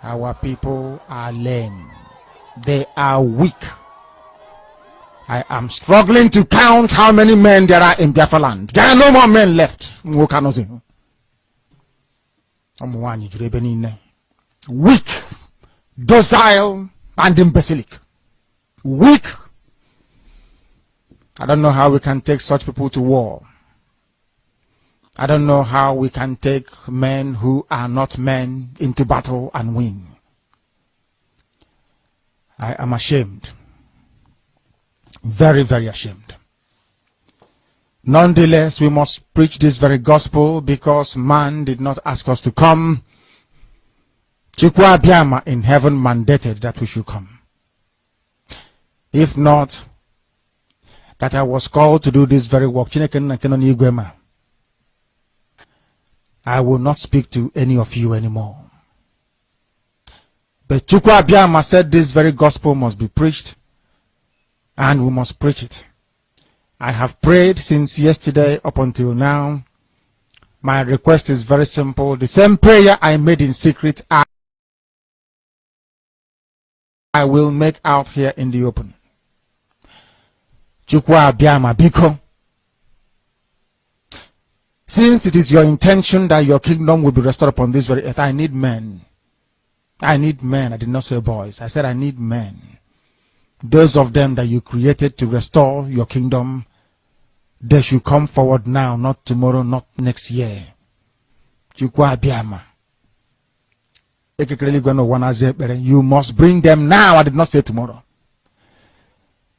Our people are lame. They are weak. I am struggling to count how many men there are in Biafra land. There are no more men left. Weak, docile, and imbecilic. Weak. I don't know how we can take such people to war. I don't know how we can take men who are not men into battle and win. I am ashamed. Very, very ashamed. Nonetheless, we must preach this very gospel because man did not ask us to come. Chukwu Abiyama in heaven mandated that we should come. If not, that I was called to do this very work, I will not speak to any of you anymore. But Chukwu Abiyama said this very gospel must be preached, and we must preach it. I have prayed since yesterday up until now. My request is very simple. The same prayer I made in secret, I will make out here in the open. Chukwu Abiyama biko. Since it is your intention that your kingdom will be restored upon this very earth, I need men. I need men. I did not say boys. I said I need men. Those of them that you created to restore your kingdom, they should come forward now, not tomorrow, not next year. Chukwu Abiyama. You must bring them now. I did not say tomorrow.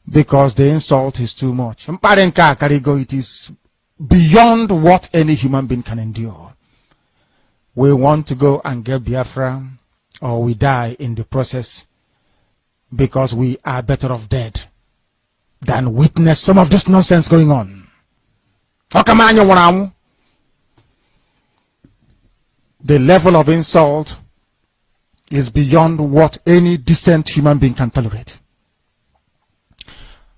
Because the insult is too much. It is beyond what any human being can endure. We want to go and get Biafra, or we die in the process, because we are better off dead than witness some of this nonsense going on. The level of insult is beyond what any decent human being can tolerate.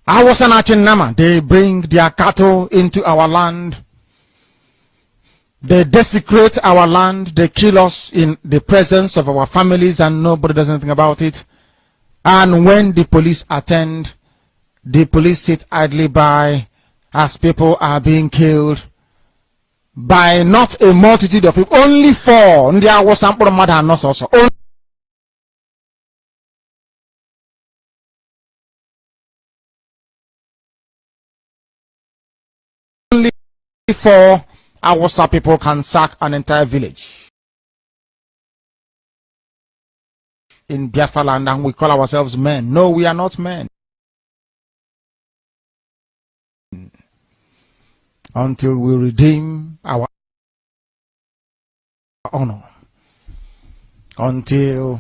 They bring their cattle into our land. They desecrate our land. They kill us in the presence of our families and nobody does anything about it. And when the police attend, the police sit idly by as people are being killed by not a multitude of people, only four. Only four Awasa people can sack an entire village in Biafra land, and we call ourselves men. No, we are not men. Until we redeem our honor. Until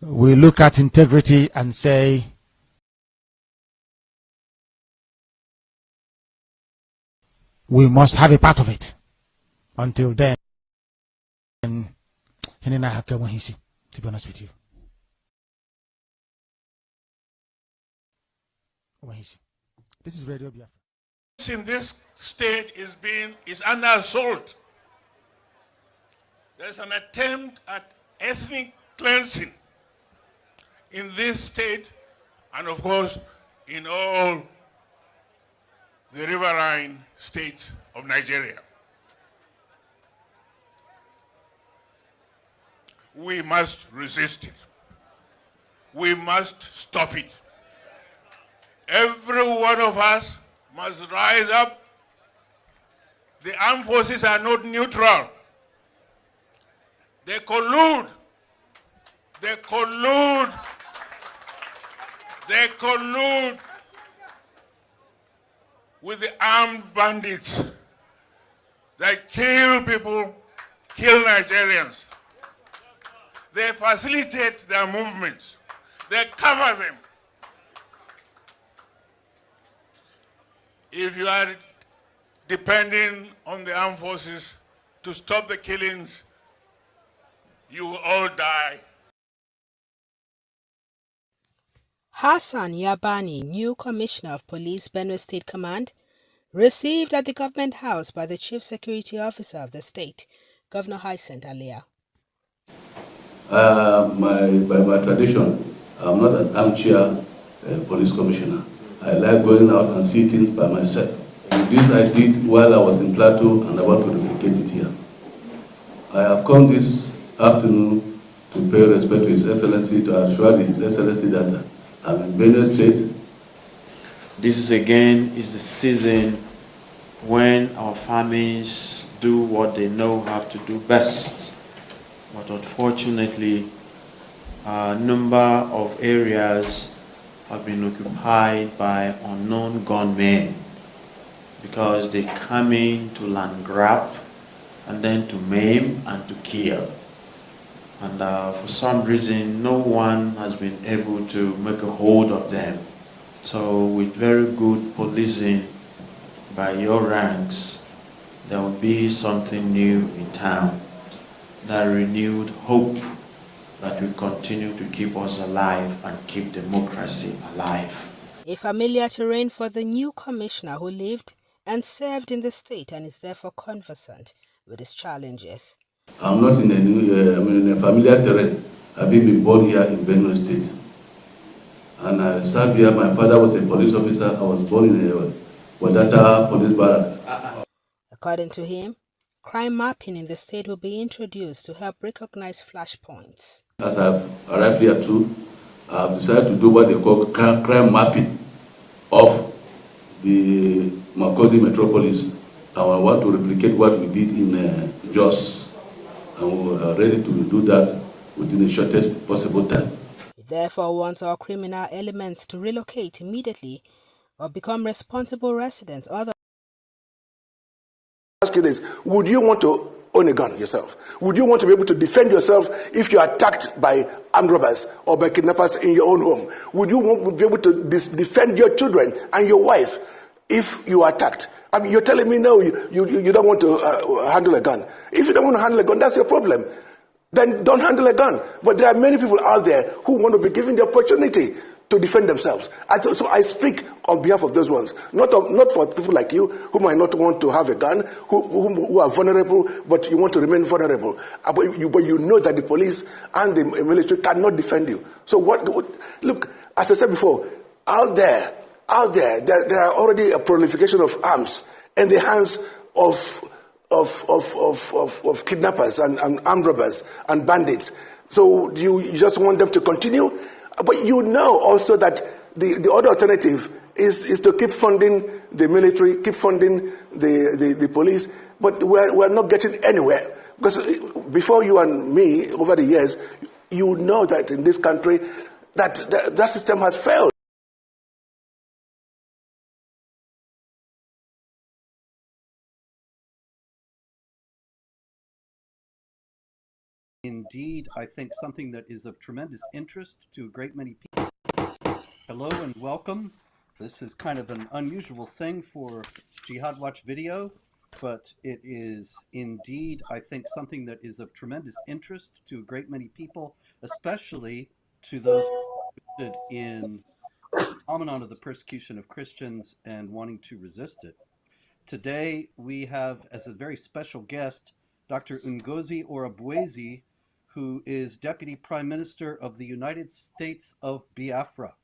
we look at integrity and say, we must have a part of it. Until then, to be honest with you. This is Radio Biafra. In this state is under assault. There's an attempt at ethnic cleansing in this state, and of course in all the riverine states of Nigeria. We must resist it. We must stop it. Every one of us must rise up. The armed forces are not neutral. They collude. They collude. They collude with the armed bandits that kill people, kill Nigerians. They facilitate their movements. They cover them. If you are depending on the armed forces to stop the killings, you will all die. Hassan Yabani, new Commissioner of Police, Benue State Command, received at the Government House by the Chief Security Officer of the state, Governor Hyacinth Alia. By my tradition, I'm not an armchair police commissioner. I like going out and see things by myself. And this I did while I was in Plateau and I want to replicate it here. I have come this afternoon to pay respect to His Excellency, to assure His Excellency that I'm in Benue State. This is the season when our families do what they know how to do best. But unfortunately, a number of areas have been occupied by unknown gunmen because they come in to land grab and then to maim and to kill. And for some reason, no one has been able to make a hold of them. So with very good policing by your ranks, there will be something new in town. That renewed hope that will continue to keep us alive and keep democracy alive. A familiar terrain for the new commissioner who lived and served in the state and is therefore conversant with its challenges. I'm not in a familiar terrain. I've been born here in Benue State. And I served here. My father was a police officer. I was born in a Wadata police barrack. According to him, crime mapping in the state will be introduced to help recognize flashpoints. As I've arrived here too, I've decided to do what they call crime mapping of the Makurdi metropolis. I want to replicate what we did in Jos, and we are ready to do that within the shortest possible time. He therefore wants all criminal elements to relocate immediately or become responsible residents. Ask you this: would you want to own a gun yourself? Would you want to be able to defend yourself if you are attacked by armed robbers or by kidnappers in your own home? Would you want to be able to defend your children and your wife if you are attacked? I mean, you're telling me no, you don't want to handle a gun. If you don't want to handle a gun, that's your problem. Then don't handle a gun. But there are many people out there who want to be given the opportunity to defend themselves. So I speak on behalf of those ones, not for people like you who might not want to have a gun, who are vulnerable, but you want to remain vulnerable. But you know that the police and the military cannot defend you. So look, as I said before, out there, there are already a proliferation of arms in the hands of kidnappers and armed robbers and bandits. So you just want them to continue? But you know also that the other alternative is to keep funding the military, keep funding the police, but we're not getting anywhere. Because before you and me, over the years, you know that in this country, that system has failed. Indeed, I think something that is of tremendous interest to a great many people. Hello and welcome. This is kind of an unusual thing for Jihad Watch video, but it is indeed, I think, something that is of tremendous interest to a great many people, especially to those interested in the phenomenon of the persecution of Christians and wanting to resist it. Today, we have as a very special guest, Dr. Ngozi Orobwezi, who is Deputy Prime Minister of the United States of Biafra.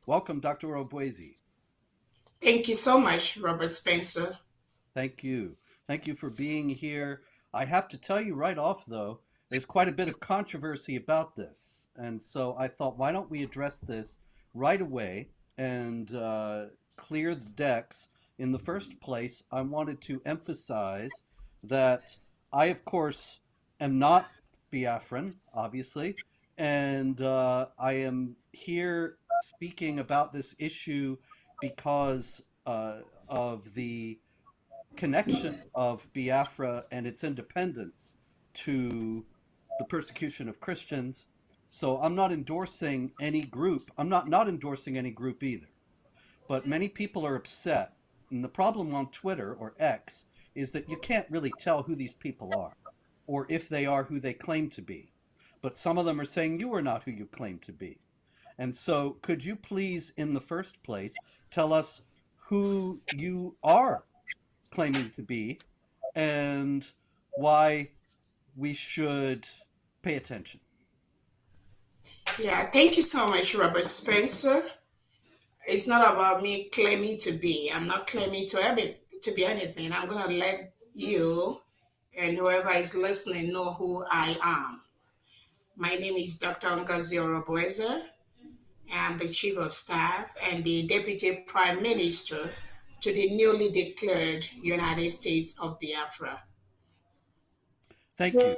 Welcome, Dr. Orobwezi. Thank you so much, Robert Spencer. Thank you. Thank you for being here. I have to tell you right off, though, there's quite a bit of controversy about this. And so I thought, why don't we address this right away and clear the decks? In the first place, I wanted to emphasize that I, of course, am not Biafran, obviously, and I am here speaking about this issue because of the connection of Biafra and its independence to the persecution of Christians. So I'm not endorsing any group. I'm not endorsing any group either. But many people are upset. And the problem on Twitter, or X, is that you can't really tell who these people are, or if they are who they claim to be. But some of them are saying you are not who you claim to be. And so could you please, in the first place, tell us who you are claiming to be and why we should pay attention? Yeah, thank you so much, Robert Spencer. It's not about me claiming to be. I'm not claiming to be anything. I'm gonna let you and whoever is listening know who I am. My name is Dr. Ngozi Oroboeze. I'm the Chief of Staff and the Deputy Prime Minister to the newly declared United States of Biafra. Thank you.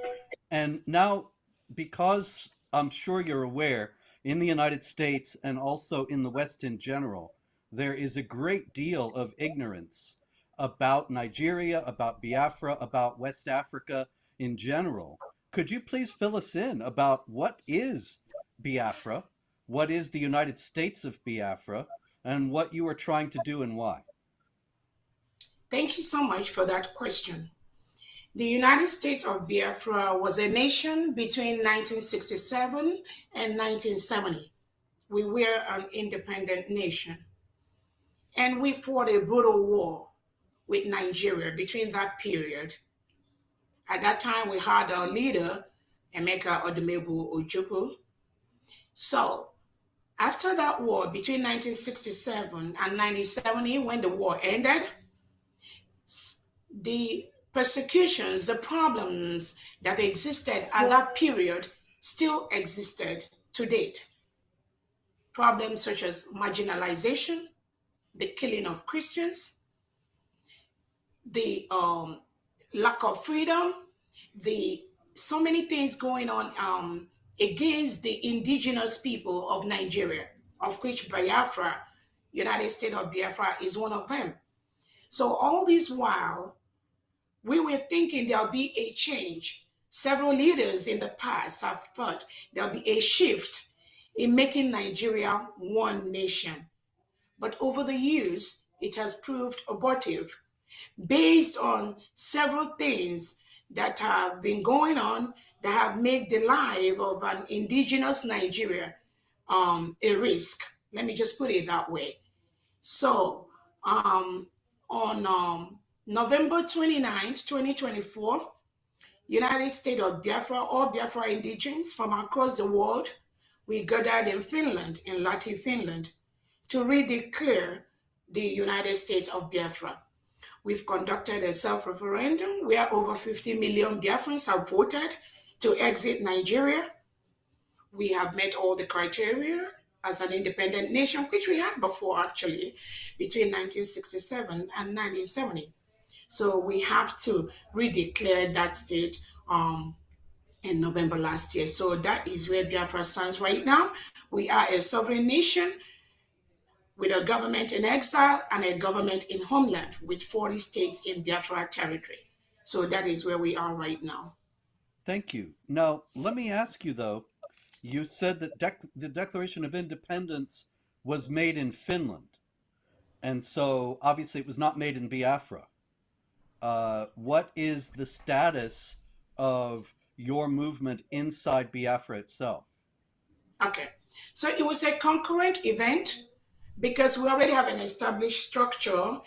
And now, because I'm sure you're aware, in the United States and also in the West in general, there is a great deal of ignorance about Nigeria, about Biafra, about West Africa in general. Could you please fill us in about what is Biafra, what is the United States of Biafra, and what you are trying to do and why? Thank you so much for that question. The United States of Biafra was a nation between 1967 and 1970. We were an independent nation. And we fought a brutal war with Nigeria between that period. At that time, we had our leader, Emeka Odumebu Ojukwu. So, after that war between 1967 and 1970, when the war ended, the persecutions, the problems that existed at that period still existed to date. Problems such as marginalization, the killing of Christians, the lack of freedom, the so many things going on against the indigenous people of Nigeria, of which Biafra, United States of Biafra, is one of them. So all this while, we were thinking there'll be a change. Several leaders in the past have thought there'll be a shift in making Nigeria one nation. But over the years, it has proved abortive based on several things that have been going on that have made the life of an indigenous Nigeria a risk. Let me just put it that way. So, on November 29th, 2024, United States of Biafra, all Biafra indigenes from across the world, we gathered in Finland, in Lahti, Finland, to redeclare the United States of Biafra. We've conducted a self-referendum where over 50 million Biafrans have voted to exit Nigeria. We have met all the criteria as an independent nation, which we had before actually, between 1967 and 1970. So we have to redeclare that state in November last year. So that is where Biafra stands right now. We are a sovereign nation with a government in exile and a government in homeland with 40 states in Biafra territory. So that is where we are right now. Thank you. Now, let me ask you though, you said that the Declaration of Independence was made in Finland. And so obviously it was not made in Biafra. What is the status of your movement inside Biafra itself? Okay. So it was a concurrent event because we already have an established structure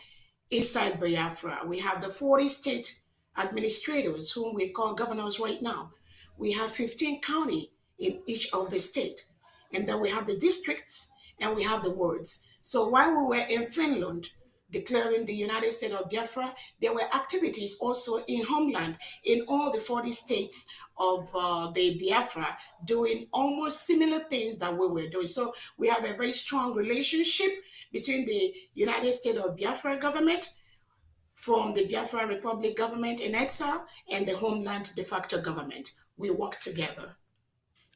inside Biafra. We have the 40 state administrators, whom we call governors right now. We have 15 county in each of the state. And then we have the districts and we have the wards. So while we were in Finland declaring the United States of Biafra, there were activities also in homeland in all the 40 states of the Biafra doing almost similar things that we were doing. So we have a very strong relationship between the United States of Biafra government from the Biafra Republic government in exile and the homeland de facto government. We work together.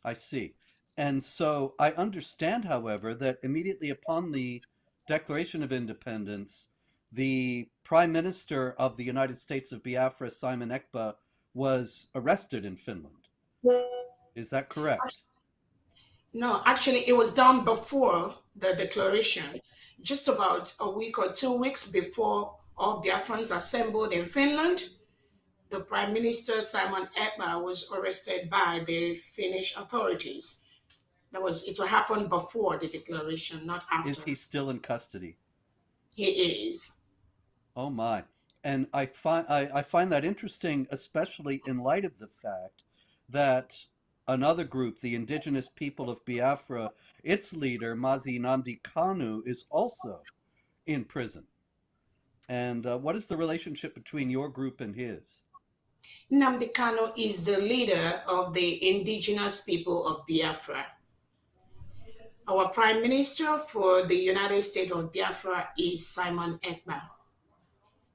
I see. And so I understand, however, that immediately upon the Declaration of Independence, the Prime Minister of the United States of Biafra, Simon Ekpa, was arrested in Finland. Is that correct? No, actually, it was done before the declaration, just about a week or 2 weeks before all Biafrans assembled in Finland. The Prime Minister, Simon Ekpa, was arrested by the Finnish authorities. It will happen before the declaration, not after. Is he still in custody? He is. Oh my. And I find that interesting, especially in light of the fact that another group, the indigenous people of Biafra, its leader, Mazi Nnamdi Kanu, is also in prison. And what is the relationship between your group and his? Nnamdi Kanu is the leader of the indigenous people of Biafra. Our Prime Minister for the United States of Biafra is Simon Ekpa.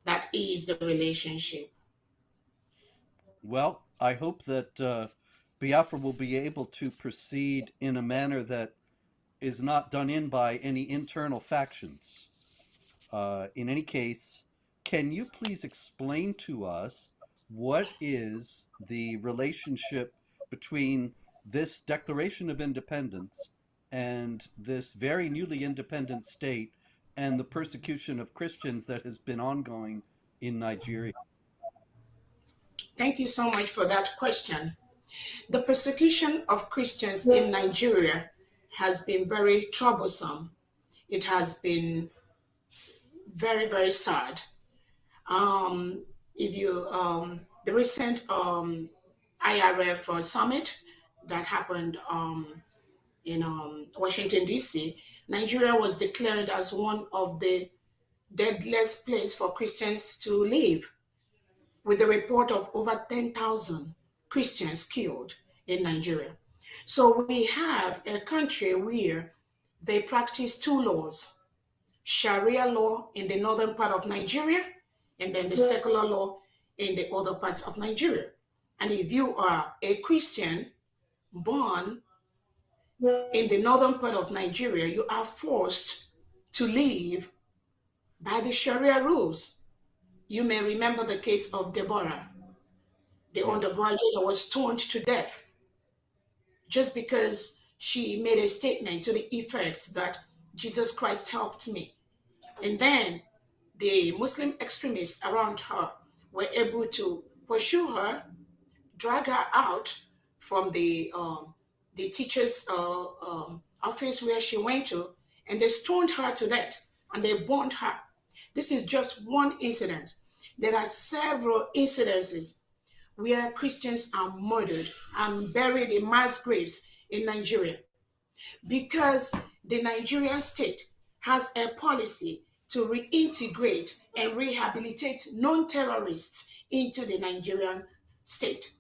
That is the relationship. Well, I hope that Biafra will be able to proceed in a manner that is not done in by any internal factions. In any case, can you please explain to us what is the relationship between this Declaration of Independence and this very newly independent state and the persecution of Christians that has been ongoing in Nigeria? Thank you so much for that question. The persecution of Christians in Nigeria has been very troublesome. It has been very, very sad. If you The recent IRF summit that happened in Washington D.C., Nigeria was declared as one of the deadliest places for Christians to live, with a report of over 10,000 Christians killed in Nigeria. So we have a country where they practice two laws: Sharia law in the northern part of Nigeria, and then the secular law in the other parts of Nigeria. And if you are a Christian born in the northern part of Nigeria, you are forced to live by the Sharia rules. You may remember the case of Deborah, the undergraduate that was stoned to death just because she made a statement to the effect that Jesus Christ helped me. And then the Muslim extremists around her were able to pursue her, drag her out from the teacher's office where she went to, and they stoned her to death and they burned her. This is just one incident. There are several incidences where Christians are murdered and buried in mass graves in Nigeria because the Nigerian state has a policy to reintegrate and rehabilitate non-terrorists into the Nigerian state.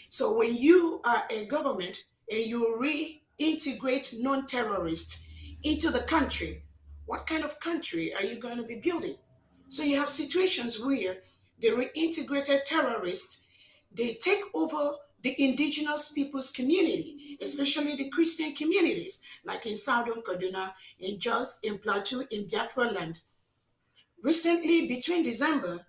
So when you are a government and you reintegrate non-terrorists into the country, what kind of country are you going to be building? So you have situations where the reintegrated terrorists, they take over the indigenous people's community, especially the Christian communities, like in Southern Kaduna, in Jos, in Plateau, in Biafra land. Recently, between December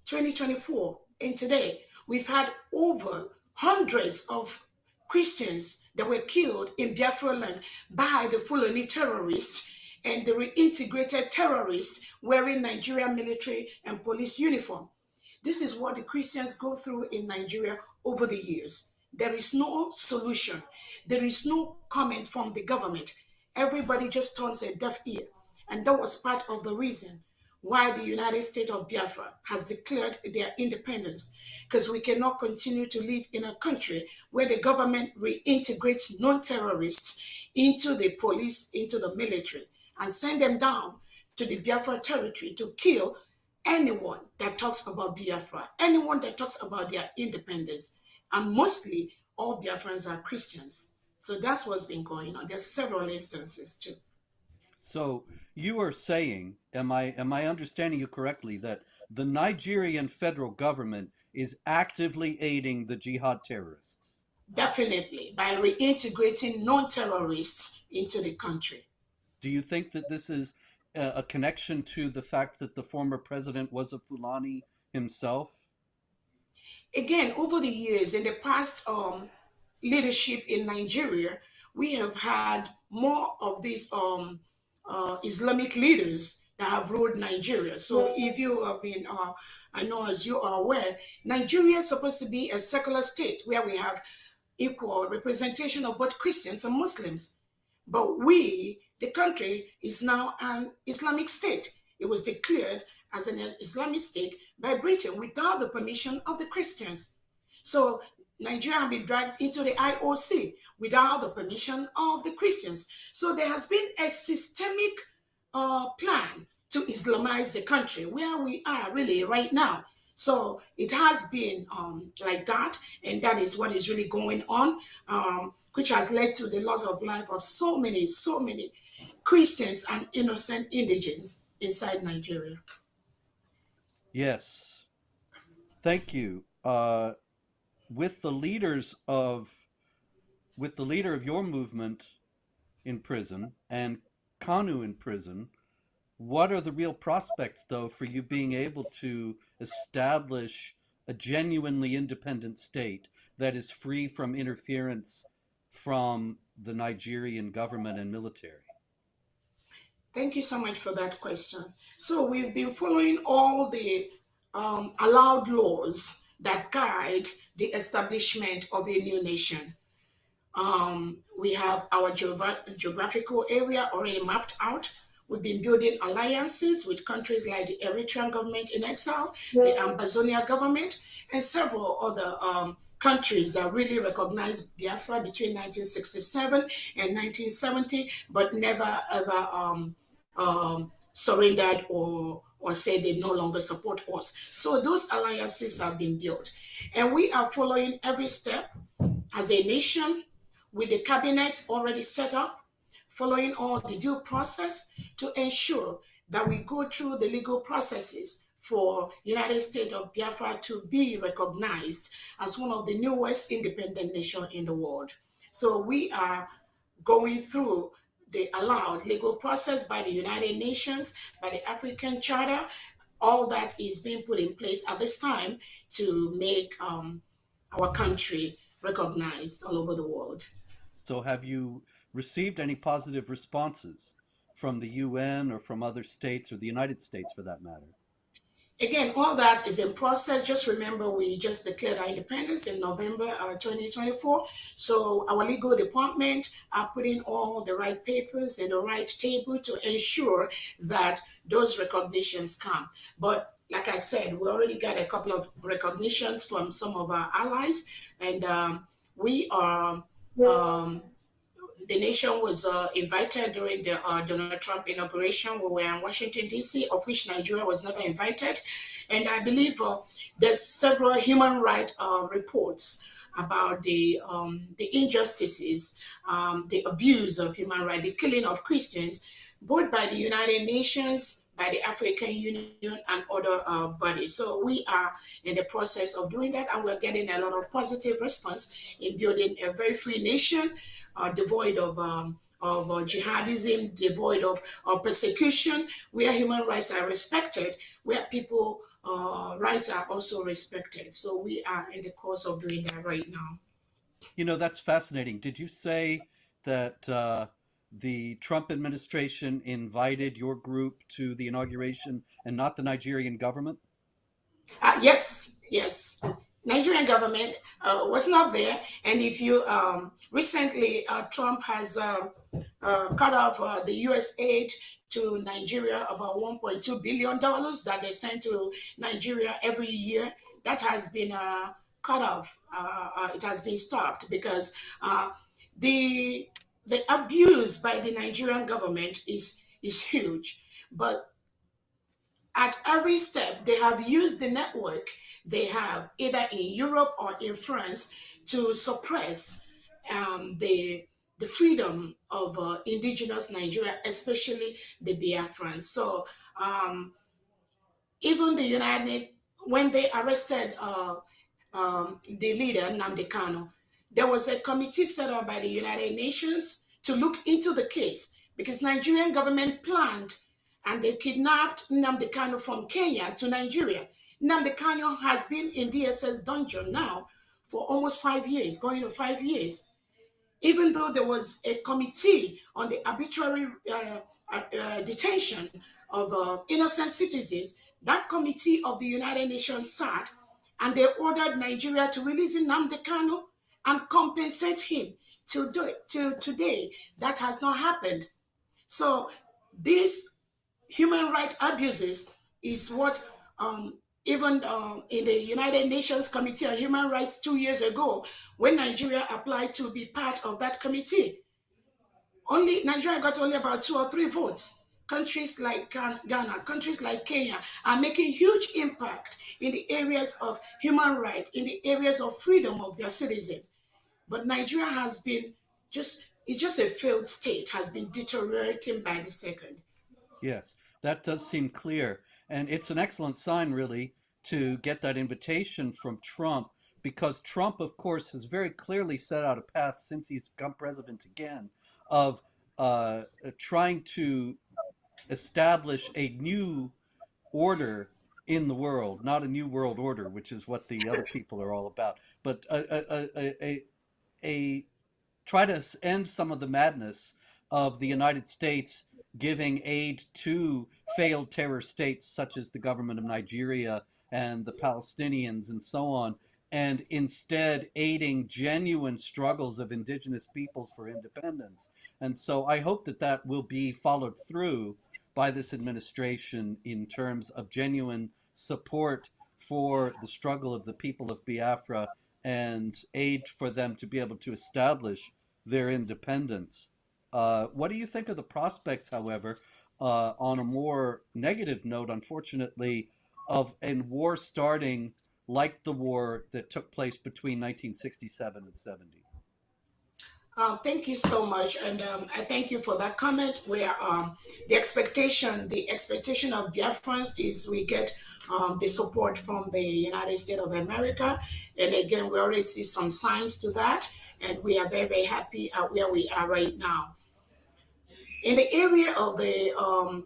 2024 and today, we've had over hundreds of Christians that were killed in Biafra land by the Fulani terrorists and the reintegrated terrorists wearing Nigerian military and police uniform. This is what the Christians go through in Nigeria over the years. There is no solution. There is no comment from the government. Everybody just turns a deaf ear. And that was part of the reason why the United States of Biafra has declared their independence, because we cannot continue to live in a country where the government reintegrates non-terrorists into the police, into the military, and send them down to the Biafra territory to kill anyone that talks about Biafra, anyone that talks about their independence. And mostly all Biafrans are Christians. So that's what's been going on. There's several instances too. So you are saying, am I understanding you correctly, that the Nigerian federal government is actively aiding the jihad terrorists? Definitely, by reintegrating non-terrorists into the country. Do you think that this is a connection to the fact that the former president was a Fulani himself? Again, over the years, in the past leadership in Nigeria, we have had more of these Islamic leaders that have ruled Nigeria. So if you have been, I know as you are aware, Nigeria is supposed to be a secular state where we have equal representation of both Christians and Muslims. But we, the country, is now an Islamic state. It was declared as an Islamic state by Britain without the permission of the Christians. So Nigeria has been dragged into the IOC without the permission of the Christians. So there has been a systemic plan to Islamize the country where we are really right now. So it has been like that, and that is what is really going on, which has led to the loss of life of so many Christians and innocent indigents inside Nigeria. Yes, thank you. With the leader of your movement in prison and Kanu in prison, what are the real prospects, though, for you being able to establish a genuinely independent state that is free from interference from the Nigerian government and military? Thank you so much for that question. So we've been following all the allowed laws that guide the establishment of a new nation. We have our geographical area already mapped out. We've been building alliances with countries like the Eritrean government in exile, the Ambazonia government, and several other countries that really recognized Biafra between 1967 and 1970, but never ever surrendered or said they no longer support us. So those alliances have been built. And we are following every step as a nation with the cabinet already set up, following all the due process to ensure that we go through the legal processes for United States of Biafra to be recognized as one of the newest independent nations in the world. So we are going through the allowed legal process by the United Nations, by the African Charter. All that is being put in place at this time to make our country recognized all over the world. So have you received any positive responses from the UN or from other states, or the United States for that matter? Again, all that is in process. Just remember, we just declared our independence in November 2024. So our legal department are putting all the right papers in the right table to ensure that those recognitions come. But like I said, we already got a couple of recognitions from some of our allies, and we are the nation was invited during the Donald Trump inauguration. We were in Washington, D.C., of which Nigeria was never invited. And I believe there's several human rights reports about the injustices, the abuse of human rights, the killing of Christians, both by the United Nations, by the African Union, and other bodies. So we are in the process of doing that, and we're getting a lot of positive response in building a very free nation, devoid of jihadism, devoid of persecution, where human rights are respected, where people rights are also respected. So we are in the course of doing that right now. You know, that's fascinating. Did you say that the Trump administration invited your group to the inauguration and not the Nigerian government? Yes. Nigerian government was not there. And if you recently, Trump has cut off the U.S. aid to Nigeria, about $1.2 billion that they send to Nigeria every year. That has been cut off. It has been stopped because the abuse by the Nigerian government is huge. But at every step, they have used the network they have either in Europe or in France to suppress the freedom of indigenous Nigeria, especially the Biafrans. So even the United, when they arrested the leader, Nnamdi Kanu, there was a committee set up by the United Nations to look into the case because Nigerian government planned and they kidnapped Nnamdi Kanu from Kenya to Nigeria. Nnamdi Kanu has been in DSS dungeon now for almost 5 years, going to 5 years. Even though there was a committee on the arbitrary detention of innocent citizens, that committee of the United Nations sat and they ordered Nigeria to release Nnamdi Kanu and compensate him. To today, that has not happened. So these human rights abuses is what even in the United Nations Committee on Human Rights 2 years ago, when Nigeria applied to be part of that committee, only Nigeria got only about 2 or 3 votes. Countries like Ghana, countries like Kenya are making huge impact in the areas of human rights, in the areas of freedom of their citizens. But Nigeria has been it's just a failed state, has been deteriorating by the second. Yes, that does seem clear. And it's an excellent sign, really, to get that invitation from Trump, because Trump, of course, has very clearly set out a path since he's become president again of trying to establish a new order in the world, not a new world order, which is what the other people are all about, but a try to end some of the madness of the United States giving aid to failed terror states such as the government of Nigeria and the Palestinians and so on, and instead aiding genuine struggles of indigenous peoples for independence. And so I hope that that will be followed through by this administration in terms of genuine support for the struggle of the people of Biafra and aid for them to be able to establish their independence. What do you think of the prospects, however, on a more negative note, unfortunately, of a war starting like the war that took place between 1967 and 70? Thank you so much, and I thank you for that comment. Where the expectation of Biafrans is we get the support from the United States of America, and again, we already see some signs to that, and we are very, very happy at where we are right now. In the area of the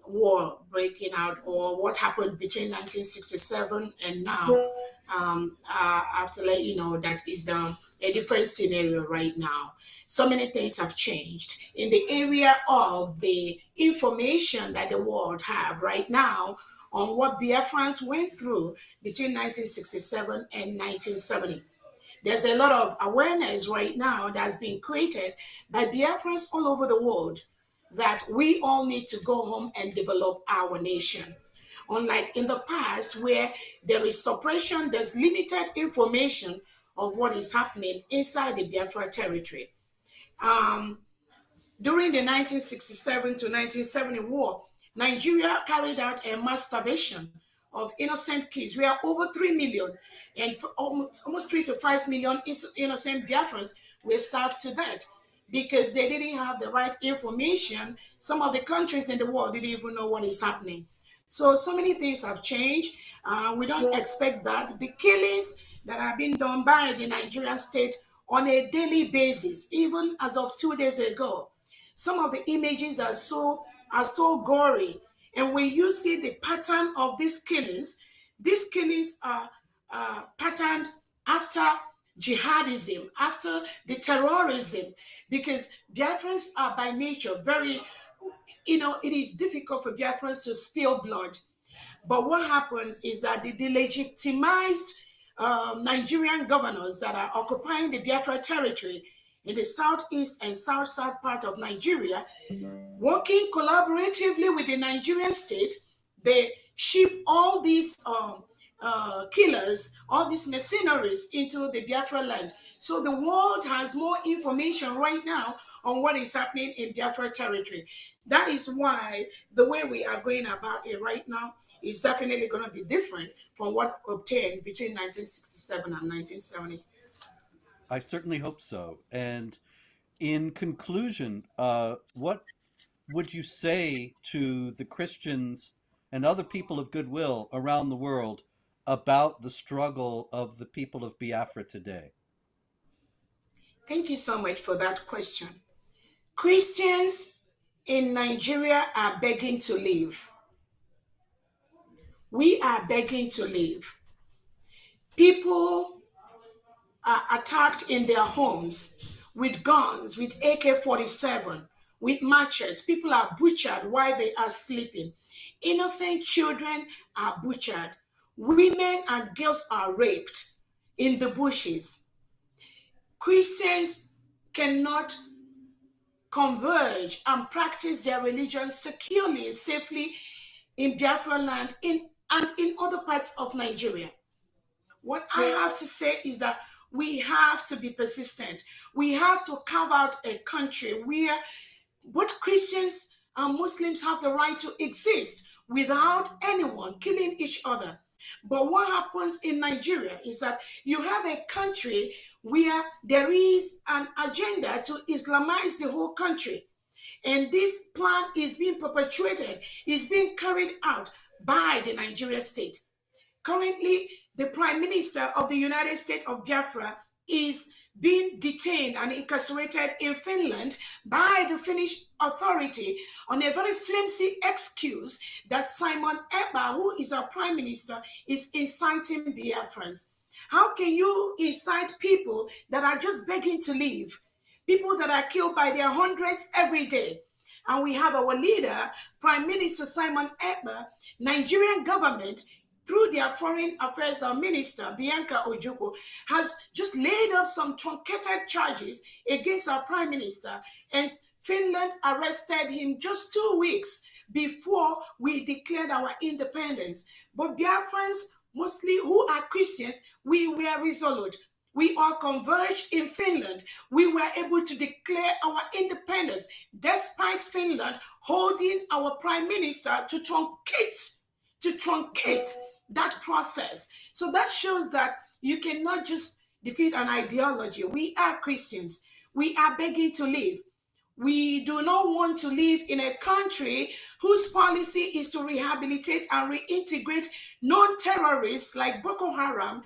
war breaking out, or what happened between 1967 and now, I have to let you know that is a different scenario right now. So many things have changed in the area of the information that the world have right now on what Biafrans went through between 1967 and 1970. There's a lot of awareness right now that's being created by Biafrans all over the world that we all need to go home and develop our nation. Unlike in the past, where there is suppression, there's limited information of what is happening inside the Biafra territory. Um, During the 1967 to 1970 war, Nigeria carried out a mass starvation of innocent kids. We are over 3 million, and for almost 3 to 5 million innocent Biafrans were starved to death because they didn't have the right information. Some of the countries in the world didn't even know what is happening. So many things have changed. We don't expect that. The killings that are being done by the Nigerian state on a daily basis, even as of 2 days ago, some of the images are so gory. And when you see the pattern of these killings are patterned after jihadism, after the terrorism, because Biafrans are by nature very, it is difficult for Biafrans to spill blood. But what happens is that the delegitimized Nigerian governors that are occupying the Biafra territory in the southeast and south part of Nigeria, working collaboratively with the Nigerian state, they ship all these killers, all these mercenaries into the Biafra land. So the world has more information right now on what is happening in Biafra territory. That is why the way we are going about it right now is definitely going to be different from what obtained between 1967 and 1970. I certainly hope so. And in conclusion, what would you say to the Christians and other people of goodwill around the world about the struggle of the people of Biafra today? Thank you so much for that question. Christians in Nigeria are begging to leave. We are begging to leave. People are attacked in their homes with guns, with AK-47, with machetes. People are butchered while they are sleeping. Innocent children are butchered. Women and girls are raped in the bushes. Christians cannot converge and practice their religion securely and safely in Biafra land and in other parts of Nigeria. What I have to say is that we have to be persistent. We have to carve out a country where both Christians and Muslims have the right to exist without anyone killing each other. But what happens in Nigeria is that you have a country where there is an agenda to Islamize the whole country. And this plan is being perpetuated, is being carried out by the Nigeria state. Currently, the Prime Minister of the United States of Biafra is being detained and incarcerated in Finland by the Finnish authority on a very flimsy excuse that Simon Ekpa, who is our Prime Minister, is inciting Biafrans. How can you incite people that are just begging to leave? People that are killed by their hundreds every day. And we have our leader, Prime Minister Simon Ekpa, Nigerian government, through their foreign affairs minister, Bianca Ojukwu, has just laid up some truncated charges against our prime minister, and Finland arrested him just 2 weeks before we declared our independence. But Biafrans, mostly who are Christians, we were resolute. We all converged in Finland. We were able to declare our independence despite Finland holding our prime minister to truncate that process. So that shows that you cannot just defeat an ideology. We are Christians. We are begging to live. We do not want to live in a country whose policy is to rehabilitate and reintegrate non-terrorists like Boko Haram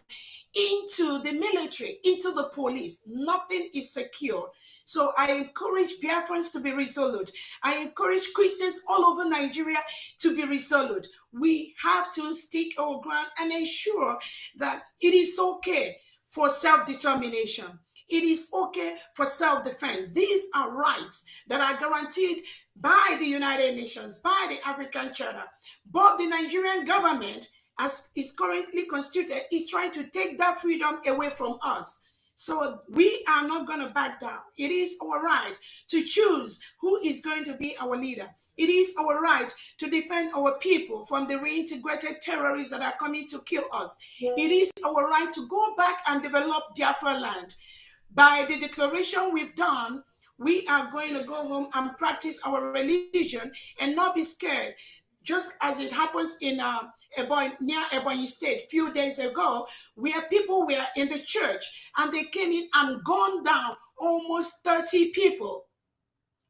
into the military, into the police. Nothing is secure. So I encourage Biafrans to be resolute. I encourage Christians all over Nigeria to be resolute. We have to stick our ground and ensure that it is okay for self-determination. It is okay for self-defense. These are rights that are guaranteed by the United Nations, by the African Charter. But the Nigerian government, as is currently constituted, is trying to take that freedom away from us. So we are not going to back down. It is our right to choose who is going to be our leader. It is our right to defend our people from the reintegrated terrorists that are coming to kill us. It is our right to go back and develop Biafra land. By the declaration we've done, we are going to go home and practice our religion and not be scared. Just as it happens in near Ebonyi State a few days ago, where people were in the church and they came in and gunned down almost 30 people.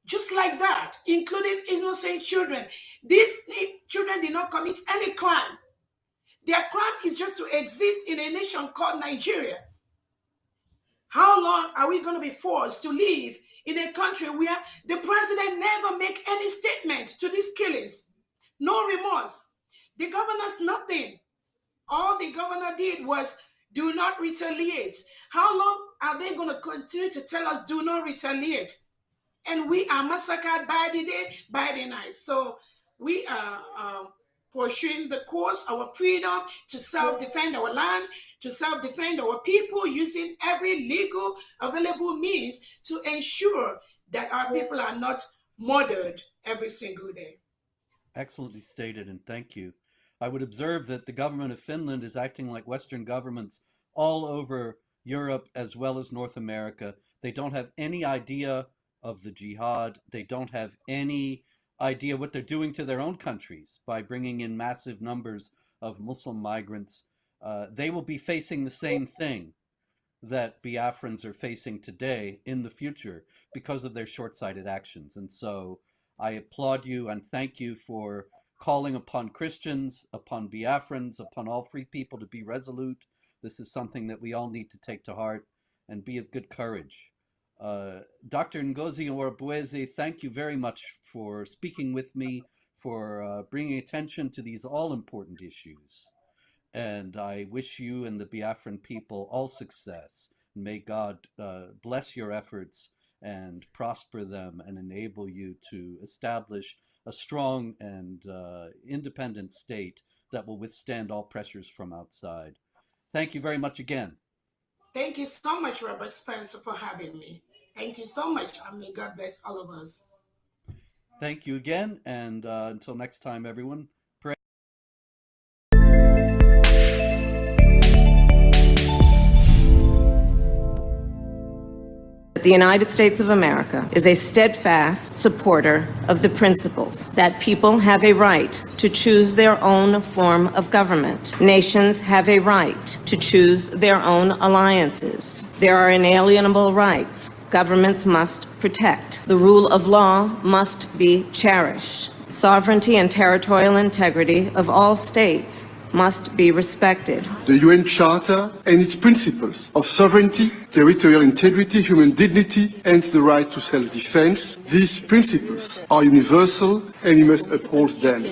Just like that, including innocent children. These children did not commit any crime. Their crime is just to exist in a nation called Nigeria. How long are we going to be forced to live in a country where the president never make any statement to these killings? No remorse. The governor's nothing. All the governor did was do not retaliate. How long are they going to continue to tell us do not retaliate? And we are massacred by the day, by the night. So we are pursuing the course, our freedom to self-defend our land, to self-defend our people, using every legal available means to ensure that our people are not murdered every single day. Excellently stated, and thank you. I would observe that the government of Finland is acting like Western governments all over Europe as well as North America. They don't have any idea of the jihad. They don't have any idea what they're doing to their own countries by bringing in massive numbers of Muslim migrants. They will be facing the same thing that Biafrans are facing today in the future because of their short-sighted actions. And so I applaud you and thank you for calling upon Christians, upon Biafrans, upon all free people to be resolute. This is something that we all need to take to heart and be of good courage. Dr. Ngozi Orbueze, thank you very much for speaking with me, for bringing attention to these all-important issues. And I wish you and the Biafran people all success. May God bless your efforts and prosper them and enable you to establish a strong and independent state that will withstand all pressures from outside. Thank you very much again. Thank you so much, Robert Spencer, for having me. Thank you so much, and may God bless all of us. Thank you again, and until next time, everyone. Pray. The United States of America is a steadfast supporter of the principles that people have a right to choose their own form of government. Nations have a right to choose their own alliances. There are inalienable rights governments must protect. The rule of law must be cherished. Sovereignty and territorial integrity of all states must be respected. The UN Charter and its principles of sovereignty, territorial integrity, human dignity, and the right to self-defense, these principles are universal and we must uphold them.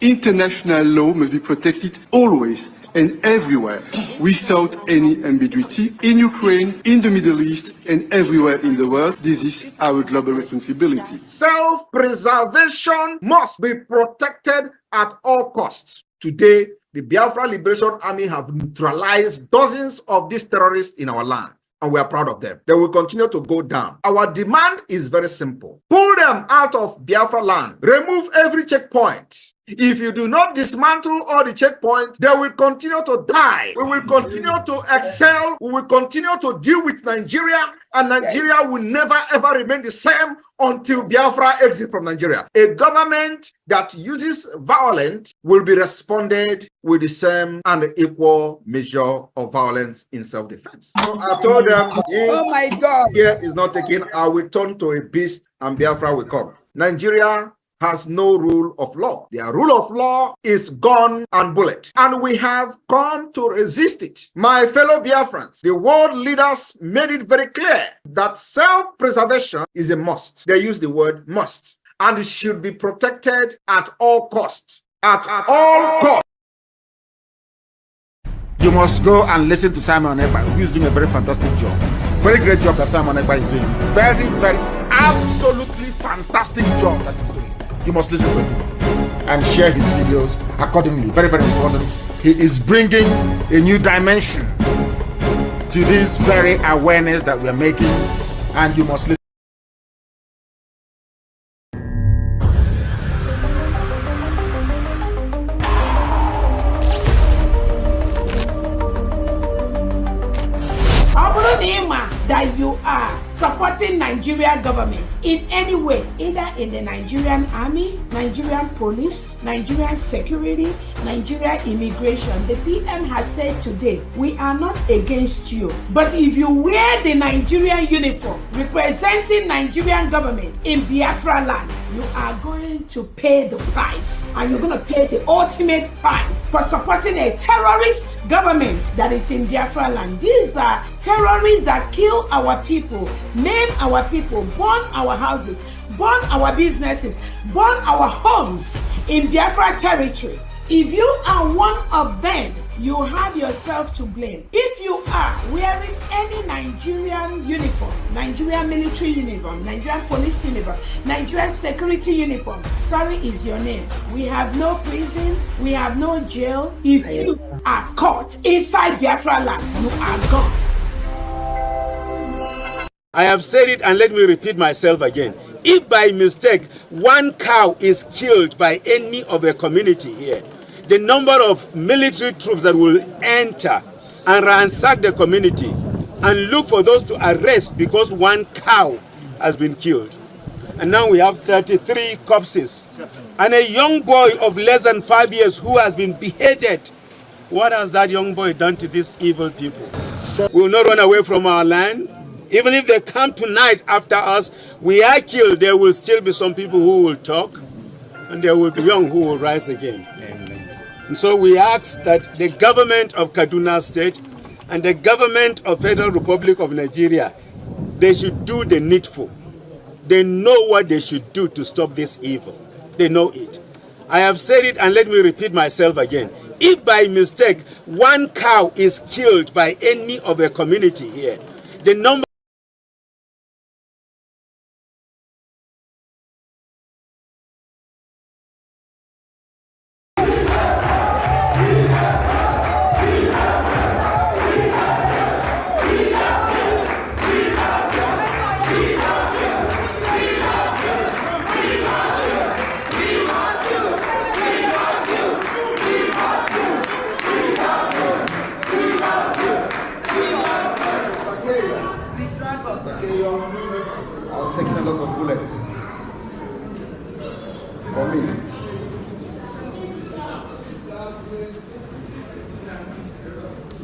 International law must be protected always and everywhere, without any ambiguity, in Ukraine, in the Middle East, and everywhere in the world. This is our global responsibility. Self-preservation must be protected at all costs. Today, the Biafra Liberation Army have neutralized dozens of these terrorists in our land, and we are proud of them. They will continue to go down. Our demand is very simple. Pull them out of Biafra land. Remove every checkpoint. If you do not dismantle all the checkpoints, they will continue to die. We will continue to excel. We will continue to deal with Nigeria, and Nigeria will never ever remain the same until Biafra exits from Nigeria. A government that uses violence will be responded with the same and equal measure of violence in self-defense. So I told them, oh my God, here is not taken, I will turn to a beast and Biafra will come. Nigeria has no rule of law. Their rule of law is gun and bullet. And we have come to resist it. My fellow Biafrans, the world leaders made it very clear that self-preservation is a must. They use the word must. And it should be protected at all costs. At all costs. You must go and listen to Simon Ekpa, who is doing a very fantastic job. Very great job that Simon Ekpa is doing. Very, very, absolutely fantastic job that he's doing. You must listen to him and share his videos accordingly. Very, very important. He is bringing a new dimension to this very awareness that we are making, and you must listen. That you are supporting Nigerian government in any way, either in the Nigerian army, Nigerian police, Nigerian security, Nigerian immigration. The PM has said today, we are not against you, but if you wear the Nigerian uniform representing Nigerian government in Biafra land, you are going to pay the price, and you're going to pay the ultimate price for supporting a terrorist government that is in Biafra land. These are terrorists that kill our people, maim our people, burn our houses, burn our businesses, burn our homes in Biafra territory. If you are one of them, you have yourself to blame. If you are wearing any Nigerian uniform, Nigerian military uniform, Nigerian police uniform, Nigerian security uniform, sorry is your name. We have no prison, we have no jail. If you are caught inside Biafra land, you are gone. I have said it, and let me repeat myself again. If by mistake one cow is killed by any of the community here, the number of military troops that will enter and ransack the community and look for those to arrest because one cow has been killed. And now we have 33 corpses and a young boy of less than 5 years who has been beheaded. What has that young boy done to these evil people? We will not run away from our land. Even if they come tonight after us, we are killed, there will still be some people who will talk, and there will be young who will rise again. And so we ask that the government of Kaduna State and the government of Federal Republic of Nigeria, they should do the needful. They know what they should do to stop this evil. They know it. I have said it, and let me repeat myself again. If by mistake one cow is killed by any of the community here, the number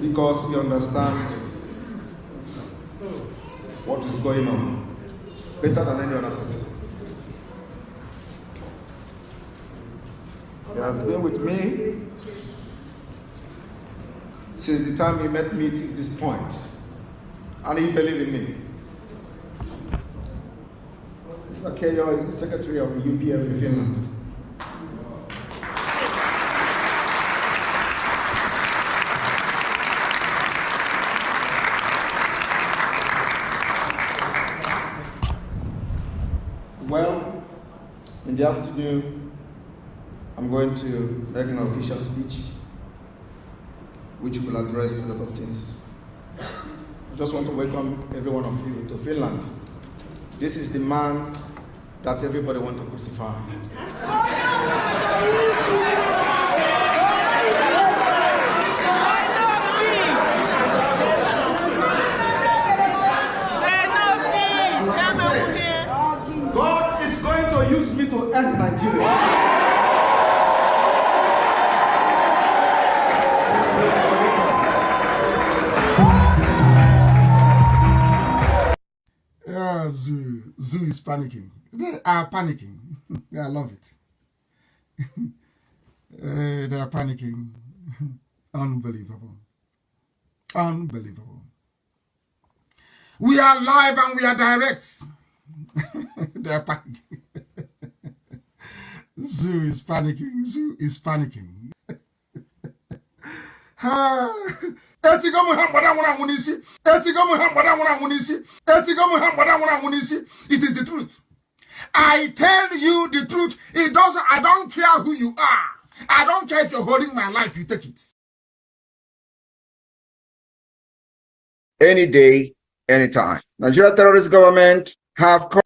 because he understands what is going on better than any other person. He has been with me since the time he met me to this point, and he believed in me. Mr. Keyo is the secretary of the UPF in Finland. Well, in the afternoon, I'm going to make an official speech which will address a lot of things. I just want to welcome every one of you to Finland. This is the man that everybody wants to crucify. God is going to use me to end Nigeria. Zoo is panicking. They are panicking. I love it. They are panicking. Unbelievable. Unbelievable. We are live and we are direct. They are panicking. Zoo is panicking. Zoo is panicking. It is the truth. I tell you the truth. I don't care who you are. I don't care if you're holding my life, you take it. Any day, anytime. Nigeria terrorist government have come.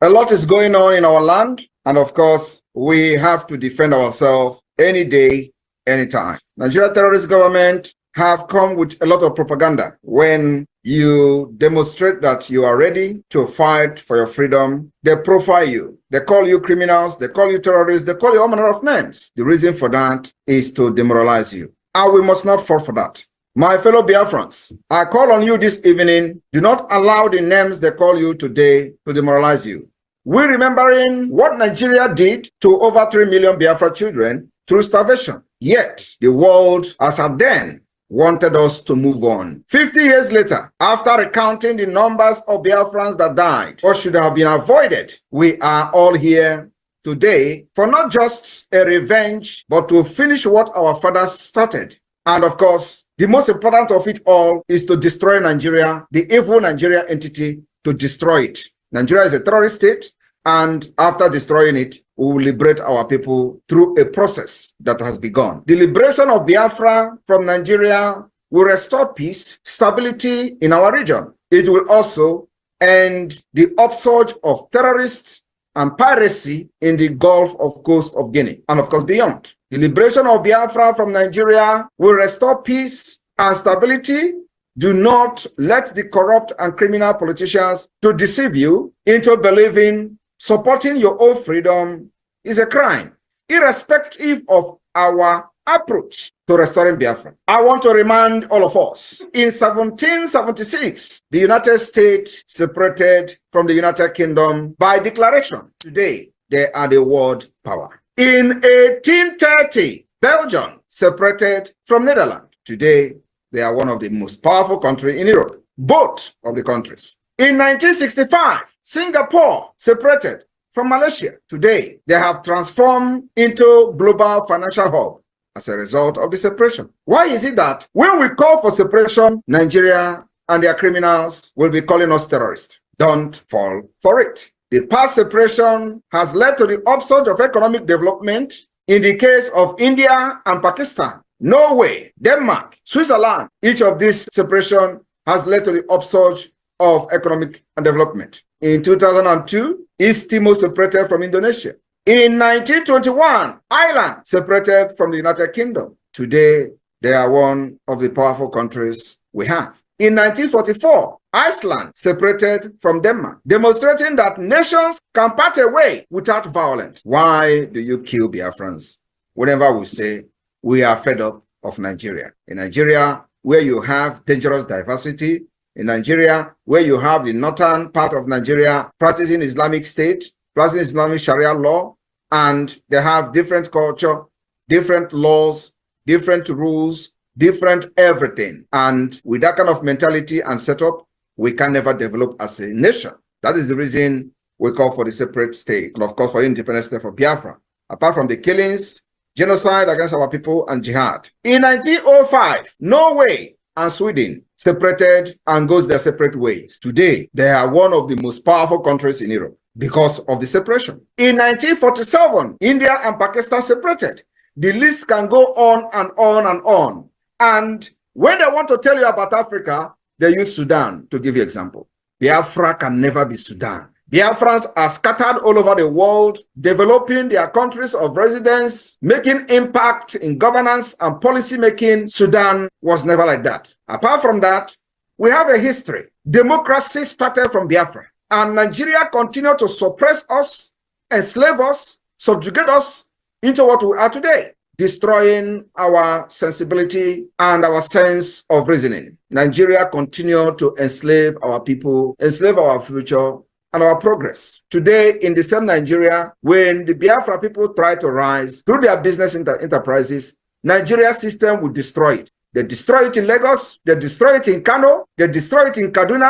A lot is going on in our land, and of course, we have to defend ourselves any day, anytime. Nigeria terrorist government have come with a lot of propaganda. When you demonstrate that you are ready to fight for your freedom, they profile you. They call you criminals, they call you terrorists, they call you all manner of names. The reason for that is to demoralize you. And we must not fall for that. My fellow Biafrans, I call on you this evening, do not allow the names they call you today to demoralize you. We're remembering what Nigeria did to over 3 million Biafra children through starvation. Yet, the world, as at then, wanted us to move on. 50 years later, after recounting the numbers of Biafrans that died or should have been avoided, we are all here today for not just a revenge, but to finish what our fathers started. And of course, the most important of it all is to destroy Nigeria, the evil Nigeria entity, to destroy it. Nigeria is a terrorist state, and after destroying it, we will liberate our people through a process that has begun. The liberation of Biafra from Nigeria will restore peace, stability in our region. It will also end the upsurge of terrorists and piracy in the Gulf of Coast of Guinea, and of course beyond. The liberation of Biafra from Nigeria will restore peace and stability. Do not let the corrupt and criminal politicians to deceive you into believing supporting your own freedom is a crime, irrespective of our approach to restoring Biafra. I want to remind all of us, in 1776, the United States separated from the United Kingdom by declaration. Today, they are the world power. In 1830, Belgium separated from Netherlands. Today, they are one of the most powerful countries in Europe, both of the countries. In 1965, Singapore separated from Malaysia. Today, they have transformed into global financial hub as a result of the separation. Why is it that when we call for separation, Nigeria and their criminals will be calling us terrorists? Don't fall for it. The past separation has led to the upsurge of economic development in the case of India and Pakistan, Norway, Denmark, Switzerland. Each of these separation has led to the upsurge of economic and development. In 2002, East Timor separated from Indonesia. In 1921, Ireland separated from the United Kingdom. Today, they are one of the powerful countries we have. In 1944, Iceland separated from Denmark, demonstrating that nations can part away without violence. Why do you kill Biafrans? Whenever we say we are fed up of Nigeria. In Nigeria, where you have dangerous diversity, in Nigeria, where you have the northern part of Nigeria practicing Islamic State, practicing Islamic Sharia law, and they have different culture, different laws, different rules, different everything. And with that kind of mentality and setup, we can never develop as a nation. That is the reason we call for the separate state, and of course for independent state for Biafra. Apart from the killings, genocide against our people, and jihad. In 1905, Norway and Sweden separated and goes their separate ways. Today, they are one of the most powerful countries in Europe because of the separation. In 1947, India and Pakistan separated. The list can go on and on and on. And when they want to tell you about Africa, they use Sudan to give you example. Biafra can never be Sudan. Biafrans are scattered all over the world, developing their countries of residence, making impact in governance and policy making. Sudan was never like that. Apart from that, we have a history. Democracy started from Biafra, and Nigeria continued to suppress us, enslave us, subjugate us into what we are today, destroying our sensibility and our sense of reasoning. Nigeria continued to enslave our people, enslave our future, and our progress. Today, in the same Nigeria, when the Biafra people try to rise through their business enterprises, Nigeria system will destroy it. They destroy it in Lagos, they destroy it in Kano, they destroy it in Kaduna,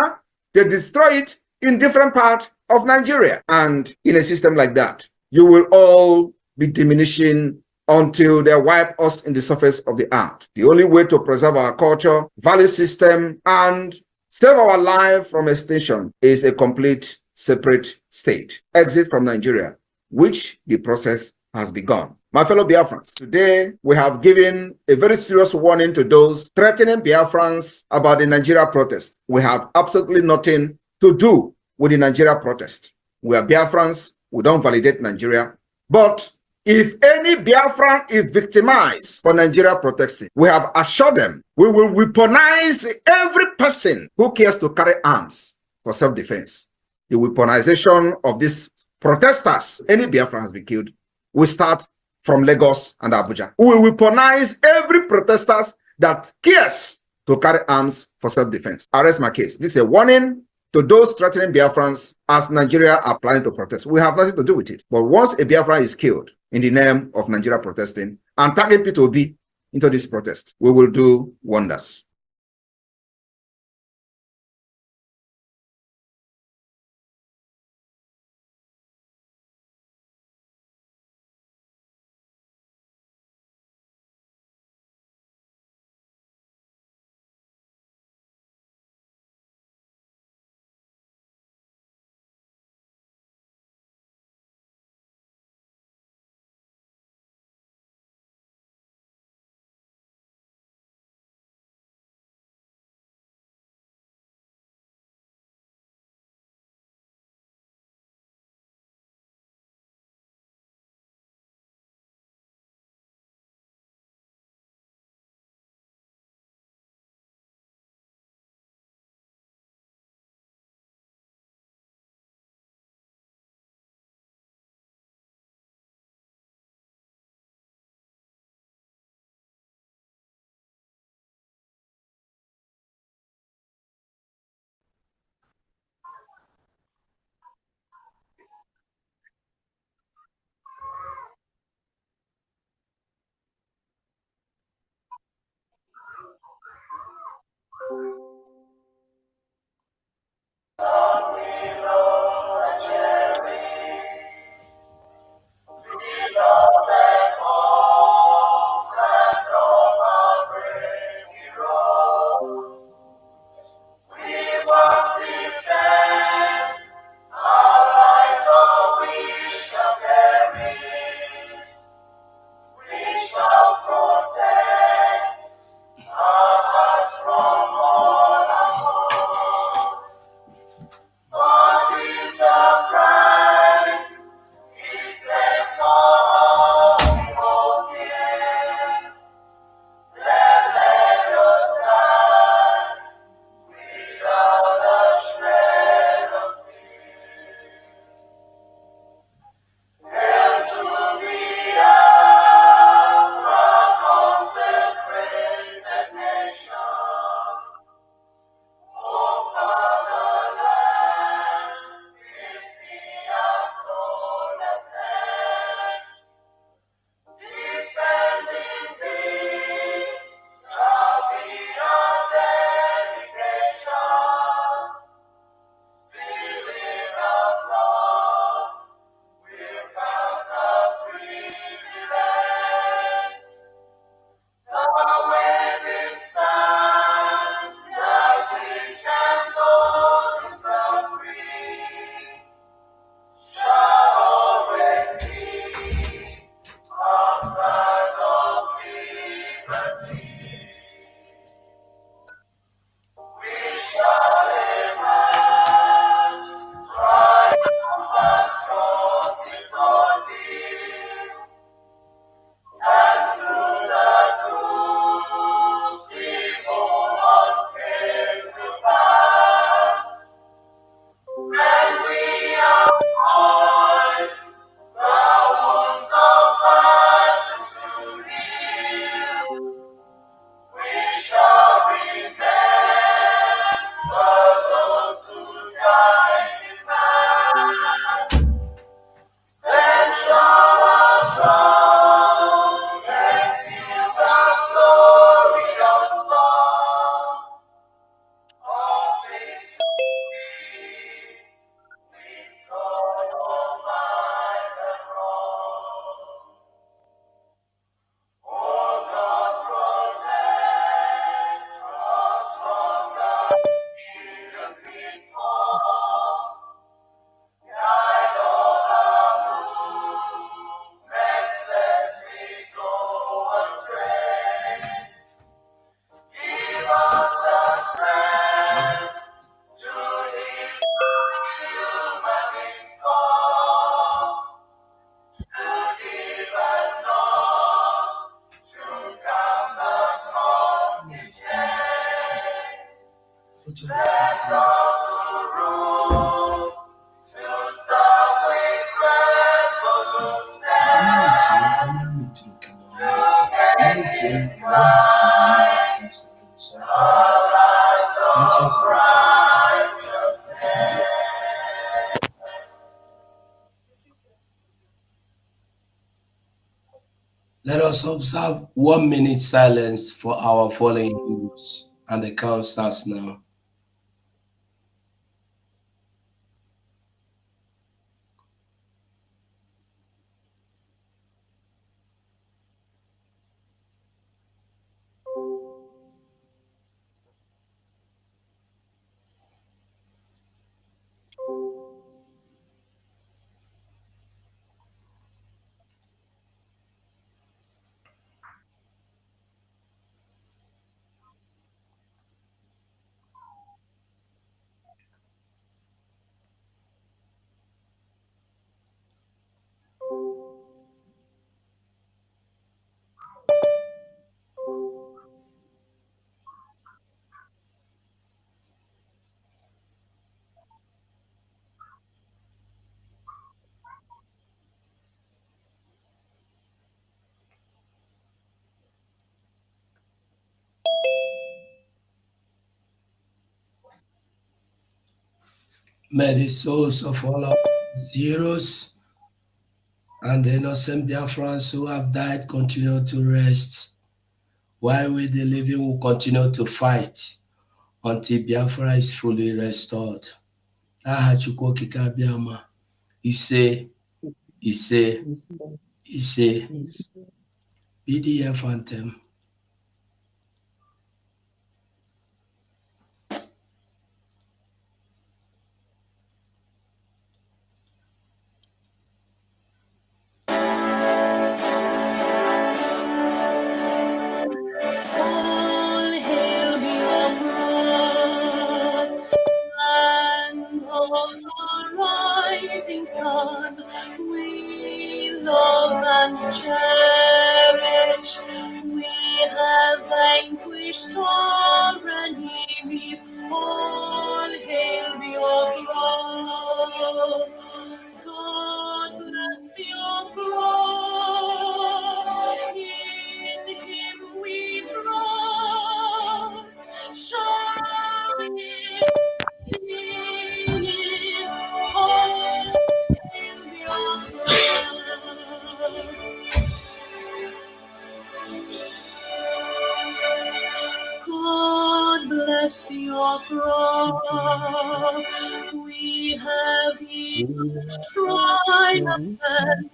they destroy it in different parts of Nigeria. And in a system like that, you will all be diminishing until they wipe us in the surface of the earth. The only way to preserve our culture, value system, and save our life from extinction is a complete separate state. Exit from Nigeria, which the process has begun. My fellow Biafrans, today we have given a very serious warning to those threatening Biafrans about the Nigeria protest. We have absolutely nothing to do with the Nigeria protest. We are Biafrans, we don't validate Nigeria. But if any Biafran is victimized for Nigeria protesting, we have assured them we will weaponize every person who cares to carry arms for self-defense. The weaponization of these protesters, any Biafran has been killed, will start from Lagos and Abuja. We will weaponize every protester that cares to carry arms for self-defense. I rest my case. This is a warning to those threatening Biafrans as Nigeria are planning to protest. We have nothing to do with it. But once a Biafran is killed in the name of Nigeria protesting and target P2B into this protest, we will do wonders. Let us observe 1 minute silence for our fallen heroes, and the count starts now. May the souls of all our heroes and the innocent Biafrans who have died continue to rest, while we the living will continue to fight until Biafra is fully restored. Aha Chukwu Okike Abiama, Ise, BDF anthem. Sun, we love and cherish. We have vanquished our enemies. All hail Biafra. God bless Biafra. In Him we trust. Shine His all. God bless Biafra. We have each triumph and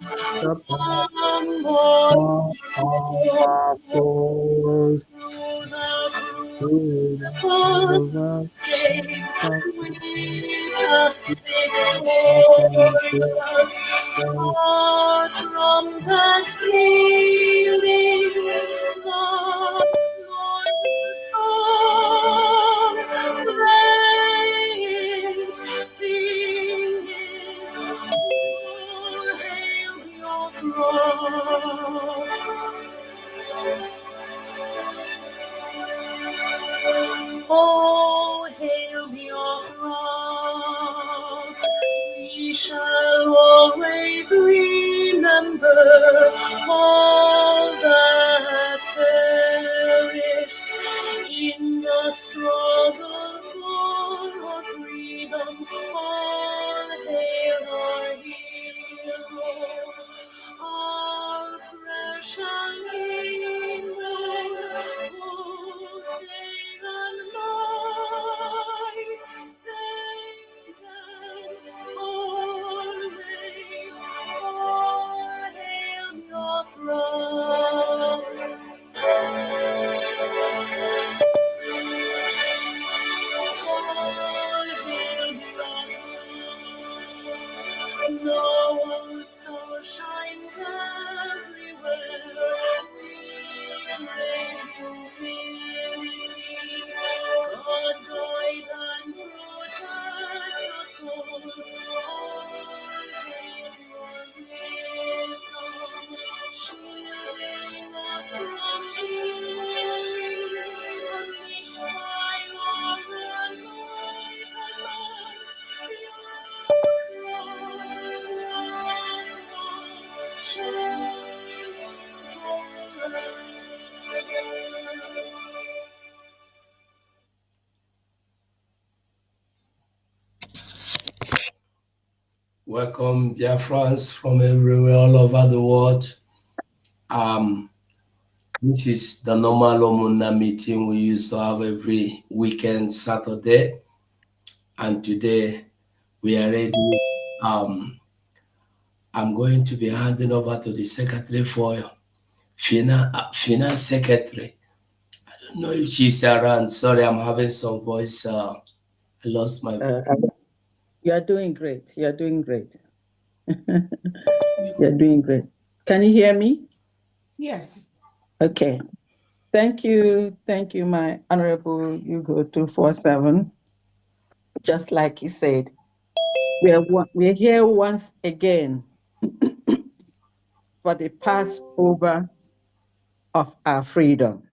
humble through the we must victorious. Our trumpets pealing, Please remember all that perished in the struggle for our freedom. All hail our heroes, our precious men, who day and night say them always. All hail your throne. All hail your throne. No star shines everywhere. We crave humility. God guide and protect us all. All hail your wisdom, shielding us from evil. Unleashed by your anointed light, Welcome, Biafrans from everywhere, all over the world. This is the normal Omuna meeting we used to have every weekend, Saturday. And today we are ready. I'm going to be handing over to the secretary for finance secretary. I don't know if she's around. Sorry, I'm having some voice. I lost my. You are doing great. You are doing great. You're doing great. Can you hear me? Yes. Okay. Thank you, my Honorable Hugo 247. Just like he said, we're here once again for the Passover of our freedom,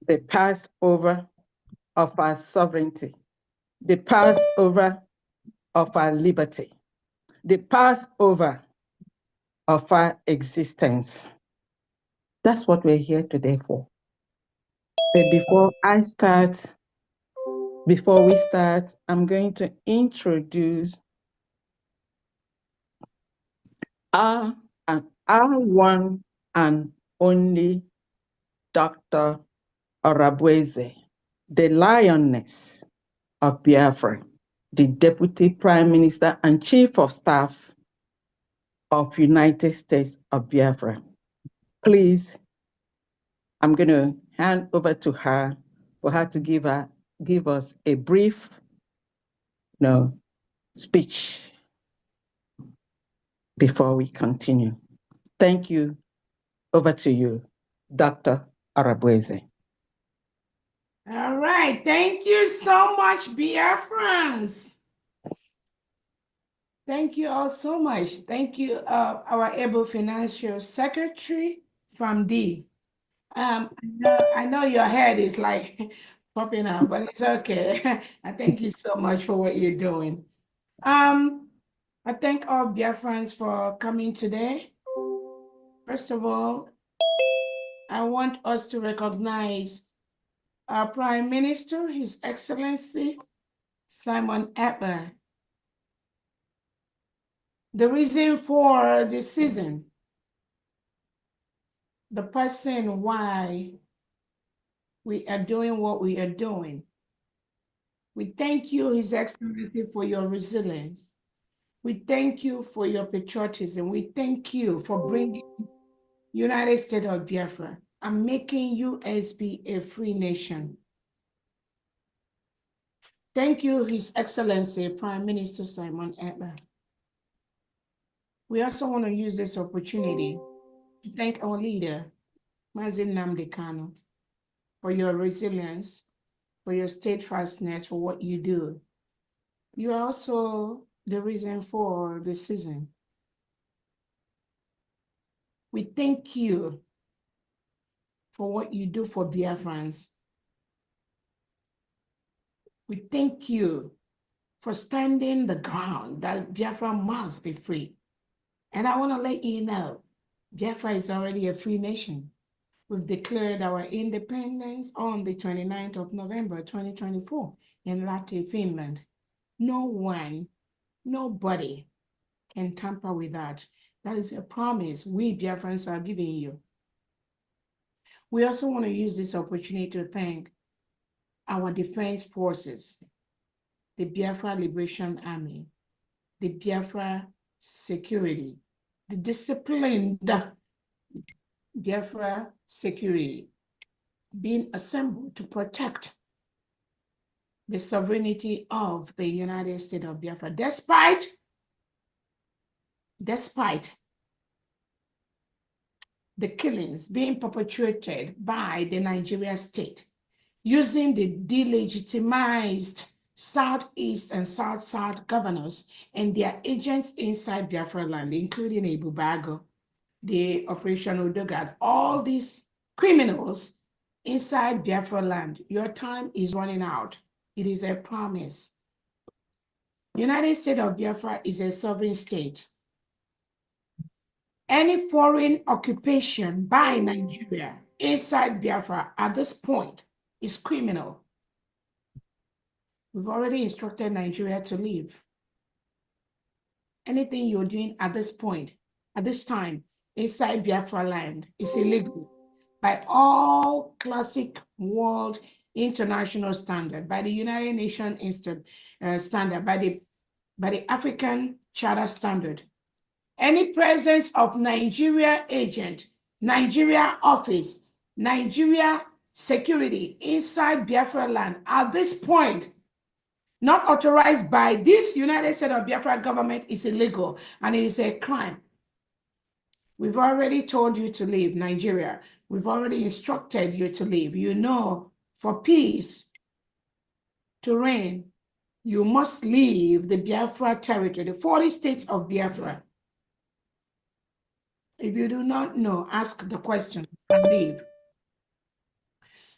the Passover of our sovereignty, the Passover of our liberty, the Passover of our existence. That's what we're here today for. But before we start, I'm going to introduce our one and only Dr. Arabueze, the lioness of Biafra, the Deputy Prime Minister and Chief of Staff of United States of Biafra. Please, I'm going to hand over to her for her to give us a brief speech before we continue. Thank you. Over to you, Dr. Arabueze. All right. Thank you so much, Biafrans. Thank you all so much. Thank you, our able financial secretary from D. I know your head is like popping out, but it's okay. I thank you so much for what you're doing. I thank all Biafrans for coming today. First of all, I want us to recognize our Prime Minister, His Excellency Simon Ekpa. The reason for the season, the person why we are doing what we are doing. We thank you, His Excellency, for your resilience. We thank you for your patriotism. We thank you for bringing United States of Biafra and making USB a free nation. Thank you, His Excellency, Prime Minister Simon Ekpa. We also want to use this opportunity to thank our leader, Mazin Nnamdi Kanu, for your resilience, for your steadfastness, for what you do. You are also the reason for the season. We thank you for what you do for Biafrans. We thank you for standing the ground that Biafra must be free. And I want to let you know, Biafra is already a free nation. We've declared our independence on the 29th of November, 2024 in Lahti, Finland. No one, nobody can tamper with that. That is a promise we Biafrans are giving you. We also want to use this opportunity to thank our defense forces, the Biafra Liberation Army, the Biafra Security, the disciplined Biafra Security being assembled to protect the sovereignty of the United States of Biafra, despite the killings being perpetrated by the Nigeria state, using the delegitimized Southeast and South-South governors and their agents inside Biafra land, including Ebubago, the Operation Udogad, all these criminals inside Biafra land. Your time is running out. It is a promise. United States of Biafra is a sovereign state. Any foreign occupation by Nigeria inside Biafra at this point is criminal. We've already instructed Nigeria to leave. Anything you're doing at this point, at this time, inside Biafra land is illegal by all classic world international standard, by the United Nations standard, by the African Charter standard. Any presence of Nigeria agent, Nigeria office, Nigeria security inside Biafra land at this point, not authorized by this United States of Biafra government, is illegal and it is a crime. We've already told you to leave Nigeria. We've already instructed you to leave. You know, for peace to reign, you must leave the Biafra territory, the 40 states of Biafra. If you do not know, ask the question and leave.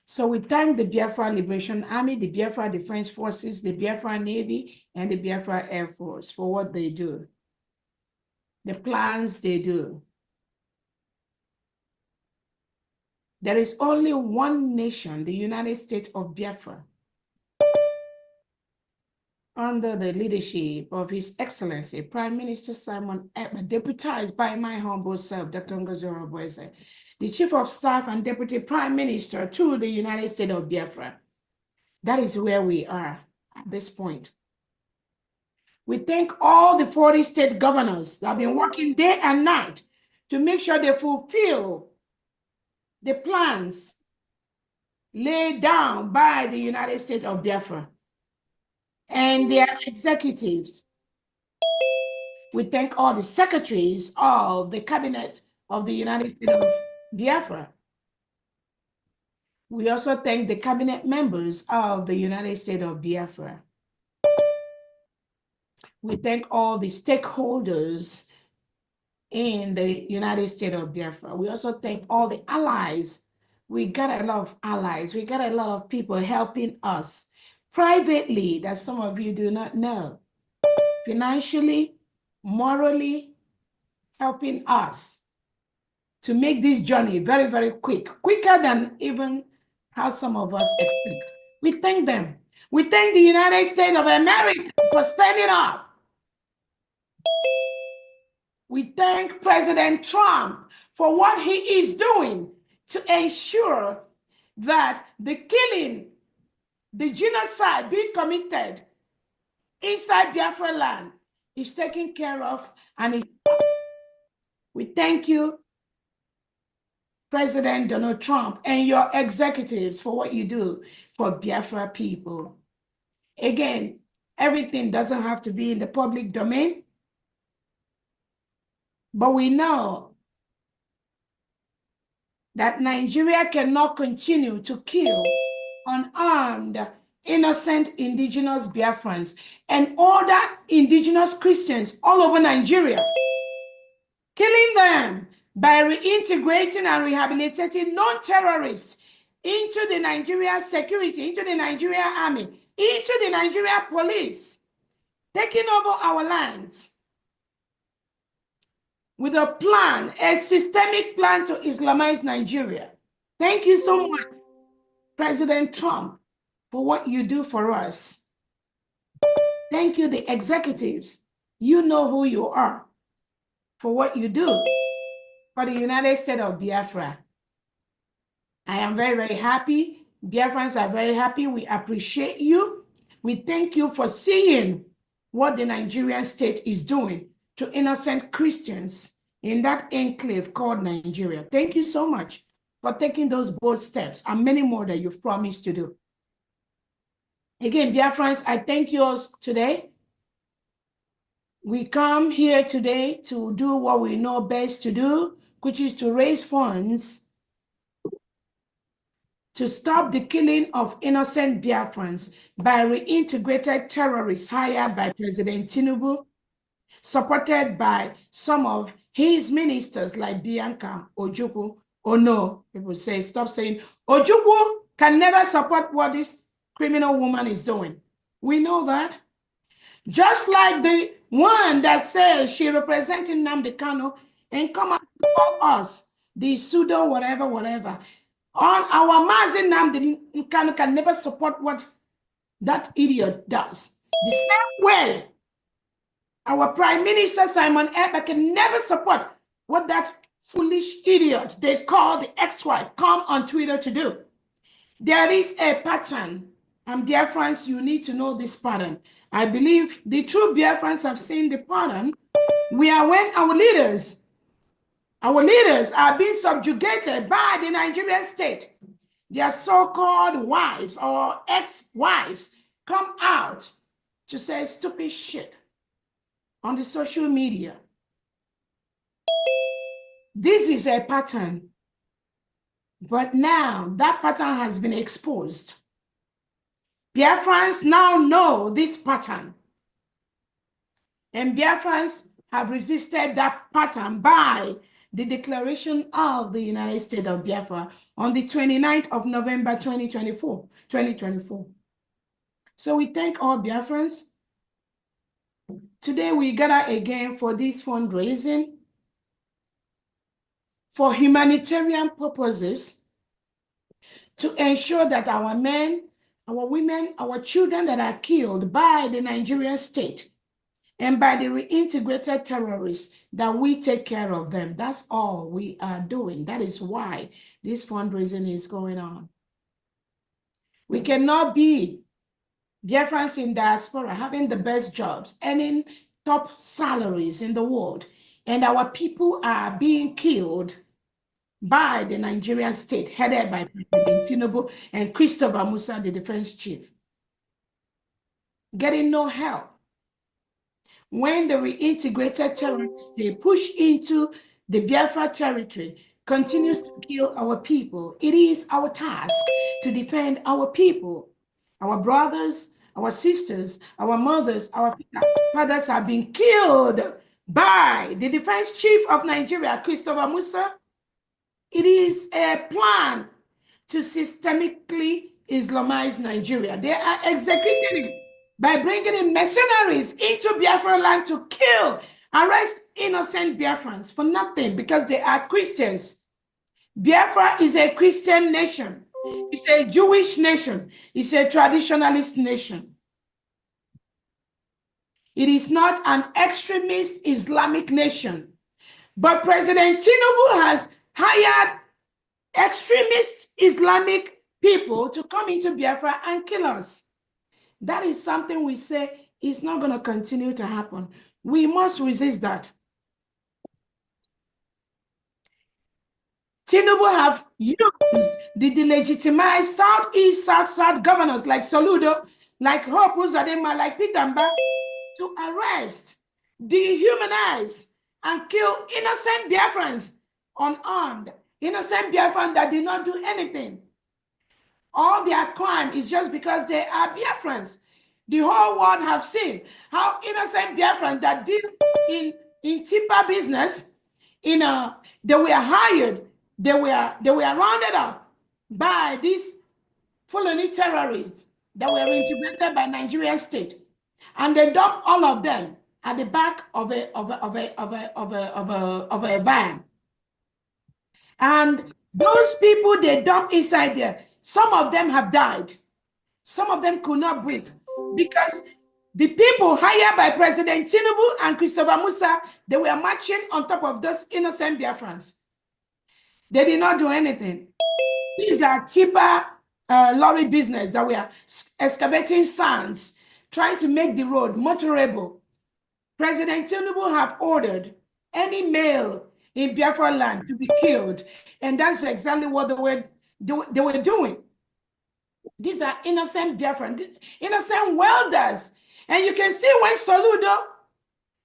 So we thank the Biafra Liberation Army, the Biafra Defense Forces, the Biafra Navy, and the Biafra Air Force for what they do, the plans they do. There is only one nation, the United States of Biafra, under the leadership of His Excellency, Prime Minister Simon Ekpa, deputized by my humble self, Dr. Ngozi Oboeze, the Chief of Staff and Deputy Prime Minister to the United States of Biafra. That is where we are at this point. We thank all the 40 state governors that have been working day and night to make sure they fulfill the plans laid down by the United States of Biafra and their executives. We thank all the secretaries of the cabinet of the United States of Biafra. We also thank the cabinet members of the United States of Biafra. We thank all the stakeholders in the United States of Biafra. We also thank all the allies. We got a lot of allies. We got a lot of people helping us privately that some of you do not know. Financially, morally, helping us to make this journey very, very quick, quicker than even how some of us expect. We thank them. We thank the United States of America for standing up. We thank President Trump for what he is doing to ensure that the killing, the genocide being committed inside Biafra land is taken care of. And we thank you, President Donald Trump, and your executives for what you do for Biafra people. Again, everything doesn't have to be in the public domain, but we know that Nigeria cannot continue to kill unarmed, innocent indigenous Biafrans and other indigenous Christians all over Nigeria, killing them by reintegrating and rehabilitating non-terrorists into the Nigeria security, into the Nigeria army, into the Nigeria police, taking over our lands. with a plan, a systemic plan to Islamize Nigeria. Thank you so much, President Trump, for what you do for us. Thank you, the executives. You know who you are, for what you do for the United States of Biafra. I am very, very happy. Biafrans are very happy. We appreciate you. We thank you for seeing what the Nigerian state is doing to innocent Christians in that enclave called Nigeria. Thank you so much for taking those bold steps and many more that you've promised to do. Again, Biafrans, I thank you all today. We come here today to do what we know best to do, which is to raise funds to stop the killing of innocent Biafrans by reintegrated terrorists hired by President Tinubu, supported by some of his ministers like Bianca Ojukwu. Oh no, people say, stop saying, Ojukwu can never support what this criminal woman is doing. We know that. Just like the one that says she representing Nnamdi Kanu and come out to call us the pseudo whatever, whatever. On our Mazi Nnamdi Kanu can never support what that idiot does. The same way, our Prime Minister Simon Ekpa can never support what that foolish idiot they call the ex-wife come on Twitter to do. There is a pattern, and Biafrans, you need to know this pattern. I believe the true Biafrans have seen the pattern. We are when our leaders are being subjugated by the Nigerian state. Their so-called wives or ex-wives come out to say stupid shit on the social media. This is a pattern. But now that pattern has been exposed. Biafrans now know this pattern. And Biafrans have resisted that pattern by the declaration of the United States of Biafra on the 29th of November 2024. So we thank all Biafrans. Today we gather again for this fundraising for humanitarian purposes to ensure that our men, our women, our children that are killed by the Nigerian state and by the reintegrated terrorists, that we take care of them. That's all we are doing. That is why this fundraising is going on. We cannot be Biafrans in diaspora having the best jobs, earning top salaries in the world, and our people are being killed by the Nigerian state, headed by President Tinubu and Christopher Musa, the defense chief, getting no help. When the reintegrated terrorists, they push into the Biafra territory, continues to kill our people, it is our task to defend our people. Our brothers, our sisters, our mothers, our fathers have been killed by the defense chief of Nigeria, Christopher Musa. It is a plan to systemically Islamize Nigeria. They are executing it by bringing in mercenaries into Biafra land to kill, arrest innocent Biafrans for nothing because they are Christians. Biafra is a Christian nation. It's a Jewish nation. It's a traditionalist nation. It is not an extremist Islamic nation. But President Tinubu has hired extremist Islamic people to come into Biafra and kill us. That is something we say is not going to continue to happen. We must resist that. Tinubu have used the delegitimized Southeast, South governors like Soludo, like Hope Uzodinma, like Pitamba, to arrest, dehumanize, and kill innocent Biafrans, unarmed, innocent Biafrans that did not do anything. All their crime is just because they are Biafrans. The whole world have seen how innocent Biafrans that did in Tipa business, they were hired, they were rounded up by these Fulani terrorists that were integrated by Nigerian state. And they dumped all of them at the back of a van. And those people they dump inside there, some of them have died. Some of them could not breathe because the people hired by President Tinubu and Christopher Musa, they were marching on top of those innocent Biafrans. They did not do anything. These are tipper lorry business that were excavating sands, trying to make the road motorable. President Tinubu have ordered any male in Biafra land to be killed, and that's exactly what they were doing. These are innocent Biafran, innocent welders. And you can see when Soludo,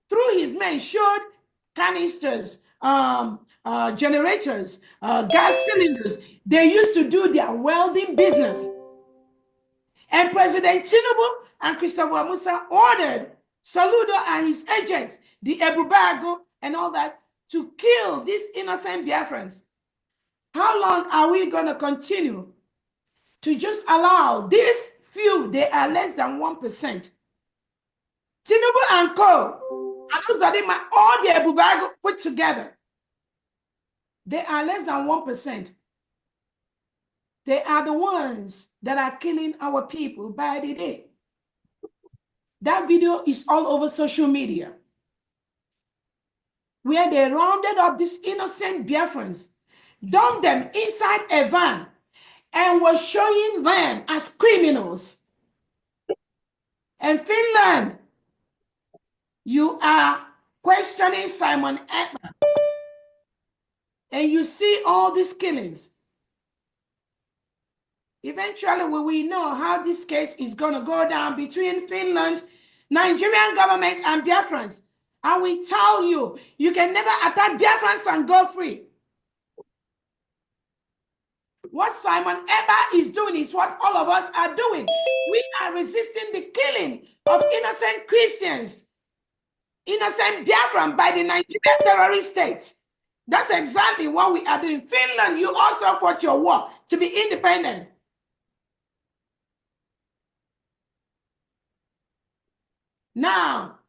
through his men, showed canisters, generators, gas cylinders. They used to do their welding business. And President Tinubu and Christopher Musa ordered Soludo and his agents, the Ebubago and all that, to kill these innocent Biafrans. How long are we going to continue to just allow these few? They are less than 1%. Tinubu and Co, and Uzadima, all the Ebubago put together, they are less than 1%. They are the ones that are killing our people by the day. That video is all over social media, where they rounded up these innocent Biafrans, dumped them inside a van, and was showing them as criminals. And Finland, you are questioning Simon Ekman, and you see all these killings. Eventually, we will know how this case is going to go down between Finland, Nigerian government, and Biafrans. And we tell you, you can never attack Biafrans and go free. What Simon Ekman is doing is what all of us are doing. We are resisting the killing of innocent Christians, innocent Biafran by the Nigerian terrorist state. That's exactly what we are doing. Finland, you also fought your war to be independent. Now,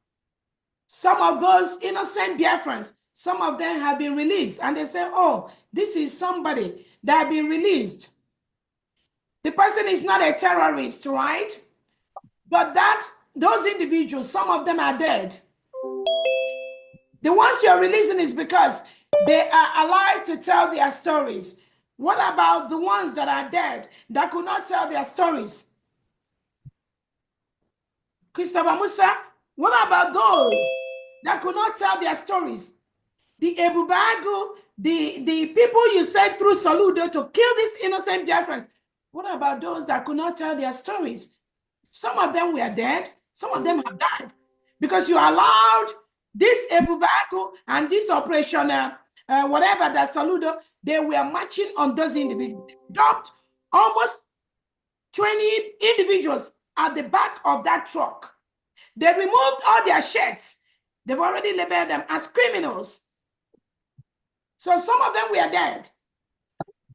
some of those innocent Biafrans, some of them have been released, and they say, oh, this is somebody that has been released. The person is not a terrorist, right? But those individuals, some of them are dead. The ones you're releasing is because they are alive to tell their stories. What about the ones that are dead that could not tell their stories? Christopher Musa, what about those that could not tell their stories? The Ebubago, the people you sent through Soludo to kill these innocent Biafrans, what about those that could not tell their stories? Some of them were dead, some of them have died, because you allowed this Ebubago and this operation, whatever that Soludo, they were marching on those individuals. They dumped almost 20 individuals at the back of that truck. They removed all their shirts. They've already labeled them as criminals. So some of them were dead.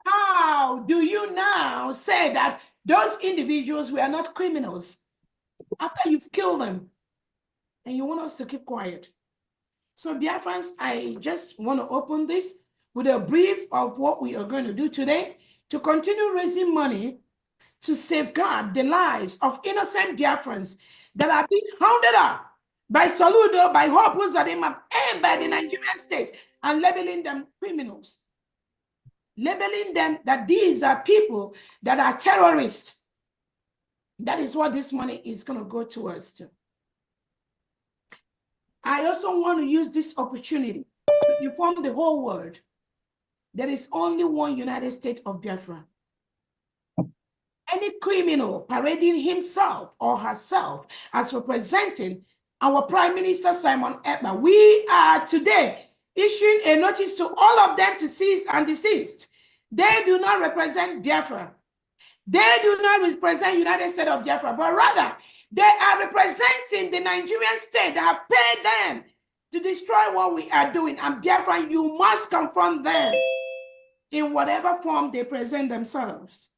How do you now say that those individuals were not criminals after you've killed them and you want us to keep quiet? So Biafrans, I just want to open this with a brief of what we are going to do today to continue raising money to safeguard the lives of innocent Biafrans that are being hounded up by Soludo, by Hope Uzodimma, and by the Nigerian state, and labeling them criminals. Labeling them that these are people that are terrorists. That is what this money is going to go towards. I also want to use this opportunity to inform the whole world there is only one United States of Biafra. Any criminal parading himself or herself as representing our Prime Minister Simon Ekman, we are today issuing a notice to all of them to cease and desist. They do not represent Biafra. They do not represent United States of Biafra, but rather they are representing the Nigerian state that have paid them to destroy what we are doing. And Biafra, you must confront them in whatever form they present themselves.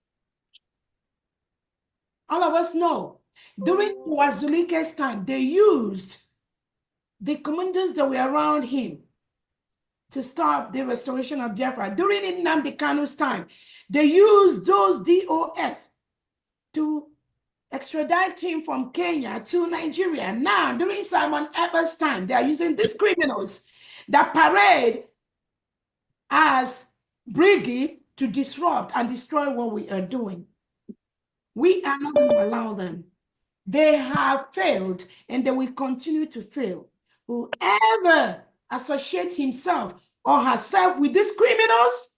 All of us know during Wazulike's time, they used the commanders that were around him to stop the restoration of Biafra. During Nnamdi Kanu's time, they used those DOS to extradite him from Kenya to Nigeria. Now, during Simon Ekpa's time, they are using these criminals that parade as brigade to disrupt and destroy what we are doing. We are not going to allow them. They have failed and they will continue to fail. Whoever associates himself or herself with these criminals,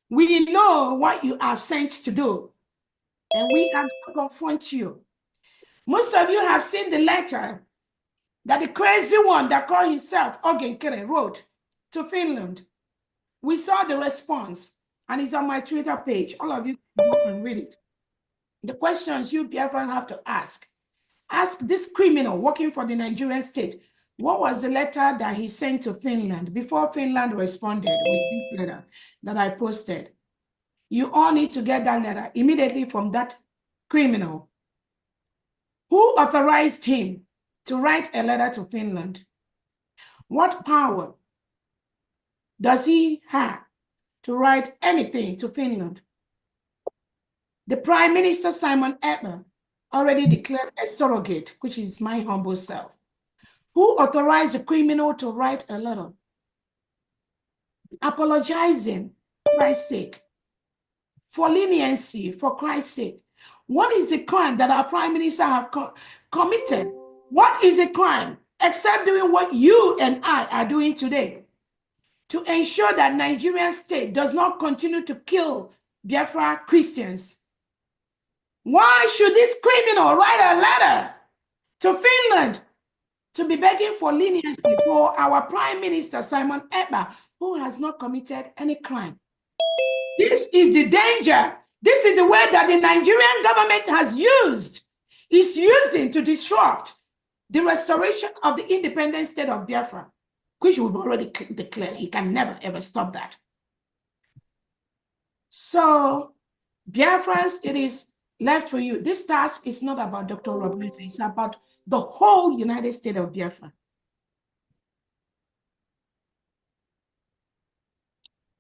we know what you are sent to do. And we are going to confront you. Most of you have seen the letter that the crazy one that called himself Ogenkere wrote to Finland. We saw the response, and it's on my Twitter page. All of you can go and read it. The questions you Biafrans have to ask. Ask this criminal working for the Nigerian state, what was the letter that he sent to Finland before Finland responded with this letter that I posted? You all need to get that letter immediately from that criminal. Who authorized him to write a letter to Finland? What power does he have to write anything to Finland? The Prime Minister, Simon Ekpa, already declared a surrogate, which is my humble self. Who authorized the criminal to write a letter apologizing for Christ's sake, for leniency, for Christ's sake? What is the crime that our Prime Minister have committed? What is a crime except doing what you and I are doing today to ensure that Nigerian state does not continue to kill Biafra Christians? Why should this criminal write a letter to Finland to be begging for leniency for our Prime Minister, Simon Ekpa, who has not committed any crime? This is the danger. This is the way that the Nigerian government has used, is using to disrupt the restoration of the independent state of Biafra, which we've already declared. He can never, ever stop that. So, Biafrans, it is left for you. This task is not about Dr. Robinson. It's about the whole United States of Biafra.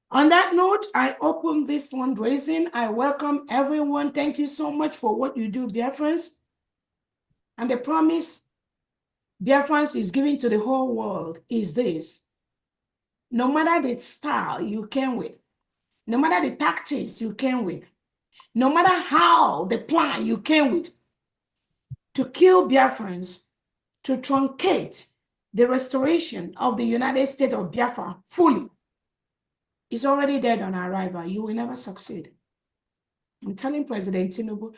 On that note, I open this fundraising. I welcome everyone. Thank you so much for what you do, Biafrans. And the promise Biafrans is giving to the whole world is this: no matter the style you came with, no matter the tactics you came with, no matter how the plan you came with to kill Biafrans, to truncate the restoration of the United States of Biafra fully, is already dead on arrival. You will never succeed. I'm telling President Tinubu,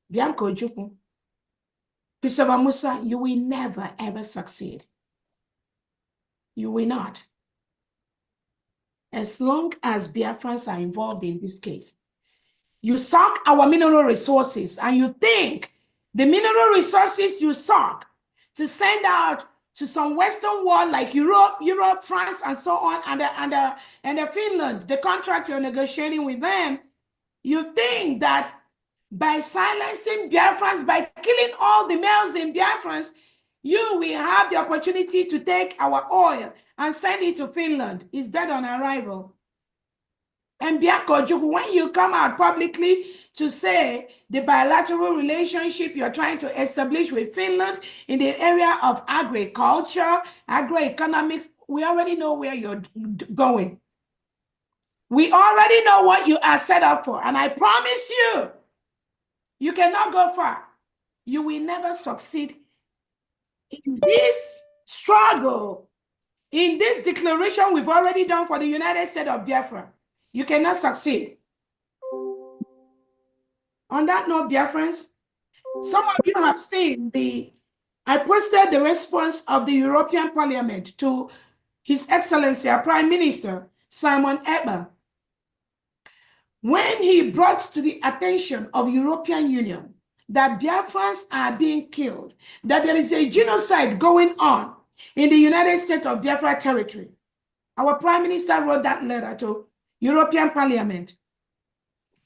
Bianco Ojukwu, Christopher Musa, you will never, ever succeed. You will not. As long as Biafrans are involved in this case. You suck our mineral resources, and you think the mineral resources you suck to send out to some Western world like Europe, France, and so on, and the Finland, the contract you're negotiating with them, you think that by silencing Biafrans, by killing all the males in Biafrans, you will have the opportunity to take our oil and send it to Finland. It's dead on arrival. And Bianco Ojukwu, when you come out publicly to say the bilateral relationship you're trying to establish with Finland in the area of agriculture, agroeconomics, we already know where you're going. We already know what you are set up for. And I promise you, you cannot go far. You will never succeed in this struggle, in this declaration we've already done for the United States of Biafra. You cannot succeed. On that note, Biafrans, some of you have seen I posted the response of the European Parliament to His Excellency, our Prime Minister, Simon Ekpa, when he brought to the attention of European Union that Biafrans are being killed, that there is a genocide going on in the United States of Biafra territory. Our Prime Minister wrote that letter to European Parliament.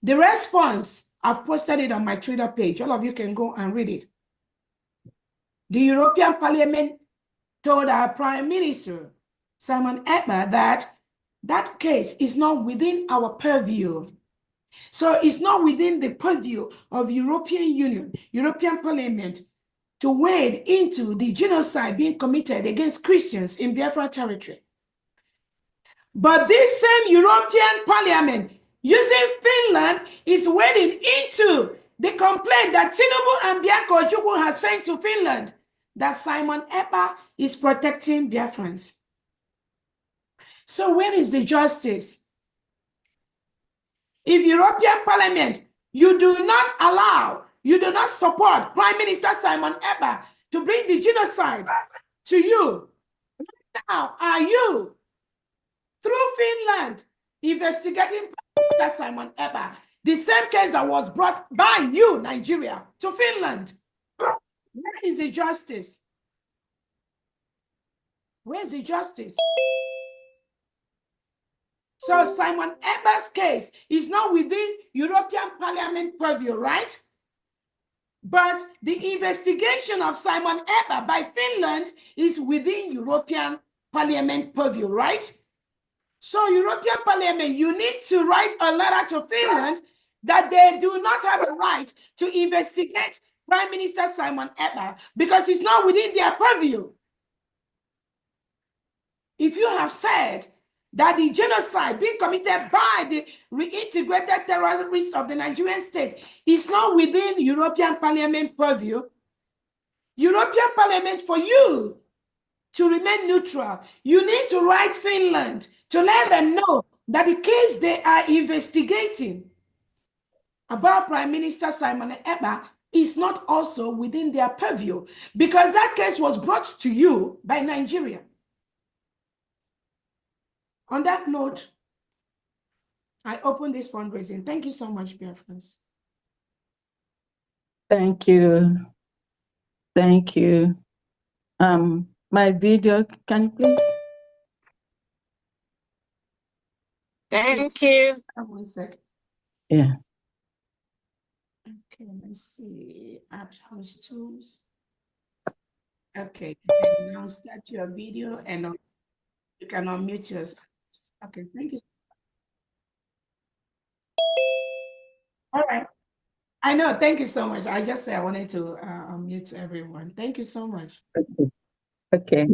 The response, I've posted it on my Twitter page. All of you can go and read it. The European Parliament told our Prime Minister, Simon Ekpa, that that case is not within our purview. So it's not within the purview of European Union, European Parliament, to wade into the genocide being committed against Christians in Biafra territory. But this same European Parliament, using Finland, is wading into the complaint that Tinubu and Bianco Ojukwu has sent to Finland that Simon Ekpa is protecting Biafrans. So where is the justice? If European Parliament, you do not allow, you do not support Prime Minister Simon Ekpa to bring the genocide to you, now are you, through Finland, investigating Prime Minister Simon Ekpa, the same case that was brought by you, Nigeria, to Finland? Where is the justice? Where is the justice? So Simon Ekpa's case is not within European Parliament purview, right? But the investigation of Simon Ekpa by Finland is within European Parliament purview, right? So European Parliament, you need to write a letter to Finland that they do not have a right to investigate Prime Minister Simon Ekpa because it's not within their purview. If you have said that the genocide being committed by the reintegrated terrorists of the Nigerian state is not within European Parliament purview, European Parliament, for you to remain neutral, you need to write Finland to let them know that the case they are investigating about Prime Minister Simon Ekpa is not also within their purview because that case was brought to you by Nigeria. On that note, I open this fundraising. Thank you so much, Biafrans. Thank you. Thank you. My video, can you please? Thank you. 1 second. Yeah. Okay, let's see. Add host tools. Okay, you can now start your video and you can unmute yourself. Okay, thank you. All right. I know. Thank you so much. I just said I wanted to unmute everyone. Thank you so much. Okay.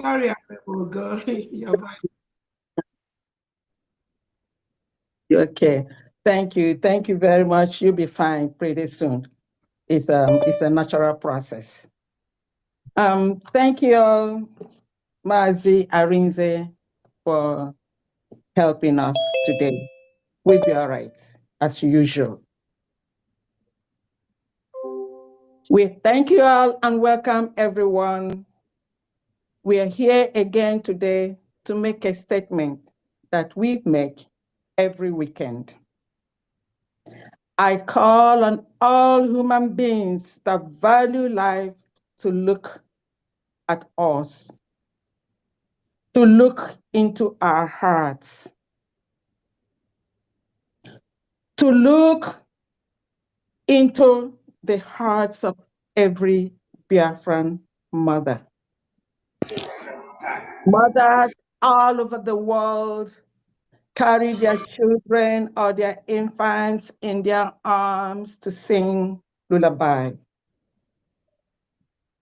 Sorry, I will go. Okay. Thank you. Thank you very much. You'll be fine pretty soon. It's a natural process. Thank you all, Mazi Arinze, for helping us today. We'll be all right, as usual. We thank you all and welcome everyone. We are here again today to make a statement that we make every weekend. I call on all human beings that value life to look at us, to look into our hearts, to look into the hearts of every Biafran mother. Mothers all over the world carry their children or their infants in their arms to sing lullaby.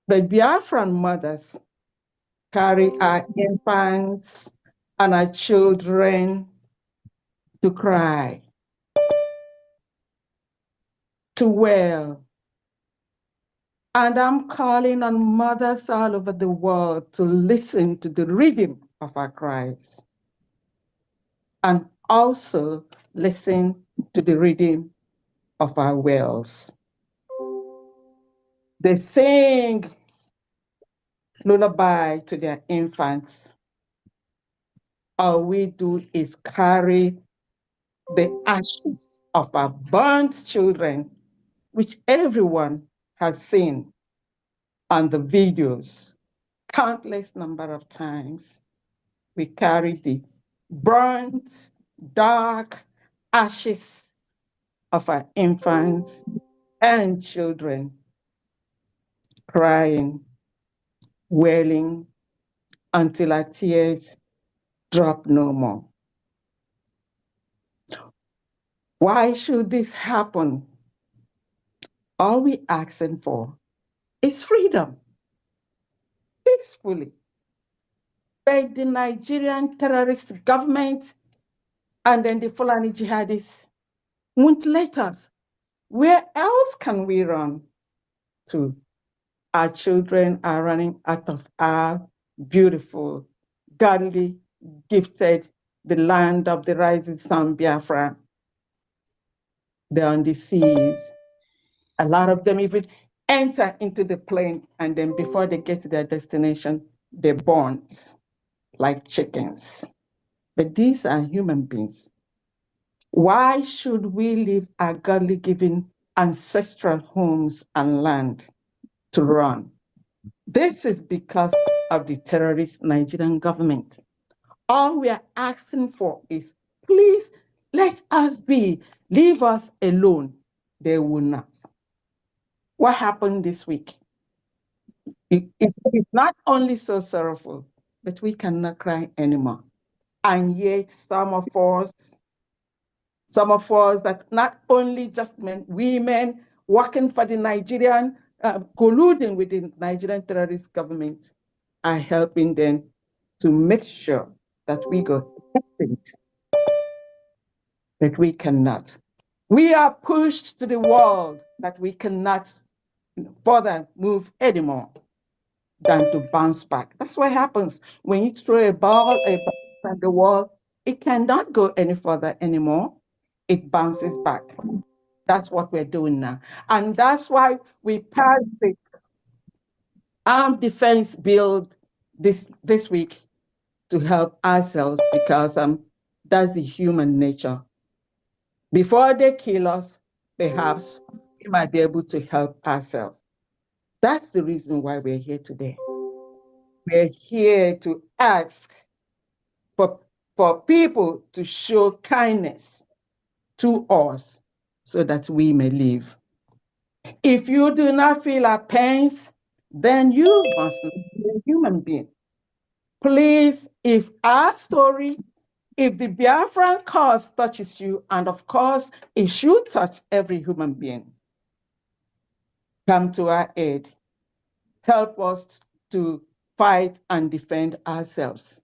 The Biafran mothers carry our infants and our children to cry, to wail. And I'm calling on mothers all over the world to listen to the rhythm of our cries and also listen to the rhythm of our wails. They sing lullaby to their infants. All we do is carry the ashes of our burnt children, which everyone has seen on the videos countless number of times, we carry the burnt, dark ashes of our infants and children crying, wailing until our tears drop no more. Why should this happen? All we're asking for is freedom, peacefully. But the Nigerian terrorist government and then the Fulani jihadists won't let us. Where else can we run to? Our children are running out of our beautiful, godly, gifted, the land of the rising sun, Biafra. They're on the seas. A lot of them even enter into the plane, and then before they get to their destination, they're burnt like chickens. But these are human beings. Why should we leave our godly given ancestral homes and land to run? This is because of the terrorist Nigerian government. All we are asking for is, please let us be, leave us alone. They will not. What happened this week? It's not only so sorrowful, but we cannot cry anymore. And yet some of us that not only just men, women working for the Nigerian, colluding with the Nigerian terrorist government, are helping them to make sure that we go extinct, that we cannot. We are pushed to the wall that we cannot further move anymore than to bounce back. That's what happens when you throw a ball at the wall. It cannot go any further anymore. It bounces back. That's what we're doing now. And that's why we passed the armed defense bill this week to help ourselves, because that's the human nature. Before they kill us, perhaps we might be able to help ourselves. That's the reason why we're here today. We're here to ask for people to show kindness to us so that we may live. If you do not feel our pains, then you must not be a human being. Please, if our story, if the Biafran cause touches you, and of course it should touch every human being, come to our aid. Help us to fight and defend ourselves.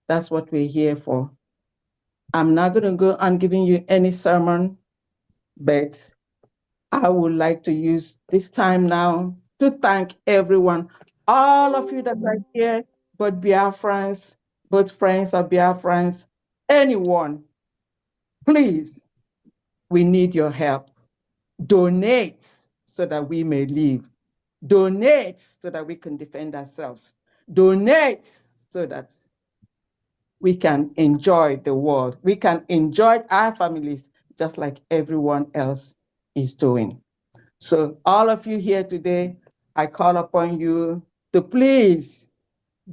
That's what we're here for. I'm not going to go on giving you any sermon, but I would like to use this time now to thank everyone, all of you that are here, both Biafrans, both friends of Biafrans, anyone. Please, we need your help. Donate so that we may live. Donate so that we can defend ourselves. Donate so that we can enjoy the world. We can enjoy our families just like everyone else is doing. So all of you here today, I call upon you to please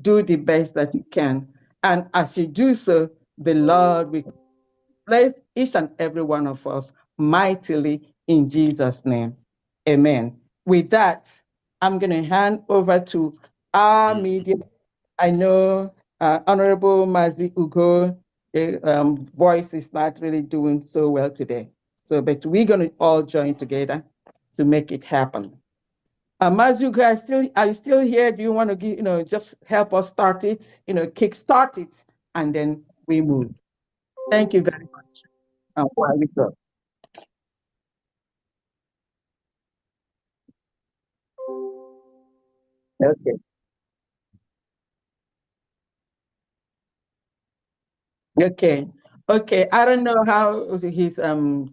do the best that you can. And as you do so, the Lord will bless each and every one of us mightily in Jesus' name. Amen. With that, I'm going to hand over to our media. I know Honorable Mazi Ugo, voice is not really doing so well today. So, but we're going to all join together to make it happen. Mazi Ugo, are you still here? Do you want to give, just help us start it, kick start it, and then we move. Thank you very much. While we go. Okay. Okay. Okay. I don't know how his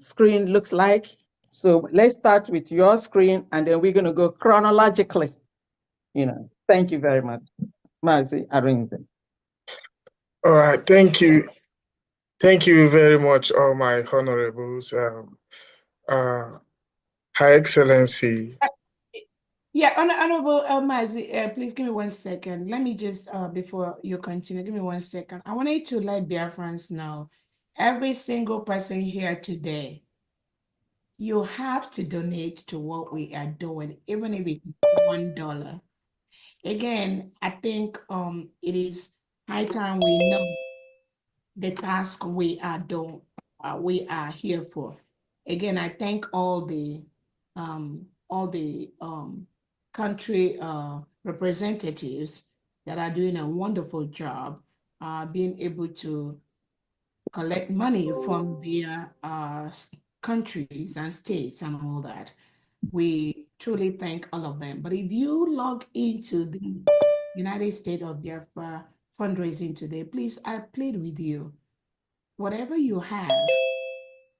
screen looks like. So let's start with your screen, and then we're going to go chronologically. Thank you very much. Mazi Arinze. All right. Thank you. Thank you very much, all my honorables. High Excellency. Yeah, Honorable Mazi, please give me 1 second. Let me just, before you continue, give me 1 second. I wanted to let Biafrans know, every single person here today, you have to donate to what we are doing, even if it's $1. Again, I think it is high time we know the task we are here for. Again, I thank all the country representatives that are doing a wonderful job being able to collect money from their countries and states and all that. We truly thank all of them. But if you log into the United States of Biafra fundraising today, please, I plead with you, whatever you have,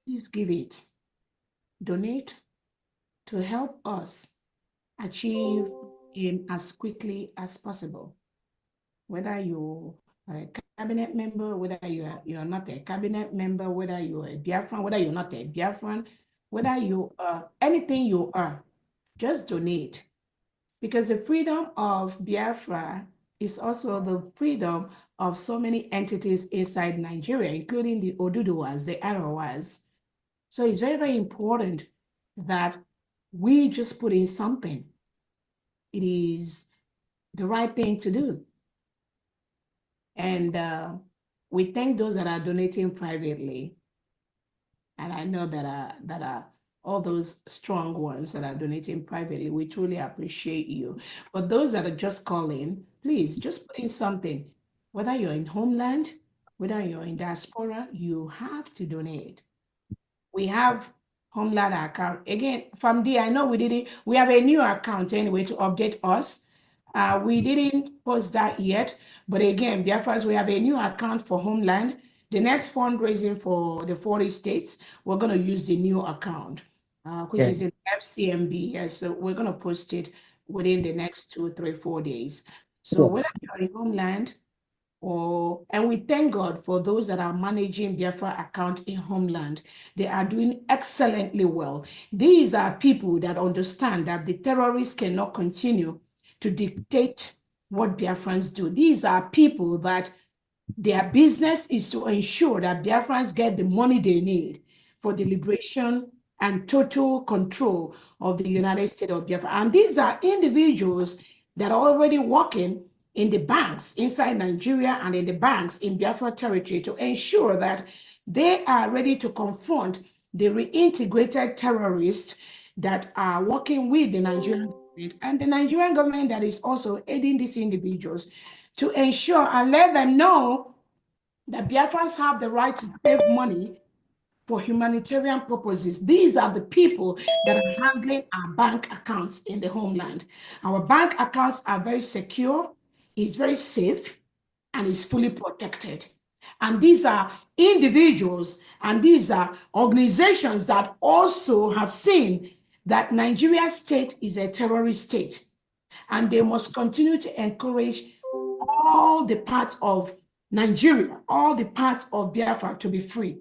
please give it. Donate to help us achieve aim as quickly as possible. Whether you are a cabinet member, whether you're not a cabinet member, whether you're a Biafran, whether you're not a Biafran, whether you are anything you are, just donate. Because the freedom of Biafra is also the freedom of so many entities inside Nigeria, including the Oduduwas, the Arawas. So it's very, very important that we just put in something. It is the right thing to do. And we thank those that are donating privately. And I know that are all those strong ones that are donating privately. We truly appreciate you. But those that are just calling, please just put in something. Whether you're in homeland, whether you're in diaspora, you have to donate. We have homeland account. Again, from there, I know we have a new account anyway to update us. We didn't post that yet, but again, Biafras, we have a new account for homeland. The next fundraising for the 40 states, we're going to use the new account, which is in FCMB. Yes, so we're going to post it within the next 2, 3, 4 days. So whether you're in homeland, and we thank God for those that are managing Biafra account in homeland. They are doing excellently well. These are people that understand that the terrorists cannot continue to dictate what Biafrans do. These are people that their business is to ensure that Biafrans get the money they need for the liberation and total control of the United States of Biafra. And these are individuals that are already working in the banks inside Nigeria and in the banks in Biafra territory to ensure that they are ready to confront the reintegrated terrorists that are working with the Nigerian government and the Nigerian government that is also aiding these individuals to ensure and let them know that Biafrans have the right to save money for humanitarian purposes. These are the people that are handling our bank accounts in the homeland. Our bank accounts are very secure, it's very safe, and it's fully protected. And these are individuals and these are organizations that also have seen that Nigeria state is a terrorist state. And they must continue to encourage all the parts of Nigeria, all the parts of Biafra to be free.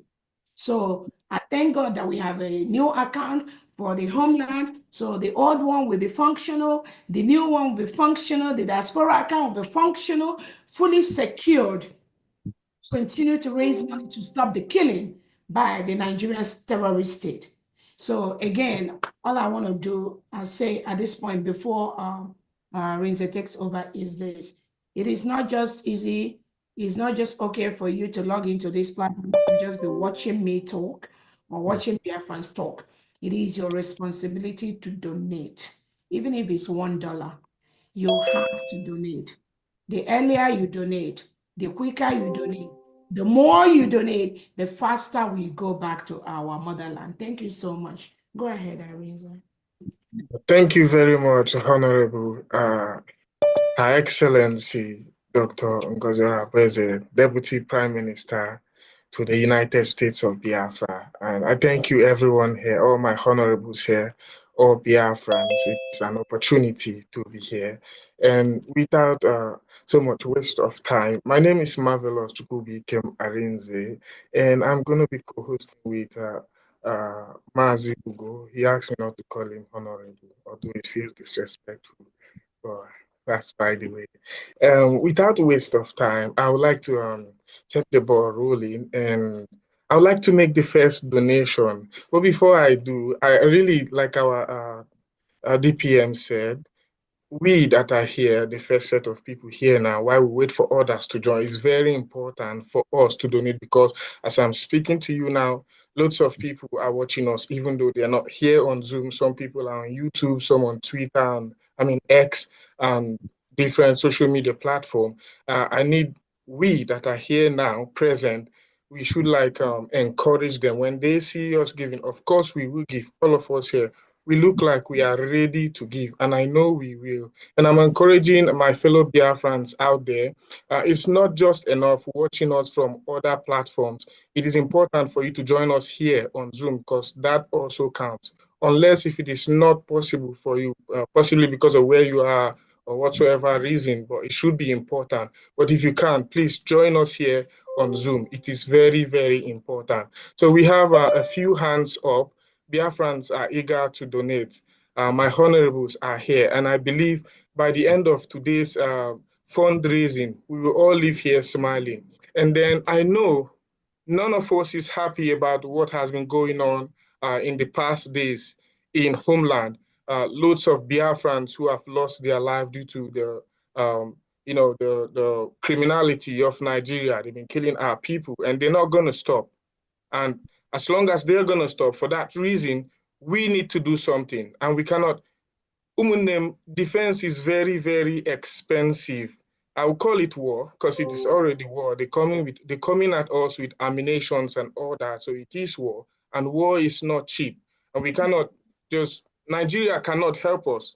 So I thank God that we have a new account for the homeland. So the old one will be functional, the new one will be functional, the diaspora account will be functional, fully secured. Continue to raise money to stop the killing by the Nigerian terrorist state. So again, all I want to do, I say at this point before Rinze takes over is this. It is not just easy. It's not just okay for you to log into this platform and just be watching me talk or watching Biafrans talk. It is your responsibility to donate. Even if it's $1, you have to donate. The earlier you donate, the quicker you donate, the more you donate, the faster we go back to our motherland. Thank you so much. Go ahead, Irene. Thank you very much, Honorable Her Excellency Dr. Ngozi Ohabeze, Deputy Prime Minister to the United States of Biafra. And I thank you everyone here, all my honorables here, all Biafrans. It's an opportunity to be here. And without so much waste of time, my name is Marvelous Chukwubikem Arinze, and I'm going to be co-hosting with Mazi Ugo. He asked me not to call him honorable, although it feels disrespectful. But that's by the way. Without waste of time, I would like to set the ball rolling, and I would like to make the first donation. But before I do, I really like our DPM said, we that are here, the first set of people here now, while we wait for others to join, it's very important for us to donate, because as I'm speaking to you now, lots of people are watching us, even though they're not here on Zoom. Some people are on YouTube, some on Twitter, and I mean X, and different social media platform. I need we that are here now, present, we should like encourage them when they see us giving. Of course, we will give, all of us here. We look like we are ready to give, and I know we will. And I'm encouraging my fellow Biafrans out there. It's not just enough watching us from other platforms. It is important for you to join us here on Zoom, because that also counts. Unless if it is not possible for you, possibly because of where you are or whatsoever reason, but it should be important. But if you can, please join us here on Zoom. It is very, very important. So we have a few hands up. Biafrans are eager to donate. My honorables are here, and I believe by the end of today's fundraising, we will all leave here smiling. And then I know none of us is happy about what has been going on in the past days in homeland. Loads of Biafrans who have lost their life due to the criminality of Nigeria. They've been killing our people, and they're not going to stop. And as long as they're going to stop, for that reason, we need to do something. And we cannot. Defense is very, very expensive. I will call it war because it is already war. They're coming at us with ammunitions and all that. So it is war. And war is not cheap. And we cannot Nigeria cannot help us.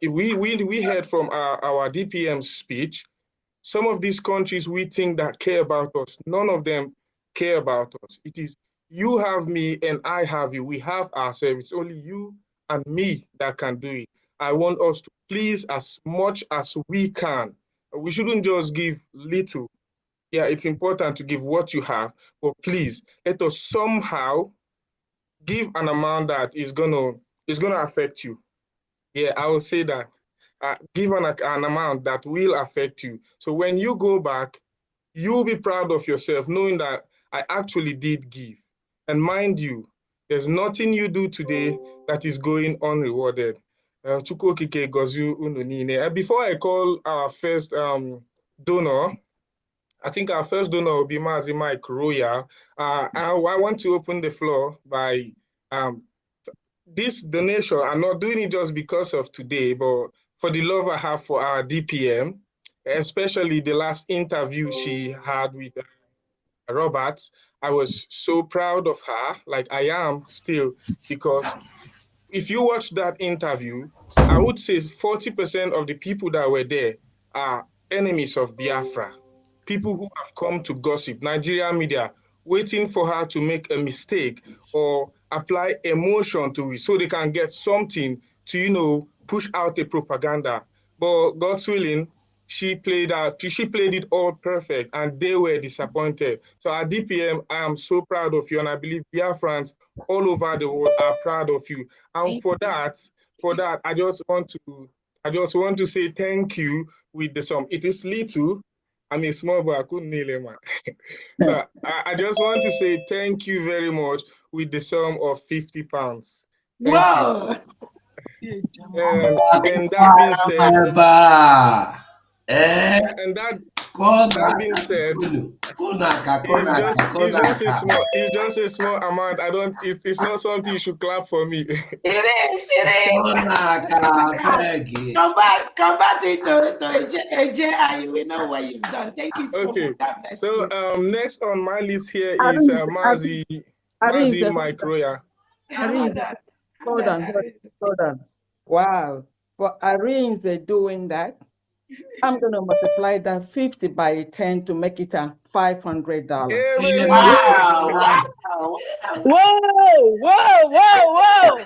We heard from our DPM speech. Some of these countries we think that care about us, none of them care about us. It is you have me and I have you. We have ourselves. It's only you and me that can do it. I want us to please as much as we can. We shouldn't just give little. Yeah, it's important to give what you have, but please let us somehow give an amount that is gonna affect you. Yeah, I will say that. Give an amount that will affect you. So when you go back, you'll be proud of yourself knowing that I actually did give. And mind you, there's nothing you do today that is going unrewarded. Before I call our first donor, I think our first donor will be Mazi Mike Roya. I want to open the floor by this donation. I'm not doing it just because of today, but for the love I have for our DPM, especially the last interview she had with Robert. I was so proud of her, like I am still, because if you watch that interview, I would say 40% of the people that were there are enemies of Biafra, people who have come to gossip, Nigerian media, waiting for her to make a mistake or apply emotion to it so they can get something to, push out a propaganda. But God's willing, she played it all perfect, and they were disappointed. So at DPM, I am so proud of you, and I believe Biafrans all over the world are proud of you. And for that, I just want to say thank you with the sum. It is little. I'm a small boy, I couldn't nail it, man. So I just want to say thank you very much with the sum of £50. Thank Whoa! you. And that being said, that being said, it's just a small amount. It's not something you should clap for me. It is. Come back to J. We know what you've done. Thank you so much. God bless so you. next on my list here is Mazi Mike Roya. Hold on. Wow. For Arinze doing that, I'm going to multiply that 50 by 10 to make it a $500. Wow. Whoa.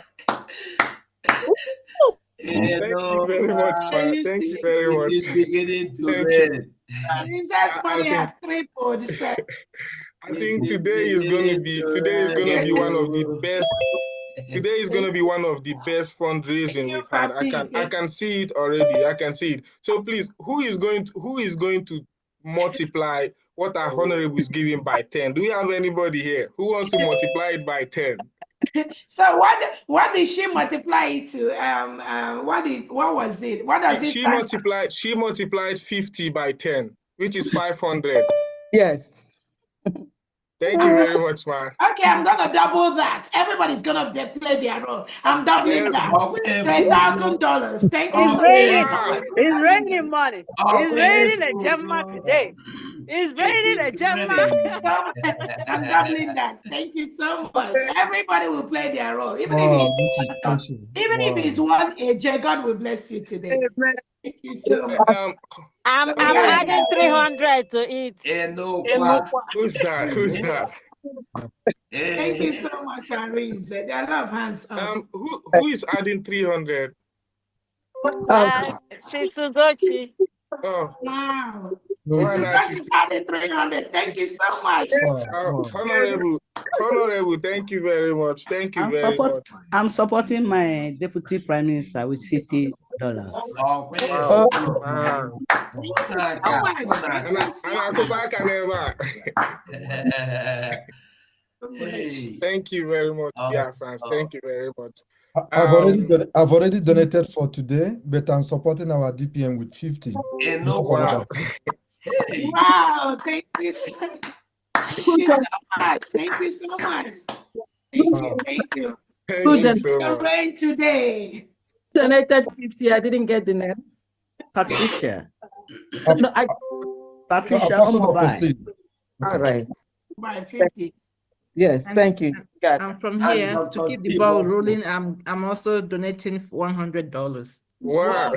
Thank you very much, man. Thank you very much. His money has tripled. I think today is going to be one of the best. Today is going to be one of the best fundraising we've had. I can see it already. I can see it. So please, who is going to multiply what our honorable is giving by 10? Do we have anybody here who wants to multiply it by 10? So what did she multiply it to? What was it? What does it stand? She multiplied 50 by 10, which is 500. Yes. Thank you very much, man. Okay, I'm gonna double that. Everybody's gonna play their role. I'm doubling that to $1,000. Thank you so much. It's raining money. It's raining a Gemma today. It's raining a Gemma. I'm doubling that. Thank you so much. Everybody will play their role. Even if it's one AJ, God will bless you today. Thank you so much. I'm adding 300 to it. Who's that? Who's that? Thank you so much, Irene. There are a lot of hands up. Who is adding 300? Sister Gochi. Oh. Wow. Sister Gochi is adding 300. Thank you so much. Honorable, thank you very much. Thank you very much. I'm supporting my Deputy Prime Minister with $50. Thank you very much, Biafrans. Thank you very much. I've already donated for today, but I'm supporting our DPM with 50. Wow, thank you so much. Thank you so much. Thank you. Who rain today? Donated 50. I didn't get the name. Patricia. No, Patricia. All right. By 50. Yes, thank you. I'm from here to keep the ball rolling. I'm also donating $100. Wow.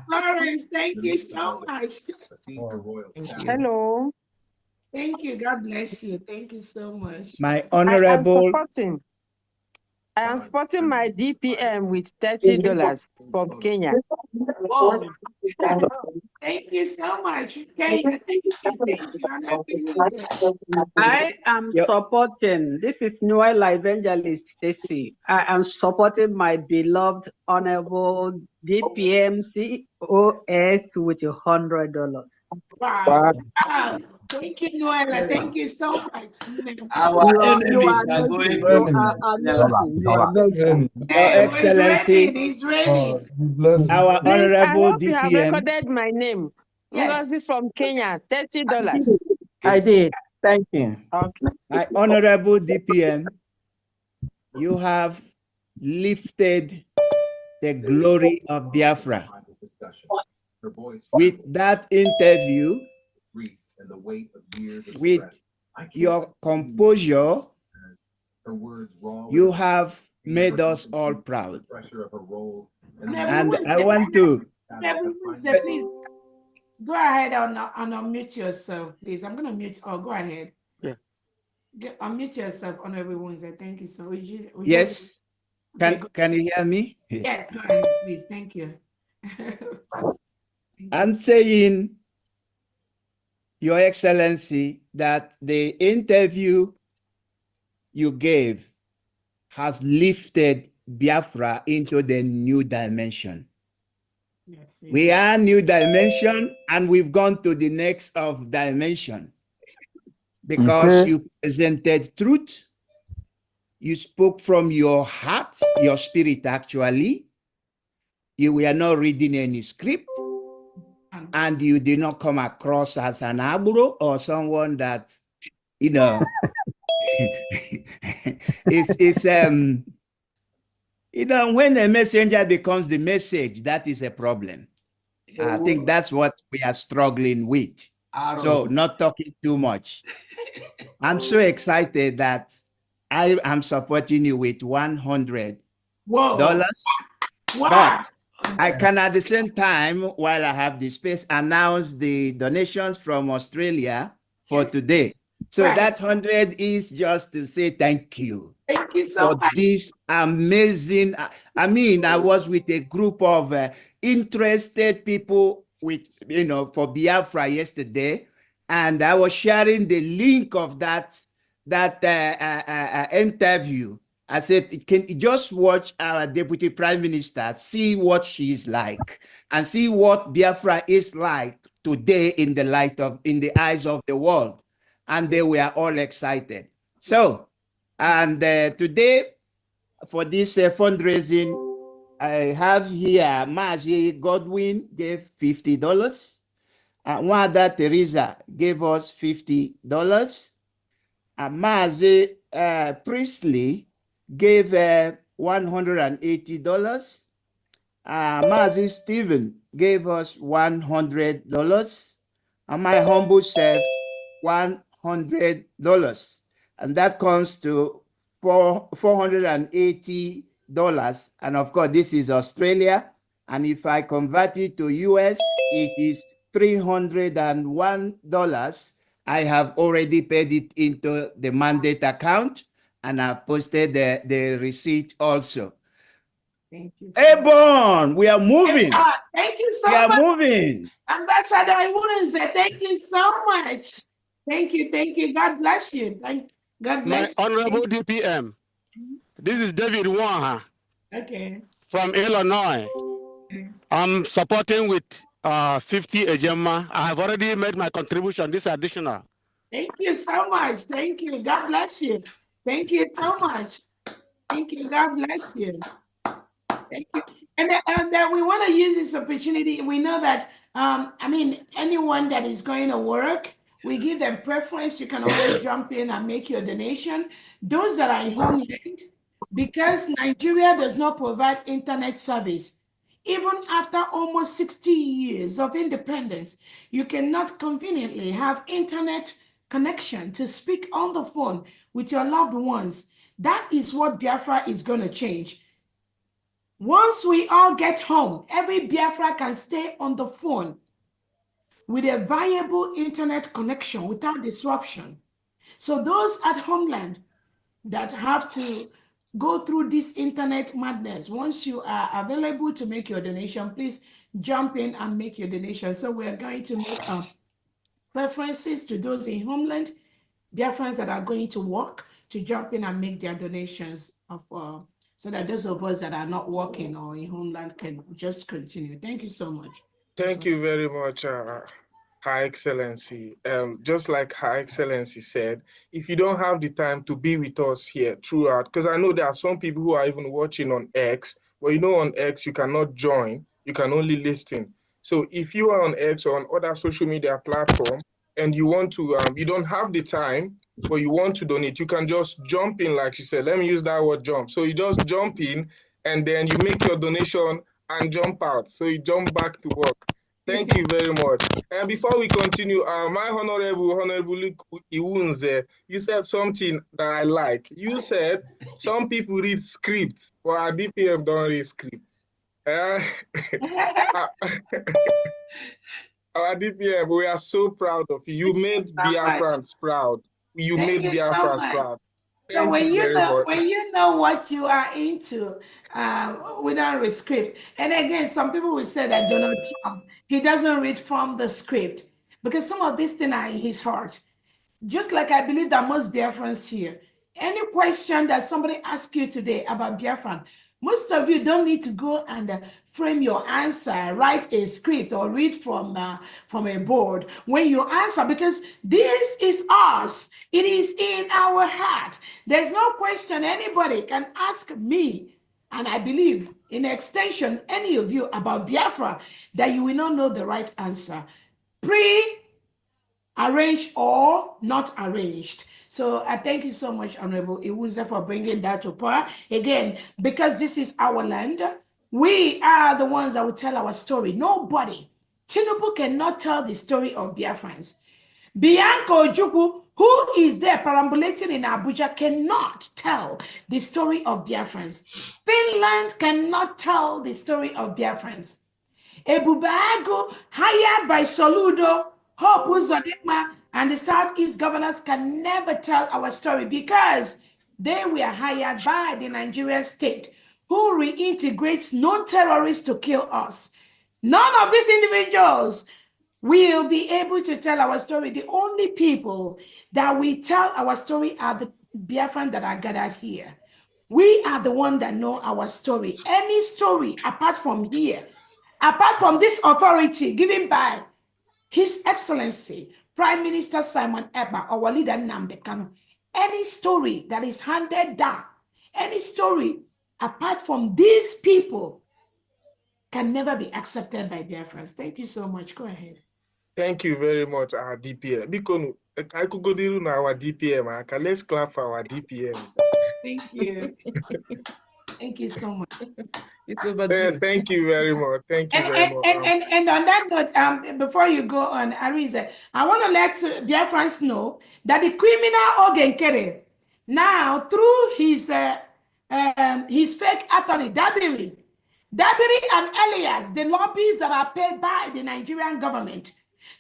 Florence, thank you so much. Hello. Thank you. God bless you. Thank you so much. My honorable. I am supporting my DPM with $30 from Kenya. Whoa. Thank you so much. Kenya, thank you. I am supporting, this is Noel Evangelist Stacy. I am supporting my beloved honorable DPM COS with $100. Wow. Thank you, Noella. Thank you so much. Our enemies are going to Your Excellency. It's raining. Our Please, I honorable hope you have DPM. recorded my name. Yes. Ngozi from Kenya, $30. I did. Thank you. Okay. My honorable DPM, you have lifted the glory of Biafra. With that interview, with your composure, you have made us all proud. And I want to... Please go ahead and unmute yourself, please. I'm going to mute. Oh, go ahead. Yeah. Unmute yourself, Honorable Wunze. Thank you so much. Yes. Can you hear me? Yes, go ahead, please. Thank you. I'm saying, Your Excellency, that the interview you gave has lifted Biafra into the new dimension. Yes, we are new dimension, and we've gone to the next of dimension because you presented truth. You spoke from your heart, your spirit, actually. You were not reading any script, and you did not come across as an aburo or someone that, you know, it's you know, when a messenger becomes the message, that is a problem. I think that's what we are struggling with. So not talking too much. I'm so excited that I am supporting you with $100. But I can at the same time, while I have the space, announce the donations from Australia for today. So that 100 is just to say thank you. Thank you so much. This amazing, I mean, I was with a group of interested people with, you know, for Biafra yesterday, and I was sharing the link of that interview. I said, can you just watch our Deputy Prime Minister, see what she is like, and see what Biafra is like today in the eyes of the world. And they were all excited. So, and today for this fundraising, I have here Mazi Godwin gave $50. Wanda Teresa gave us $50. Mazi Priestley gave $180. Mazi Stephen gave us $100. And my humble self, $100. And that comes to $480. And of course, this is Australia. And if I convert it to US, it is $301. I have already paid it into the mandate account, and I've posted the receipt also. Thank you. Ebon, we are moving. Thank you so We are much. moving. Ambassador, I want to say thank you so much. Thank you. Thank you. God bless you. God bless My Honorable DPM, this is David Waha Okay. from Illinois. I'm supporting with 50 Ejema. I have already made my contribution. This additional. Thank you so much. Thank you. God bless you. Thank you so much. Thank you. God bless you. Thank you. And we want to use this opportunity. We know that, I mean, anyone that is going to work, we give them preference. You can always jump in and make your donation. Those that are in homeland, because Nigeria does not provide internet service, even after almost 60 years of independence, you cannot conveniently have internet connection to speak on the phone with your loved ones. That is what Biafra is going to change. Once we all get home, every Biafra can stay on the phone with a viable internet connection without disruption. So those at homeland that have to go through this internet madness, once you are available to make your donation, please jump in and make your donation. So we're going to make preferences to those in homeland, Biafrans that are going to work, to jump in and make their donations of so that those of us that are not working or in homeland can just continue. Thank you so much. Thank you very much, Her Excellency. Just like Her Excellency said, if you don't have the time to be with us here throughout, because I know there are some people who are even watching on X, but you know on X you cannot join, you can only listen. So if you are on X or on other social media platform and you want to, you don't have the time, but you want to donate, you can just jump in, like you said. Let me use that word, jump. So you just jump in and then you make your donation and jump out. So you jump back to work. Thank you very much. And before we continue, my Honorable Iwunze, you said something that I like. You said some people read script, but our DPM don't read script. Our DPM, we are so proud of you. You made Biafrans proud. You made Biafrans proud. So when you know what you are into, without a script. And again, some people will say that Donald Trump, he doesn't read from the script because some of these things are in his heart. Just like I believe that most Biafrans here, any question that somebody asks you today about Biafran, most of you don't need to go and frame your answer, write a script or read from a board when you answer, because this is us. It is in our heart. There's no question anybody can ask me, and I believe in extension, any of you about Biafra, that you will not know the right answer. Arranged or not arranged. So I thank you so much, Honorable Iwunze, for bringing that to power. Again, because this is our land, we are the ones that will tell our story. Nobody, Tinubu cannot tell the story of Biafrans. Bianca Ojukwu, who is there perambulating in Abuja, cannot tell the story of Biafrans. Finland cannot tell the story of Biafrans. Ebubago, hired by Soludo, Hope Uzodinma, and the Southeast governors can never tell our story because they were hired by the Nigerian state, who reintegrates non-terrorists to kill us. None of these individuals we'll be able to tell our story. The only people that we tell our story are the Biafran that are gathered here. We are the one that know our story. Any story apart from here, apart from this authority given by His Excellency, Prime Minister Simon Ekpa, our leader Nnamdi Kanu, any story that is handed down, any story apart from these people can never be accepted by Biafrans. Thank you so much. Go ahead. Thank you very much, our DPM. Because I could go to our DPM. Let's clap for our DPM. Thank you. Thank you so much. It's overdue. Thank you very much. Thank you very much. And on that note, before you go on, Ariza, I want to let Biafrans know that the criminal Ogenkere, now through his fake attorney, Dabiri and Elias, the lobbies that are paid by the Nigerian government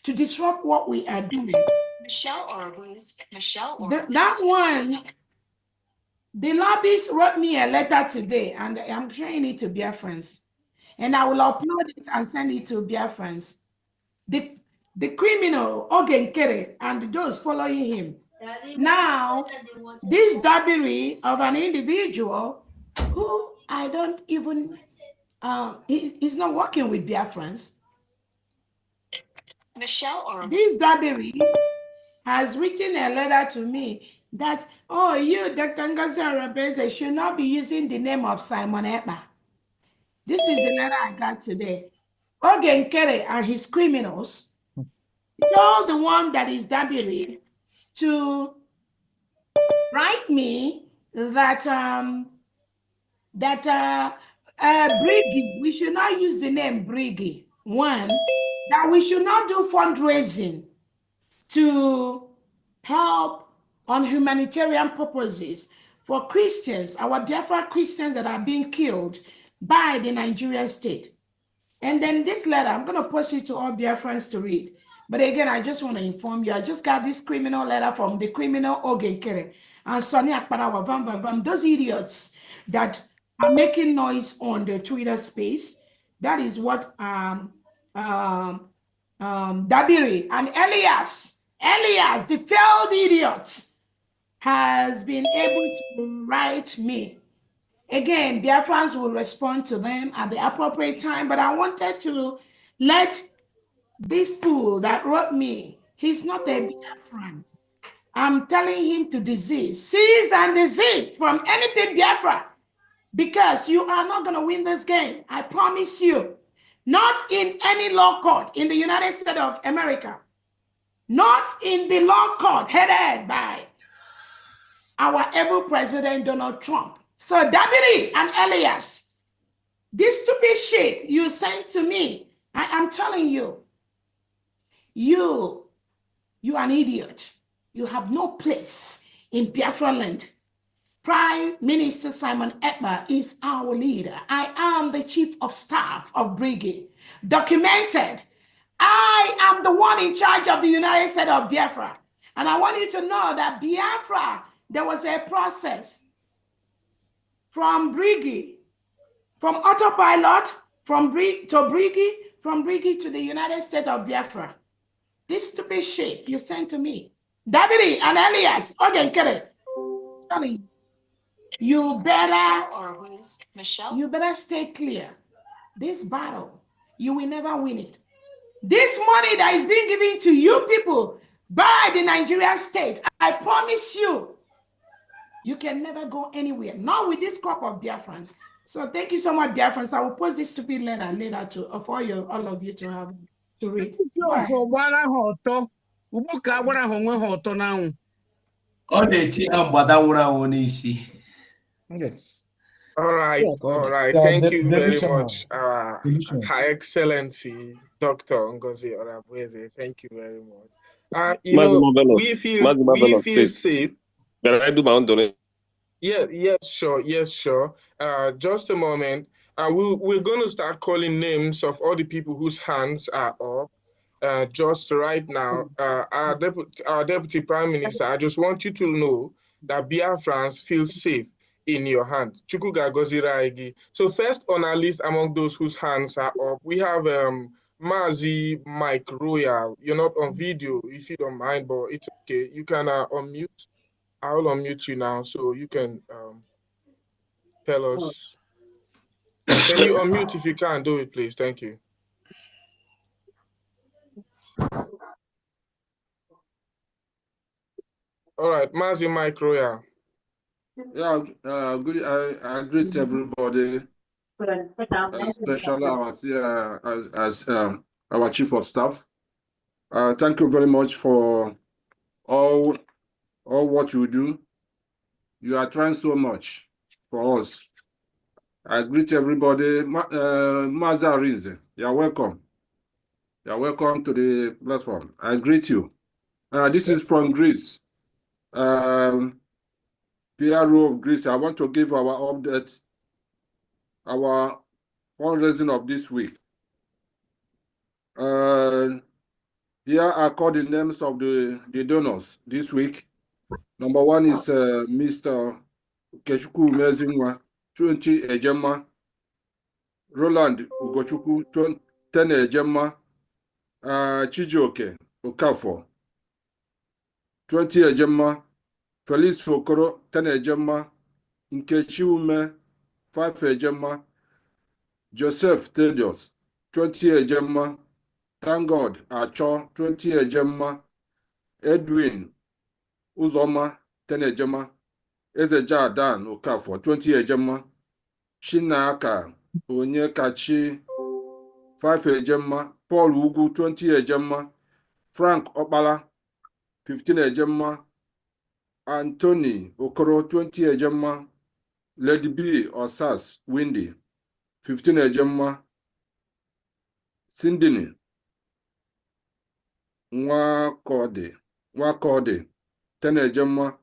to disrupt what we are doing. That one, the lobbies wrote me a letter today, and I'm showing it to Biafrans. And I will upload it and send it to Biafrans. The criminal, Ogenkere, and those following him. Now, this Dabiri of an individual who I don't even, he's not working with Biafrans. This Dabiri has written a letter to me that, oh, you, Dr. Ngozi Arabeze, should not be using the name of Simon Ekpa. This is the letter I got today. Ogenkere and his criminals told the one that is Dabiri to write me that Briggy, we should not use the name Briggy. One, that we should not do fundraising to help on humanitarian purposes for Christians, our Biafra Christians that are being killed by the Nigerian state. And then this letter, I'm going to post it to all Biafrans to read. But again, I just want to inform you, I just got this criminal letter from the criminal Ogenkere and Sonny Akparawa, those idiots that are making noise on the Twitter space. That is what Dabiri and Elias, the failed idiot, has been able to write me. Again, Biafrans will respond to them at the appropriate time, but I wanted to let this fool that wrote me, he's not a Biafran. I'm telling him to desist, cease and desist from anything Biafra, because you are not going to win this game. I promise you. Not in any law court in the United States of America. Not in the law court headed by our able President Donald Trump. So Dabiri and Elias, this stupid shit you sent to me, I am telling you, you an idiot. You have no place in Biafra land. Prime Minister Simon Ekpa is our leader. I am the chief of staff of Brigade. Documented. I am the one in charge of the United States of Biafra. And I want you to know that Biafra, there was a process from Brigade, from autopilot, from Brigade to the United States of Biafra. This stupid shit you sent to me. Dabiri and Elias, Ogenkere, telling you. You better stay clear. This battle, you will never win it. This money that is being given to you people by the Nigerian state, I promise you, you can never go anywhere. Not with this crop of Biafrans. So thank you so much, Biafrans. I will post this stupid letter later for you, all of you to have to read. Yes. All right. Thank you very much, Her Excellency Dr. Ngozi Arabweze. Thank you very much. We feel safe. Can I do my own donation? Yes, sure. Just a moment. We're going to start calling names of all the people whose hands are up. Just right now, our Deputy Prime Minister, I just want you to know that Biafrans feel safe in your hand. So first on our list among those whose hands are up, we have Mazi Mike Royal. You're not on video, if you don't mind, but it's okay. You can unmute. I'll unmute you now so you can tell us. Can you unmute if you can do it, please? Thank you. All right, Mazi Mike Royal. Yeah, good. I greet everybody, especially our chief of staff. Thank you very much for all what you do. You are trying so much for us. I greet everybody. Maza Rinze, you're welcome. You're welcome to the platform. I greet you. This is from Greece. PRO of Greece. I want to give our update, our fundraising of this week. Here are called the names of the donors this week. Number one is Mr. Kechukwu Mezinwa, 20 Ejema. Roland Ugochukwu, 10 Ejema. Chijioke Okafor, 20 Ejema. Felix Fokoro, 10 Ejema. Nkechi Ume, 5 Ejema. Joseph Tedios, 20 Ejema. Thank God, Acho, 20 Ejema. Edwin Uzoma, 10 Ejema. Ezeja Dan Okafor, 20 Ejema. Chinaka Onyekachi, 5 Ejema. Paul Ugu, 20 Ejema. Frank Okpala, 15 Ejema. Anthony Okoro, 20 Ejema. Lady B Osas Windy, 15 Ejema. Sindini Nwakode, 10 Ejema.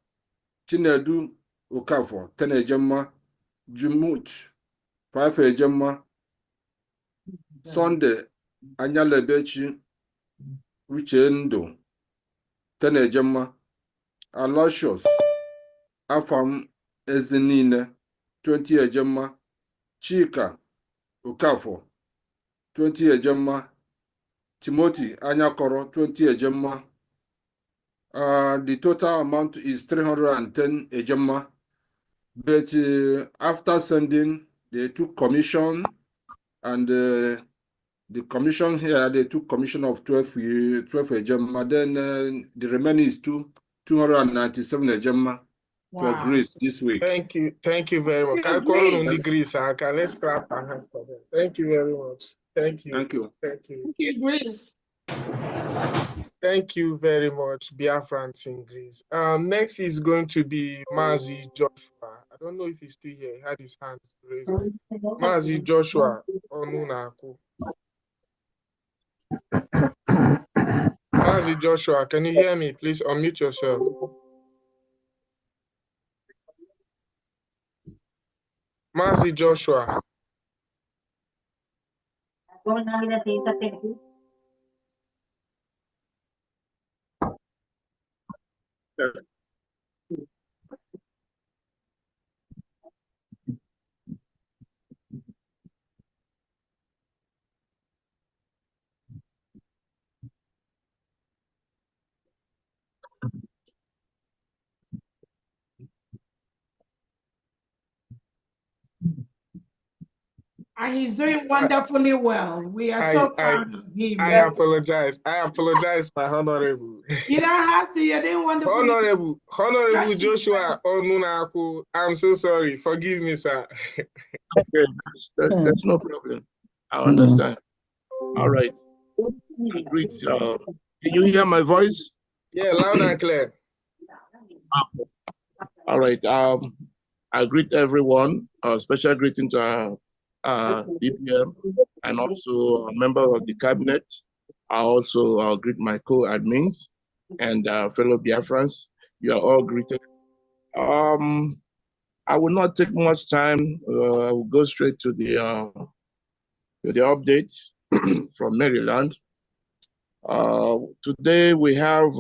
Chinedu Okafor, 10 Ejema. Jumut, 5 Ejema. Sunday Anyalebechi Uchendo, 10 Ejema. Aloysius Afam Ezinine, 20 Ejema. Chika Okafor, 20 Ejema. Timothy Anyakoro, 20 Ejema. The total amount is 310 Ejema. But after sending, they took commission, and the commission here, they took commission of 12 Ejema. Then the remaining is 297 Ejema for Greece this week. Thank you very much. Can I call on the Greece? Let's clap our hands for them. Thank you very much. Thank you. Thank you. Thank you. Thank you, Grace. Thank you very much, Biafrans in Greece. Next is going to be Mazi Joshua. I don't know if he's still here. He had his hand raised. Mazi Joshua Onunaku. Mazi Joshua, can you hear me? Please unmute yourself. Mazi Joshua. And he's doing wonderfully well. We are so proud of him. I apologize. My honorable. You don't have to. You're doing wonderfully. Honorable Joshua Onunaku. I'm so sorry. Forgive me, sir. Okay, that's no problem. I understand. All right. Great. Can you hear my voice? Yeah, loud and clear. All right. I greet everyone. Special greeting to DPM and also a member of the cabinet. I also greet my co-admins and fellow Biafrans. You are all greeted. I will not take much time. I will go straight to the update from Maryland. Today we have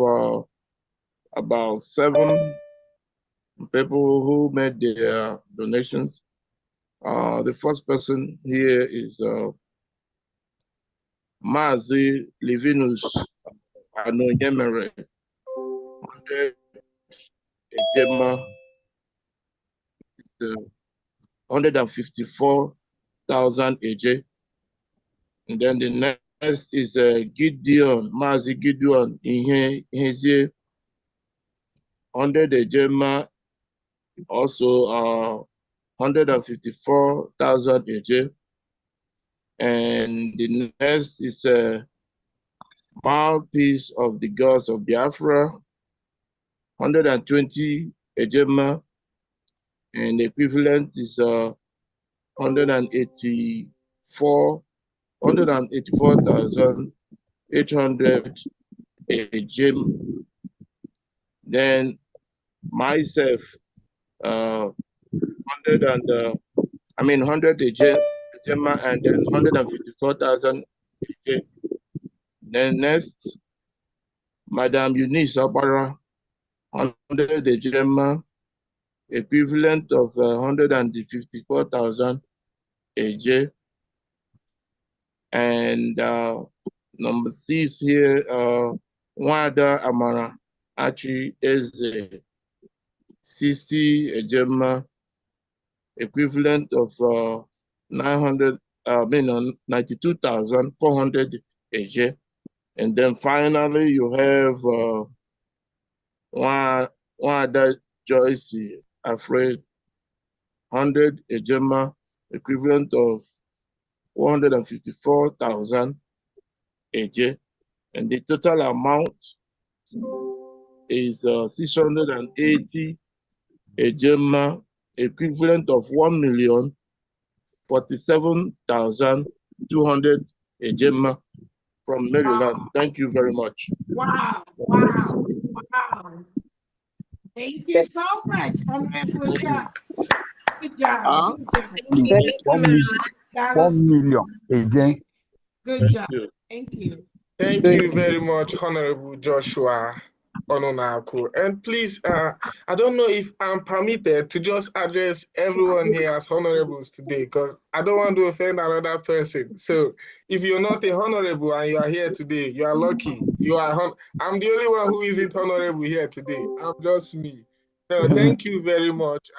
about 7 people who made their donations. The first person here is Mazi Livinus Anonyemere 100 Ejema 154,000 AJ. And then the next is Gideon, Mazi Gideon Ihe 100 Ejema, also 154,000 AJ. And the next is Mouthpiece of the Gods of Biafra, 120 Ejema, and the equivalent is 184,800 Ejema. Then myself, 100 Ejema, and then 154,000 Ejema. Then next, Madam Eunice Obara, 100 Ejema, equivalent of 154,000 AJ. And number 6 here, Wada Amara actually is 60 Ejema, equivalent of 92,400 AJ. And then finally, you have Wada Joyce Afraid, 100 Ejema, equivalent of 454,000 AJ. And the total amount is 680 Ejema, equivalent of 1,047,200 Ejema from Maryland. Thank you very much. Wow, wow, wow. Thank you so much, Honorable John. Good job. Good job. 1 million again. Good job. Thank you. Thank you very much, Honorable Joshua Ononaku. And please, I don't know if I'm permitted to just address everyone here as honorables today, because I don't want to offend another person. So if you're not a honorable and you are here today, you are lucky. You are. I'm the only one who isn't honorable here today. I'm just me. So thank you very much.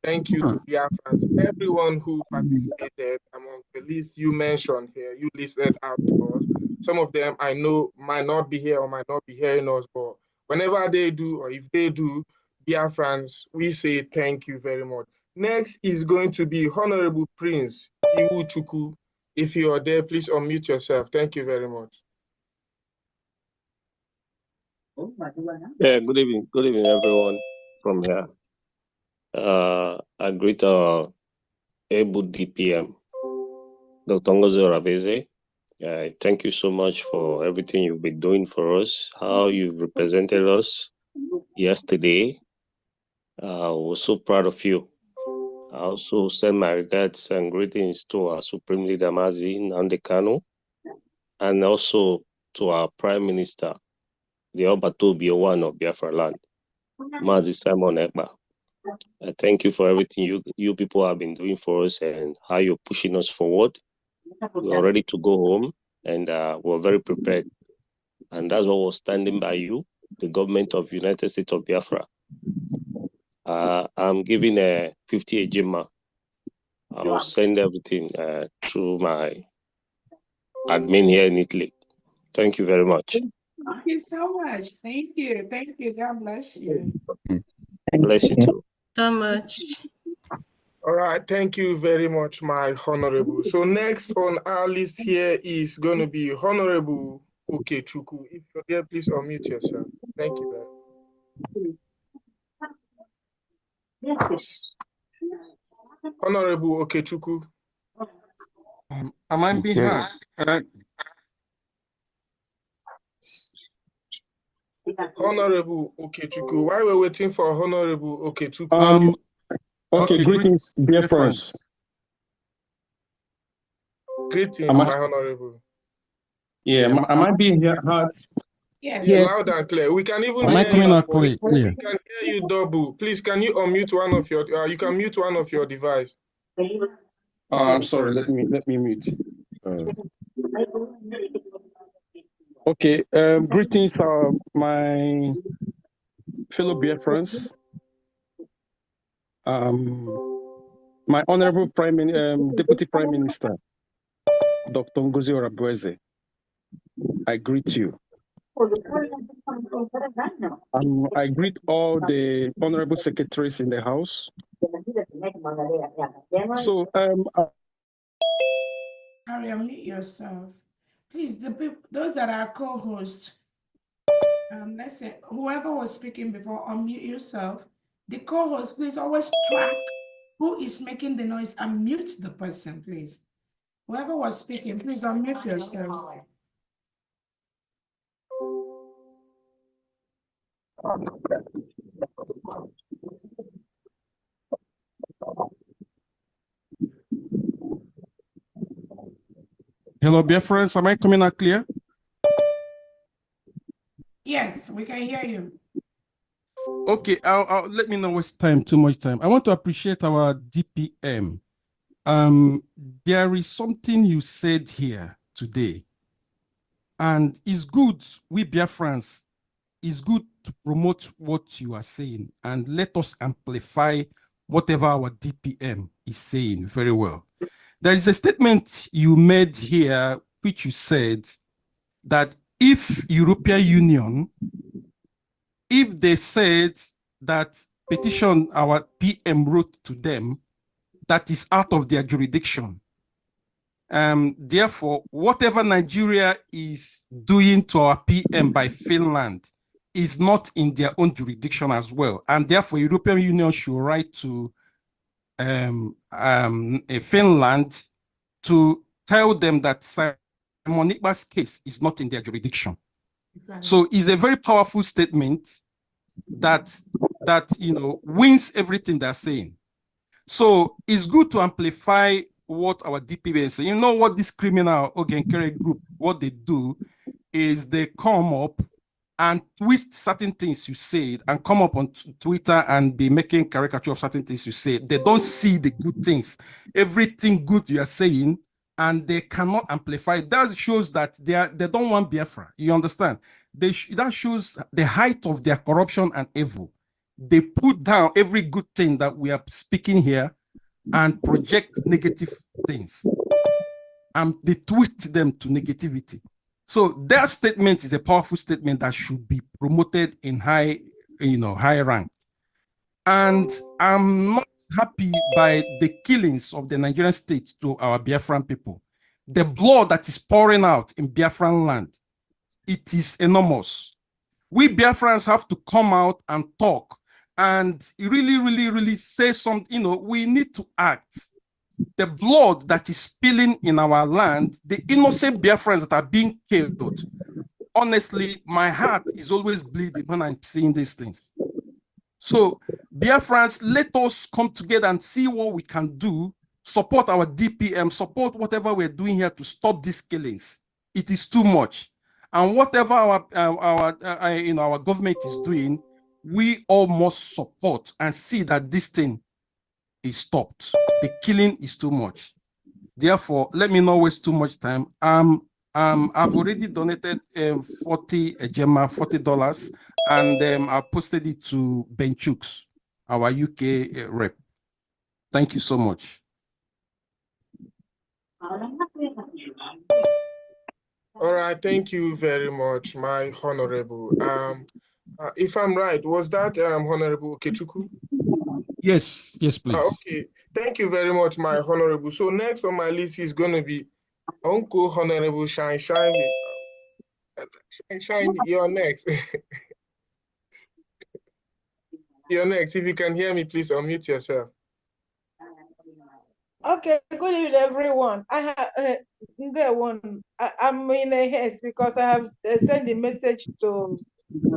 Thank you to Biafrans, everyone who participated among the list you mentioned here, you listed out to us. Some of them I know might not be here or might not be hearing us, but whenever they do, or if they do, Biafrans, we say thank you very much. Next is going to be Honorable Prince Iwuchukwu. If you are there, please unmute yourself. Thank you very much. Yeah, good evening, everyone from here. I greet our able DPM, Dr. Ngozi Orabeze. Thank you so much for everything you've been doing for us, how you've represented us yesterday. We're so proud of you. I also send my regards and greetings to our Supreme Leader Mazi Nnamdi Kanu, and also to our Prime Minister, the Obatobi one of Biafra land, Mazi Simon Ekpa. Thank you for everything you people have been doing for us and how you're pushing us forward. We're ready to go home, and we're very prepared. And that's why we're standing by you, the government of United States of Biafra. I'm giving a 50 Ejima. I will send everything through my admin here in Italy. Thank you very much. Thank you so much. Thank you. Thank you. God bless you. Bless you too. So much. All right, thank you very much, my honorable. So next on our list here is going to be Honorable Okechukwu. If you're there, please unmute yourself. Thank you very much. Honorable Okechukwu. Am I being heard? Honorable Okechukwu. While we're waiting for Honorable Okechukwu. Okay, greetings, dear friends. Greetings, my honorable. Yeah, am I being heard? Yeah, loud and clear. We can even am I coming out clear? We can hear you double. Please, can you unmute one of your? You can mute one of your device. I'm sorry. Let me mute. Okay, greetings, my fellow Biafrans. My Honorable Deputy Prime Minister, Dr. Ngozi Orabueze, I greet you. I greet all the honorable secretaries in the House. So, Harry, unmute yourself. Please, the people, those that are co-hosts, let's say whoever was speaking before, unmute yourself. The co-host, please always track who is making the noise and mute the person, please. Whoever was speaking, please unmute yourself. hello, Biafrans, am I coming out clear? Yes, we can hear you. Okay, let me not waste time, too much time. I want to appreciate our DPM. There is something you said here today, and it's good, we Biafrans, it's good to promote what you are saying and let us amplify whatever our DPM is saying very well. There is a statement you made here, which you said that if European Union, if they said that petition our PM wrote to them, that is out of their jurisdiction. Therefore, whatever Nigeria is doing to our PM by Finland is not in their own jurisdiction as well. And therefore, European Union should write to Finland to tell them that Simon Ikpa's case is not in their jurisdiction. Exactly. So it's a very powerful statement that wins everything they're saying. So it's good to amplify what our DPM is saying. You know what this criminal Ogenkere group, what they do is they come up and twist certain things you said and come up on Twitter and be making caricature of certain things you say. They don't see the good things, everything good you are saying, and they cannot amplify. That shows that they don't want Biafra. You understand? That shows the height of their corruption and evil. They put down every good thing that we are speaking here and project negative things. And they twist them to negativity. So their statement is a powerful statement that should be promoted in high rank. And I'm not happy by the killings of the Nigerian state to our Biafran people. The blood that is pouring out in Biafran land, it is enormous. We Biafrans have to come out and talk and really say something. We need to act. The blood that is spilling in our land, the innocent Biafrans that are being killed. Honestly, my heart is always bleeding when I'm seeing these things. So, Biafrans, let us come together and see what we can do, support our DPM, support whatever we're doing here to stop these killings. It is too much. And whatever our government is doing, we all must support and see that this thing is stopped. The killing is too much. Therefore, let me not waste too much time. I've already donated $40, and I posted it to Ben Chooks, our UK rep. Thank you so much. All right, thank you very much, my honorable. If I'm right, was that Honorable Okechukwu? Yes, please. Okay, thank you very much, my honorable. So next on my list is going to be Uncle Honorable Shine. You're next. You're next. If you can hear me, please unmute yourself. Okay, good evening, everyone. I'm in a haste because I have sent a message to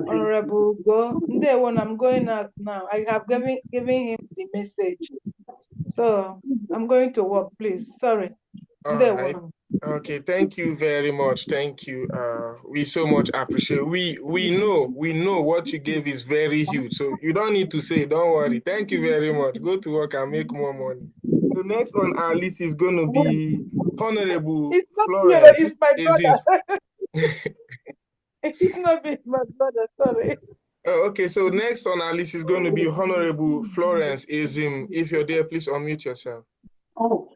Honorable Go. I'm going out now. I have given him the message. So I'm going to work, please. Sorry. All right. Okay, thank you very much. Thank you. We so much appreciate. We know what you gave is very huge. So you don't need to say, don't worry. Thank you very much. Go to work and make more money. The next on our list is going to be Honorable It's not you, Florence it's my Ezims. brother. It's not me, my brother, sorry. Okay, so next on our list is going to be Honorable Florence Ezim. If you're there, please unmute yourself. Oh.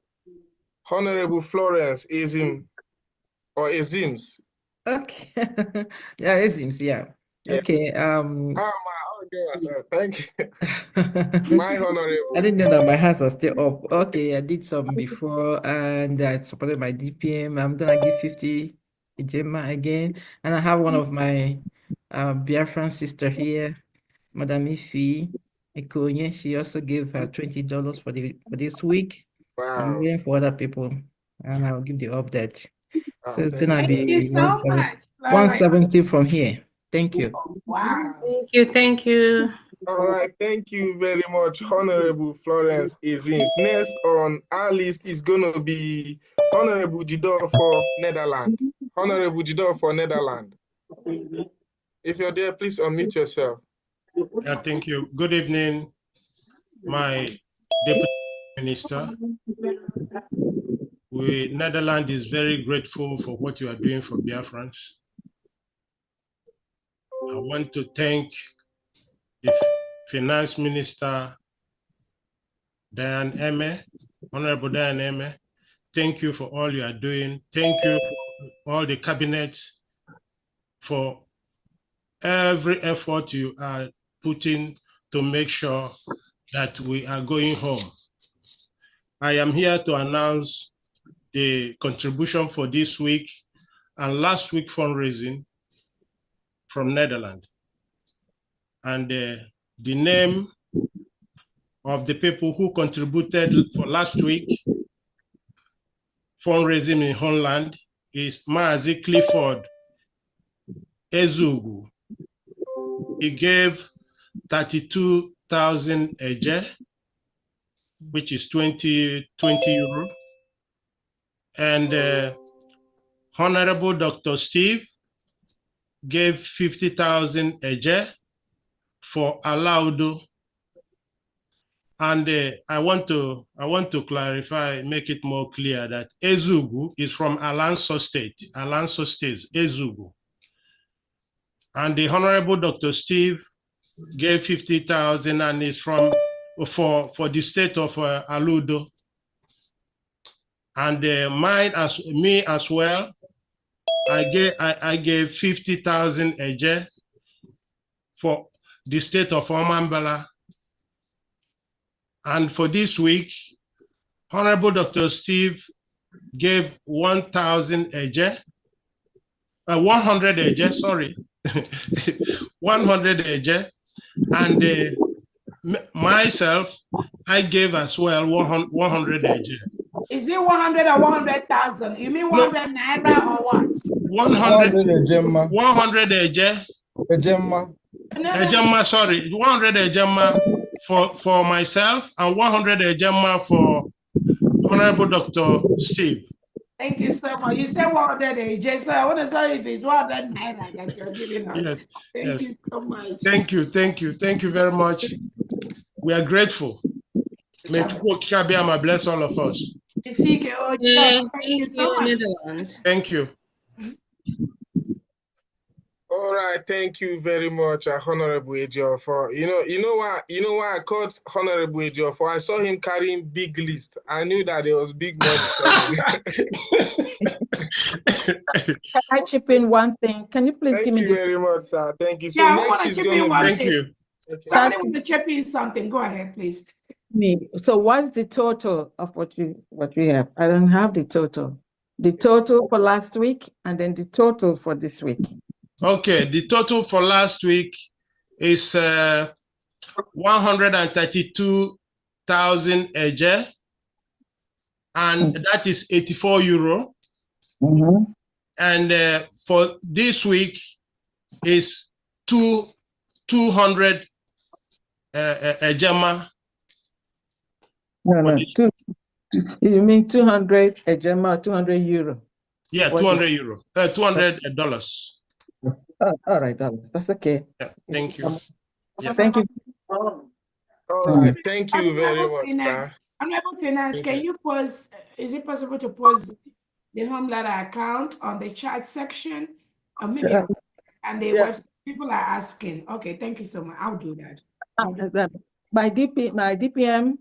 Honorable Florence Ezim or Ezims. Okay. Yeah, it seems, yeah. Yeah. Okay. Thank you. My honorable. I didn't know that my hands are still up. Okay, I did some before and I supported my DPM. I'm gonna give 50 Ijema again. And I have one of my Biafran sister here, Madam Ifi Ikonye. She also gave her $20 for this week. Wow. I'm waiting for other people and I'll give the update. So it's gonna Thank be you so much. 170 from here. Thank you. Wow. Thank you. Thank you. All right, thank you very much, Honorable Florence Ezims. Next on our list is going to be Honorable Jidor for Netherlands. Honorable Jidor for Netherlands. If you're there, please unmute yourself. Yeah, thank you. Good evening, my Deputy Minister. Netherlands is very grateful for what you are doing for Biafrans. I want to thank the Finance Minister, Diane Eme, Honorable Diane Eme. Thank you for all you are doing. Thank you for all the cabinets for every effort you are putting to make sure that we are going home. I am here to announce the contribution for this week and last week fundraising from Netherlands. And the name of the people who contributed for last week fundraising in Holland is Maazi Clifford Ezugu. He gave 32,000 eje, which is 20 euro. And Honorable Dr. Steve gave 50,000 eje for Alaudo. And I want to clarify, make it more clear that Ezugu is from Alanso State. Alanso State, Ezugu. And the Honorable Dr. Steve gave 50,000 and is from for the state of Aludo. And mine as well. I gave 50,000 eje for the state of Omambala. And for this week, Honorable Dr. Steve gave 1,000 eje, 100 eje, sorry, 100 eje. And myself, I gave as well 100 eje. Is it 100 or 100,000? You mean 100 naira or what? 100 eje. 100 eje. Ejema. Ejema, sorry, 100 ejema for myself and 100 ejema for Honorable Dr. Steve. Thank you so much. You said 100 AJ, so I want to know if it's 100 naira that you're giving us. Yes, Thank you so much. Thank you very much. We are grateful. May Chukwu bless all of us. Thank you so much. Thank you. All right, thank you very much, Honorable Ejiofor. You know why I called Honorable Ejiofor? I saw him carrying big list. I knew that there was big money coming. Can I chip in one thing? Can you please give me Thank you very much, sir. Thank you. So yeah, next is going to be... Thank you. Somebody want to chip in something. Go ahead, please. me? So what's the total of what we have? I don't have the total. The total for last week and then the total for this week. Okay, the total for last week is 132,000 eje, and that is 84 euro. Mm-hmm. And for this week is 200 ejema. No. You mean 200 ejema, 200 euro? Yeah, 200 euro. $200. All right, dollars. That's okay. Yeah, thank you. Yeah. Thank you. All right, thank you very much, sir. Honorable Finance, can you post, is it possible to post the home letter account on the chat section? Or maybe, and the website, people are asking. Okay, thank you so much. I'll do that. My DPM,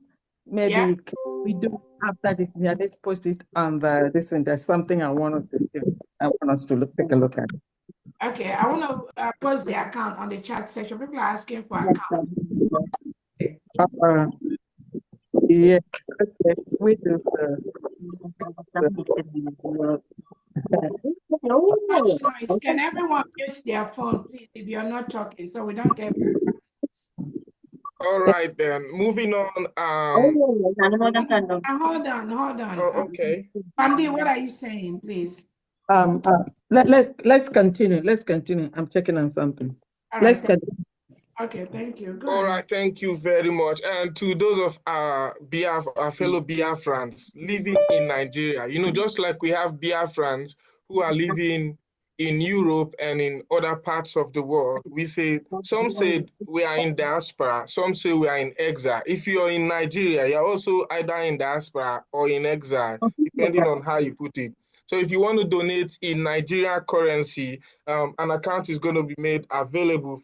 maybe we do after this. Yeah, let's post it on the this, and there's something I want us to do. I want us to take a look at. Okay, I want to post the account on the chat section. People are asking for account. Yeah, okay, we do. Much noise. Can everyone mute their phone, please, if you're not talking, so we don't get background noise? All right, then. Moving on. Hold on. Oh, okay. Famdi, what are you saying, please? Let's continue. Let's continue. I'm checking on something. All Let's right, continue. Okay, thank you. Go All ahead. right, thank you very much. And to those of our fellow Biafrans living in Nigeria, just like we have Biafrans who are living in Europe and in other parts of the world, some say we are in diaspora, some say we are in exile. If you're in Nigeria, you're also either in diaspora or in exile, depending on how you put it. So if you want to donate in Nigerian currency, an account is going to be made available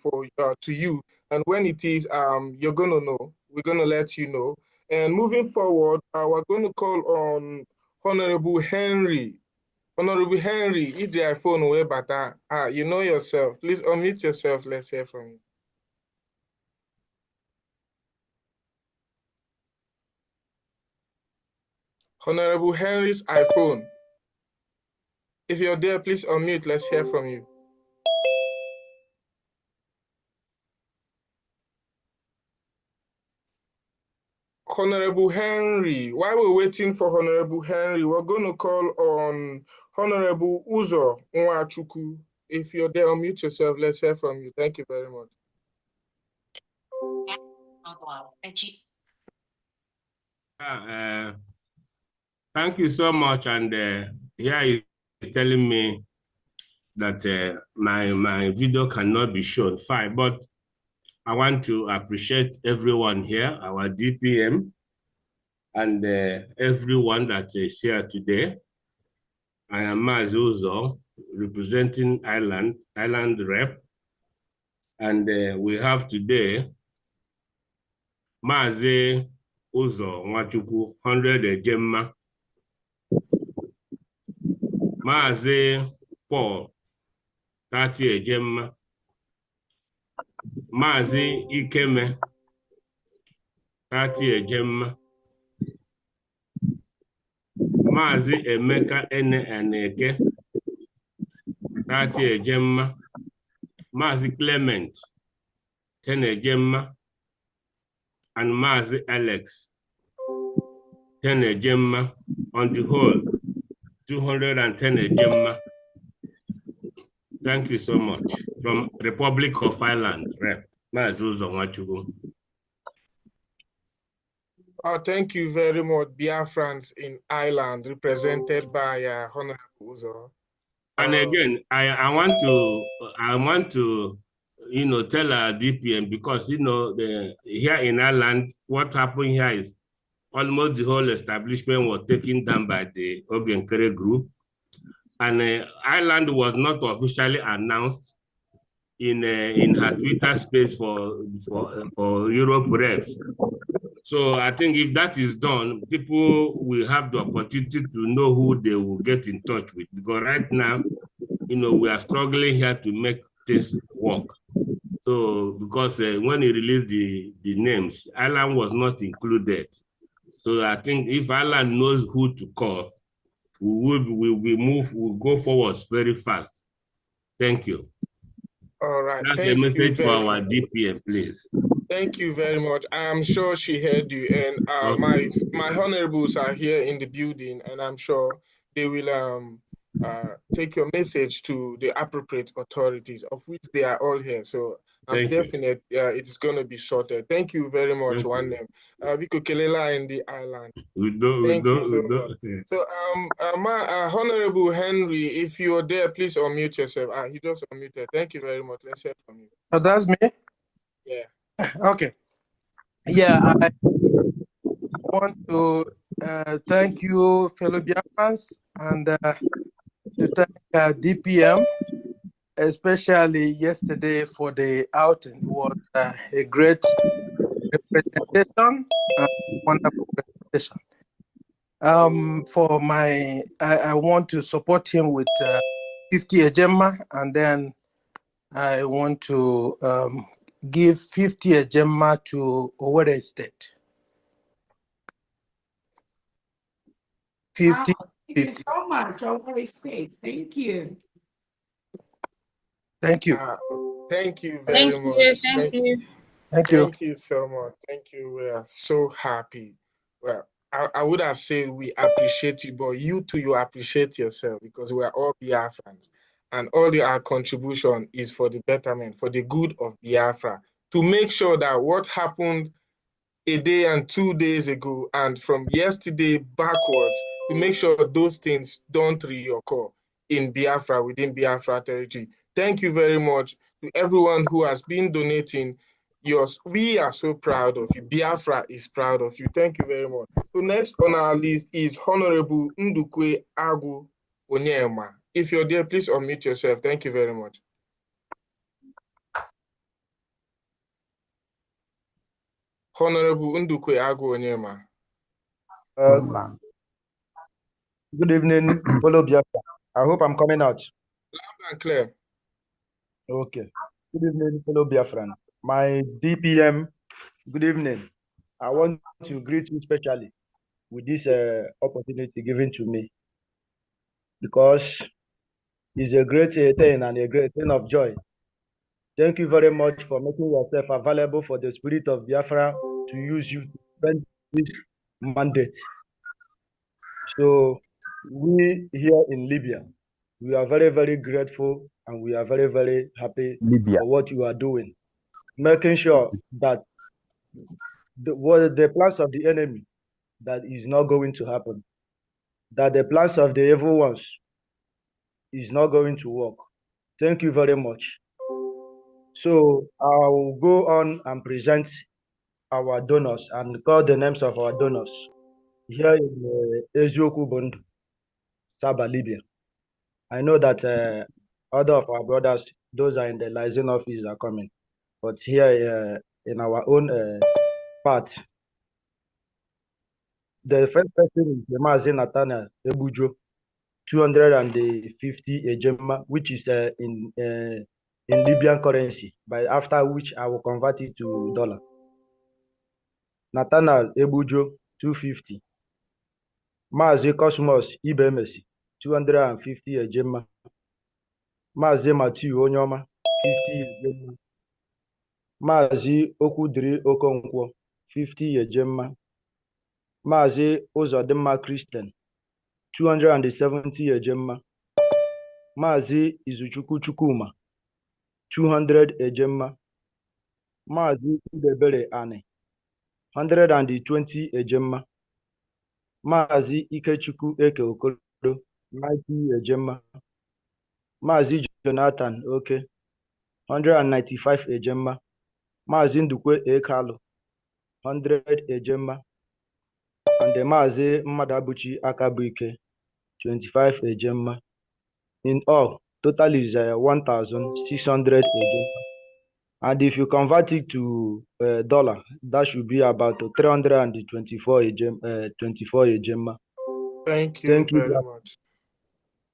to you. And when it is, you're going to know. We're going to let you know. And moving forward, we're going to call on Honorable Henry. Honorable Henry, if the iPhone way better, you know yourself. Please unmute yourself. Let's hear from you. Honorable Henry's iPhone. If you're there, please unmute. Let's hear from you. Honorable Henry, while we're waiting for Honorable Henry, we're going to call on Honorable Uzo Nwachukwu. If you're there, unmute yourself. Let's hear from you. Thank you very much. Thank you so much. And here is telling me that my video cannot be shown. Fine, but I want to appreciate everyone here, our DPM, and everyone that is here today. I am Mazuzo, representing Island Rep. And we have today Mazi Uzo Nwachukwu, 100 Ejemma. Mazi Paul, 30 Ejemma. Mazi Ikeme, 30 Ejemma. Mazi Emeka Ene Aneke, 30 Ejemma. Mazi Clement, 10 Ejemma. And Mazi Alex, 10 Ejemma. On the whole, 210 Ejemma. Thank you so much. From Republic of Ireland, Rep. Mazuzo Nwachukwu. Thank you very much, Biafrans in Ireland, represented by Honorable Uzo. And again, I want to tell our DPM, because here in Ireland, what happened here is almost the whole establishment was taken down by the Ogenkere group, and Ireland was not officially announced in her Twitter space for Europe reps. So I think if that is done, people will have the opportunity to know who they will get in touch with. Because right now, we are struggling here to make this work. So because when he released the names, Ireland was not included. So I think if Ireland knows who to call, we'll go forward very fast. Thank you. All right. That's a message for our DPM, please. Thank you very much. I am sure she heard you, and my honorables are here in the building, and I'm sure they will take your message to the appropriate authorities, of which they are all here. So I'm definite it's going to be sorted. Thank you very much, Wandem. Biko Kelela in the island. Thank you so much. So Honorable Henry, if you're there, please unmute yourself. He just unmuted. Thank you very much. Let's hear from you. Oh, that's me? Yeah. Okay. Yeah, want to thank you, fellow Biafrans, and to thank DPM, especially yesterday for the outing. It was a great representation, wonderful presentation. I want to support him with 50 Ejema, and then I want to give 50 Ejema to Owerri State. 50. Thank you so much, Owerri State. Thank you. Thank you. Thank you very much. Thank you so much. Thank you. We are so happy. Well, I would have said we appreciate you, but you too, you appreciate yourself because we are all Biafrans. And all our contribution is for the betterment, for the good of Biafra, to make sure that what happened a day and 2 days ago and from yesterday backwards, to make sure those things don't reoccur in Biafra, within Biafra territory. Thank you very much to everyone who has been donating. We are so proud of you. Biafra is proud of you. Thank you very much. So next on our list is Honorable Ndukwe Agu Onyema. If you're there, please unmute yourself. Thank you very much. Honorable Ndukwe Agu Onyema. Good evening, fellow Biafra. I hope I'm coming out. Loud and clear. Okay. Good evening, fellow Biafran. My DPM, good evening. I want to greet you specially with this opportunity given to me because it's a great thing and a great thing of joy. Thank you very much for making yourself available for the spirit of Biafra to use you to spend this mandate. So we here in Libya, we are very, very grateful and we are very, very happy for what you are doing, making sure that the plans of the enemy that is not going to happen, that the plans of the evil ones is not going to work. Thank you very much. So I will go on and present our donors and call the names of our donors here in Ezioku Bundu, Saba, Libya. I know that other of our brothers, those are in the liaison office, are coming. But here in our own part, the first person is Mazi Nathaniel Ebujo, 250 Ejema, which is in Libyan currency, by after which I will convert it to dollar. Nathaniel Ebujo, 250. Mazi Cosmos Ibemesi, 250 Ejema. Mazi Matthew Onyoma, 50 Ejema. Mazi Okudiri Okonkwo, 50 Ejema. Mazi Uzodimma Christian, 270 Ejema. Mazi Izuchukwu Chukwuma, 200 Ejema. Mazi Udebere Ane, 120 Ejema. Mazi Ikechukwu Eke Okoro, 90 Ejema. Mazi Jonathan Oke, 195 Ejema. Mazi Ndukwe Ekalu, 100 Ejema. And the Mazi Mmadabuchi Akabuike, 25 Ejema. In all, total is 1,600 Ejema. And if you convert it to dollar, that should be about 324 Ejema. Thank you very much.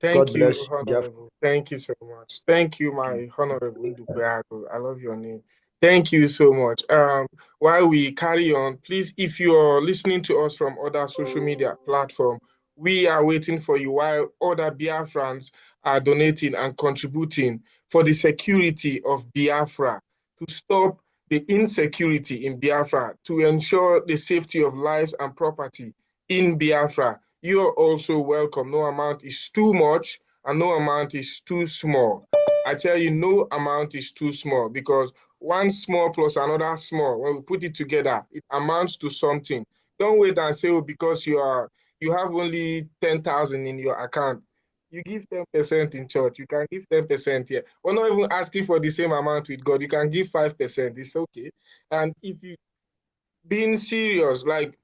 Thank you, Honorable. Thank you so much. Thank you, my Honorable Ndukweago. I love your name. Thank you so much. While we carry on, please, if you're listening to us from other social media platforms, we are waiting for you while other Biafrans are donating and contributing for the security of Biafra, to stop the insecurity in Biafra, to ensure the safety of lives and property in Biafra. You're also welcome. No amount is too much and no amount is too small. I tell you, no amount is too small, because one small plus another small, when we put it together, it amounts to something. Don't wait and say, oh, because you have only 10,000 in your account, you give 10% in church. You can give 10% here. We're not even asking for the same amount with God. You can give 5%. It's okay. And if you being serious, like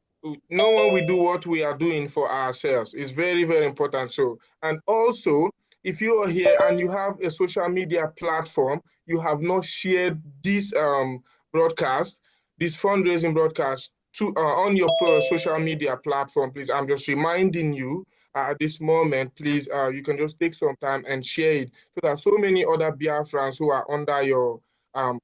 no one will do what we are doing for ourselves. It's very, very important. So, and also, if you are here and you have a social media platform, you have not shared this broadcast, this fundraising broadcast to on your social media platform, please. I'm just reminding you at this moment, please, you can just take some time and share it so that so many other Biafrans who are under your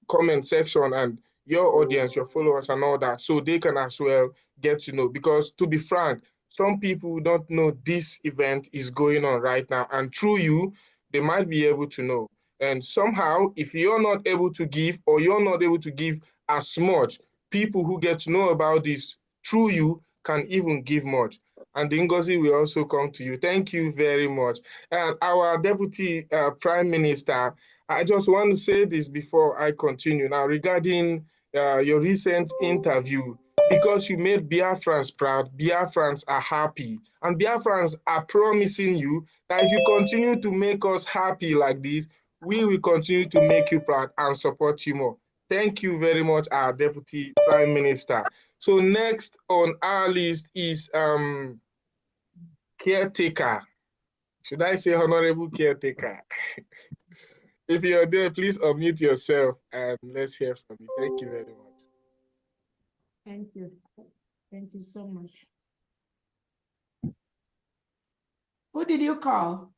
comment section and your audience, your followers and all that, so they can as well get to know. Because to be frank, some people don't know this event is going on right now, and through you, they might be able to know. And somehow, if you're not able to give, or you're not able to give as much, people who get to know about this through you can even give much. And Ngozi will also come to you. Thank you very much. And our Deputy Prime Minister, I just want to say this before I continue. Now, regarding your recent interview, because you made Biafrans proud, Biafrans are happy. And Biafrans are promising you that if you continue to make us happy like this, we will continue to make you proud and support you more. Thank you very much, our Deputy Prime Minister. So next on our list is caretaker. Should I say honorable caretaker? If you're there, please unmute yourself and let's hear from you. Thank you very much. Thank you. Thank you so much. Who did you call?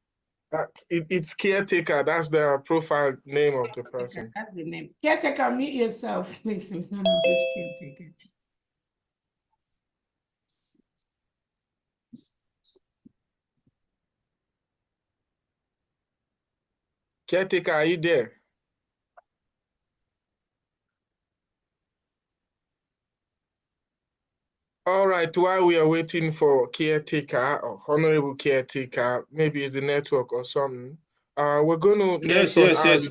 It's caretaker. That's the profile name of the person. That's the name. Caretaker, mute yourself, please. It's not who's caretaker. Caretaker, are you there? All right, while we are waiting for caretaker or honorable caretaker, maybe it's the network or something. We're going to Yes,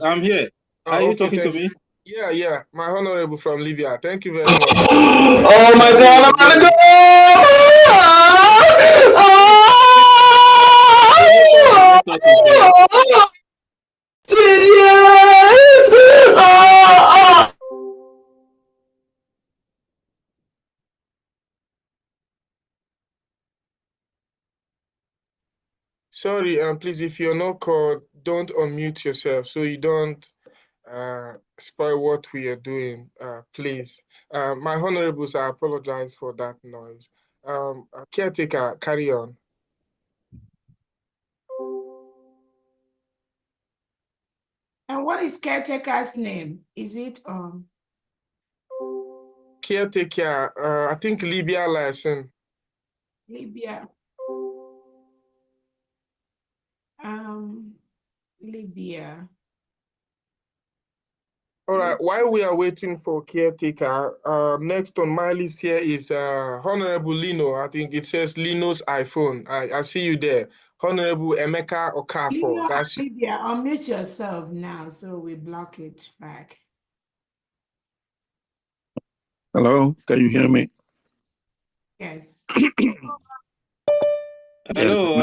I'm here. Are you talking to me? Yeah, my honorable from Libya. Thank you very much. Oh my God, I'm gonna go! Sorry, please, if you're not called, don't unmute yourself so you don't spoil what we are doing, please. My honorables, I apologize for that noise. Caretaker, carry on. And what is caretaker's name? Is it Caretaker, I think Libya license. Libya? Libya. All right, while we are waiting for caretaker, next on my list here is Honorable Lino. I think it says Lino's iPhone. I see you there. Honorable Emeka Okafor. Lino, That's Libya, unmute yourself now so we block it back. Hello, can you hear me? Yes. Hello,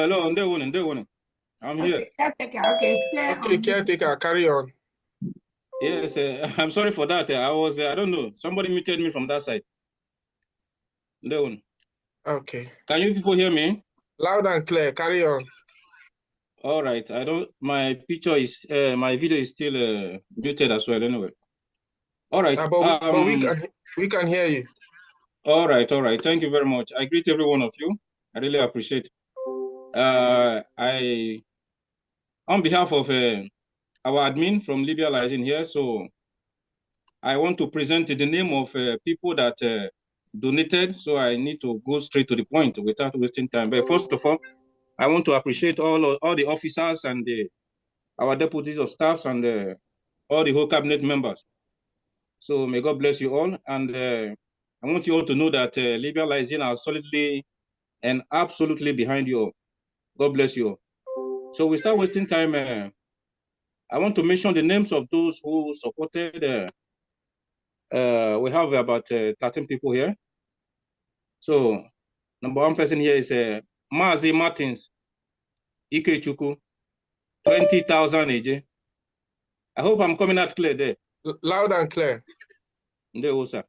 I'm here. Caretaker, okay, stay on. Okay, caretaker, carry on. Yes, I'm sorry for that. I was, I don't know, somebody muted me from that side. Okay. Can you people hear me? Loud and clear, carry on. All right, my picture is, my video is still muted as well anyway. All right. But we can hear you. All right, thank you very much. I greet every one of you. I really appreciate it. On behalf of our admin from Libya Liaison here, so I want to present the name of people that donated, so I need to go straight to the point without wasting time. But first of all, I want to appreciate all the officers and our deputies of staffs and all the whole cabinet members. So may God bless you all. And I want you all to know that Libya Liaison are solidly and absolutely behind you all. God bless you all. So we start wasting time. I want to mention the names of those who supported. We have about 13 people here. So number one person here is Mazi Martins Ikechuku, 20,000 AJ. I hope I'm coming out clear there. Loud and clear.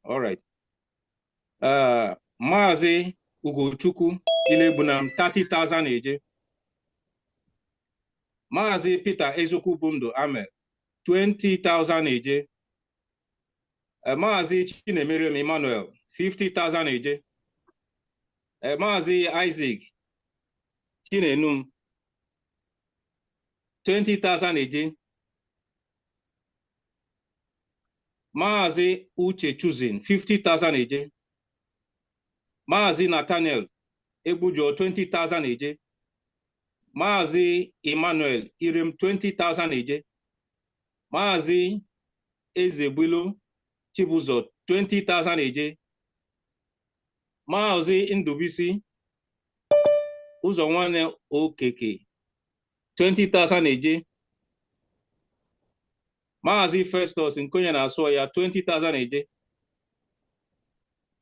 All right. Mazi Ugochukwu Ilegbunam 30,000 eje. Mazi Peter Ezoku Bundo Amel 20,000 eje. Mazi Chinemerium Emmanuel 50,000 eje. Mazi Isaac Chinenum 20,000 eje. Mazi Uche Chuzin 50,000 eje. Mazi Nathaniel Egbujo 20,000 eje. Mazi Emmanuel Irem 20,000 eje. Mazi Ezebilo Chibuzo 20,000 eje. Mazi Ndubisi Uzonwane Okeke 20,000 eje. Mazi Festus Nkonya na Asoya 20,000 eje.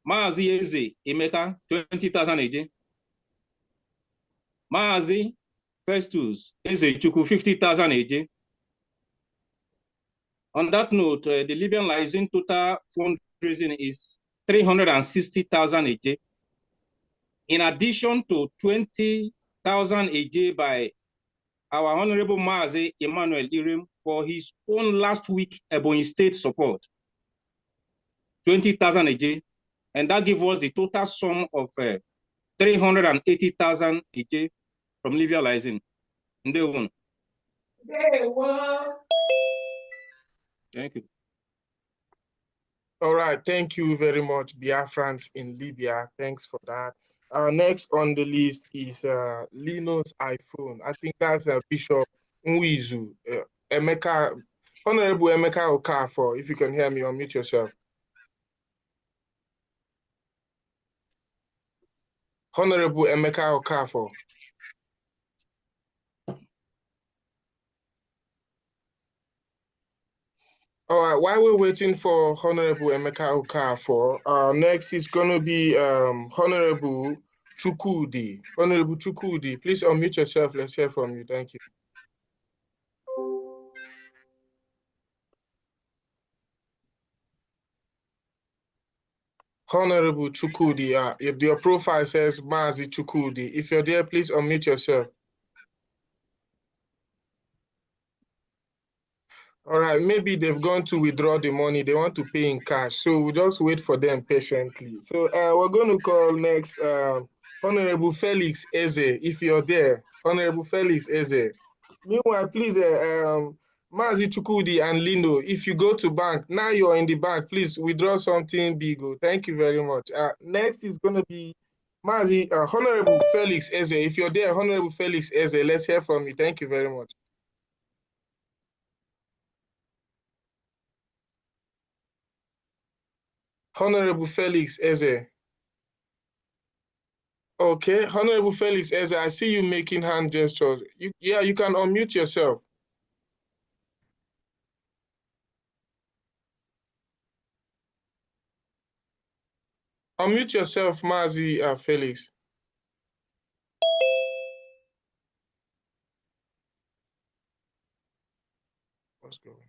Mazi Eze Emeka 20,000 eje. Mazi Festus Ezechukwu 50,000 eje. On that note, the Libyan Liaison total fundraising is 360,000 eje. In addition to 20,000 eje by our Honorable Mazi Emmanuel Irem for his own last week Ebonyi State support, 20,000 eje, and that gives us the total sum of 380,000 eje from Libyan Liaison. Thank you. All right, thank you very much, Biafrans in Libya. Thanks for that. Next on the list is Lino's iPhone. I think that's Bishop Nwizu, Emeka, Honorable Emeka Okafor. If you can hear me, unmute yourself. Honorable Emeka Okafor. All right, while we're waiting for Honorable Emeka Okafor, next is going to be Honorable Chukudi. Honorable Chukudi, please unmute yourself. Let's hear from you. Thank you. Honorable Chukudi, if your profile says Mazi Chukudi, if you're there, please unmute yourself. All right, maybe they've gone to withdraw the money. They want to pay in cash. So we'll just wait for them patiently. So we're going to call next Honorable Felix Eze, if you're there. Honorable Felix Eze. Meanwhile, please, Mazi Chukudi and Lino, if you go to bank, now you're in the bank, please withdraw something big. Thank you very much. Next is going to be Mazi, Honorable Felix Eze. If you're there, Honorable Felix Eze, let's hear from you. Thank you very much. Honorable Felix Eze. Okay, Honorable Felix Eze, I see you making hand gestures. You can unmute yourself. Unmute yourself, Mazi Felix. What's going on?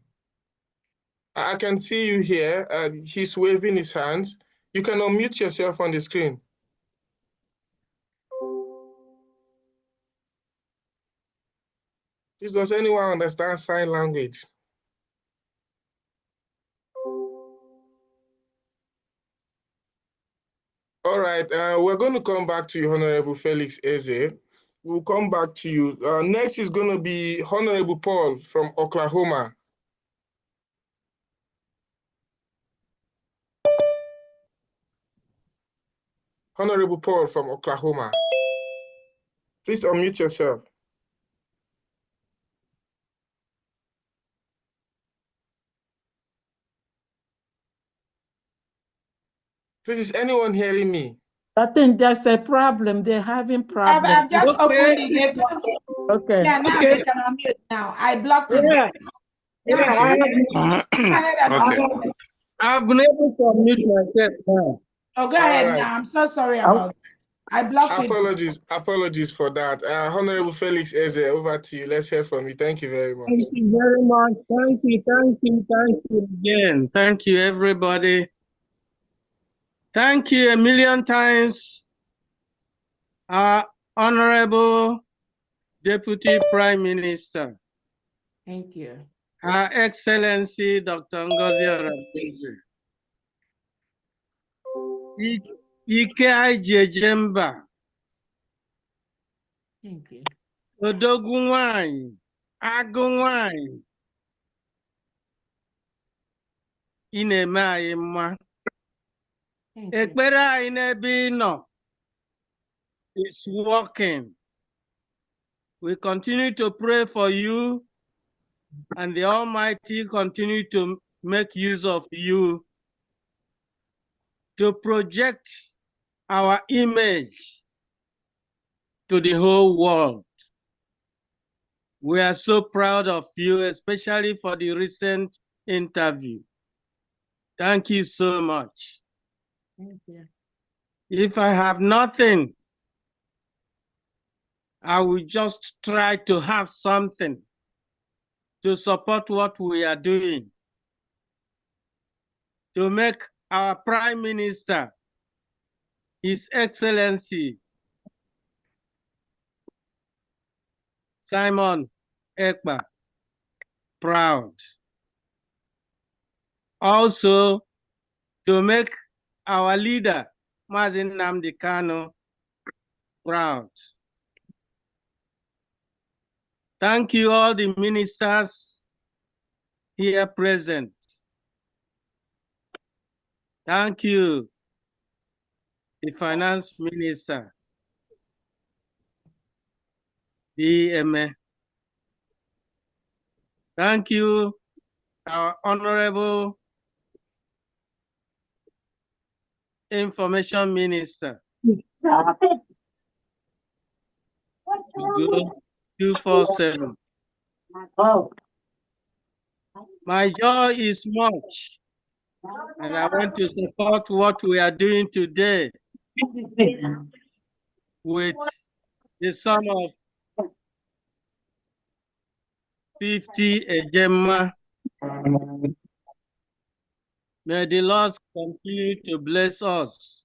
I can see you here. He's waving his hands. You can unmute yourself on the screen. Please, does anyone understand sign language? All right, we're going to come back to you, Honorable Felix Eze. We'll come back to you. Next is going to be Honorable Paul from Oklahoma. Honorable Paul from Oklahoma. Please unmute yourself. Please, is anyone hearing me? I think that's a problem. They're having problems. I've just opened the gate. Okay. Yeah, now they can unmute now. I blocked them. I've been able to unmute myself now. Oh, go ahead now. I'm so sorry about that. I blocked it. Apologies for that. Honorable Felix Eze, over to you. Let's hear from you. Thank you very much. Thank you very much. Thank you again. Thank you, everybody. Thank you a million times, our Honorable Deputy Prime Minister. Thank you. Her Excellency Dr. Ngozi Oradebe. Ike Ajejemba. Thank you. Odogwu nwanyị, agụ nwanyị. Ị na-eme anyị mma. Ekpere anyị n'ebe ị nọ is working. We continue to pray for you, and the Almighty continue to make use of you to project our image to the whole world. We are so proud of you, especially for the recent interview. Thank you so much. Thank you. If I have nothing, I will just try to have something to support what we are doing, to make our Prime Minister, His Excellency, Simon Ekpa, proud. Also, to make our leader, Mazin Nnamdi Kanu, proud. Thank you, all the ministers here present. Thank you, the Finance Minister, DMA. Thank you, our Honorable Information Minister. Good 247. My joy is much, and I want to support what we are doing today with the sum of 50 Ejema. May the Lord continue to bless us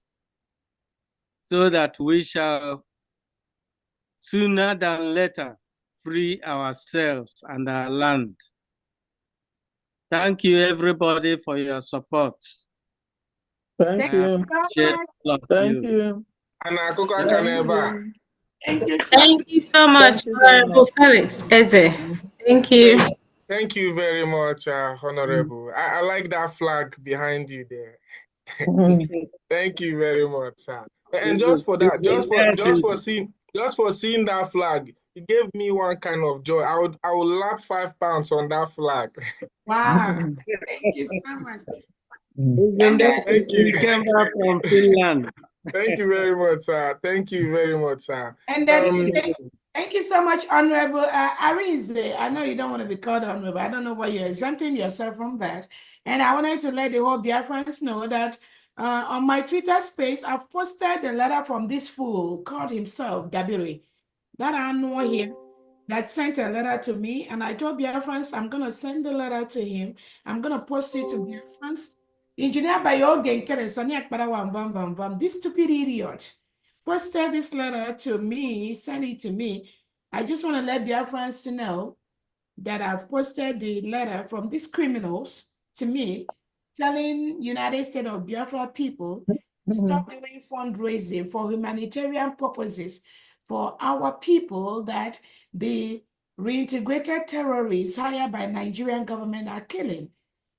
so that we shall sooner than later free ourselves and our land. Thank you, everybody, for your support. Thank you. Thank you. Thank you so much, Honorable Felix Eze. Thank you. Thank you very much, Honorable. I like that flag behind you there. Thank you very much, sir. And just for that, just for seeing that flag, it gave me one kind of joy. I would lap £5 on that flag. Wow. Thank you so much. Thank you. We came back from Finland. Thank you very much, sir. Thank you very much, sir. And then thank you so much, Honorable Arinze. I know you don't want to be called Honorable. I don't know why you're exempting yourself from that. And I wanted to let the whole Biafrans know that on my Twitter space, I've posted a letter from this fool called himself Dabiri, that I know here, that sent a letter to me. And I told Biafrans, I'm going to send the letter to him. I'm going to post it to Biafrans. Engineer Bayogen Kere, this stupid idiot posted this letter to me, send it to me. I just want to let Biafrans to know that I've posted the letter from these criminals to me, telling United States of Biafra people, stop doing fundraising for humanitarian purposes for our people that the reintegrated terrorists hired by Nigerian government are killing.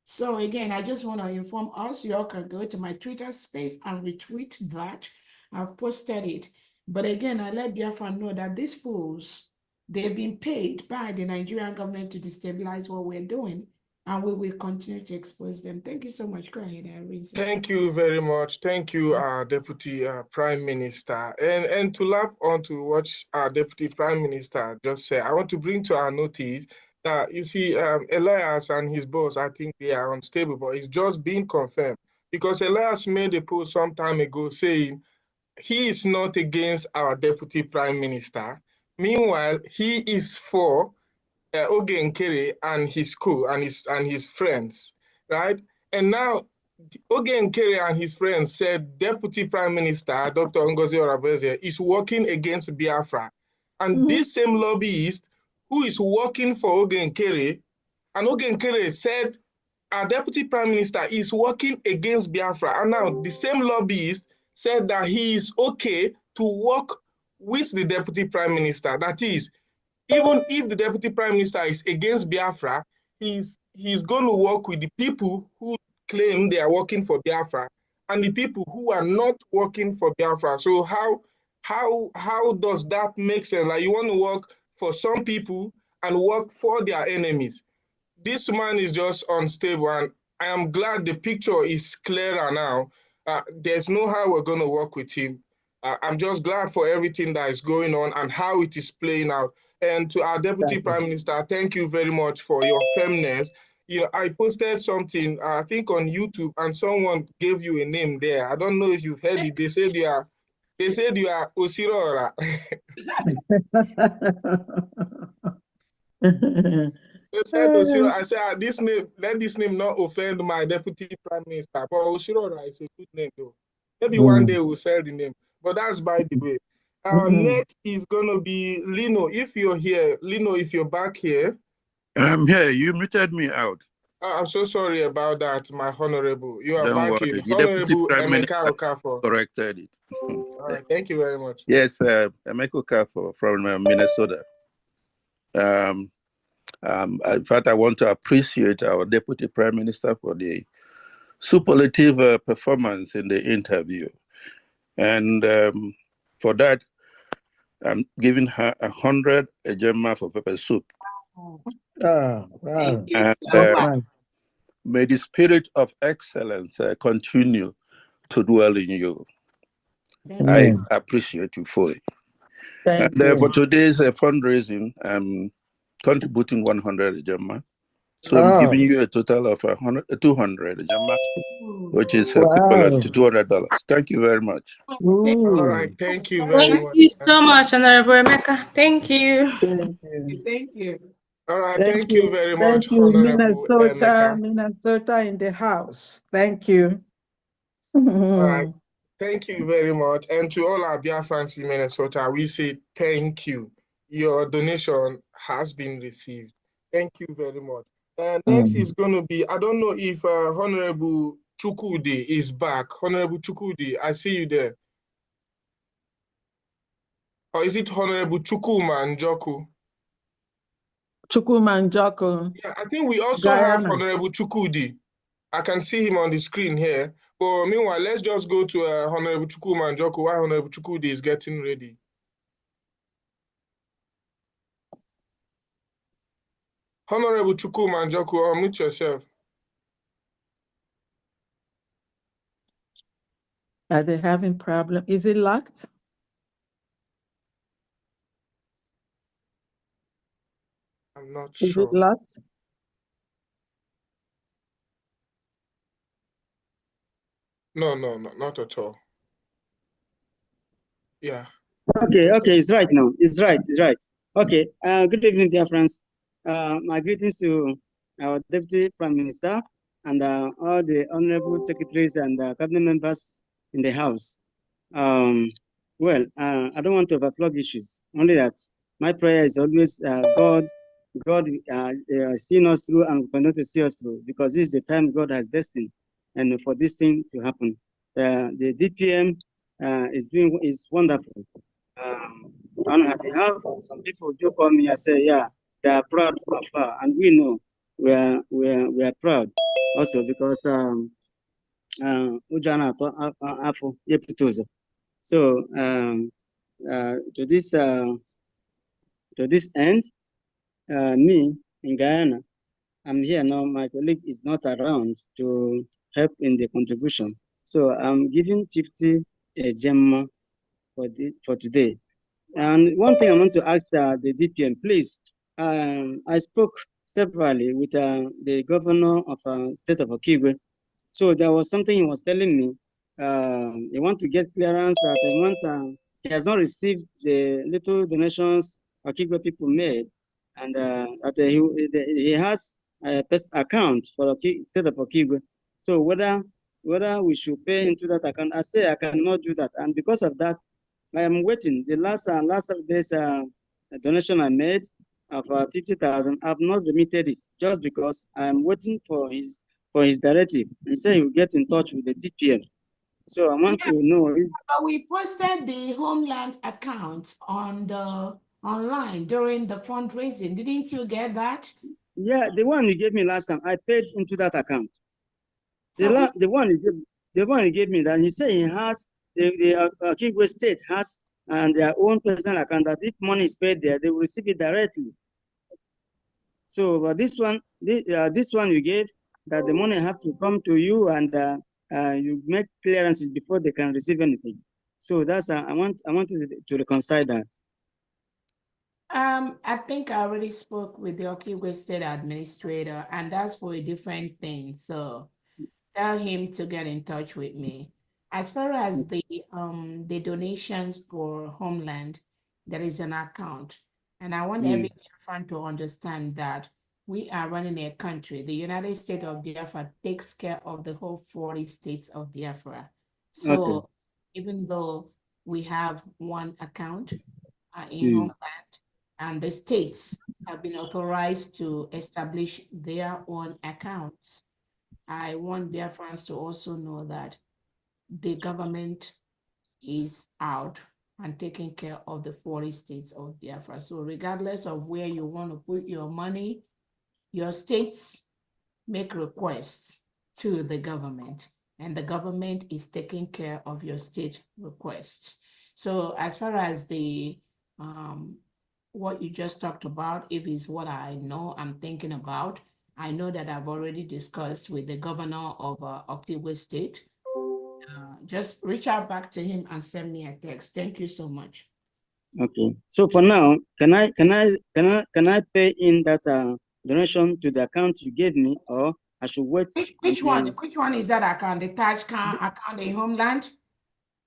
So again, I just want to inform us, you all can go to my Twitter space and retweet that. I've posted it. But again, I let Biafra know that these fools, they've been paid by the Nigerian government to destabilize what we're doing, and we will continue to expose them. Thank you so much. Go ahead, Irene. Thank you very much. Thank you, Deputy Prime Minister. And to lap onto what our Deputy Prime Minister just said, I want to bring to our notice that, you see, Elias and his boss, I think they are unstable, but it's just been confirmed. Because Elias made a post some time ago saying he is not against our Deputy Prime Minister. Meanwhile, he is for Oge Nkere and his crew and his friends, right? And now Oge Nkere and his friends said Deputy Prime Minister Dr. Ngozi Oraveze is working against Biafra. And this same lobbyist who is working for Oge Nkere, and Oge Nkere said our Deputy Prime Minister is working against Biafra. And now the same lobbyist said that he is okay to work with the Deputy Prime Minister. That is, even if the Deputy Prime Minister is against Biafra, he's going to work with the people who claim they are working for Biafra and the people who are not working for Biafra. So how does that make sense? Like, you want to work for some people and work for their enemies. This man is just unstable, and I am glad the picture is clearer now. There's no how we're going to work with him. I'm just glad for everything that is going on and how it is playing out. And to our Deputy Prime Minister, thank you very much for your firmness. You know, I posted something, I think on YouTube, and someone gave you a name there. I don't know if you've heard it. They said you are Osirora. They said Osiro. I said, this name, let this name not offend my Deputy Prime Minister. But Osirora is a good name, though. Maybe one day we'll sell the name. But that's by the way. Next is going to be Lino. If you're here, Lino, if you're back here. I'm here. You muted me out. I'm so sorry about that, my honorable. You are Don't back worry. in. The Honorable Deputy Prime Emeka Minister Okafor. corrected it. All right, thank you very much. Yes, Emeka Okafor from Minnesota. In fact, I want to appreciate our Deputy Prime Minister for the superlative performance in the interview. And for that, I'm giving her 100 ejema for pepper soup. Wow. Thank you And so much. may the spirit of excellence continue to dwell in you. I appreciate you fully. Thank And you. for today's fundraising, I'm contributing 100 ejema. So I'm giving you a total of 200 ejema, which is equivalent to $200. Thank you very much. All right, thank you very much. Thank you so much, Honorable Emeka. Thank you. Thank you. Thank you. All right, thank you very much, Thank you, Honorable Emeka. Minnesota in the house. Thank you. All right, thank you very much. And to all our Biafrans in Minnesota, we say thank you. Your donation has been received. Thank you very much. Next is going to be, I don't know if Honorable Chukwudi is back. Honorable Chukwudi, I see you there. Or is it Honorable Chukwuma Njoku? Chukwuma Njoku. Yeah, I think we also have Honorable Chukwudi. I can see him on the screen here. But meanwhile, let's just go to Honorable Chukwuma Njoku while Honorable Chukwudi is getting ready. Honorable Chukwuma Njoku, unmute yourself. Are they having problem? Is it locked? I'm not sure. Is it locked? No, not at all. Yeah. Okay, it's right now. It's right. Okay, good evening, dear friends. My greetings to our Deputy Prime Minister and all the honorable secretaries and cabinet members in the House. Well, I don't want to overflog issues, only that my prayer is always God seeing us through and continue to see us through, because this is the time God has destined and for this thing to happen. The DPM is wonderful. On her behalf, some people do call me and say, yeah, they are proud of her, and we know we are proud also, because so to this end, me in Guyana, I'm here now. My colleague is not around to help in the contribution, so I'm giving 50 ejema for today. And one thing I want to ask the DPM, please. I spoke severally with the governor of state of Okigwe. So there was something he was telling me. He want to get clearance that he has not received the little donations Okigwe people made, and that he has a account for the state of Okigwe. So whether whether we should pay into that account. I say I cannot do that, and because of that, I am waiting. The last of this donation I made of 50,000, I've not remitted it just because I'm waiting for his directive. He said he will get in touch with the DPM. So I want to know if, but we posted the Homeland account on the online during the fundraising. Didn't you get that? yeah, the one you gave me last time, I paid into that account. The one he gave me, that he said he has the Kigwe State has and their own personal account, that if money is paid there, they will receive it directly. So this one you gave, that the money have to come to you, and you make clearances before they can receive anything. So that's I want to reconcile that. I think I already spoke with the Okigwe State Administrator, and that's for a different thing. So tell him to get in touch with me. As far as the donations for Homeland, there is an account, and I want every Biafran to understand that we are running a country. The United States of Biafra takes care of the whole 40 states of Biafra. So even though we have one account in Homeland, and the states have been authorized to establish their own accounts, I want Biafrans to also know that the government is out and taking care of the 40 states of Biafra. So regardless of where you want to put your money, your states make requests to the government, and the government is taking care of your state requests. So as far as the what you just talked about, if it's what I know I'm thinking about, I know that I've already discussed with the governor of Okigwe State. Just reach out back to him and send me a text. Thank you so much. Okay. So for now, can I pay in that donation to the account you gave me, or I should wait? Which one? Which one is that account? The Taj account in Homeland?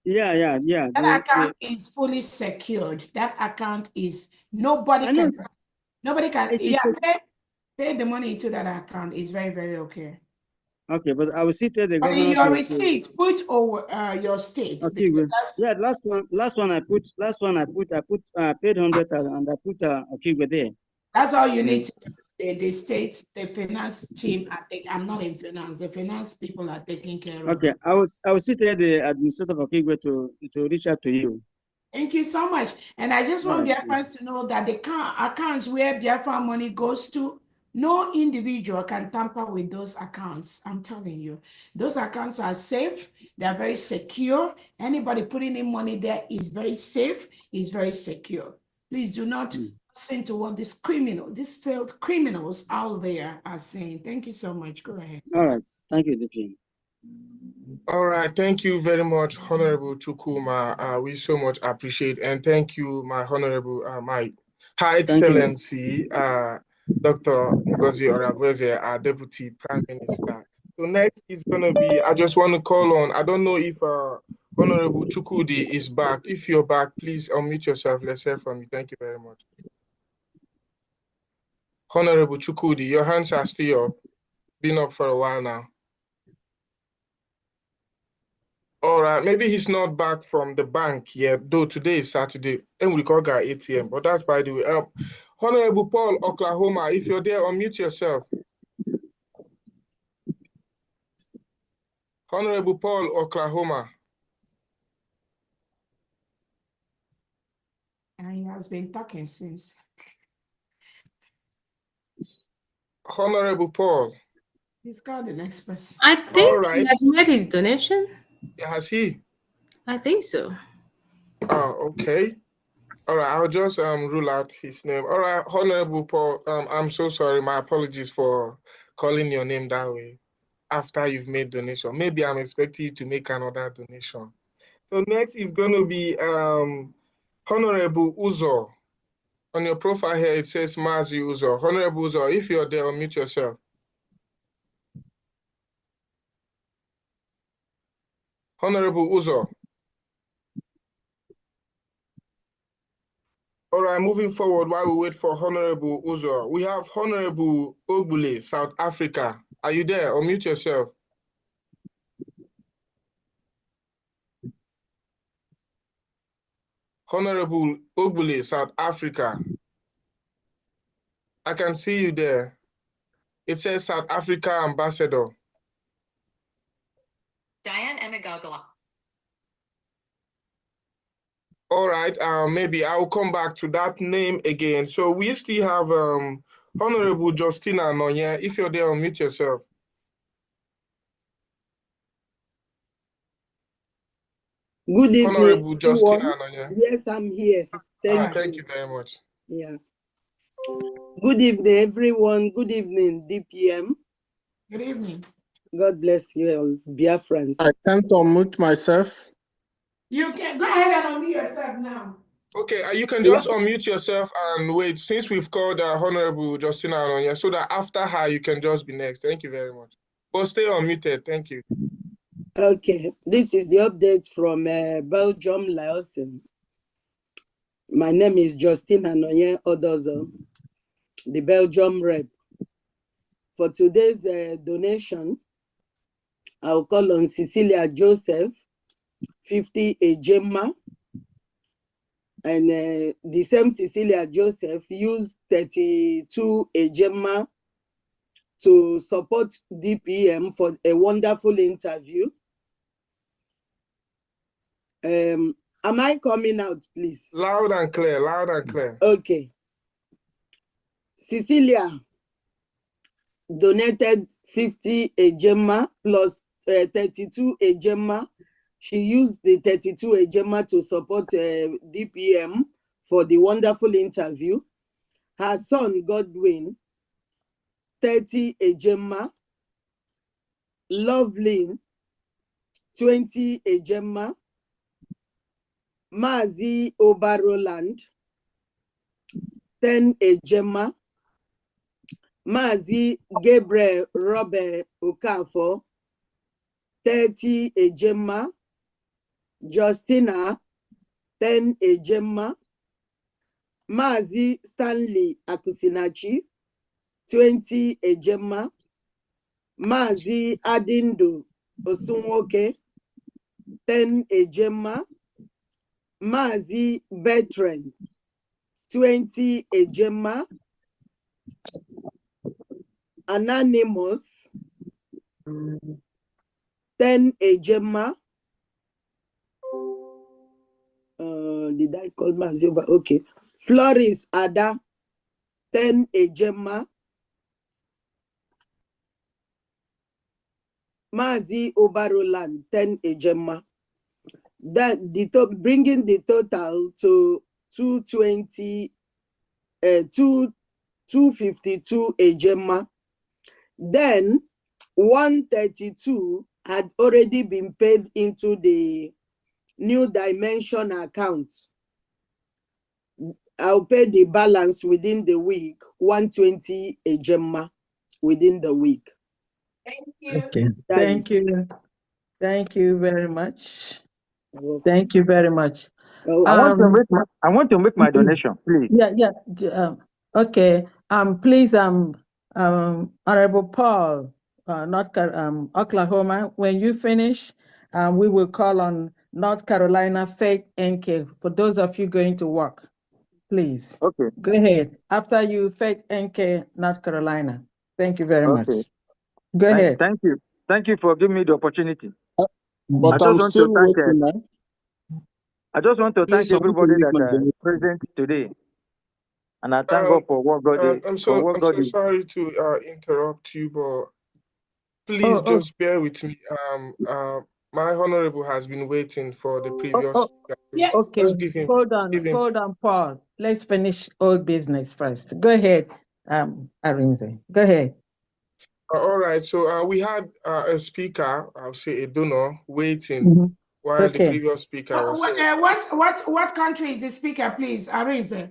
Yeah. That account is fully secured. That account is nobody can. Pay the money into that account. It's very, very okay. Okay, but I will see to the governor. In your receipt, put over your state. Okay, yeah. Last one I put. I paid 100,000 and I put Okigwe there. That's all you need to do. The states, the finance team, I'm not in finance. The finance people are taking care of. Okay, I will sit there, the administrator of Okigwe, to reach out to you. Thank you so much. And I just want Biafrans to know that the accounts where Biafra money goes to, no individual can tamper with those accounts. I'm telling you, those accounts are safe. They're very secure. Anybody putting in money there is very safe, is very secure. Please do not listen to what these failed criminals out there are saying. Thank you so much. Go ahead. All right. Thank you, DP. All right, thank you very much, Honorable Chukuma. We so much appreciate, and thank you, my Honorable, my High Excellency, Dr. Ngozi Oraveze, our Deputy Prime Minister. So next is going to be, I just want to call on, I don't know if Honorable Chukudi is back. If you're back, please unmute yourself. Let's hear from you. Thank you very much. Honorable Chukudi, your hands are still up. Been up for a while now. All right, maybe he's not back from the bank yet, though today is Saturday, and we call our ATM, but that's by the way. Honorable Paul, Oklahoma, if you're there, unmute yourself. Honorable Paul, Oklahoma. And he has been talking since. Honorable Paul. He's got the next person. I think he has made his donation. Has he? I think so. Oh, okay. All right, I'll just rule out his name. All right, Honorable Paul, I'm so sorry. My apologies for calling your name that way after you've made donation. Maybe I'm expecting you to make another donation. So next is going to be Honorable Uzo. On your profile here, it says Mazi Uzo. Honorable Uzo, if you're there, unmute yourself. Honorable Uzo. All right, moving forward while we wait for Honorable Uzo, we have Honorable Ogbule, South Africa. Are you there? Unmute yourself. Honorable Ogbule, South Africa. I can see you there. It says South Africa Ambassador. Diane Emigogala. All right, maybe I'll come back to that name again. So we still have Honorable Justina Anonya. If you're there, unmute yourself. Good evening, Honorable Justina everyone. Anonya. Yes, I'm here. Thank you very much. Yeah. Good evening, everyone. Good evening, DPM. Good evening. God bless you all, Biafrans. I can't unmute myself. You can go ahead and unmute yourself now. Okay, you can just unmute yourself and wait, since we've called Honorable Justina Anonya, so that after her, you can just be next. Thank you very much. But stay unmuted. Thank you. Okay, this is the update from Belgium, Laos. My name is Justina Anoye Odozo, the Belgium rep. For today's donation, I'll call on Cecilia Joseph, 50 Ejema, and the same Cecilia Joseph used 32 Ejema to support DPM for a wonderful interview. Am I coming out, please? Loud and clear, loud and clear. Okay. Cecilia donated 50 Ejema plus 32 Ejema. She used the 32 Ejema to support DPM for the wonderful interview. Her son, Godwin, 30 Ejema. Lovelyn, 20 Ejema. Mazi Obaroland, 10 Ejema. Mazi Gabriel Robert Okafor, 30 Ejema. Justina, 10 Ejema. Mazi Stanley Akusinachi, 20 Ejema. Mazi Adindo Osunwoke, 10 Ejema. Mazi Bertrand, 20 Ejema. Anonymous, 10 Ejema. Did I call Mazi? Okay. Floris Ada, 10 Ejema. Mazi Obaroland, 10 Ejema. That bringing the total to 252 Ejema. Then 132 had already been paid into the New Dimension account. I'll pay the balance within the week, 120 Ejema within the week. Thank you. Okay. Thank you. Thank you very much. Thank you very much. I want to make my donation, please. Yeah. Okay. Please, Honorable Paul, Oklahoma. When you finish, we will call on North Carolina Faith NK for those of you going to work. Please. Okay. Go ahead. After you, Faith NK, North Carolina. Thank you very much. Go ahead. Thank you. Thank you for giving me the opportunity. But I'm still waiting, man. I just want to Please, thank everybody make my that donation. present today. And I thank God for what God is. I'm so sorry to interrupt you, but please just bear with me. My honorable has been waiting for the previous speaker. Yeah. Okay. Just give him. Hold on, Paul. Let's finish old business first. Go ahead, Arinze. Go ahead. All right. So we had a speaker, I'll say a donor, waiting while the previous speaker was. What country is the speaker, please? Arize.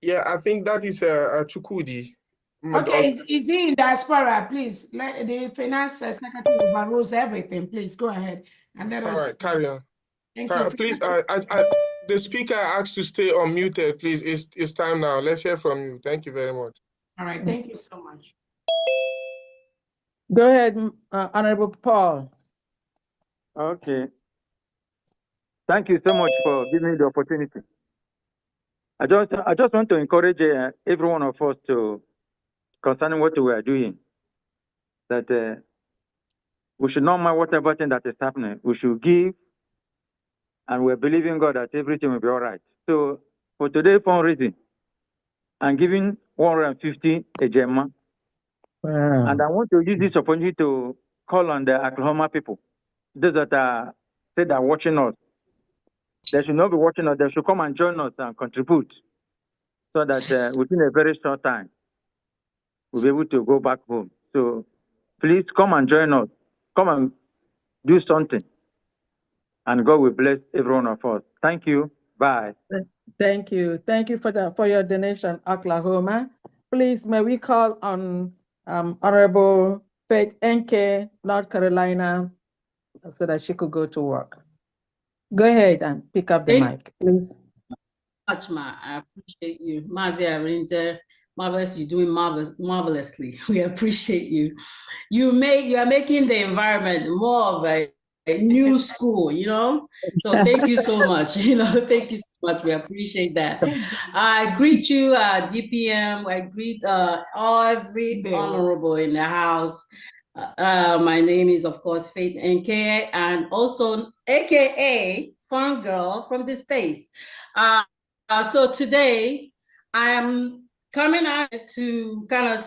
Yeah, I think that is Chukudi. Okay, is he in diaspora? Please let the finance secretary overrules everything. Please go ahead and let us. All right, carry on. Thank you. Please, the speaker asked to stay unmuted. Please, it's time now. Let's hear from you. Thank you very much. All right, thank you so much. Go ahead, Honorable Paul. Okay. Thank you so much for giving me the opportunity. I just want to encourage every one of us to, concerning what we are doing, that we should not mind whatever thing that is happening. We should give, and we're believing God that everything will be all right. So for today fundraising, I'm giving 150 a Gemma. Wow. And I want to use this opportunity to call on the Oklahoma people, those that are watching us. They should not be watching us. They should come and join us and contribute, so that within a very short time, we'll be able to go back home. So please come and join us. Come and do something, and God will bless every one of us. Thank you. Bye. Thank you. Thank you for your donation, Oklahoma. Please, may we call on Honorable Faith NK, North Carolina, so that she could go to work. Go ahead and pick up the mic, please. Much, Ma. I appreciate you. Mazi Arinze, marvelous. You're doing marvelously. We appreciate you. You are making the environment more of a new school, you know? So thank you so much. Thank you so much. We appreciate that. I greet you, DPM. I greet every honorable in the house. My name is, of course, Faith NK, and also AKA Fun Girl from the Space. So today I am coming out to kind of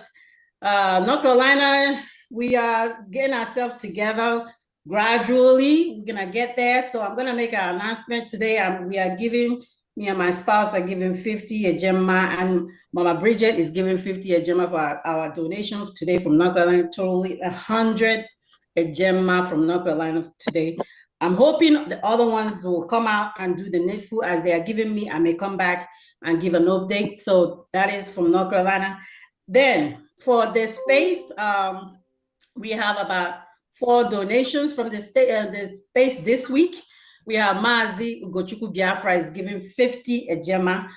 North Carolina. We are getting ourselves together gradually. We're gonna get there. So I'm gonna make an announcement today. We are giving, me and my spouse are giving 50 a Gemma, and Mama Bridget is giving 50 a Gemma for our donations today from North Carolina. Totally 100 a Gemma from North Carolina today. I'm hoping the other ones will come out and do the needful as they are giving me. I may come back and give an update. So that is from North Carolina. Then for the space, we have about 4 donations from the space this week. We have Mazi Ugochukwu Biafra is giving 50 a Gemma.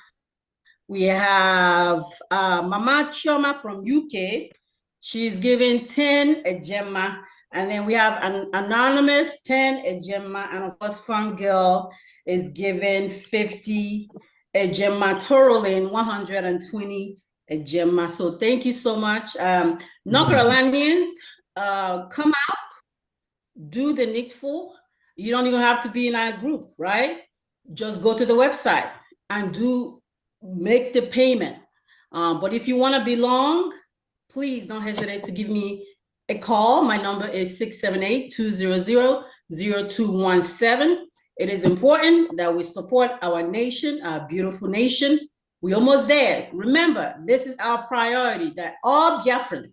We have Mama Chioma from UK. She's giving 10 a Gemma. And then we have an anonymous 10 a Gemma, and of course, Fun Girl is giving 50 a Gemma, totaling 120 a Gemma. So thank you so much. North Carolinians, come out, do the needful. You don't even have to be in our group, right? Just go to the website and make the payment. But if you want to belong, please don't hesitate to give me a call. My number is 678-200-0217. It is important that we support our nation, our beautiful nation. We're almost there. Remember, this is our priority, that all Biafrans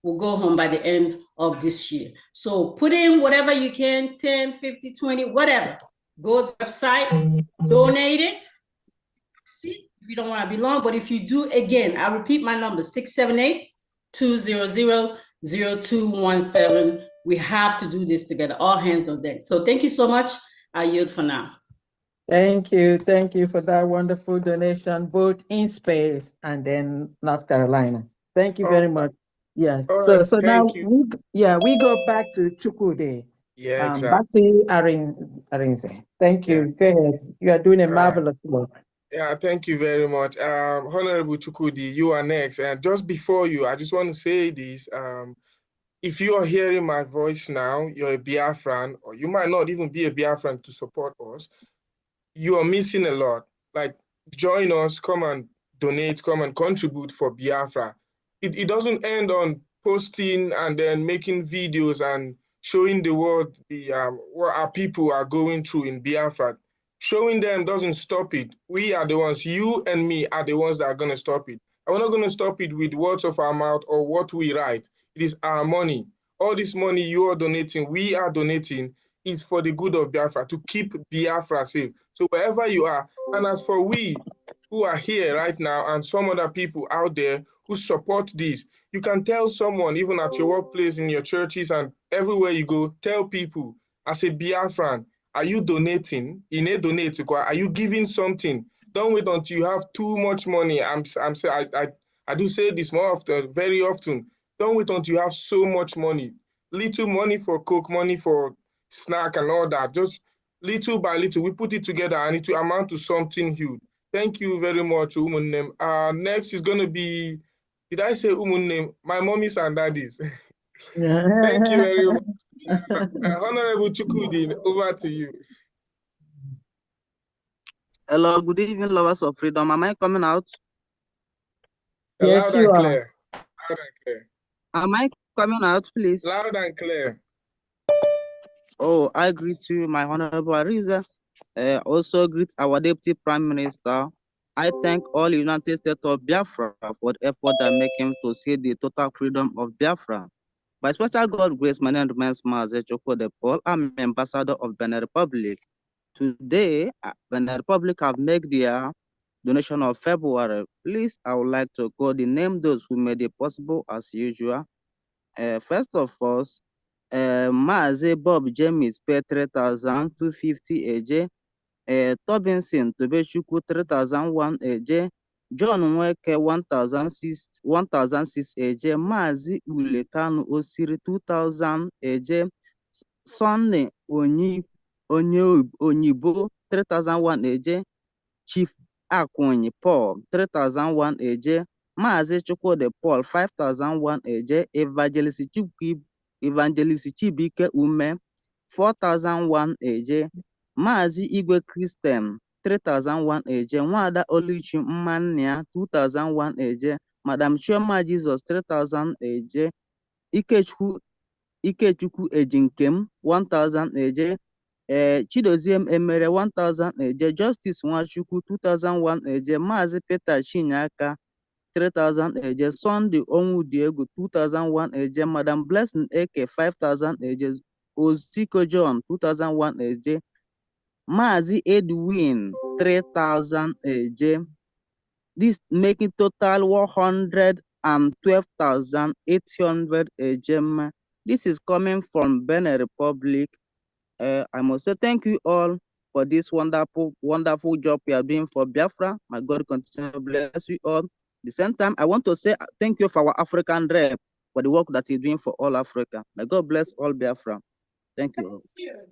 will go home by the end of this year. So put in whatever you can, 10, 50, 20, whatever. Go to the website, donate it. See, if you don't want to belong, but if you do, again, I repeat my number, 678-200-0217. We have to do this together, all hands on deck. So thank you so much. I yield for now. Thank you. Thank you for that wonderful donation, both in space and then North Carolina. Thank you very much. Yes. So now we go back to Chukwude. Yeah, exactly. Back to you, Arinze. Thank you. Go ahead. You are doing a marvelous work. Yeah, thank you very much. Honorable Chukwudi, you are next. And just before you, I just want to say this. If you are hearing my voice now, you're a Biafran, or you might not even be a Biafran to support us, you are missing a lot. Like, join us, come and donate, come and contribute for Biafra. It doesn't end on posting and then making videos and showing the world what our people are going through in Biafra. Showing them doesn't stop it. We are the ones, you and me are the ones that are going to stop it. And we're not going to stop it with words of our mouth or what we write. It is our money. All this money you are donating, we are donating, is for the good of Biafra, to keep Biafra safe. So wherever you are, and as for we who are here right now and some other people out there who support this, you can tell someone, even at your workplace, in your churches, and everywhere you go, tell people, as a Biafran, are you donating? Are you giving something? Don't wait until you have too much money. I do say this more often, very often. Don't wait until you have so much money. Little money for coke, money for snack and all that. Just little by little, we put it together and it will amount to something huge. Thank you very much, Umunnem. Next is going to be, did I say Umunnem? My mommies and daddies. Thank you very much. Honorable Chukudi, over to you. Hello, good evening, lovers of freedom. Am I coming out? Yes, loud and clear. Loud and clear. Am I coming out, please? Loud and clear. Oh, I greet you, my Honorable Ariza. Also greet our Deputy Prime Minister. I thank all United States of Biafra for the effort they're making to see the total freedom of Biafra. By special God grace, my name remains Maze Choko de Paul. I'm ambassador of Benin Republic. Today, Benin Republic have made their donation of February. Please, I would like to call the name those who made it possible as usual. First of all, Maze Bob James pay 3,250 AJ. Tobinson Tobechukwu 3,001 AJ. John Nweke 1,006 AJ. Mazi Ulekanu Osiri 2,000 AJ. Sonny Onyibo 3,001 AJ. Chief Akwunyi Paul 3,001 AJ. Mazi Chukwudi Paul 5,001 AJ. Evangelist Chibike Ume 4,001 AJ. Mazi Igwe Christian 3,001 AJ. Nwada Oluchi Mmania 2,001 AJ. Madam Chioma Jesus 3,000 AJ. Ikechukwu Ejinkem 1,000 AJ. Chidoziem Emere 1,000 AJ. Justice Nwachukwu 2,001 AJ. Mazi Peter Chinyaka 3,000 AJ. Sunday Onwudiegu 2,001 AJ. Madam Blessing Eke 5,000 AJ. Oziko John 2,001 AJ. Mazi Edwin 3,000 AJ. This making total 112,800 AJ. This is coming from Benin Republic. I must say thank you all for this wonderful job we are doing for Biafra. My God continue to bless you all. At the same time, I want to say thank you for our African rep for the work that he's doing for all Africa. May God bless all Biafra. Thank you all.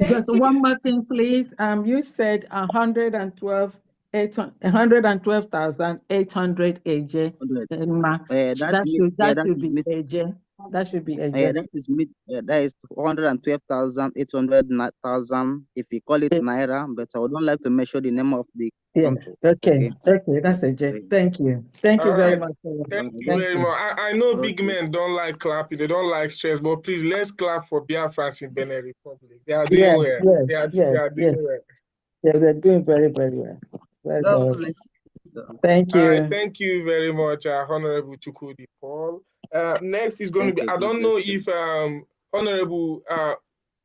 Just one more thing, please. You said 112,800 AJ. That should be AJ. That should be AJ. That is 112,800,000 if you call it Naira, but I would not like to measure the name of the country. Okay, that's AJ. Thank you. Thank you very much. Thank you very much. I know big men don't like clapping, they don't like stress, but please let's clap for Biafrans in Benin Republic. They are doing well. They are doing well. Yeah, they're doing very, very well. Thank you. All right, thank you very much, Honorable Chukudi Paul. Next is going to be, I don't know if Honorable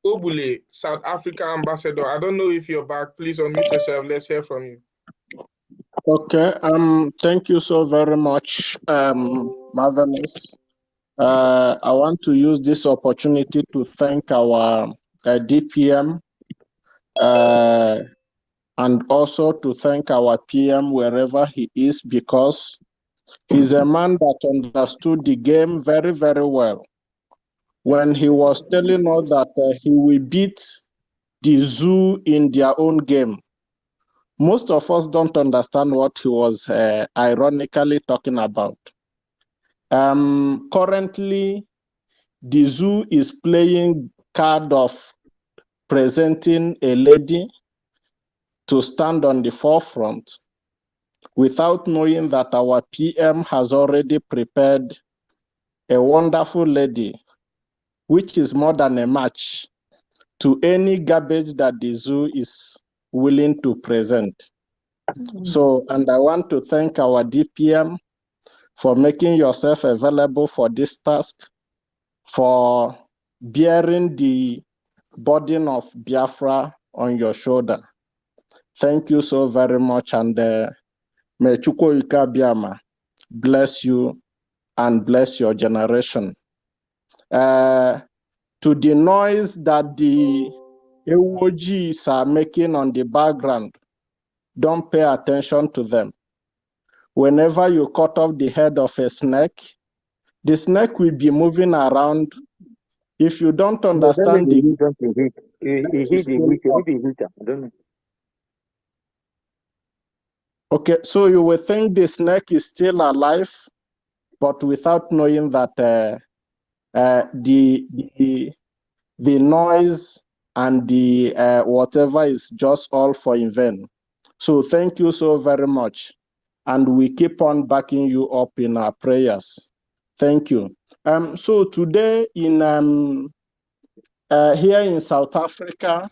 Obule, South Africa Ambassador, I don't know if you're back. Please unmute yourself. Let's hear from you. Okay, thank you so very much, Marvelous. I want to use this opportunity to thank our DPM and also to thank our PM wherever he is, because he's a man that understood the game very, very well. When he was telling us that he will beat the zoo in their own game, most of us don't understand what he was ironically talking about. Currently, the zoo is playing card of presenting a lady to stand on the forefront without knowing that our PM has already prepared a wonderful lady, which is more than a match to any garbage that the zoo is willing to present. So, and I want to thank our DPM for making yourself available for this task, for bearing the burden of Biafra on your shoulder. Thank you so very much, and may Chukwuka Biama bless you and bless your generation. To the noise that the EWOGs are making on the background, don't pay attention to them. Whenever you cut off the head of a snake, the snake will be moving around If you don't No, understand the the don't heat. He is the still heat. on. Maybe heater. I don't know. Okay, so you will think the snake is still alive, but without knowing that the noise and the whatever is just all for in vain. So thank you so very much, and we keep on backing you up in our prayers. Thank you. So today in here in South Africa,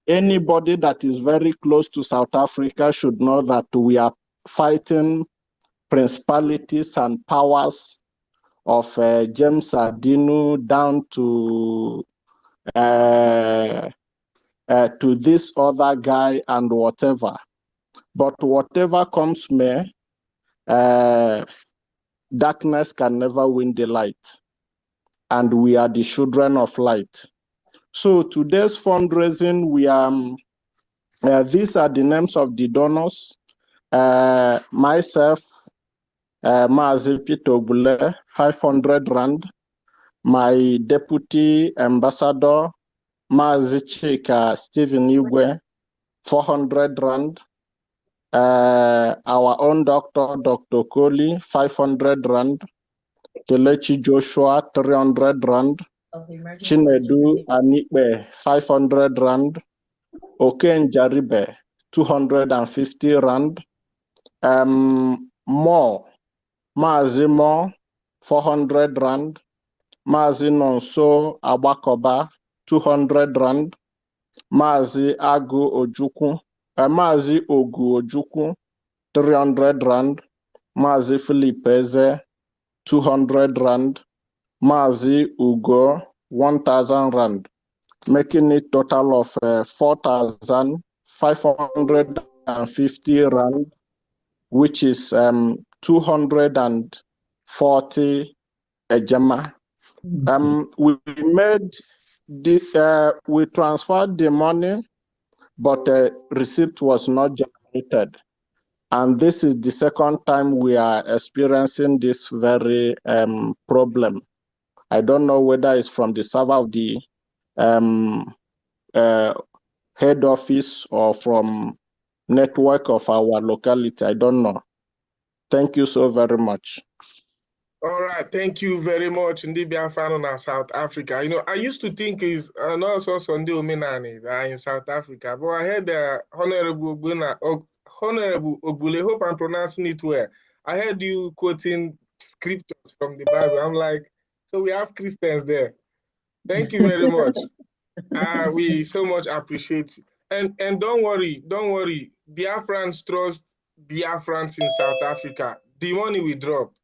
anybody that is very close to South Africa should know that we are fighting principalities and powers of James Adinu down to this other guy and whatever. But whatever comes may, darkness can never win the light. And we are the children of light. So today's fundraising, we are, these are the names of the donors. Myself, Maazi Peter Ogbule, 500 Rand. My deputy ambassador, Maazi Chika Stephen Igwe, 400 Rand. Our own doctor, Dr. Koli, 500 Rand. Kelechi Joshua, 300 Rand. Chinedu Anikbe, 500 Rand. Oken Jaribe, 250 Rand. More, Maazi More, 400 Rand. Maazi Nonso Abakoba, 200 Rand. Maazi Agu Ojukwu, Maazi Ogu Ojukwu, 300 Rand. Maazi Philip Eze, 200 Rand. Maazi Ugo, 1,000 Rand, making it total of 4,550 Rand, which is 240 ejema. We made this, we transferred the money, but receipt was not generated. And this is the second time we are experiencing this very problem. I don't know whether it's from the server of the head office or from network of our locality. I don't know. Thank you so very much. All right, thank you very much, Ndi Biafran in South Africa. You know, I used to think is also Sunday Omenani in South Africa, but I heard Honorable Ogbule, hope I'm pronouncing it well. I heard you quoting scriptures from the Bible. I'm like, so we have Christians there. Thank you very much. We so much appreciate you. And don't worry, Biafrans trust Biafrans in South Africa. The money we drop.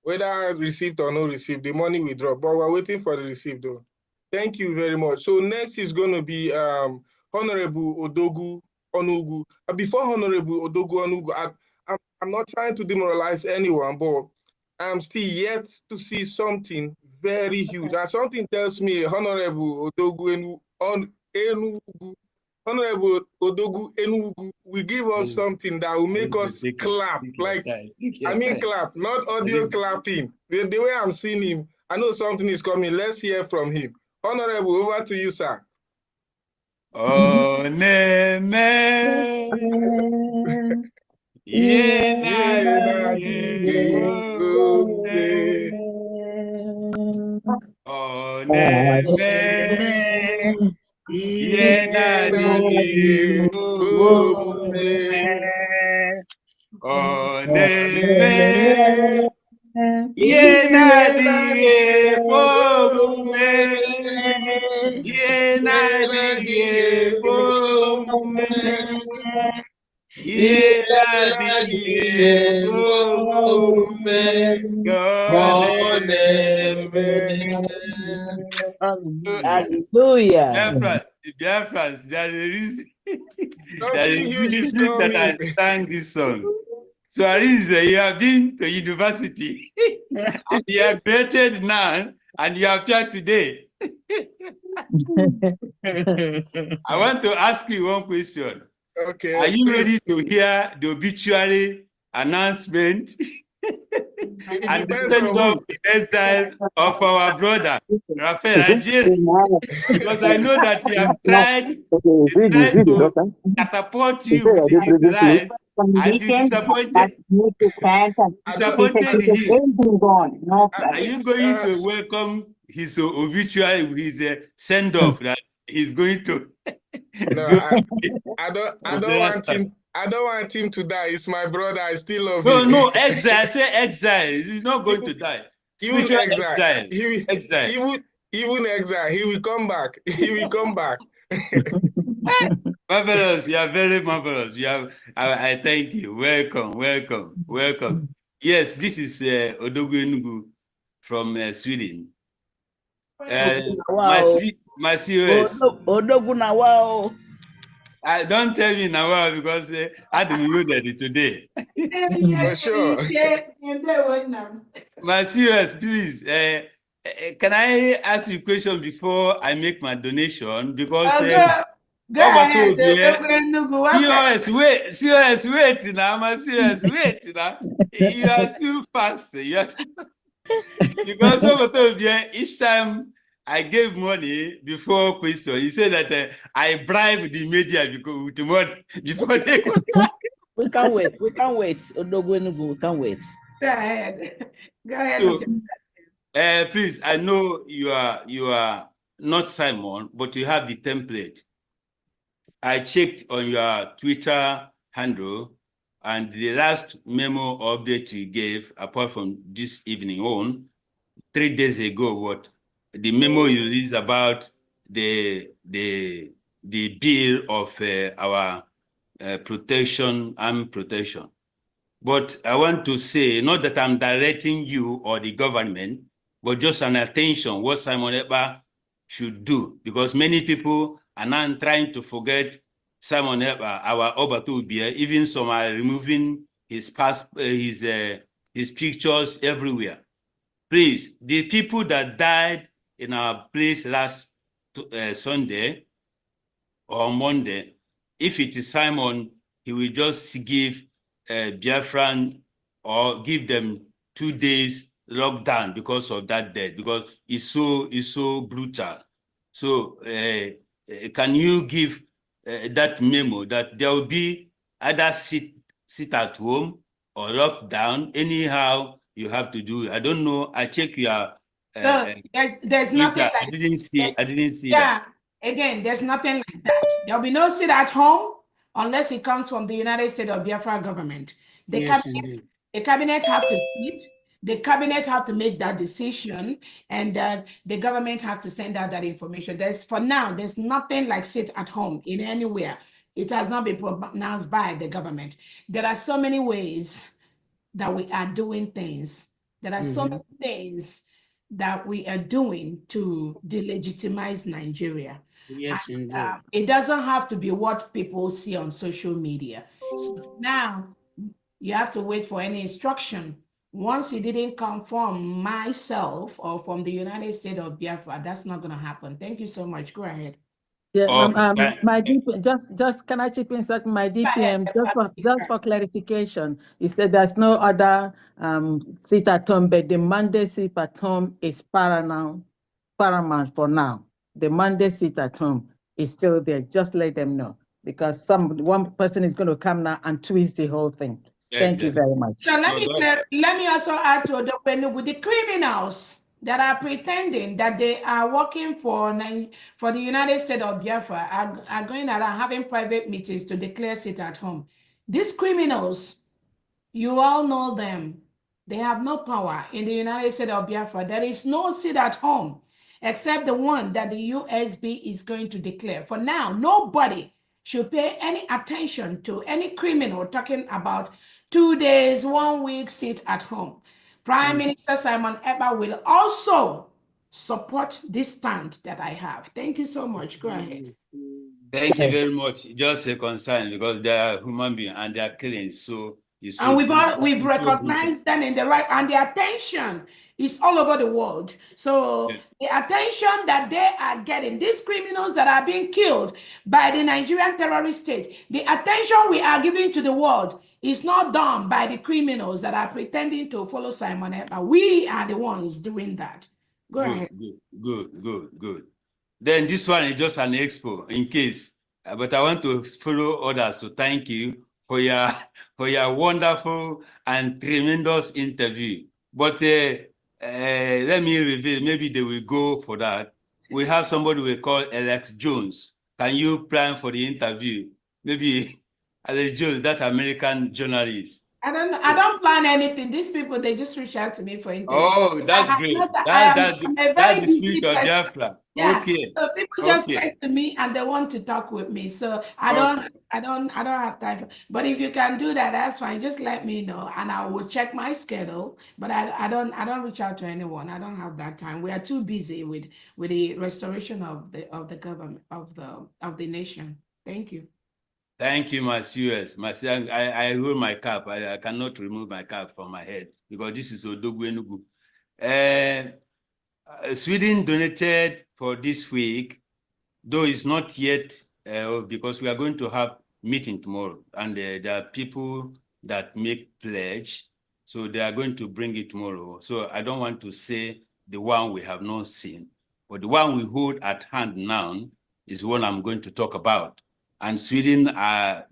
Whether received or no received, the money will drop. But we're waiting for the receipt, though. Thank you very much. So next is going to be Honorable Odogu Onugu. Before Honorable Odogu Onugu, I'm not trying to demoralize anyone, but I'm still yet to see something very huge. And something tells me Honorable Odogu Enugu, Honorable Odogu Enugu will give us something that will make us clap. Like, I mean clap, not audio clapping. The way I'm seeing him, I know something is coming. Let's hear from him. Honorable, over to you, sir. Oh, Hallelujah. Biafrans, there is a reason. Something huge is coming. That I sang this song. So Ariza, you have been to university. You are graduated now, and you are here today. I want to ask you one question. Okay. Are you ready to hear the obituary announcement? And the send-off in exile of our brother, Raphael Ajiri, because I know that he have tried to catapult you with his life, and you disappointed. Disappointed him. Are you going to welcome his obituary with his send-off that he's going to? No, I don't want him to die. It's my brother. I still love him. No, exile. Say exile. He's not going to die. Even exile. He will, even exile. He will come back. He will come back. Marvelous. You are very marvelous. You have. I thank you. Welcome. Welcome. Welcome. Yes, this is Odogwu Enugu from Sweden. My COS. Odogwu Nawao. Don't tell me now because I didn't know that today. For sure. My COS, please. Can I ask you a question before I make my donation? Because go ahead. COS, wait now. My COS, wait now. You are too fast. Because each time I gave money before question, he said that I bribed the media because with money before they go. We can't wait. We can't wait. We can't wait. Go ahead. Go ahead. So, please, I know you are not Simon, but you have the template. I checked on your Twitter handle, and the last memo update you gave, apart from this evening on, 3 days ago, what the memo you released about the bill of our protection, armed protection. But I want to say, not that I'm directing you or the government, but just an attention what Simon Ekpa should do, because many people are now trying to forget Simon Ekpa, our Obatu Ubie. Even some are removing his pictures everywhere. Please, the people that died in our place last Sunday or Monday, if it is Simon, he will just give Biafran or give them 2 days lockdown because of that death, because it's so brutal. So can you give that memo that there will be either sit at home or lockdown? Anyhow, you have to do it. I don't know. I check your. There's nothing like. I didn't see that. Again, there's nothing like that. There'll be no sit at home unless it comes from the United States of Biafra government. The cabinet have to sit. The cabinet have to make that decision, and the government have to send out that information. For now, there's nothing like sit at home in anywhere. It has not been pronounced by the government. There are so many ways that we are doing things. There are so many things that we are doing to delegitimize Nigeria. Yes, indeed. It doesn't have to be what people see on social media. So now you have to wait for any instruction. Once it didn't come from myself or from the United States of Biafra, that's not going to happen. Thank you so much. Go ahead. Yeah, my DPM, just can I chip in something? My DPM, just for clarification, is that there's no other sit at home, but the Monday sit at home is paramount for now. The Monday sit at home is still there. Just let them know, because one person is going to come now and twist the whole thing. Thank you very much. So let me also add to the criminals that are pretending that they are working for the United States of Biafra are going around having private meetings to declare sit at home. These criminals, you all know them. They have no power in the United States of Biafra. There is no sit at home except the one that the USB is going to declare. For now, nobody should pay any attention to any criminal talking about 2 days, 1 week sit at home. Prime Minister Simon Ekpa will also support this stand that I have. Thank you so much. Go ahead. Thank you very much. Just a concern, because they are human beings and they are killing. So You see, And we've it's so brutal. recognized them in the right, and the attention is all over the world. So the attention that they are getting, these criminals that are being killed by the Nigerian terrorist state, the attention we are giving to the world is not done by the criminals that are pretending to follow Simon Ekpa. We are the ones doing that. Go ahead. Good. Then this one is just an expo in case, but I want to follow others to thank you for your wonderful and tremendous interview. But let me reveal, maybe they will go for that. We have somebody we call Alex Jones. Can you plan for the interview? Maybe Alex Jones, that American journalist. I don't plan anything. These people, they just reach out to me for interview. Oh, that's great. That's the spirit of Biafra. Yeah. Okay. So people just text to me and they want to talk with me. So I don't have time. But if you can do that, that's fine. Just let me know and I will check my schedule. But I don't reach out to anyone. I don't have that time. We are too busy with the restoration of the government of the nation. Thank you. Thank you, my serious. I roll my cap. I cannot remove my cap from my head because this is Odogwu Enugu. Sweden donated for this week, though it's not yet because we are going to have meeting tomorrow, and there are people that make pledge, so they are going to bring it tomorrow. So I don't want to say the one we have not seen, but the one we hold at hand now is one I'm going to talk about. And Sweden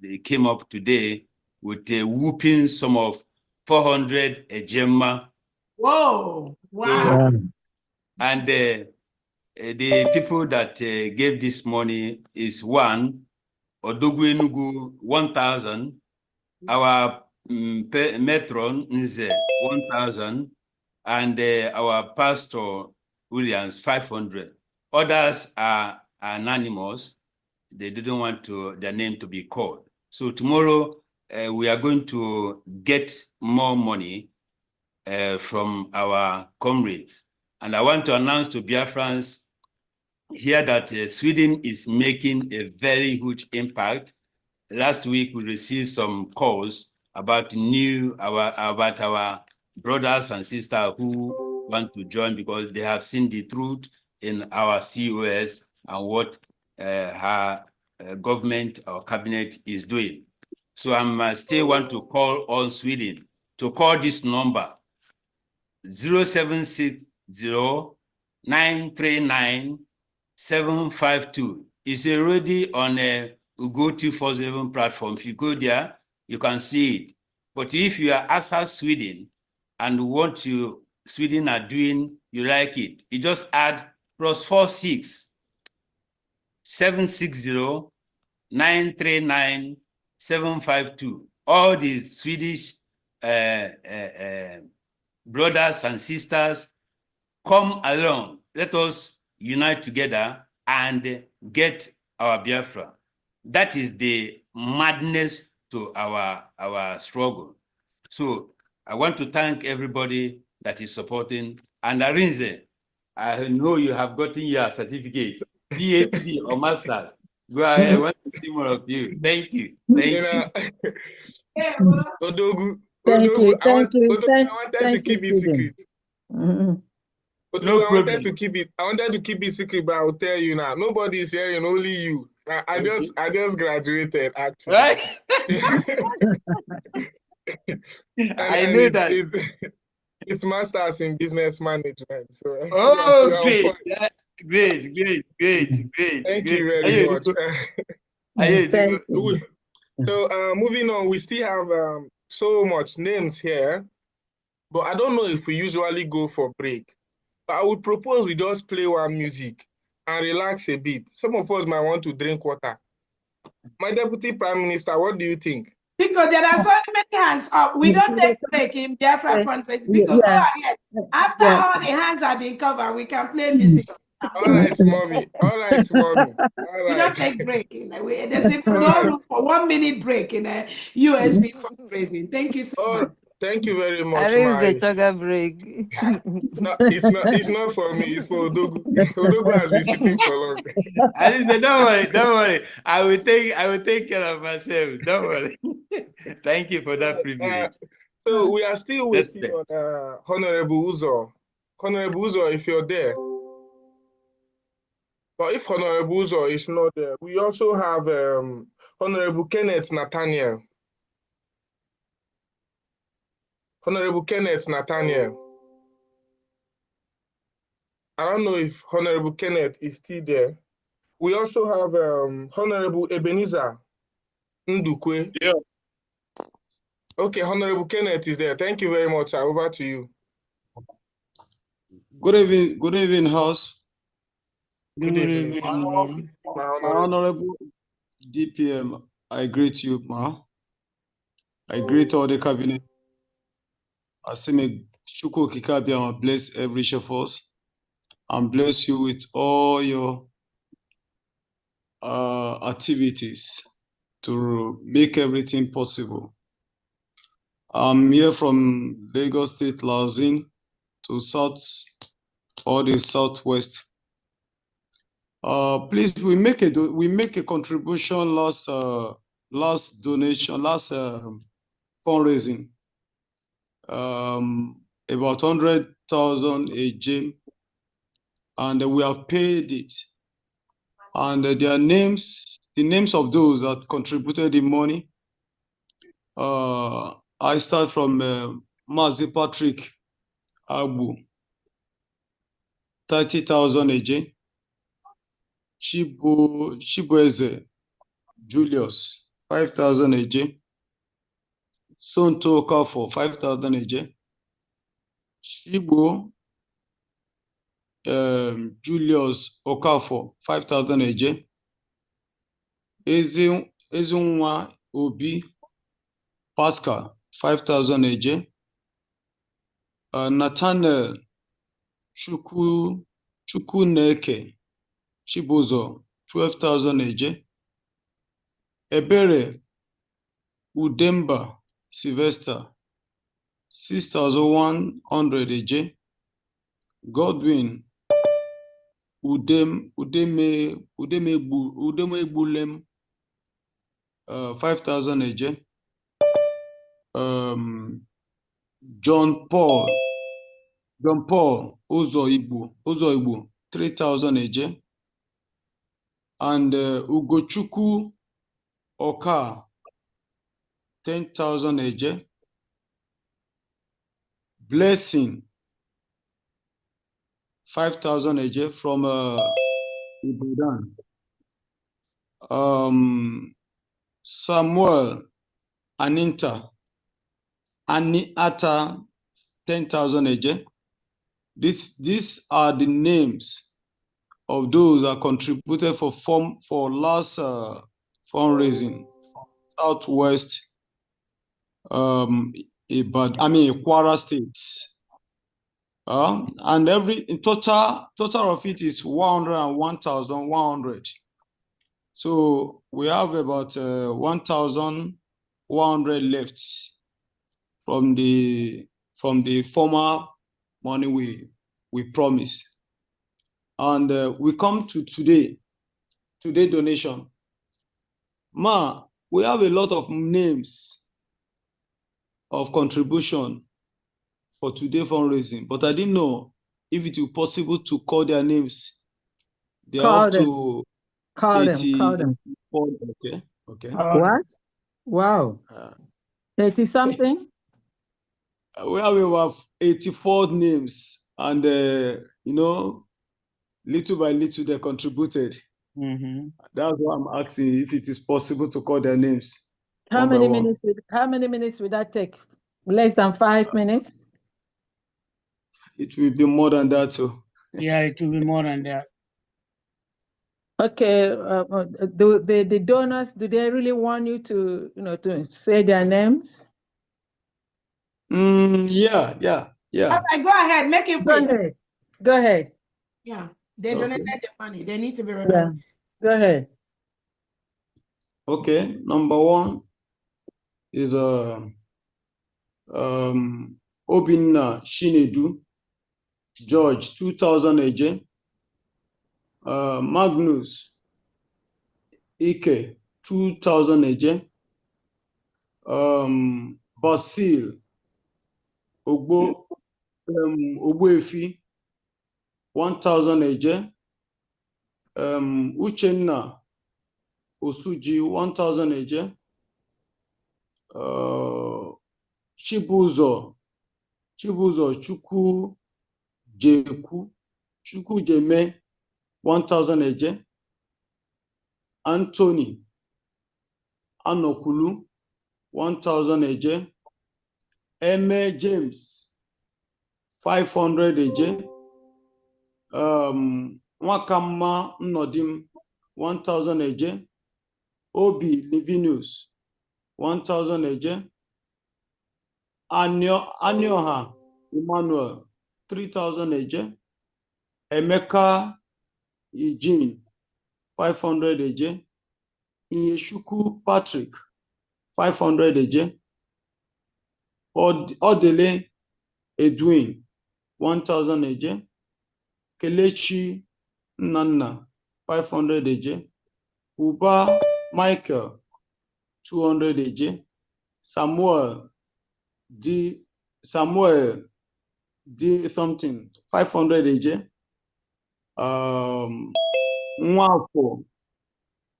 they came up today with a whooping sum of 400 ejema. Whoa! Wow! So, and the people that gave this money is one, Odogwu Enugu 1,000, our matron Nze 1,000, and our pastor Williams 500. Others are anonymous. They didn't want their name to be called. So tomorrow we are going to get more money from our comrades. And I want to announce to Biafrans here that Sweden is making a very huge impact. Last week we received some calls about our brothers and sisters who want to join because they have seen the truth in our COS and what her government or cabinet is doing. So I still want to call on Sweden to call this number 0760-939-752. It's already on a Ugo 247 platform. If you go there, you can see it. But if you are outside Sweden and what Sweden are doing, you like it, you just add +46 760-939-752. All the Swedish brothers and sisters, come along. Let us unite together and get our Biafra. That is the madness to our struggle. So I want to thank everybody that is supporting. And Arinze, I know you have gotten your certificate, PhD or master's. Go ahead. I want to see more of you. Thank you. Thank you. Odogu, Thank you. I wanted to keep it secret. Mm-hmm. No I wanted to keep it. I wanted to keep it secret, but I'll tell you now. Nobody is hearing, only you. I just graduated actually. Right? I knew that. It's masters in business management. So great. Great. Thank you very much. So moving on, we still have so much names here, but I don't know if we usually go for break. But I would propose we just play one music and relax a bit. Some of us might want to drink water. My Deputy Prime Minister, what do you think? Because there are so many hands up. We don't take break in Biafra fundraising. Because go ahead. After all the hands have been covered, we can play music. All right, mommy. All right. We don't take break. There's no room for 1 minute break in a USB fundraising. Thank you so much. Thank you very much. A sugar break. No, it's not for me. It's for Odogu. Odogu has been sitting for long. I didn't say, don't worry. I will take care of myself. Don't worry. Thank you for that privilege. So we are still waiting on Honorable Uzo. Honorable Uzo, if you're there. But if Honorable Uzo is not there, we also have Honorable Kenneth Nathaniel. Honorable Kenneth Nathaniel. I don't know if Honorable Kenneth is still there. We also have Honorable Ebenezer Ndukwe. Yeah. Okay, Honorable Kenneth is there. Thank you very much, sir. Over to you. Good evening, House. Good evening. Honorable DPM, I greet you, ma. I greet all the cabinet. I say may Shuko Kikabiyama bless every of us and bless you with all your activities to make everything possible. I'm here from Lagos State, Lausanne, to South or the Southwest. Please, we make a contribution last fundraising, about 100,000 a gym, and we have paid it. And their names, the names of those that contributed the money. I start from Mazi Patrick Abu, 30,000 a gym. Chibueze Julius, 5,000 a gym. Sonto Okafo, 5,000 a gym. Shibo Julius Okafo, 5,000 a gym. Ezunwa Obi Pascal, 5,000 a gym. Nathaniel Chukwuneke Chibuzo, 12,000 a gym. Ebere Udemba Sylvester, 6,100 a gym. Godwin Udemegbulem, 5,000 a gym. John Paul Uzoigbo, 3,000 a gym. And Ugochukwu Oka, 10,000 a gym. Blessing, 5,000 a gym from Ibadan. Samuel Aniata, 10,000 a gym. These are the names of those that contributed for last fundraising. Southwest, Kwara State. And in total of it is 101,100. So we have about 1,100 left from the former money we promised. And we come to today donation. We have a lot of names of contribution for today fundraising, but I didn't know if it will be possible to call their names. They are up to Call them. Okay. What? Wow. 80 something? We have about 84 names, and little by little they contributed. That's why I'm asking if it is possible to call their names. How many minutes would that take? Less than 5 minutes? It will be more than that too. Yeah, it will be more than that. Okay, the donors, do they really want you to say their names? Yeah. Okay, go ahead, make it quick. Go ahead. Yeah, they donated the money. They need to be Yeah. remembered. Go ahead. Okay, number one is Obinna Shinedu, George, 2,000 AJ. Magnus Ike, 2,000 AJ. Basil Ogbuefi, 1,000 eje. Uchenna Osuji, 1,000 eje. Chibuzo Chukwujeme, 1,000 eje. Anthony Anokulu, 1,000 eje. Eme James, 500 eje. Nwakama Nnodim, 1,000 eje. Obi Livinus, 1,000 eje. Anioha Emmanuel, 3,000 eje. Emeka Eugene, 500 eje. Inyeshuku Patrick, 500 eje. Odele Edwin, 1,000 eje. Kelechi Nnanna, 500 eje. Uba Michael, 200 eje. Samuel D something, 500 eje.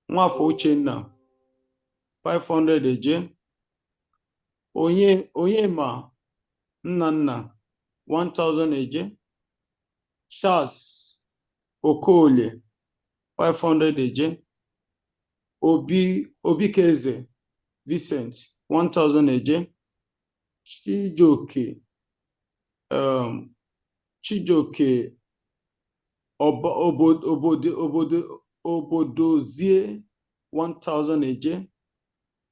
Nwafọ Uchenna, 500 eje. Onyema Nnanna, 1,000 eje. Charles Okolie, 500 eje. Obikeze Vincent, 1,000 eje. Chijoke Obodozie, 1,000 eje.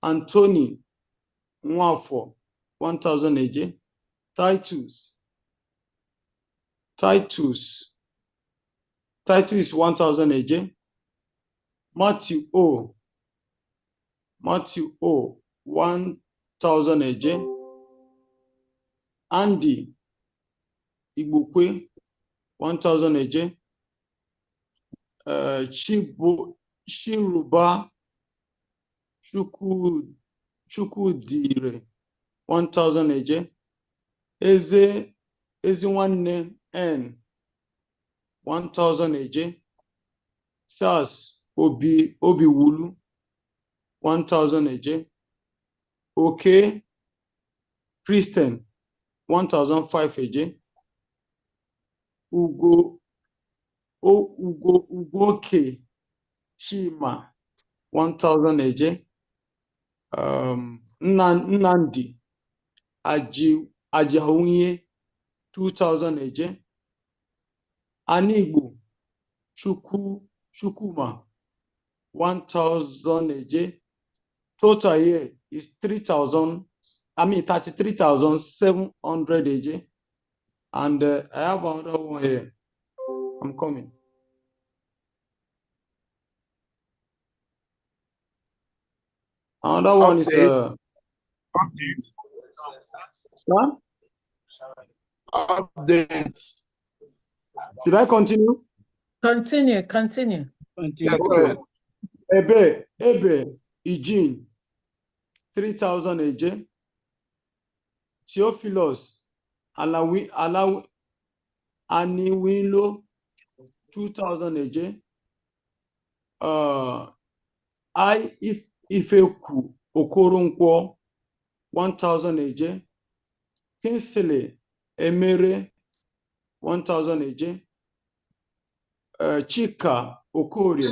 Anthony Nwafọ, 1,000 eje. Titus, 1,000 eje. Matthew O, 1,000 eje. Andy Igbokwe, 1,000 eje. Chiruba Chukwudire, 1,000 eje. Ezinwanne N, 1,000 eje. Charles Obiwulu, 1,000 eje. Okay Christian, 1,005 eje. Ugoke Chima, 1,000 eje. Nnamdi Ajaunye, 2,000 eje. Anigbo Chukuma, 1,000 eje. Total here is 33,700 eje. And I have another one here. I'm coming. Another one is update. Should I continue? Continue. Yeah, go ahead. Ebe Eugene, 3,000 eje. Theophilus Aniwilo, 2,000 eje. Ifeku Okoronkwo, 1,000 eje. Kinsley Emere, 1,000 eje. Chika Okorie,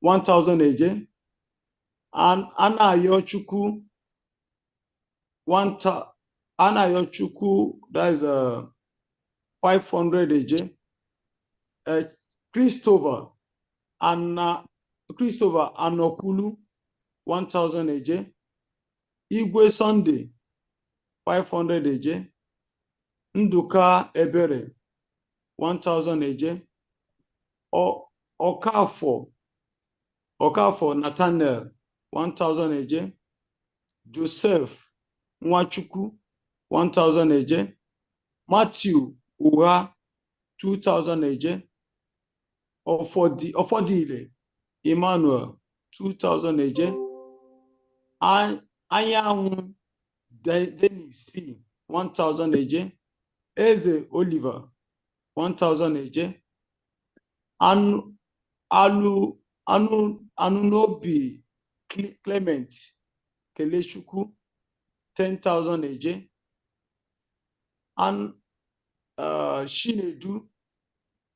1,000 eje. And Anayochukwu, that is 500 eje. Christopher Anokulu, 1,000 eje. Igwe Sunday, 500 eje. Nduka Ebere, 1,000 eje. Okafor Nathaniel, 1,000 eje. Joseph Nwachukwu, 1,000 eje. Matthew Uha, 2,000 eje. Ofodile Emmanuel 2,000 eje. Anyanwụ Dennis C 1,000 eje. Eze Oliver 1,000 eje. Anunobi Clement Kelechukwu 10,000 eje. Shinedu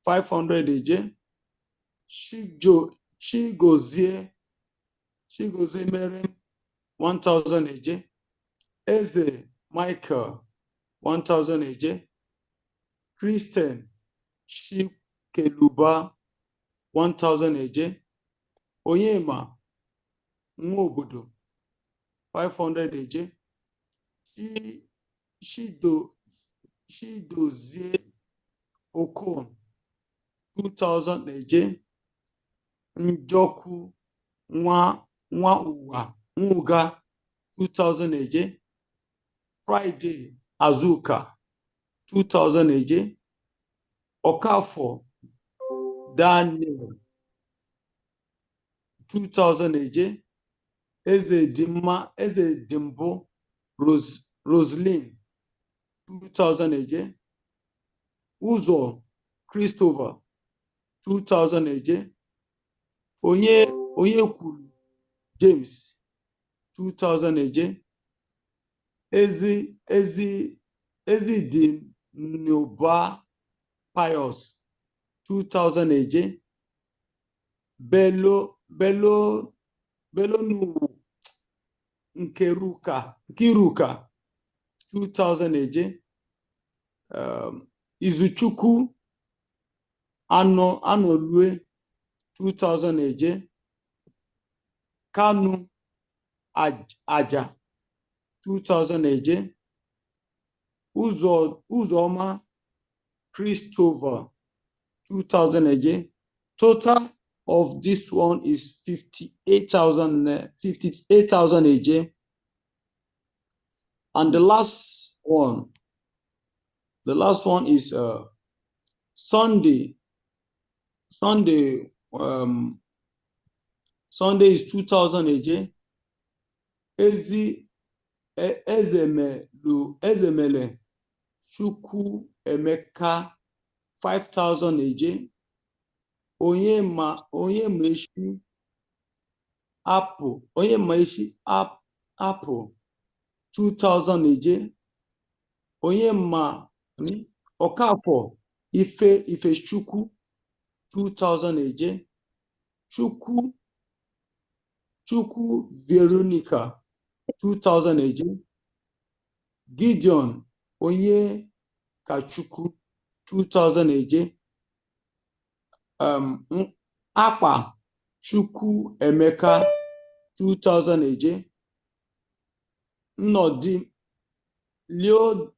500 eje. Chigozie Mere 1,000 eje. Eze Michael 1,000 eje. Christian Chikeluba 1,000 eje. Onyema Nwobodo 500 eje. Chidozie Okon 2,000 eje. Njoku Nwauga 2,000 eje. Friday Azuka 2,000 eje. Okafor Daniel 2,000 eje. Eze Dimbo Roslyn 2,000 eje. Uzo Christopher 2,000 eje. Onyekwulu James 2,000 eje. Ezi Noba Pius 2,000 eje. Bello Nkiruka 2,000 eje. Izuchukwu Anolue 2,000 eje. Kanu Aja 2,000 eje. Uzoma Christopher 2,000 eje. Total of this one is 58,000 eje. And the last one is Sunday is 2,000 eje. Ezemele Chukwu Emeka 5,000 eje. Onyemaechi Apple 2,000 eje. Okafor Ifechukwu 2,000 eje. Chukwu Veronica 2,000 eje. Gideon Onyekachukwu 2,000 eje. Akpa Chukwu Emeka 2,000 eje. Nnọdị Leo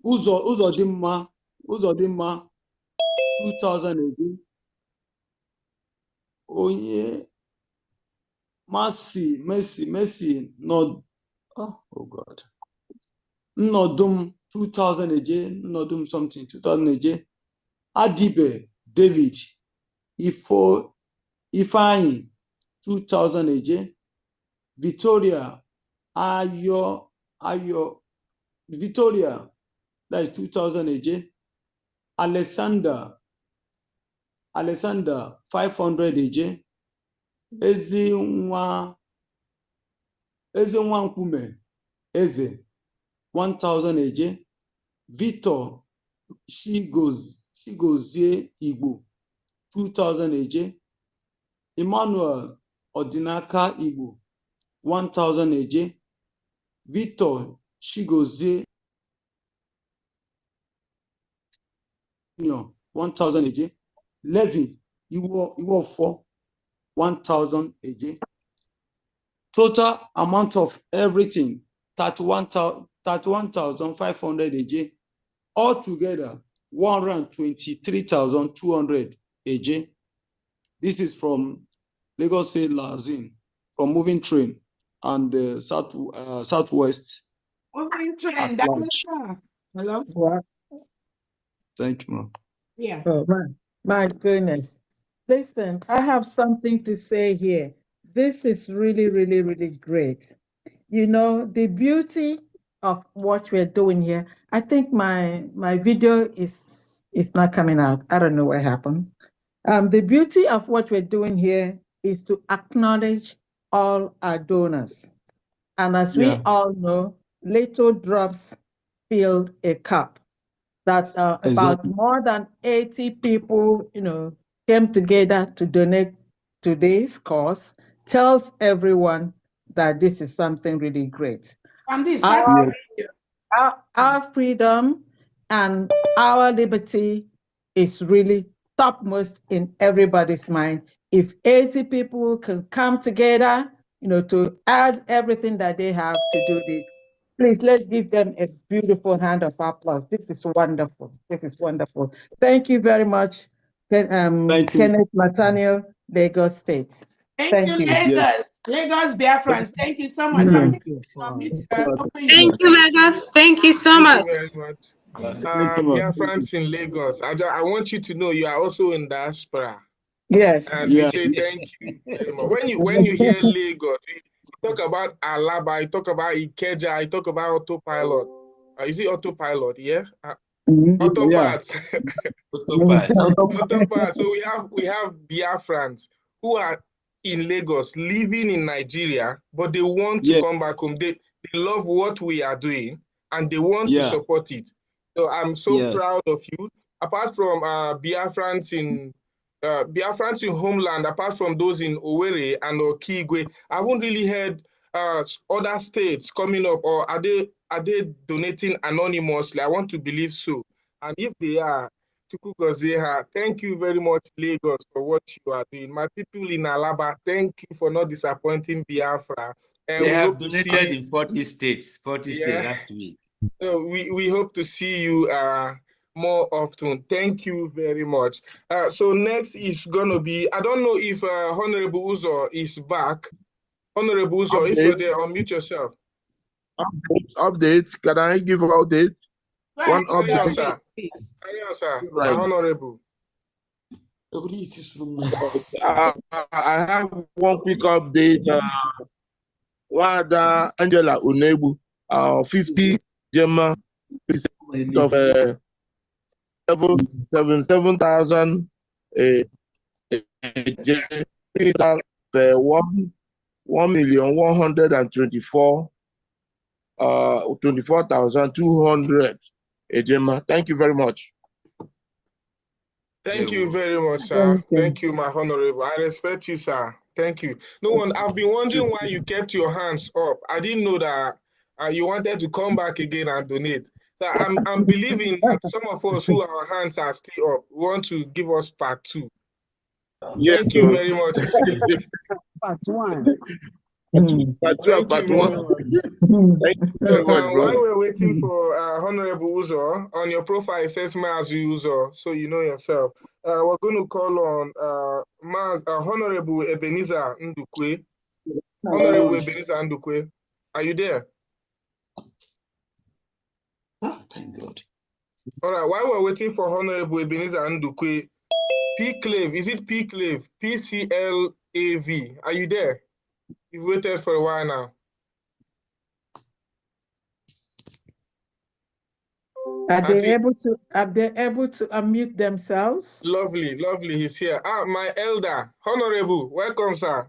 Uzodimma 2,000 eje. Onye Mercy Nnọdụm 2,000 eje. Nnọdụm something 2,000 eje. Adibe David Ifeanyi 2,000 eje. Victoria Victoria, that is 2,000 eje. Alexander 500 eje. Eze Nwankume Eze 1,000 eje. Victor Chigozie Igbo 2,000 eje. Emmanuel Odinaka Igbo 1,000 eje. Victor Chigozie 1,000 eje. Levi Iwofo 1,000 eje. Total amount of everything 31,500 eje. Altogether 123,200 eje. This is from Lagos State Lazin, from Moving Train and Southwest. Moving Train, at large. Hello. Thank you, ma'am. Yeah. Oh, my goodness. Listen, I have something to say here. This is really, really, really great. You know, the beauty of what we're doing here. I think my video is not coming out. I don't know what happened. The beauty of what we're doing here is to acknowledge all our donors. And as we Yeah. all know, little drops fill a cup. That about Exactly. more than 80 people, came together to donate to this cause, tells everyone that this is something really great. And this Our, start. Yeah. our freedom and our liberty is really topmost in everybody's mind. If 80 people can come together, to add everything that they have to do this, please, let's give them a beautiful hand of applause. This is wonderful. This is wonderful. Thank you very much, Thank you. Kenneth Nathaniel, Lagos State. Thank you, Thank you. Lagos. Lagos Biafrans. Thank you so much. Mm. Thank you, Lagos. Thank you so Thank much. you very much. Thank you, ma'am. Biafrans in Lagos. I want you to know you are also in diaspora. Yes. And we Yeah. say thank you very much. When you hear Lagos, you talk about Alaba, you talk about Ikeja, you talk about autopilot. Is it autopilot? Yeah. Autoparts. Autoparts. So we have Biafrans who are in Lagos, living in Nigeria, but they want to come back home. They love what we are doing and they want to support it. So I'm so proud of you. Apart from Biafrans in homeland, apart from those in Owerri and Okigwe, I haven't really heard other states coming up, or are they donating anonymously? I want to believe so. And if they are, thank you very much, Lagos, for what you are doing. My people in Alaba, thank you for not disappointing Biafra. And They we have hope to donated see in 40 states last week. so we hope to see you more often. Thank you very much. So next is going to be, I don't know if Honorable Uzo is back. Honorable Uzo, if you're there, unmute yourself. Update. Can I give update? One Carry on, update. sir. Carry on, sir. Right. Honorable. I have one quick update. Wada Angela Unebu, 50 Gemma of 7,000 1,124,200 Gemma. Thank you very much. Thank you very much, sir. Thank you, my honorable. I respect you, sir. Thank you. No one, I've been wondering why you kept your hands up. I didn't know that you wanted to come back again and donate. So I'm believing that some of us who our hands are still up want to give us part 2. Yes, thank you very much. Part 1. Thank you very much. So, bro. while we're waiting for Honorable Uzo, on your profile it says Mazu Uzo, so you know yourself. We're going to call on Honorable Ebenezer Ndukwe. Honorable Ebenezer Ndukwe, are you there? Thank God. All right, while we're waiting for Honorable Ebenezer Ndukwe, P-Clave, is it P-Clave? P-C-L-A-V, are you there? You've waited for a while now. Are they able to unmute themselves? Lovely, lovely, he's here. My elder, Honorable, welcome, sir.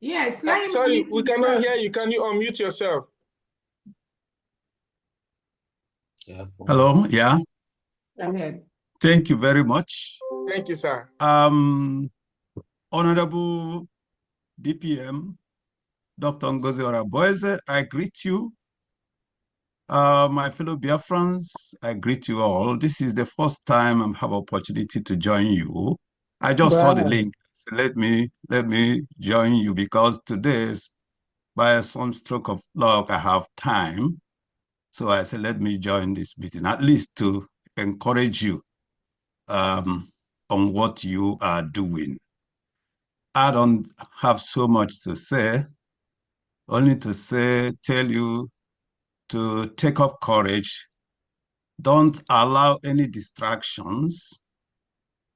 Yes, sorry, we cannot hear you. Can you unmute yourself? Hello, yeah. Go ahead. Thank you very much. Thank you, sir. Honorable DPM, Dr. Ngozi Oraboeze, I greet you. My fellow Biafrans, I greet you all. This is the first time I have opportunity to join you. I just saw the link. So let me join you because today, by some stroke of luck, I have time. So I said, let me join this meeting, at least to encourage you on what you are doing. I don't have so much to say, only to say, tell you to take up courage Don't allow any distractions.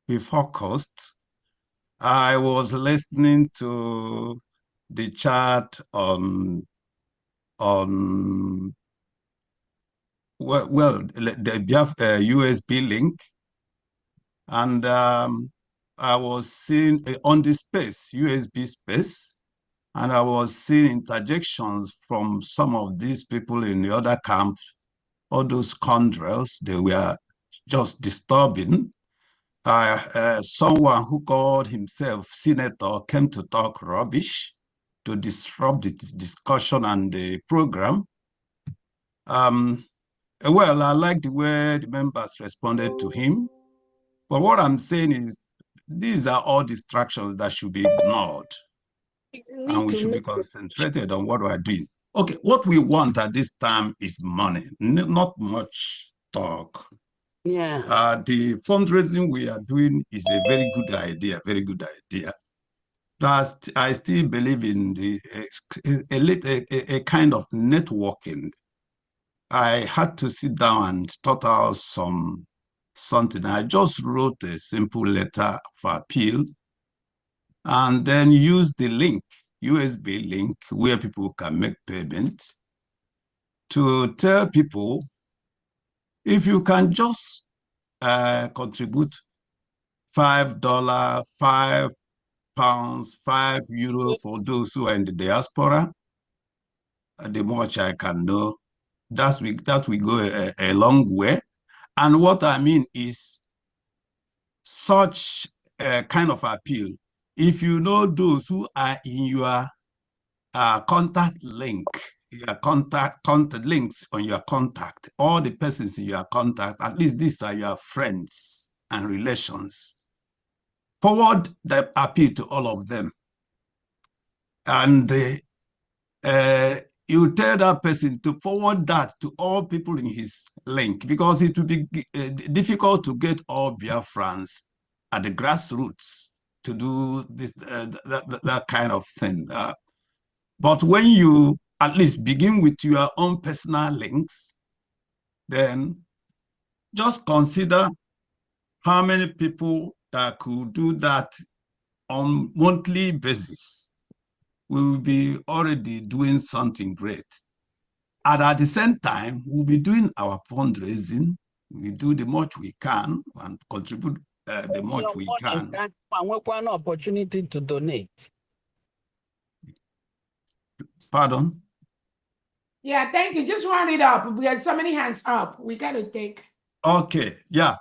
Be focused. I was listening to the chat on the USB link, and I was seeing on the space, USB space, and I was seeing interjections from some of these people in the other camps, all those scoundrels. They were just disturbing. Someone who called himself senator came to talk rubbish to disrupt the discussion and the program. Well, I like the way the members responded to him. But what I'm saying is, these are all distractions that should be ignored. And we should be concentrated on what we're doing. Okay, what we want at this time is money, not much talk. Yeah. The fundraising we are doing is a very good idea, very good idea. But I still believe in a kind of networking. I had to sit down and thought out something. I just wrote a simple letter of appeal and then use the link, USB link, where people can make payments, to tell people, if you can just contribute $5, £5, €5 for those who are in the diaspora, the much I can know, that we go a long way. And what I mean is such a kind of appeal. If you know those who are in your contact link, your contact links on your contact, all the persons in your contact, at least these are your friends and relations, forward the appeal to all of them. And you tell that person to forward that to all people in his link, because it will be difficult to get all Biafrans at the grassroots to do this that kind of thing. But when you at least begin with your own personal links, then just consider how many people that could do that on monthly basis. We will be already doing something great. And at the same time, we'll be doing our fundraising. We do the much we can and contribute the much we can. And one opportunity to donate. Pardon? Yeah, thank you. Just round it up. We had so many hands up. We got to take. Okay, yeah.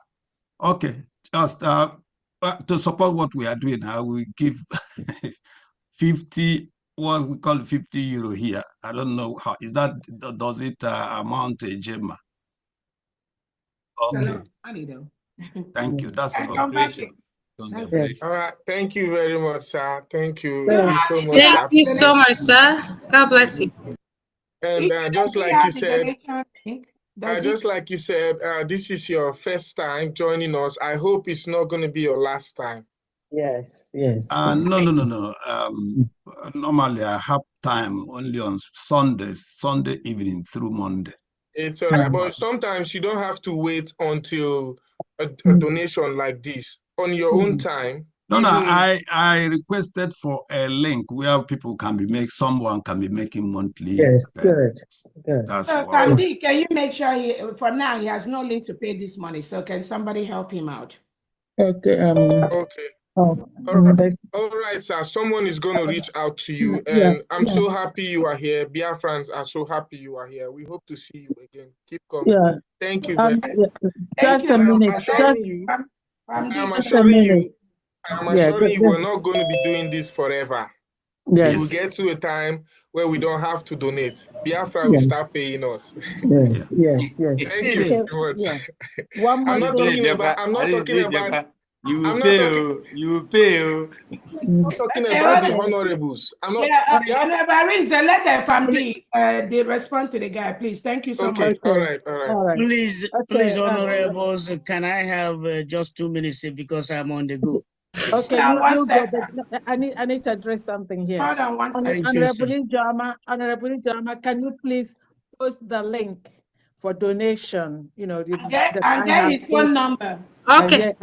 Okay, just to support what we are doing, I will give 50, what we call €50 here. I don't know how, does it amount to a Gemma? Okay. Thank you, that's all. Congratulations. All right, thank you very much, sir. Thank you so much. Thank you so much, sir. God bless you. And just like you said, this is your first time joining us. I hope it's not going to be your last time. Yes, yes. No. Normally, I have time only on Sunday evening through Monday. It's all right, but sometimes you don't have to wait until a donation like this. On your own time. No, I requested for a link where people can be someone can be making monthly. Yes, good. That's So, what. Kandi, can you make sure for now he has no link to pay this money? So, can somebody help him out? Okay. Okay. All right, sir. Someone is going to reach out to you, and I'm so happy you are here. Biafrans are so happy you are here. We hope to see you again. Keep coming. Yeah. Thank you very much. Just a minute. I'm assuring you, we're not going to be doing this forever. Yes. We'll get to a time where we don't have to donate. Biafra will start paying us. Yes. Thank you very much. One more I'm not talking about. You will pay. You will pay. I'm not talking about the honorables. I'm not. Let the family they respond to the guy, please. Thank you so much. All right. Please, honorables, can I have just 2 minutes because I'm on the go? Okay, you go. I need to address something here. Hold on one second. Honorable Ijama, can you please post the link for donation. You know, And get I have his phone number. Okay.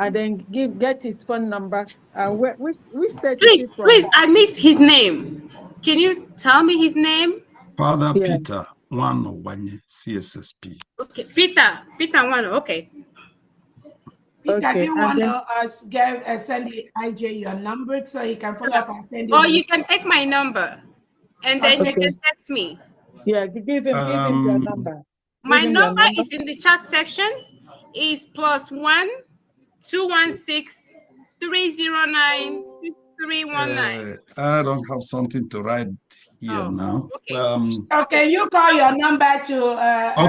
And then get his phone number. Which state is Please, he from? please, I missed his name. Can you tell me his name? Father Peter Wanowanye, CSSP. Okay, Peter Wano. Okay. Peter, Okay, do you want to send the IJ your number so he can follow up and send you Or the you can take my number, and then you can text me. Yeah, give him your number. My Give him your number is in the chat section. Is +1 216 309 6319. I don't have something to write here now. So can you call your number to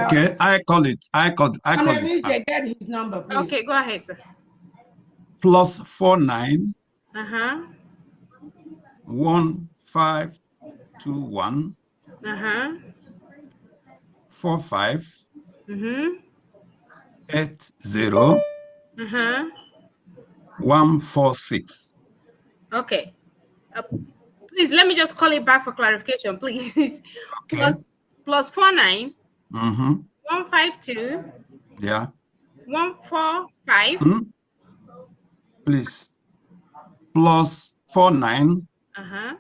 Okay, I call it. Honorable J, get his number, please. Okay, go ahead, sir. +49 Uh-huh. 1521 Uh-huh. 45 Mm-hmm. 80 Uh-huh. 146. Okay. Please let me just call it back for clarification, please. Okay. +49 Mm-hmm. 152 Yeah. 145. Please. +49 Uh-huh.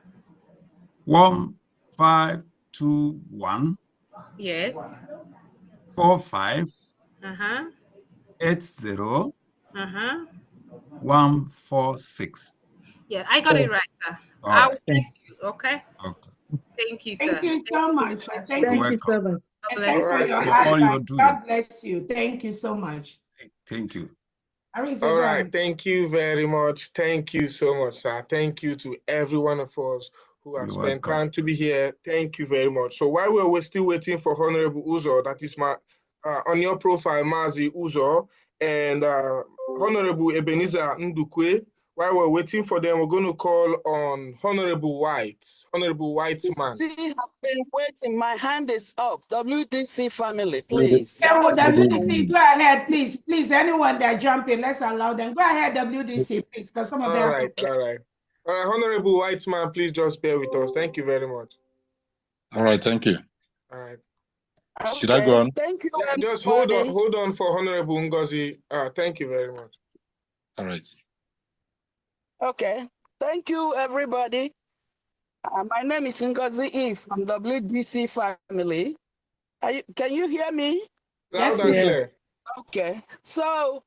1521 Yes. 45 Uh-huh. 80 Uh-huh. 146. Yeah, I got it right, sir. All I will right. text you, okay? Okay. Thank you, sir. Thank you so much, sir. Thank You're you. welcome. And thanks for your For all you're advice. doing. God bless you. Thank you so much. Thank you. All right, thank you very much. Thank you so much, sir. Thank you to every one of us who have You're spent welcome. time to be here. Thank you very much. So while we're still waiting for Honorable Uzo, that is my on your profile, Mazi Uzo, and Honorable Ebenezer Ndukwe, while we're waiting for them, we're going to call on Honorable White. Honorable White man. See, I've been waiting. My hand is up. WDC family, please. Yeah, well, WDC, go ahead, please. Please, anyone that jump in, let's allow them. Go ahead, WDC, please, because some of them have to. All right. Honorable White man, please just bear with us. Thank you very much. All right, thank you. All right. Should I go on? Thank you. Yeah, just hold on for Honorable Ngozi. Thank you very much. All right. Okay. Thank you, everybody. My name is Ngozi E from WDC family. Can you hear me? Loud and clear. Okay. So,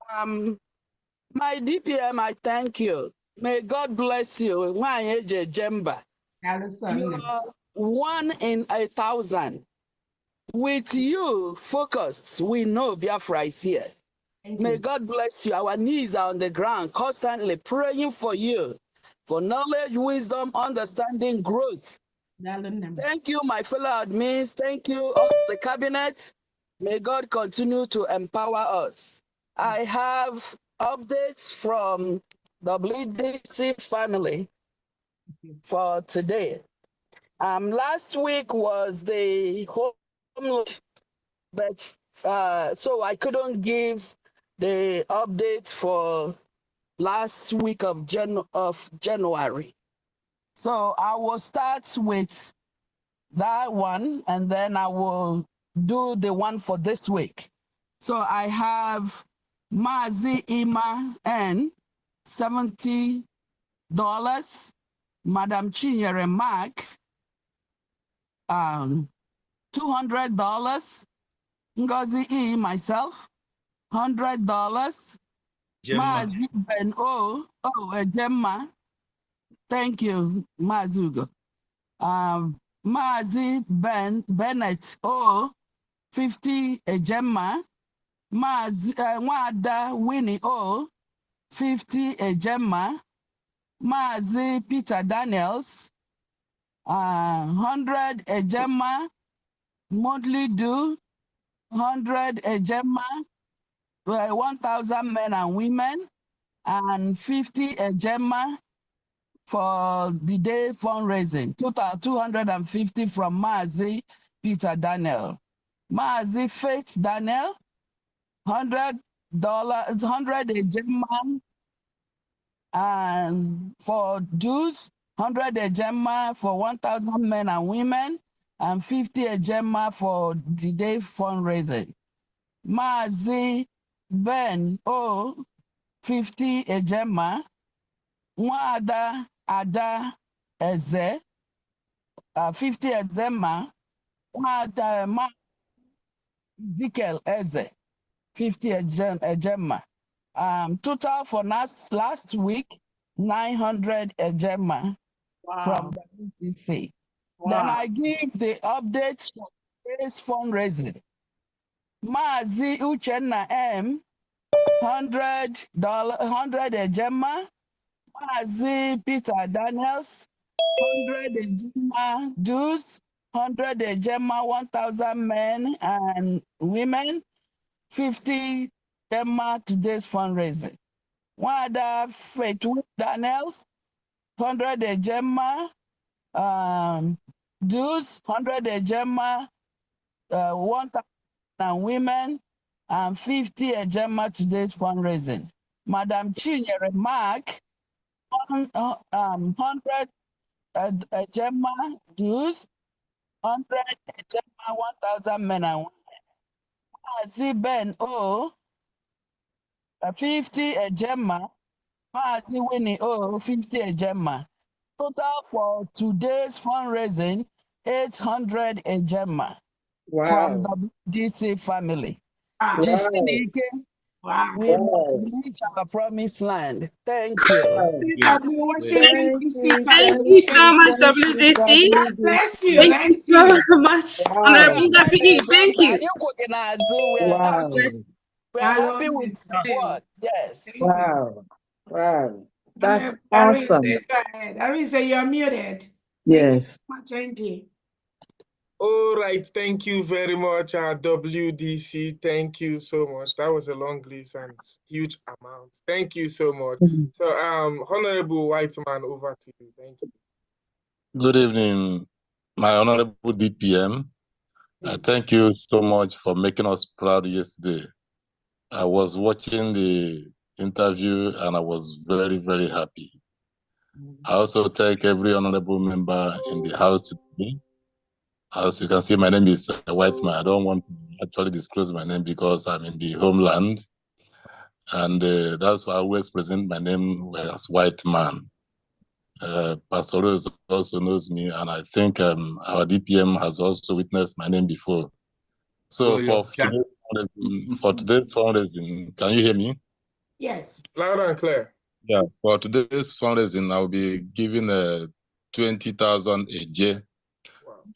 my DPM, I thank you. May God bless you. Wanyeje Jemba. You are 1 in 1,000. With you focused, we know Biafra is here. May God bless you. Our knees are on the ground, constantly praying for you, for knowledge, wisdom, understanding, growth. Thank you, my fellow admins. Thank you, all the cabinet. May God continue to empower us. I have updates from WDC family for today. Last week was the home, but so I couldn't give the update for last week of January. So I will start with that one, and then I will do the one for this week. So I have Mazi Ima N, $70. Madam Chinyere Mark, $200. Ngozi E, myself, $100. Mazi Ben O, Gemma. Thank you, Mazugo. Mazi Bennett O, 50 Gemma. Mazi Wada Winnie O, 50 Gemma. Mazi Peter Daniels, 100 Gemma. Monthly due, 100 Gemma. 1,000 men and women, and 50 Gemma for the day fundraising. Total 250 from Mazi Peter Daniel. Mazi Faith Daniel, $100, 100 Gemma, and for dues, 100 Gemma for 1,000 men and women, and 50 Ejema for the day fundraising. Mazi Ben O, 50 Ejema. Mwada Ada Eze, 50 Ezema. Mwada Ma Ezekiel Eze, 50 Ejema. Total for last week, 900 Ejema from WTC. Then I give the update for today's fundraising. Mazi Uchenna M, $100 Ejema. Mazi Peter Daniels, 100 Ejema dues, 100 Ejema, 1,000 men and women, 50 Ejema today's fundraising. Wada Faith Daniels, 100 Ejema dues, 100 Ejema, 1,000 and women, and 50 Ejema today's fundraising. Madam Chinyere Mark, 100 Ejema dues, 100 Ejema, 1,000 men and women. Mazi Ben O, 50 Ejema. Mazi Winnie O, 50 Ejema. Total for today's fundraising, 800 Ejema from the DC family. We must reach our promised land. Thank you. Thank you so much, WDC. God bless you. Thank you so much. Honorable Ngafiki, thank you. We're happy with what? Yes. Wow. That's Arisa, awesome. go ahead. Arisa, you're muted. Yes. Thank you so much, Angie. All right, thank you very much, WDC. Thank you so much. That was a long list and huge amount. Thank you so much. So, Honorable Whiteman, over to you. Thank you. Good evening, my honorable DPM. Thank you so much for making us proud yesterday. I was watching the interview and I was very, very happy. I also thank every honorable member in the house today. As you can see, my name is Whiteman. I don't want to actually disclose my name because I'm in the homeland. And that's why I always present my name as Whiteman. Pastor Rose also knows me, and I think our DPM has also witnessed my name before. So for today's fundraising, can you hear me? Yes. Loud and clear. Yeah. For today's fundraising, I'll be giving 20,000 a J.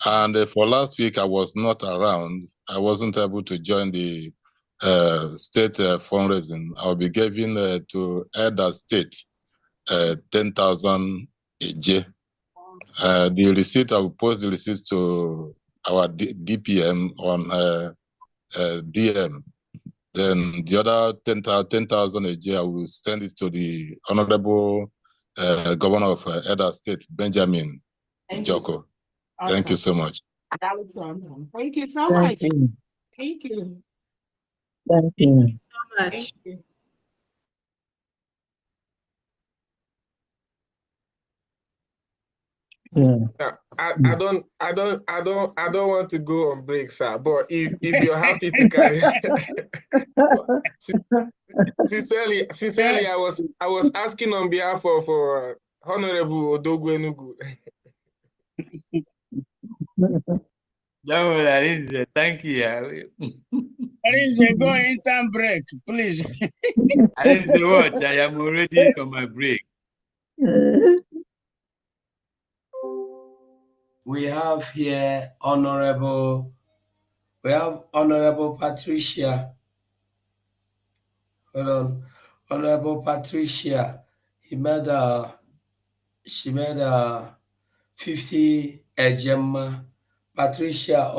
And for last week, I was not around. I wasn't able to join the state fundraising. I'll be giving to Elder State 10,000 a J. The receipt, I will post the receipts to our DPM on DM. Then the other 10,000 a J, I will send it to the Honorable Governor of Elder State, Benjamin Joko. Awesome. Thank you so much. Thank you so much. Thank you. Thank you so much. Thank you. Yeah. I don't want to go on break, sir. But if you're happy to carry, sincerely, I was asking on behalf of Honorable Odogwenugu. No, that is thank you. Go intern break, please. I didn't say what. I am already on my break. We have here Honorable Patricia. Hold on. Honorable Patricia. She made 50 Ejema. Patricia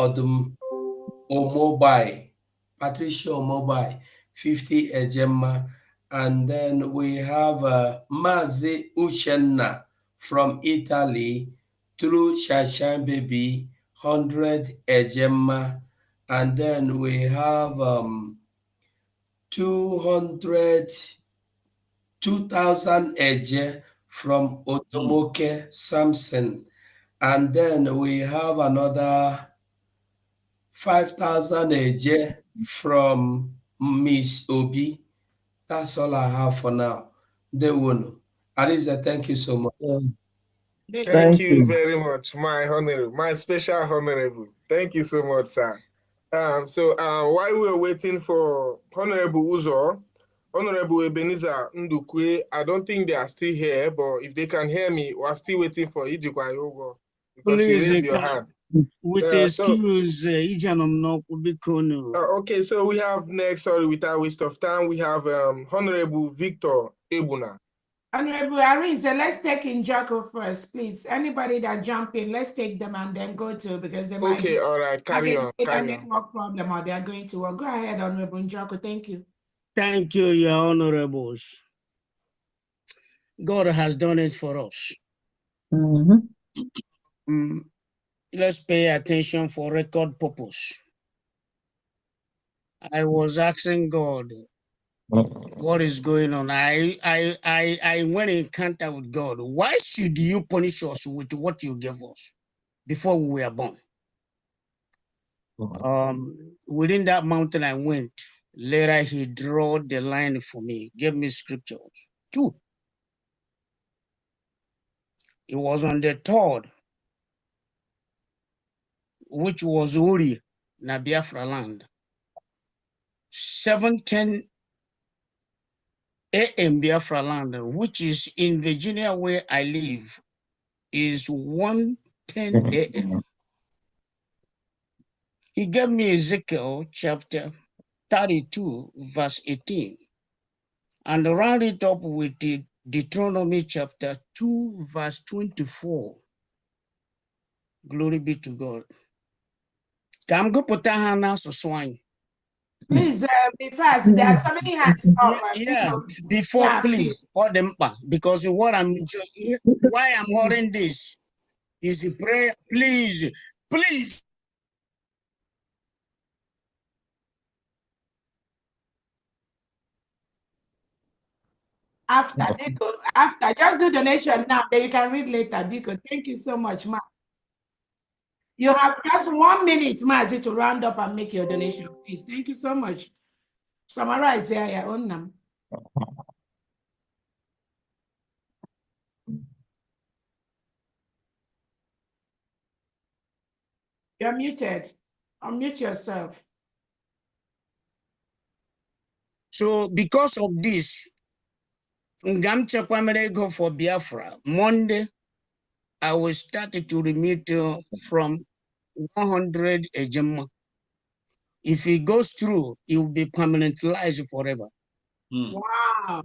Omobai. Patricia Omobai, 50 Ejema. And then we have Mazi Uchenna from Italy through Shashan Baby, 100 Ejema. And then we have 2,000 Eje from Otomoke Samson. And then we have another 5,000 AJ from Miss Obi. That's all I have for now. They won. Arisa, thank you so much. Thank you very much, my honorable, my special honorable. Thank you so much, sir. So while we're waiting for Honorable Uzo, Honorable Ebenezer Ndukwe, I don't think they are still here, but if they can hear me, we're still waiting for Ijikwa Yogo because you Please, raised your hand. with excuse, Ijanom no Kubikono. Okay, so we have next, sorry, without waste of time, we have Honorable Victor Ebuna. Honorable Arisa, let's take Njako first, please. Anybody that jump in, let's take them and then go to, because they might be all right, carry on. a network problem or they're going to work. Go ahead, Honorable Njako. Thank you. Thank you, your honorables. God has done it for us. Let's pay attention for record purpose. I was asking God, what is going on? I went in contact with God. Why should you punish us with what you gave us before we were born? Within that mountain I went. Later he drew the line for me, gave me scriptures. 2. It was on the 3rd, which was Uri, na Biafra land. 7:10 a.m. Biafra land, which is in Virginia where I live, is 1:10 a.m. He gave me Ezekiel chapter 32, verse 18, and round it up with the Deuteronomy chapter 2, verse 24. Glory be to God. Please be fast. There are so many hands up. Yeah, before, please, all them, because what why I'm holding this is a prayer. Please, please. After, just do donation now, then you can read later, Biko. Thank you so much, Ma. You have just 1 minute, Mazi, to round up and make your donation, please. Thank you so much. Summarize here your own name. You're muted. Unmute yourself. So because of this, Ngamcha Kwamere go for Biafra. Monday, I will start to remit from 100 Ejema. If it goes through, it will be permanentized forever. Wow.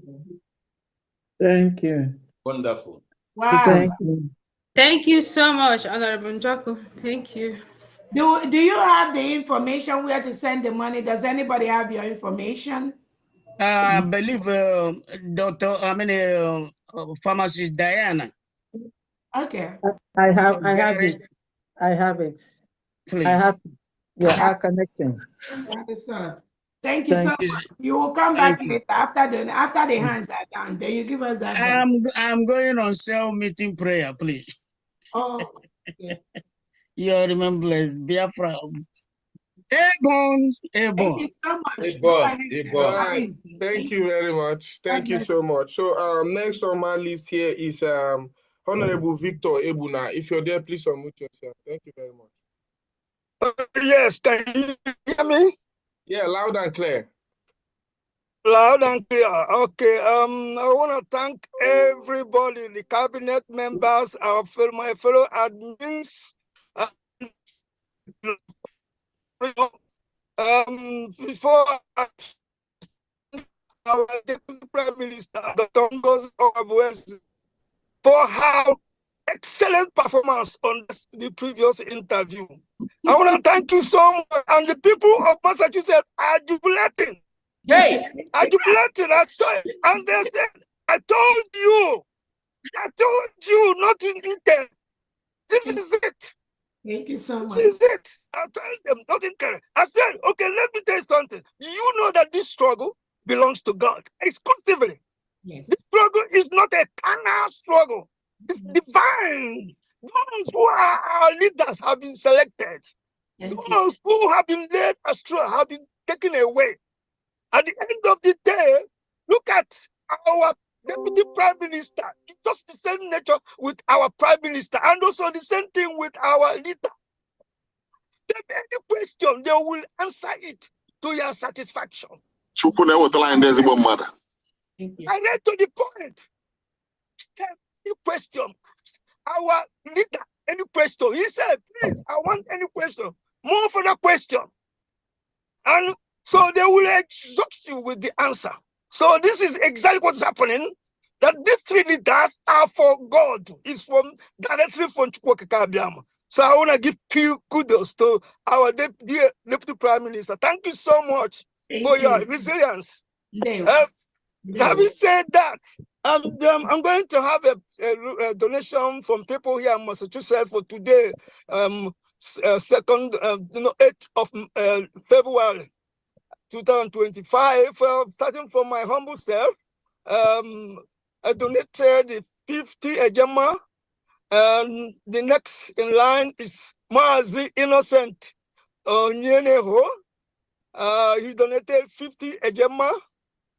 Thank you. Wonderful. Wow. Thank you. Thank you so much, Honorable Njako. Thank you. Do you have the information where to send the money? Does anybody have your information? I believe pharmacist Diana. Okay. I have it. I have it. Please. I have our connection. That is so. Thank you so much. You will come Thank back later after the hands are down. Then you give us that. I'm going on cell meeting prayer, please. Oh, okay. You remember Biafra. Airborne. Thank you so much. All right. Thank you very much. Thank you so much. So next on my list here is Honorable Victor Ebuna. If you're there, please unmute yourself. Thank you very much. Yes, can you hear me? Yeah, loud and clear. Loud and clear. Okay. I want to thank everybody, the cabinet members, my fellow admins. Before our Deputy Prime Minister, Dr. Ngozi, for her excellent performance on the previous interview. I want to thank you so much. And the people of Massachusetts are jubilating. Hey, are jubilating. And they said, I told you, not in detail. This is it. Thank you so much. This is it. I told them, nothing care. I said, okay, let me tell you something. Do you know that this struggle belongs to God exclusively? Yes. This struggle is not a carnal struggle. It's divine. Those who are our leaders have been selected. Those who have been led astray have been taken away. At the end of the day, look at our Deputy Prime Minister. It's just the same nature with our Prime Minister, and also the same thing with our leader. If any question, they will answer it to your satisfaction. Thank you. Direct to the point. Any question, our leader, any question. He said, please, I want any question. More for the question. And so they will exhaust you with the answer. So this is exactly what's happening. That these three leaders are for God. It's from directly from Chukwuka. So I want to give kudos to our dear Deputy Prime Minister. Thank you so much for your resilience. Having said that, I'm going to have a donation from people here in Massachusetts for today, 8th of February 2025. Starting from my humble self, I donated 50 ejema, and the next in line is Mazi Innocent Nyeneho. He donated 50 ejema.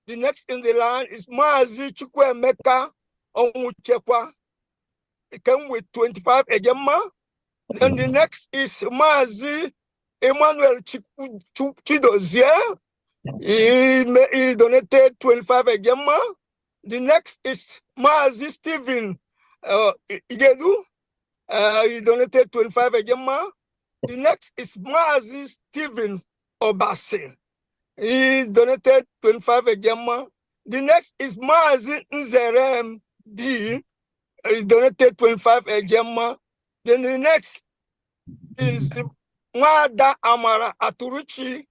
The next in the line is Mazi Chukwemeka Onwuchekwa. He came with 25 ejema. Then the next is Mazi Emmanuel Chidozie. He donated 25 ejema. The next is Mazi Stephen Igedu. He donated 25 ejema. The next is Mazi Stephen Obase. He donated 25 ejema. The next is Mazi Nzerem D. He donated 25 ejema. Then the next is Mwada Amara Aturuchi.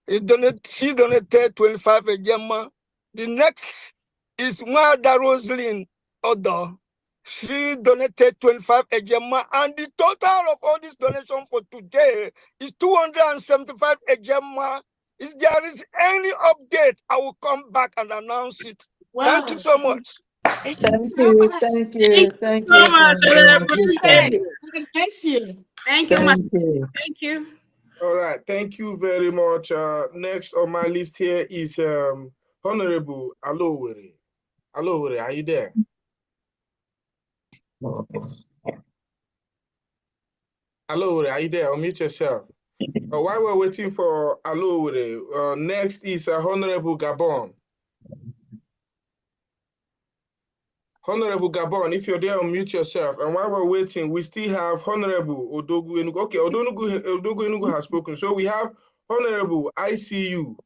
She donated 25 ejema. The next is Mwada Rosalind Odo. She donated 25 ejema. And the total of all this donation for today is 275 ejema. If there is any update, I will come back and announce it. Wow. Thank you so much. Thank you. Thank you so much. Thank you. Thank you, Thank you. All right, thank you very much. Next on my list here is Honorable Alowere. Alowere, are you there? Alowere, are you there? Unmute yourself. While we're waiting for Alowere, next is Honorable Gabon. Honorable Gabon, if you're there, unmute yourself. And while we're waiting, we still have Honorable Odogu Enugu. Okay, Odogu Enugu has spoken. So we have Honorable ICU.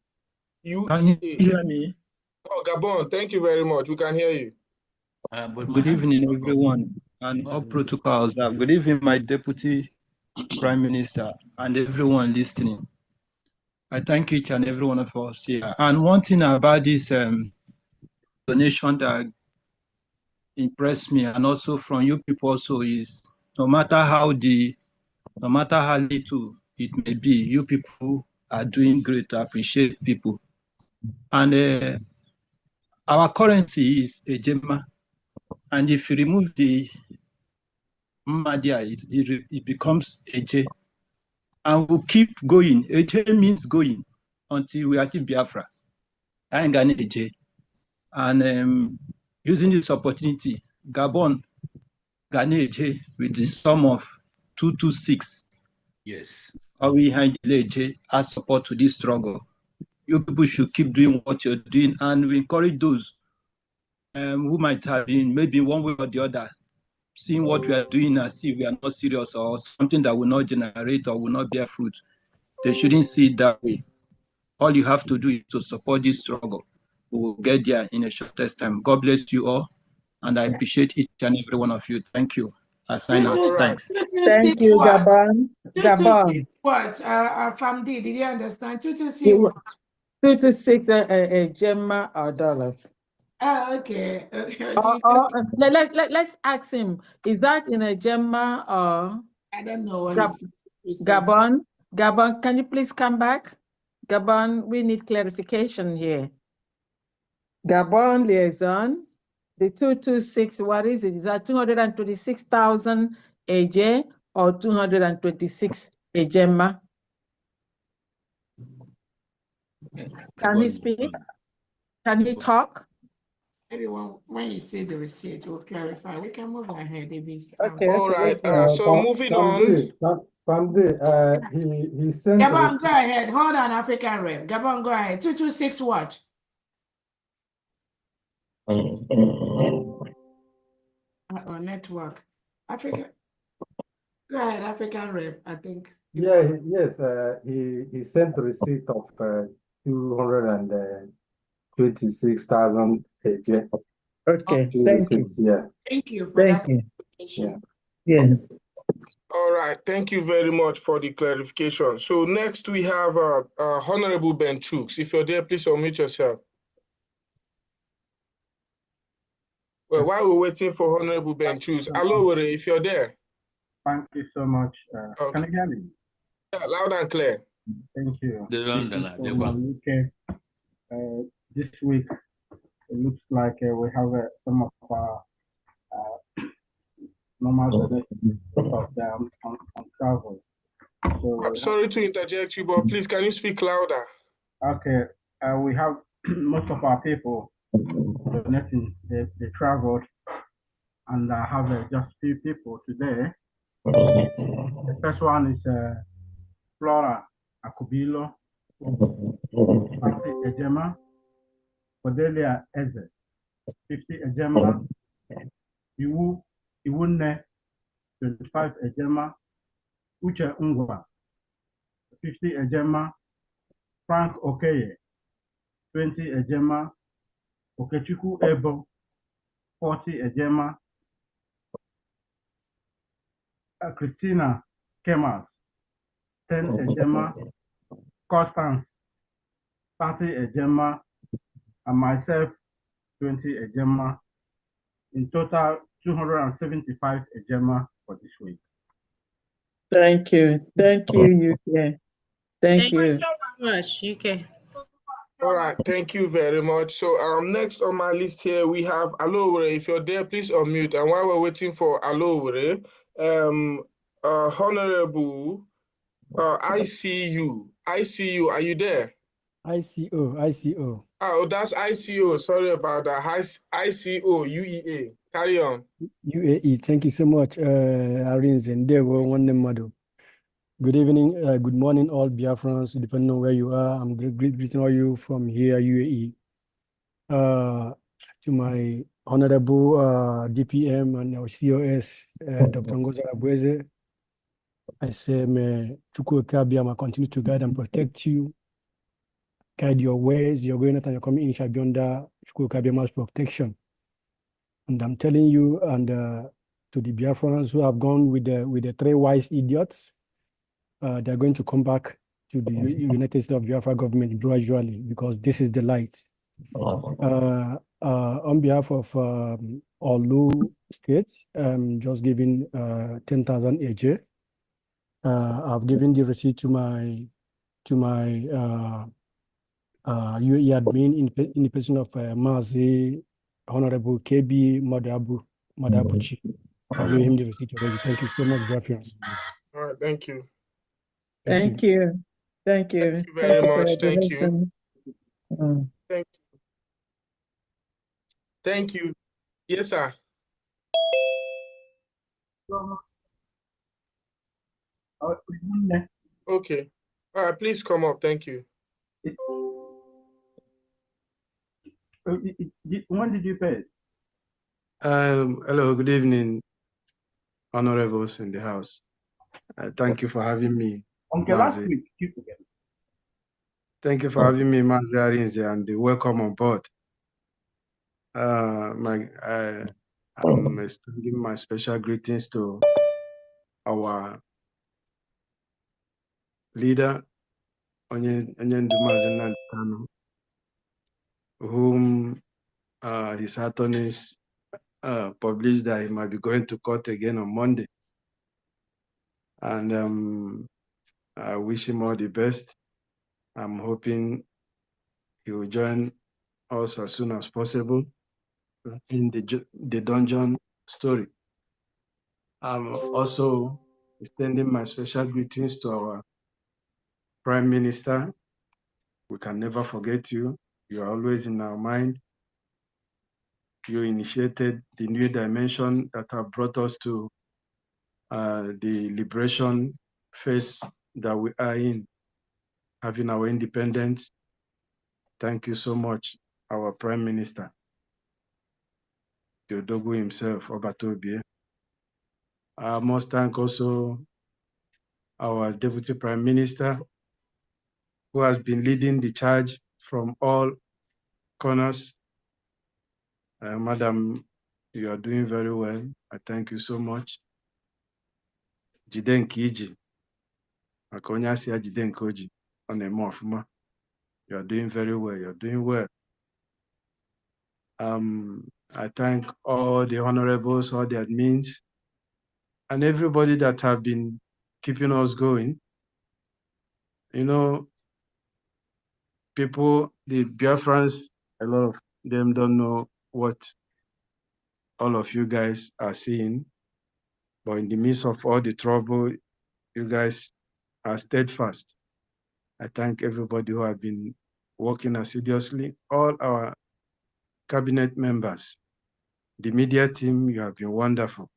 Can you hear me? Oh, Gabon, thank you very much. We can hear you. Good evening, everyone, and all protocols. Good evening, my Deputy Prime Minister, and everyone listening. I thank each and every one of us here. And one thing about this donation that impressed me, and also from you people also, is no matter how little it may be, you people are doing great to appreciate people. And our currency is ejema, and if you remove the Madia, it becomes Eje. And we'll keep going. Eje means going until we achieve Biafra. I ain't gonna Eje. And using this opportunity, Gabon, Ghana Eje with the sum of 226. Yes. Or we hand Eje as support to this struggle. You people should keep doing what you're doing, and we encourage those who might have been maybe one way or the other seeing what we are doing as if we are not serious or something that will not generate or will not bear fruit. They shouldn't see it that way. All you have to do is to support this struggle. We will get there in a shortest time. God bless you all, and I appreciate each and every one of you. Thank you. I sign out. Thanks. Thank you, Gabon. Gabon. What? Famdi, did you understand? 226 what? 226 Gemma or dollars. Oh, okay. Let's ask him. Is that in a Gemma or? I don't know what Gabon. Gabon, can you please come back? Gabon, we need clarification here. Gabon liaison. The 226, what is it? Is that 226,000 AJ or 226 Ejema? Can he speak? Can he talk? Maybe when you see the receipt, we'll clarify. We can move ahead if it's All right. So moving on. He sent. Gabon, go ahead. Hold on, African Rep. Gabon, go ahead. 226 what? Or network. Africa. Go ahead, African Rep. I think. Yeah, yes. He sent a receipt of 226,000 AJ. Okay, thank you. Yeah. Thank you for Thank that you. clarification. Yeah. All right. Thank you very much for the clarification. So next we have Honorable Ben Chooks. If you're there, please unmute yourself. Well, while we're waiting for Honorable Ben Chooks, hello, if you're there. Thank you so much. Okay. Can you hear me? Yeah, loud and clear. Thank you. The London, This week, it looks like we have some of our normal of them on travel. So Sorry to interject you, but please, can you speak louder? okay, we have most of our people donating. They traveled, and I have just few people today. The first one is Flora Akubilo, Patti Ejema, Cordelia Eze, 50 Ejema, Iwunne, 25 Ejema, Uche Ngwa, 50 Ejema, Frank Okeye, 20 Ejema, Okechukwu Ebo, 40 Ejema, Christina Kemas, 10 Ejema, Constance, 30 Ejema, and myself, 20 Ejema. In total, 275 Ejema for this week. Thank you. Thank you, UK. Thank you. so much, UK. All right, thank you very much. So next on my list here, we have Alowere. If you're there, please unmute. And while we're waiting for Alowere, Honorable ICU, are you there? ICO. Oh, that's ICO. Sorry about that. ICO, UEA. Carry on. UAE. Thank you so much, Arins and Dewo, one name. Good evening, good morning, all Biafrans, depending on where you are. I'm greeting all you from here, UAE. To my honorable DPM and our COS, Dr. Ngozi Arabweze, I say, may Chukwu Kabiyama continue to guide and protect you, guide your ways, your going out and your coming in shall be under Chukwu Kabiyama's protection. And I'm telling you, and to the Biafrans who have gone with the three wise idiots, they're going to come back to the United States of Biafra government gradually, because this is the light. On behalf of Olu states, I'm just giving 10,000 AJ. I've given the receipt to my UAE admin in the person of Mazi, Honorable KB Madabuchi. I've given him the receipt already. Thank you so much, Biafrans. All right, thank you. Thank you. Thank you. Thank you very much. Thank you. Thank you. Thank you. Yes, sir. Okay. All right, please come up. Thank you. When did you pay? Hello, good evening, honorables in the house. Thank you for having me. Okay, last Mazi. week. Thank you for having me, Mazi Arinze, and welcome on board. I'm extending my special greetings to our leader, Onyendu Mazi Nnamdi Kanu, whom his attorneys published that he might be going to court again on Monday. And I wish him all the best. I'm hoping he will join us as soon as possible in the dungeon story. I'm also extending my special greetings to our Prime Minister. We can never forget you. You are always in our mind. You initiated the new dimension that have brought us to the liberation phase that we are in, having our independence. Thank you so much, our Prime Minister, Teodogu himself, Obatobie. I must thank also our Deputy Prime Minister, who has been leading the charge from all corners. Madam, you are doing very well. I thank you so much. Jide nke iji, maka onye asị ya jide nke oji, ọ na-eme ọfụma. You are doing very well. You are doing well. I thank all the honorables, all the admins, and everybody that have been keeping us going. You know, people, the Biafrans, a lot of them don't know what all of you guys are seeing, but in the midst of all the trouble, you guys are steadfast. I thank everybody who have been working assiduously, all our cabinet members, the media team, you have been wonderful.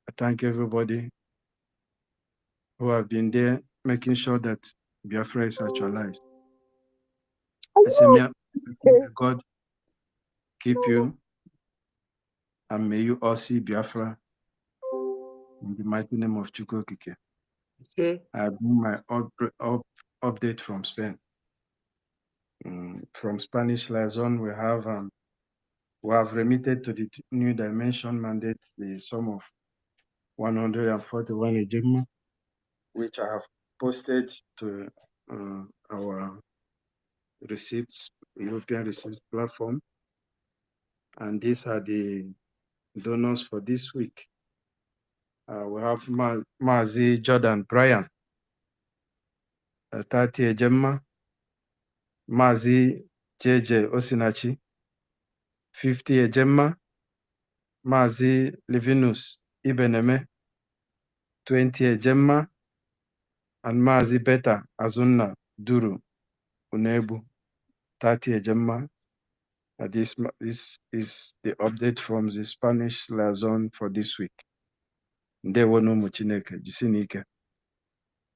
I thank everybody who have been there, making sure that Biafra is actualized. I say, may God keep you, and may you all see Biafra in the mighty name of Chukwokike. I bring my update from Spain. From Spanish liaison, we have remitted to the new dimension mandate the sum of 141 ejigma, which I have posted to our receipts, European receipts platform. And these are the donors for this week. We have Mazi Jordan Brian, 30 ejigma, Mazi JJ Osinachi, 50 ejigma, Mazi Livinus Ibeneme, 20 ejigma, and Mazi Beta Azunna Duru Unebu, 30 ejigma. This is the update from the Spanish liaison for this week. Ndewo n'ụmụ Chineke, jisie ike.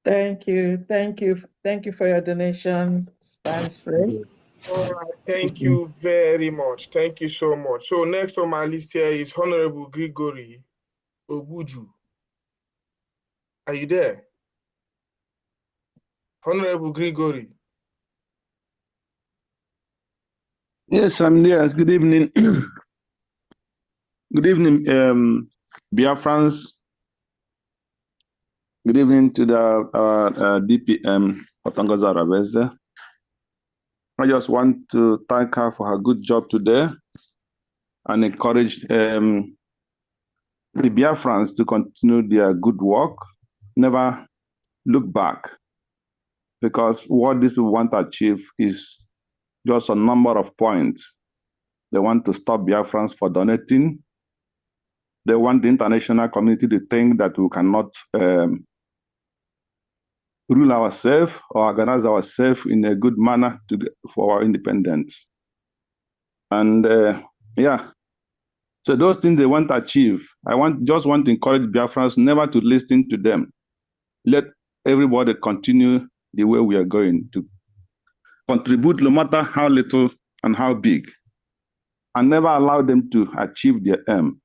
Thank you for your donation, Spanish friend. All right, thank you very much. Thank you so much. So next on my list here is Honorable Gregory Obuju. Are you there? Honorable Gregory. Yes, I'm there. Good evening. Good evening, Biafrans. Good evening to the DPM, Otangoza Rabeze. I just want to thank her for her good job today and encourage the Biafrans to continue their good work. Never look back, because what these people want to achieve is just a number of points. They want to stop Biafrans for donating. They want the international community to think that we cannot rule ourselves or organize ourselves in a good manner for our independence. And yeah, so those things they want to achieve, just want to encourage Biafrans never to listen to them. Let everybody continue the way we are going, to contribute no matter how little and how big, and never allow them to achieve their aim.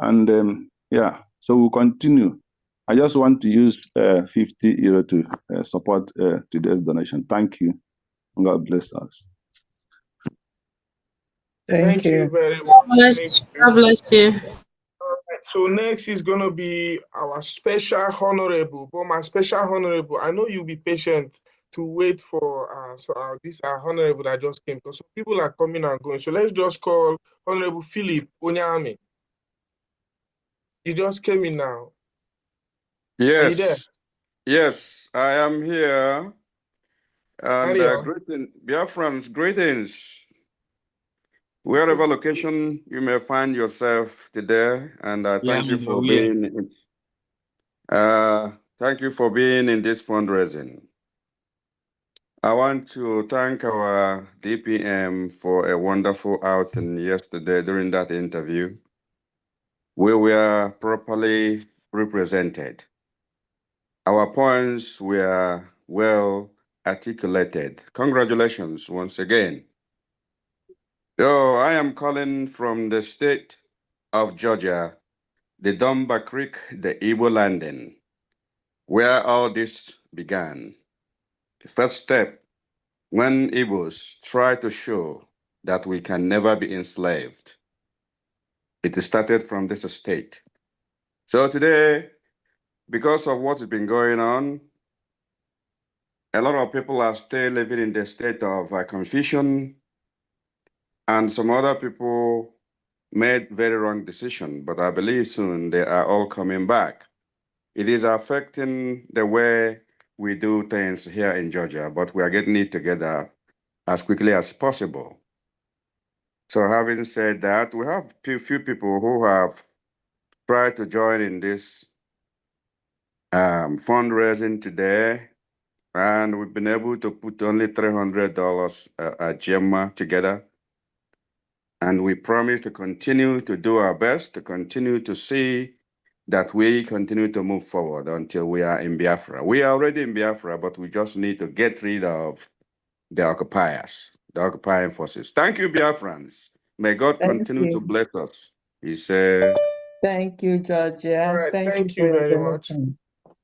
And yeah, so we'll continue. I just want to use 50 euro to support today's donation. Thank you. God bless us. Thank you very much. God bless you. All right, so next is going to be our special honorable. But my special honorable, I know you'll be patient to wait for this honorable that just came, because some people are coming and going. So let's just call Honorable Philip Onyami. You just came in now. Yes. Are you there? Yes, I am here. And Carry on. greeting, Biafrans, greetings. wherever location you may find yourself today, and thank you for being. Thank you for being in this fundraising. I want to thank our DPM for a wonderful outing yesterday during that interview. We were properly represented. Our points were well articulated. Congratulations once again. So I am calling from the state of Georgia, the Dumba Creek, the Igbo landing, where all this began. The first step, when Igbos try to show that we can never be enslaved, it started from this state. So today, because of what has been going on, a lot of people are still living in the state of confusion, and some other people made very wrong decisions, but I believe soon they are all coming back. It is affecting the way we do things here in Georgia, but we are getting it together as quickly as possible. So having said that, we have few people who have tried to join in this fundraising today, and we've been able to put only $300 a Gemma together. And we promise to continue to do our best, to continue to see that we continue to move forward until we are in Biafra. We are already in Biafra, but we just need to get rid of the occupiers, the occupying forces. Thank you, Biafrans. May God continue to bless us. Thank you, Georgia. All right, thank you for your very much. donation.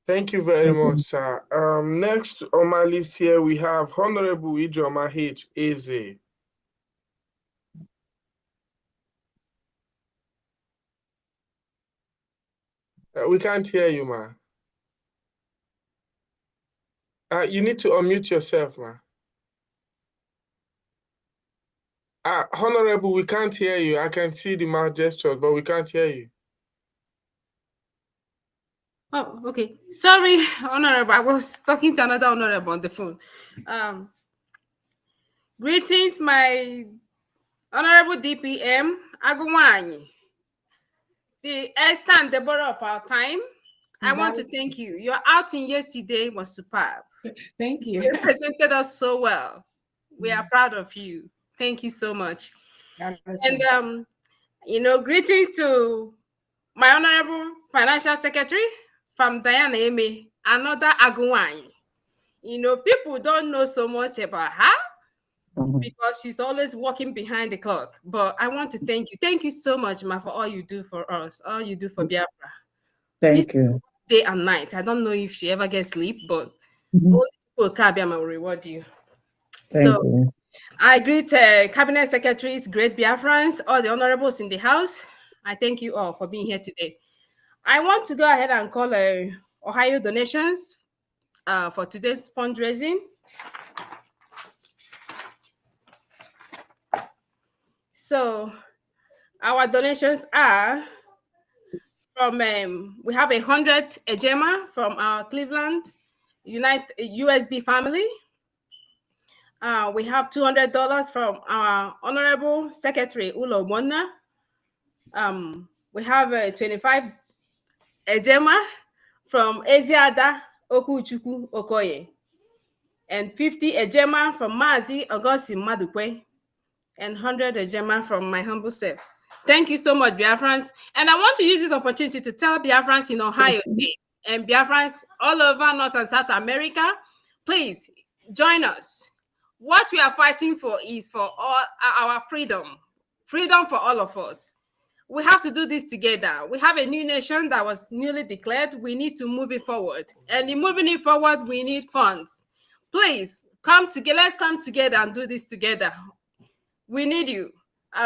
Thank you very much, sir. Next on my list here, we have Honorable Ijoma H. Eze. We can't hear you, ma. You need to unmute yourself, ma. Honorable, we can't hear you. I can see the mouth gestures, but we can't hear you. Oh, okay. Sorry, Honorable. I was talking to another Honorable on the phone. Greetings, my Honorable DPM, Agumani, the Esther and Deborah of our time. I want to thank you. Your outing yesterday was superb. Thank you. You represented us so well. We are proud of you. Thank you so much. And greetings to my Honorable Financial Secretary from Diana Eme, another Agumani. People don't know so much about her because she's always walking behind the clock. But I want to thank you. Thank you so much, Ma, for all you do for us, all you do for Biafra. Thank you. Day and night. I don't know if she ever gets sleep, but only people Kabiama will reward you. Thank you. I greet Cabinet Secretaries, great Biafrans, all the honorables in the house. I thank you all for being here today. I want to go ahead and call Ohio donations for today's fundraising. So our donations are from, we have 100 Ejema from our Cleveland USB family. We have $200 from our Honorable Secretary Ulo Mona. We have 25 Ejema from Eziada Okuchuku Okoye, and 50 Ejema from Mazi Agosi Madukwe, and 100 Ejema from my humble self. Thank you so much, Biafrans. And I want to use this opportunity to tell Biafrans in Ohio State and Biafrans all over North and South America, please join us. What we are fighting for is for all our freedom for all of us. We have to do this together. We have a new nation that was newly declared. We need to move it forward. And in moving it forward, we need funds. Please come together. Let's come together and do this together. We need you.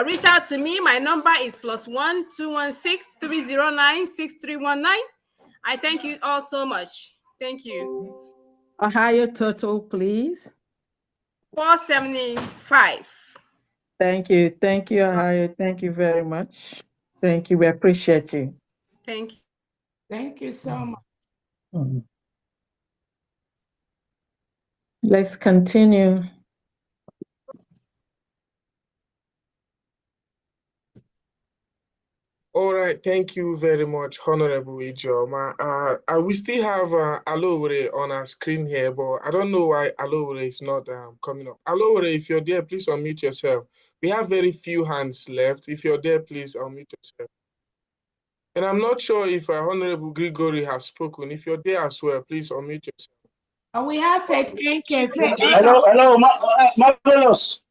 Reach out to me. My number is +1 216 309 6319. I thank you all so much. Thank you. Ohio total, please. 475. Thank you. Thank you, Ohio. Thank you very much. Thank you. We appreciate you. Thank you. Thank you so much. Let's continue. right, thank you very much, Honorable Ijoma. We still have Alowore on our screen here, but I don't know why Alowore is not coming up. Alowore, if you're there, please unmute yourself. We have very few hands left. If you're there, please unmute yourself. And I'm not sure if Honorable Grigori has spoken. If you're there as well, please unmute yourself. We have Faith NK. Hello, Marvelous.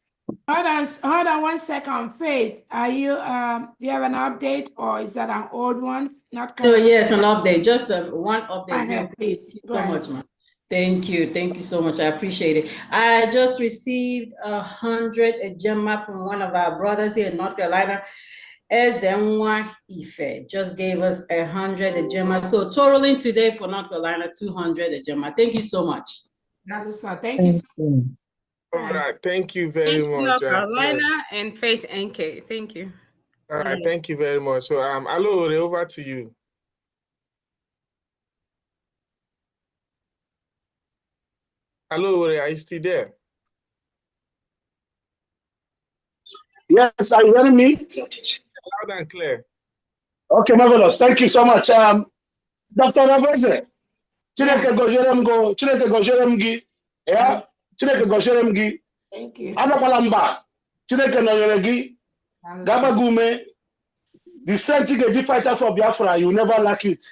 Hold on 1 second. Faith, are you do you have an update, or is that an old one? Not No, yes, an update. Just one update. Go ahead, please. Thank you so much, man. Thank you so much. I appreciate it. I just received 100 Ejema from one of our brothers here in North Carolina. Ezenwa Ife just gave us 100 Ejema. So totaling today for North Carolina, 200 Ejema. Thank you so much. Thank you so much. All right, thank you very much. North Carolina and Faith NK. Thank you. All right, thank you very much. So Alowore, over to you. Alowore, are you still there? Yes, are you hearing me? Loud and clear. Okay, marvelous. Thank you so much. Dr. Rabeze, Chineke gozierem go, Chineke gozierem gi, yeah, Chineke gozierem gi. Thank you. Adakwalamba, Chineke nonyere gi, Gabagume, the strength you get fighter for Biafra, you never lack it.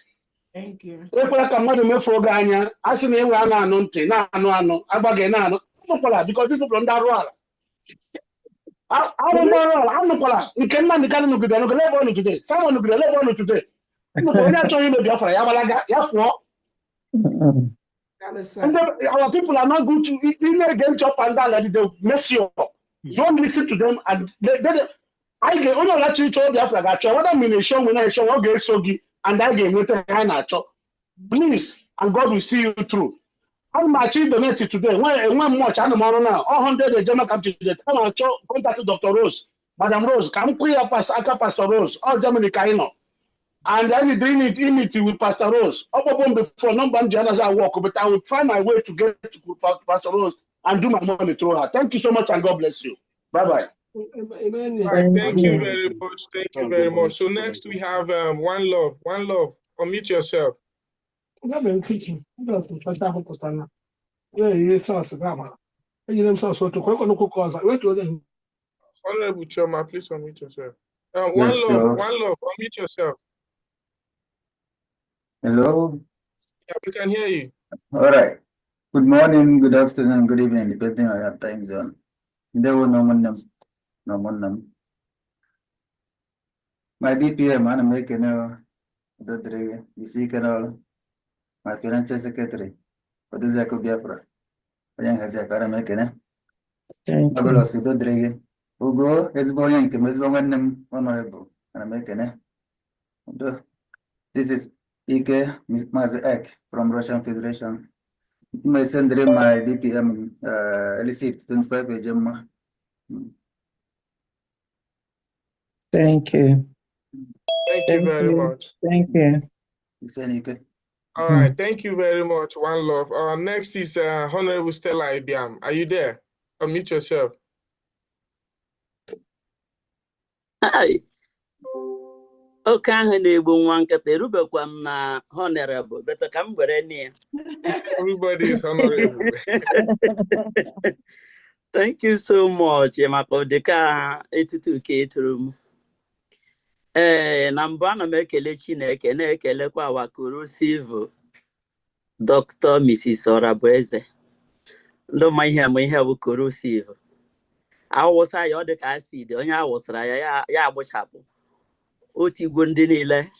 Thank you. Ekwela ka mmadụ mefuo gị anya, a sị na enwe a na-anụ ntị, na-anụ, agbaghị na-anụ. Anụkwala, because these people ndị arụ ala. Anụkwala, nke nna ndị kanụ nụgide nụgide ebe ọnụ today. Someone nụgide ebe ọnụ today. Onye achọghị ime Biafra, ya gbalaga, ya fụọ. Our people are not good to against up and down, like they mess you up. Don't listen to them. And I get only let you tell Biafra that whether I'm in a show, when I show, I'll get sogi, and I get with a hand at you. Please, and God will see you through. I'm achieving the net today. One much, I'm now. 100 the German captain today. Come and contact Dr. Rose, Madam Rose. Come queer Pastor Rose, all Germany Kaino. And I will doing it in it with Pastor Rose. Before number as I walk, but I will find my way to get to Pastor Rose and do my money through her. Thank you so much, and God bless you. Bye-bye. Right, thank you very much. Thank you very much. So next we have One Love. One Love, unmute yourself. Honorable Choma, please unmute yourself. One Love, unmute yourself. Hello. Yeah, we can hear you. All right. Good morning, good afternoon, good evening, depending on your time zone. There were no one. My DPM, I'm making you see, my financial secretary. What is Jacob Biafra? Yang has a paramedic. Marvelous, Ugo is going to Miss Woman Honorable, and I'm making it. This is Ike Mazek from Russian Federation. You may send in my DPM receipt 25 Ejema. Thank you. Thank you very much. Thank you. All right, thank you very much. One Love. Next is Honorable Stella Ibiam. Are you there? Unmute yourself. Hi. Okay, na honorable, but come everybody is honorable. Thank you so much, Makodeka 82K room. Nambana mekele Chineke na-ekele kwa wakuru Silvo Dr. Mrs. Orabueze. Ndo ma ihe bụ corrosive. Awụsa ya ọ dị ka acid, onye awụsara ya agbụchapụ. Otigwo ndị niile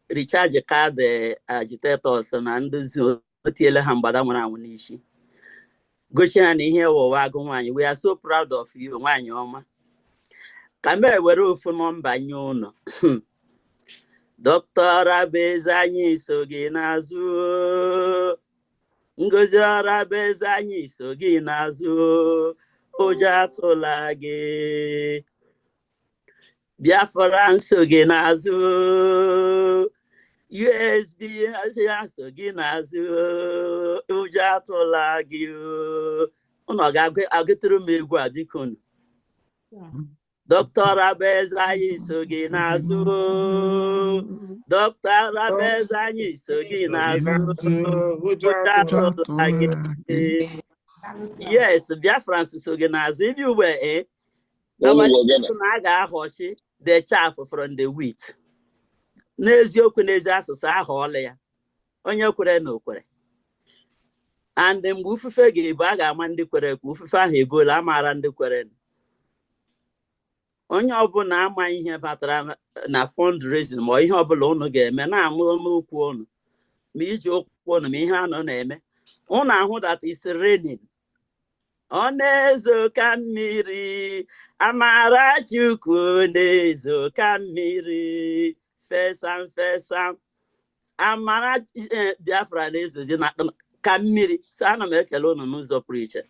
recharge kaadị agitators na ndozi otiele ha mgbada nwere anwụ n'isi. Gosi na ihe ọwụwa agụ nwaanyị. We are so proud of you, nwaanyị ọma. Ka m were ofu nọmba nye unu. Dr. Orabueze anyị so gị n'azụ. Ngozi Orabueze anyị so gị n'azụ. Ụjọ atụla gị. Biafrans so gị n'azụ. USB so gị n'azụ. Ụjọ atụla gị. Unu ga-agụtụrụ m egwu a biko. Dr. Abezanyi sogi nazu. Dr. Abezanyi sogi nazu. Yes, Biafrans sogi nazu. If you were na ga-ahọchi the chaff from the wheat. N'eziokwu n'ezi asụsụ ahọọla ya. Onye kwere na okwere. And mgbe ufufe ga-ebu a ga-ama ndị kwere ekwe ufufe ahụ ebuola amara ndị kwere. Onye ọbụla ama ihe batara na fundraising ma ihe ọbụla unu ga-eme na-amụ okwu unu ma iji okwu unu ma ihe anọ na-eme unu ahụ that is raining. Ọ na-ezo ka mmiri amara Chukwu na-ezo ka mmiri fesa fesa amara Biafra na-ezozi na ka mmiri. So ana m ekele unu n'ụzọ pụrụ iche.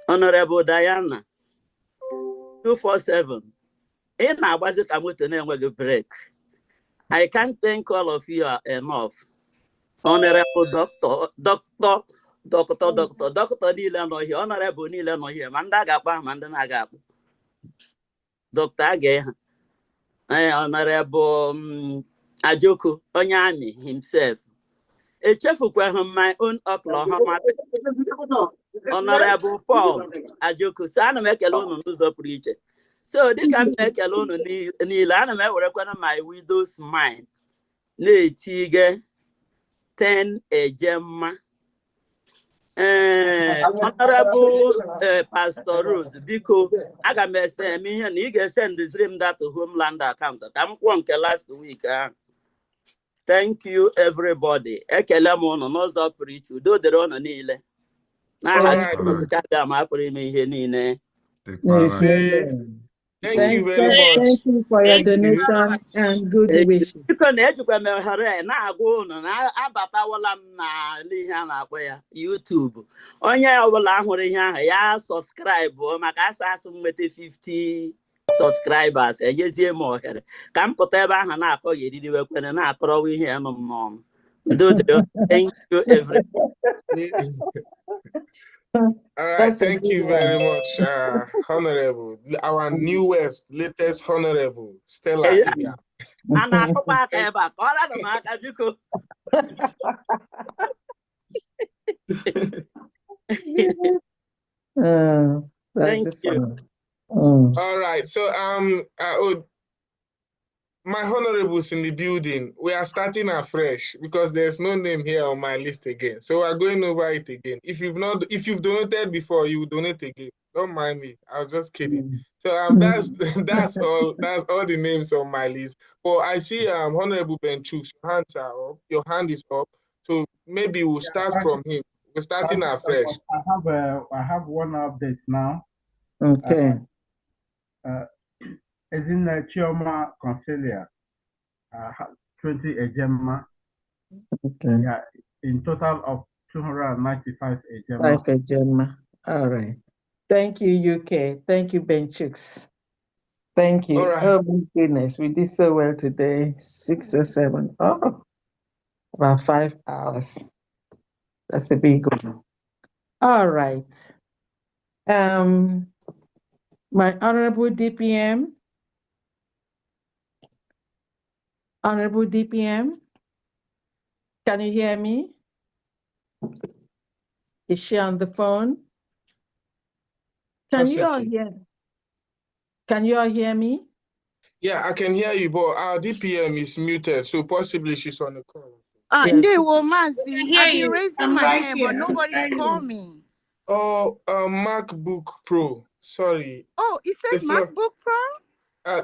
Honorable Diana 247 ị na-agbazi ka moto na-enweghị break. I can't thank all of you enough. Honorable Doctor niile nọ here, Honorable niile nọ here, ma ndị a ga-akpọ ma ndị na-aga akpọ. Dr. Age Honorable Ajoko, onye amị himself. Echefukwaghị my own Oklahoma. Honorable Paul Ajoko. So ana m ekele unu n'ụzọ pụrụ iche. So dịka m na-ekele unu niile, ana m ewerekwana my widow's mind na-etige 10 ejemma. Honorable Pastor Rose, biko aga m ese m ihe na ị ga-esendiziri m that homeland account ka m kwụọ nke last week. Thank you everybody. Ekele m unu n'ụzọ pụrụ iche. Udo dịrị unu niile. N'aha Chineke aga m apụrụ ime ihe niile. Thank you very much. Thank you for your donation and good wishes. Biko na ejikwa m ohere na-agwa unu na abatawala m na ihe a na-akpọ ya YouTube. Onye ọbụla hụrụ ihe ahụ ya subscribe maka asasụ nweta 50 subscribers enyezie m ohere ka m pụta ebe ahụ na-akọ ya eriri wekwene na-atọrọwa ihe anụ m n'ọnụ. Thank you everybody. All right, thank you very much, Honorable. Our newest, latest Honorable, Stella. Yeah. Thank you. All right, so my honorables in the building, we are starting afresh because there's no name here on my list again. So we're going over it again. If you've donated before, you donate again. Don't mind me. I was just kidding. So that's all the names on my list. But I see Honorable Benchuk, your hands are up. Your hand is up. So maybe we'll start from him. We're starting afresh. I have one update now. Okay. As in Chioma Concelia, 20 ejemma. Okay. Yeah, in total of 295 ejemma. 5 ejemma. All right. Thank you, UK. Thank you, Benchooks. Thank you. Right. Oh my goodness, we did so well today. 6 or 7. Oh, about 5 hours. That's a big one. All right. My Honorable DPM. Honorable DPM, can you hear me? Is she on the phone? Can you all hear me? Yeah, I can hear you, but our DPM is muted, so possibly she's on the call. I've been raising my hand, but nobody called me. Oh, MacBook Pro. Sorry. Oh, it says MacBook Pro?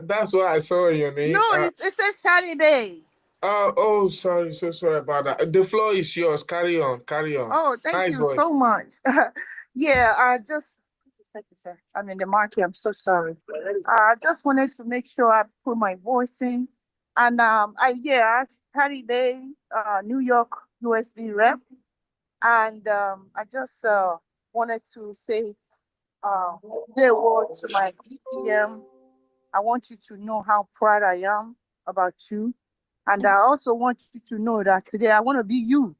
That's what I saw in your name. No, it says Saturday. Oh, sorry. So sorry about that. The floor is yours. Carry on. Oh, thank you so much. Yeah, just a second, sir. I'm in the market. I'm so sorry. I just wanted to make sure I put my voice in. And Saturday, New York USB rep. And I just wanted to say the word to my DPM. I want you to know how proud I am about you. And I also want you to know that today I want to be you.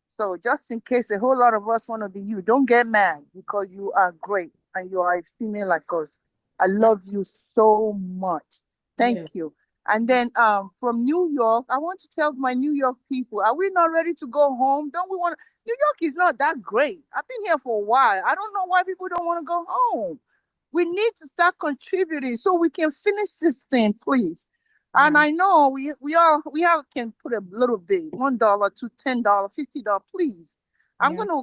So just in case a whole lot of us want to be you, don't get mad because you are great and you are a female like us. I love you so much. Thank you. And then from New York, I want to tell my New York people, are we not ready to go home? Don't we want to? New York is not that great. I've been here for a while. I don't know why people don't want to go home. We need to start contributing so we can finish this thing, please. And I know we all can put a little bit, $1 to $10, $50, please. I'm gonna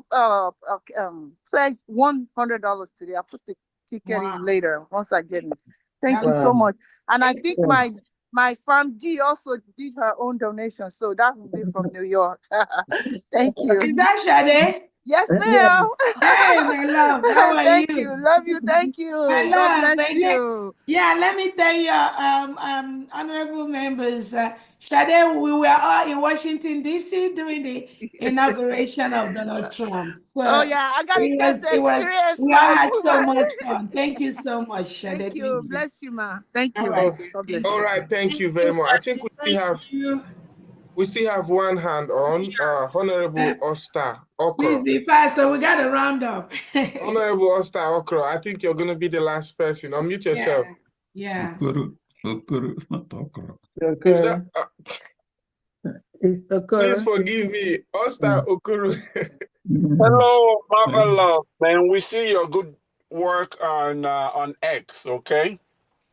pledge $100 today. I'll put the ticket in later once I get it. Thank you so much. And I think my fam D also did her own donation, so that will be from New York. Thank you. Is that Sade? Yes, ma'am. Hey, my love, how are Thank you? you. Love you. Thank you. My God love, bless you. Yeah, let me tell you, honorable members, Sade, we were all in Washington, D.C. during the inauguration of Donald Trump. So Oh, yeah, I got a chance to experience we all had life. so much fun. Thank you so much, Sade. Thank you. Bless you, ma. Thank you. All right. God bless All you. right, thank you very much. I think we still have one hand on Honorable Osta Please Okro. be fast, so we got to round up. Honorable Osta Okro, I think you're going to be the last person. Unmute yourself. Yeah. Okoro, not Okro. Is that, It's please forgive me, Osta Okoro. Hello, marvelous. And we see your good work on X, okay?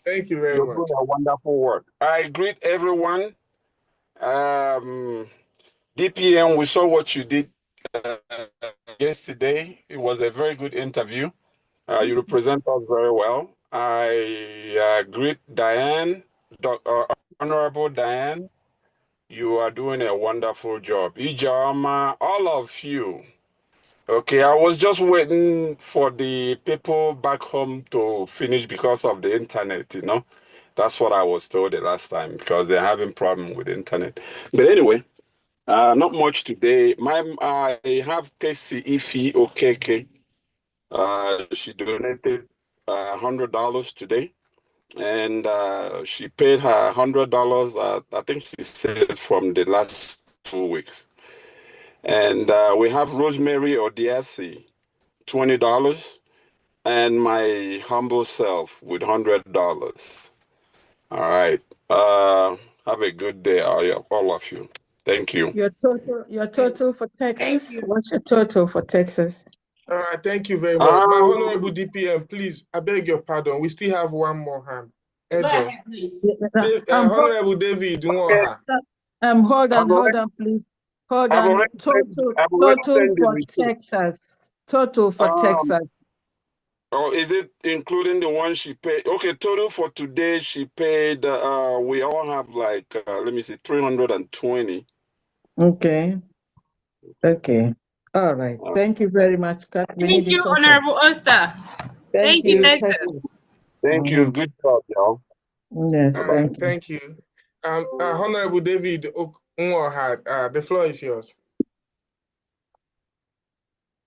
Thank you very You're much. doing a wonderful work. I greet everyone. DPM, we saw what you did yesterday. It was a very good interview. You represent us very well. I greet Diane, Honorable Diane. You are doing a wonderful job. Ijama, all of you. Okay, I was just waiting for the people back home to finish because of the internet, you know. That's what I was told the last time because they're having problem with the internet. But anyway, not much today. I have Tessie Ifi Okeke. She donated $100 today, and she paid her $100. I think she said from the last 2 weeks. And we have Rosemary Odiasi, $20, and my humble self with $100. All right. Have a good day, all of you. Thank you. Your total for Texas. What's your total for Texas? All right, thank you very much. My Honorable DPM, please, I beg your pardon. We still have one more hand. Ejo. Honorable David, hold on, please. Hold on. Total for Texas. Total for Texas. Oh, is it including the one she paid? Okay, total for today, she paid, we all have like, let me see, 320. Okay. Okay. All right. Thank you very much, Kat. Thank you, Honorable Oster. Thank you, Texas. Thank you. Good job, y'all. Yeah, thank you. Honorable David Unwohad, the floor is yours.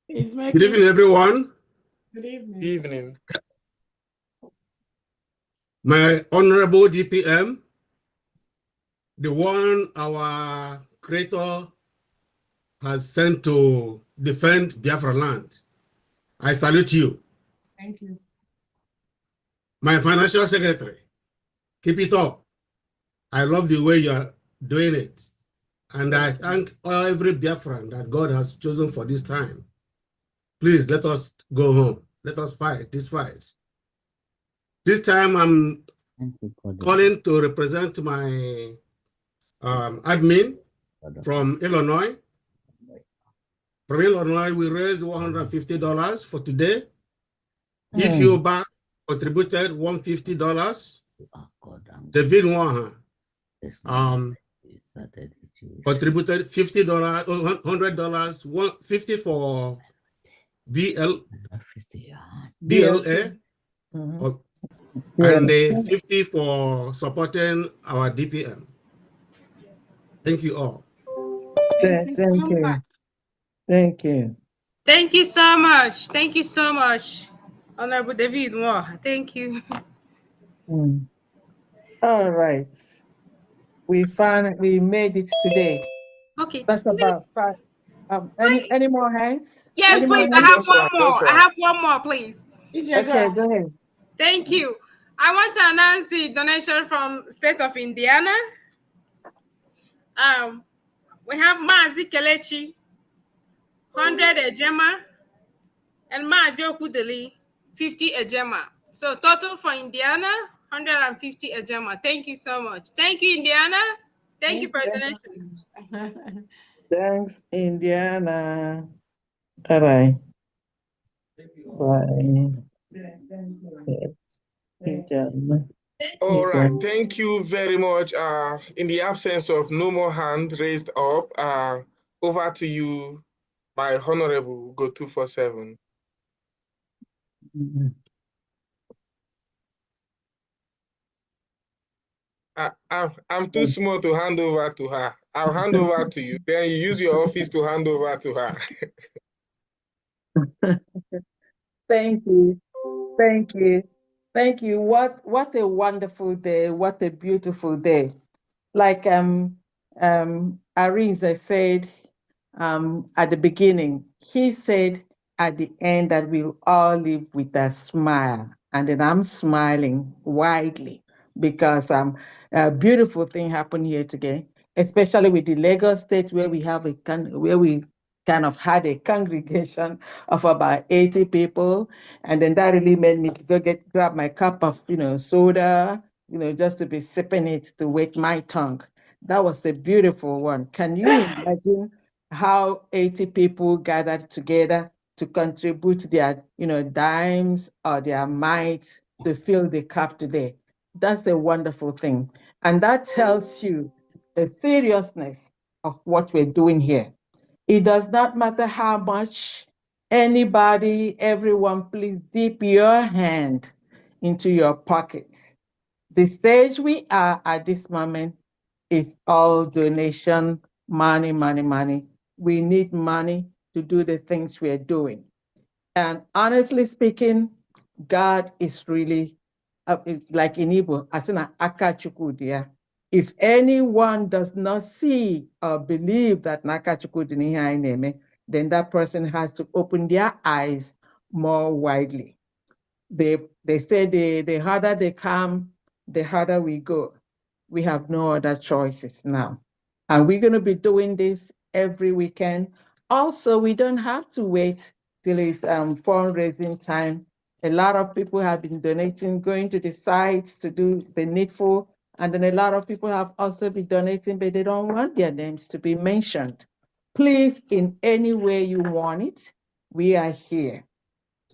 Good evening, everyone. Good evening. Evening. My Honorable DPM, the one our Creator has sent to defend Biafra land. I salute you. Thank you. My Financial Secretary, keep it up. I love the way you are doing it. And I thank every Biafran that God has chosen for this time. Please let us go home. Let us fight this fight. This time I'm calling to represent my admin from Illinois. From Illinois, we raised $150 for today. If you back contributed $150, David Waha contributed $50, $100, $50 for BLA, and 50 for supporting our DPM. Thank you all. Thank you. Thank you. Thank you so much. Thank you so much, Honorable David Moore. Thank you. All right. We made it today. Okay. That's about 5. Any more hands? Yes, Any please. more I hands? have one more. I have one more, please. Okay, go ahead. Thank you. I want to announce the donation from state of Indiana. We have Mazi Kelechi, 100 ejema, and Mazi Okudeli, 50 ejema. So total for Indiana, 150 ejema. Thank you so much. Thank you, Indiana. Thank you for your donation. Thanks, Indiana. All right. Bye. All right, thank you very much. In the absence of no more hand raised up, over to you, my honorable Go 247. I'm too small to hand over to her. I'll hand over to you. Then you use your office to hand over to her. Thank you. Thank you. Thank you. What a wonderful day. What a beautiful day. Like Arinze said at the beginning, he said at the end that we'll all live with a smile. And then I'm smiling widely because a beautiful thing happened here today, especially with the Lagos state where we have where we kind of had a congregation of about 80 people. And then that really made me go grab my cup of, soda, just to be sipping it to wet my tongue. That was a beautiful one. Can you imagine how 80 people gathered together to contribute their, dimes or their mites to fill the cup today? That's a wonderful thing. And that tells you the seriousness of what we're doing here. It does not matter how much. Anybody, everyone, please dip your hand into your pockets. The stage we are at this moment is all donation, money, money, money. We need money to do the things we're doing. And honestly speaking, God is really, like in Igbo, asina akachukudia. If anyone does not see or believe that nakachukudini, then that person has to open their eyes more widely. They say the harder they come, the harder we go. We have no other choices now. And we're going to be doing this every weekend. Also, we don't have to wait till it's fundraising time. A lot of people have been donating, going to the sites to do the needful. And then a lot of people have also been donating, but they don't want their names to be mentioned. Please, in any way you want it, we are here.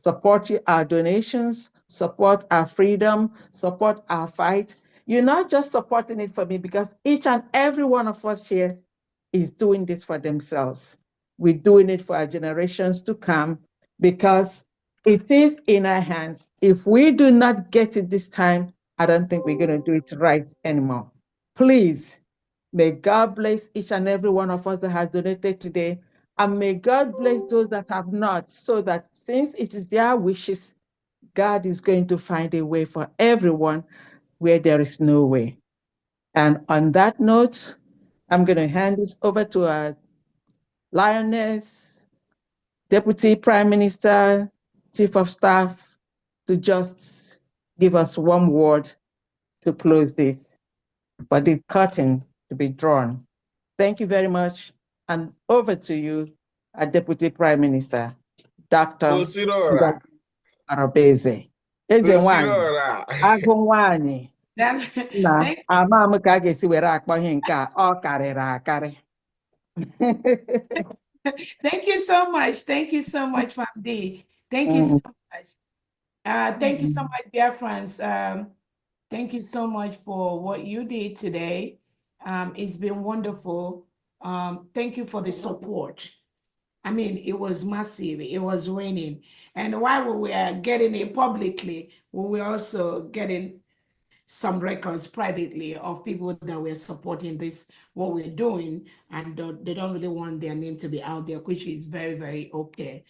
Support our donations, support our freedom, support our fight. You're not just supporting it for me because each and every one of us here is doing this for themselves. We're doing it for our generations to come because it is in our hands. If we do not get it this time, I don't think we're going to do it right anymore. Please, may God bless each and every one of us that has donated today. And may God bless those that have not, so that since it is their wishes, God is going to find a way for everyone where there is no way. And on that note, I'm going to hand this over to our Lioness, Deputy Prime Minister, Chief of Staff, to just give us one word to close this, for the curtain to be drawn. Thank you very much. And over to you, our Deputy Prime Minister, Dr. Arobeze. Eze nwanyị, agụ nwanyị, na ama m ka a ga-esi were akpọ ihe nke a, ọ karịrị akarị. Thank you so much. Thank you so much, Famdi. Thank you so much. Thank you so much, Biafrans. Thank you so much for what you did today. It's been wonderful. Thank you for the support. I mean, it was massive. It was raining. And while we were getting it publicly, we were also getting some records privately of people that were supporting this, what we're doing, and they don't really want their name to be out there, which is very, very okay.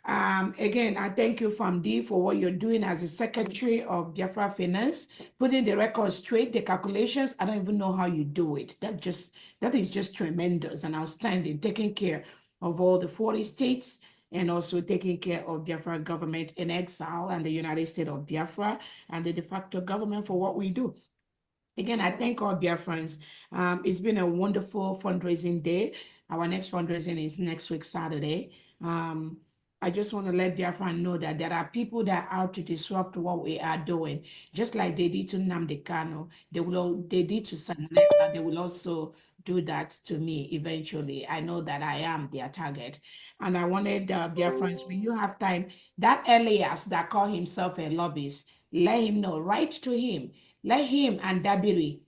Again, I thank you, Famdi, for what you're doing as a Secretary of Biafra Finance, putting the records straight, the calculations. I don't even know how you do it. That is just tremendous and outstanding, taking care of all the 40 states and also taking care of Biafra government in exile and the United States of Biafra and the de facto government for what we do. Again, I thank all Biafrans. It's been a wonderful fundraising day. Our next fundraising is next week, Saturday. I just want to let Biafra know that there are people that are out to disrupt what we are doing, just like they did to Nnamdi Kanu. They did to Sananeka. They will also do that to me eventually. I know that I am their target. And I wanted Biafrans, when you have time, that Elias that called himself a lobbyist, let him know, write to him. Let him and Dabiri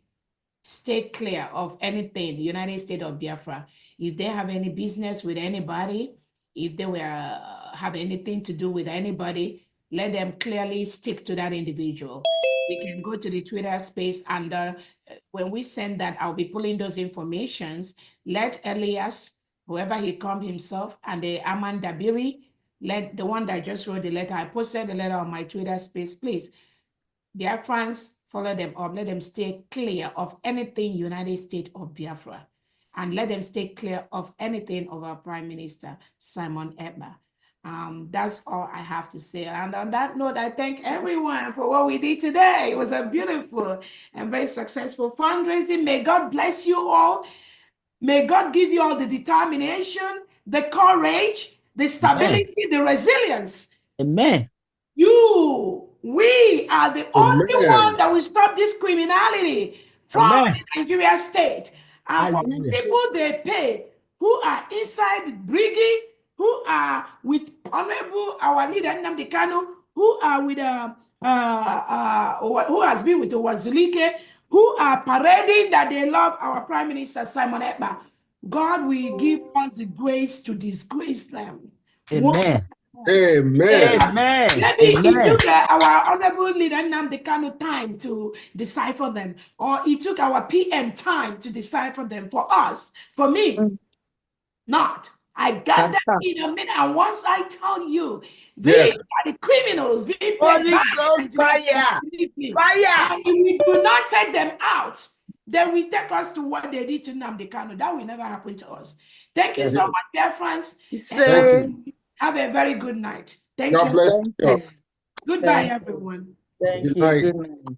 stay clear of anything, United States of Biafra. If they have any business with anybody, if they were have anything to do with anybody, let them clearly stick to that individual. We can go to the Twitter space, and when we send that, I'll be pulling those informations. Let Elias, whoever he comes himself, and the Aman Dabiri, let the one that just wrote the letter, I posted the letter on my Twitter space, please. Biafrans, follow them up. Let them stay clear of anything United States of Biafra. And let them stay clear of anything of our Prime Minister, Simon Ekpa. That's all I have to say. And on that note, I thank everyone for what we did today. It was a beautiful and very successful fundraising. May God bless you all. May God give you all the determination, the courage, the stability, the resilience. Amen. We are the only one that will stop this criminality from the Nigeria state. And for the people they pay, who are inside the brigade, who are with Honorable our leader Nnamdi Kanu, who are with who has been with Owazulike, who are parading that they love our Prime Minister Simon Ekpa. God will give us the grace to disgrace them. Amen. Amen. Amen. Maybe Amen. it took our honorable leader Nnamdi Kanu time to decipher them, or it took our PM time to decipher them. For us, for me, not. I got that in a minute. And once I tell you, these are the criminals being paid Holy by Ghost fire. Fire. And if we do not take them out, then we take us to what they did to Nnamdi Kanu. That will never happen to us. Thank you so much, dear friends. Have a very good night. Thank you. God bless you. Goodbye, everyone. Thank you. Good night. Good night.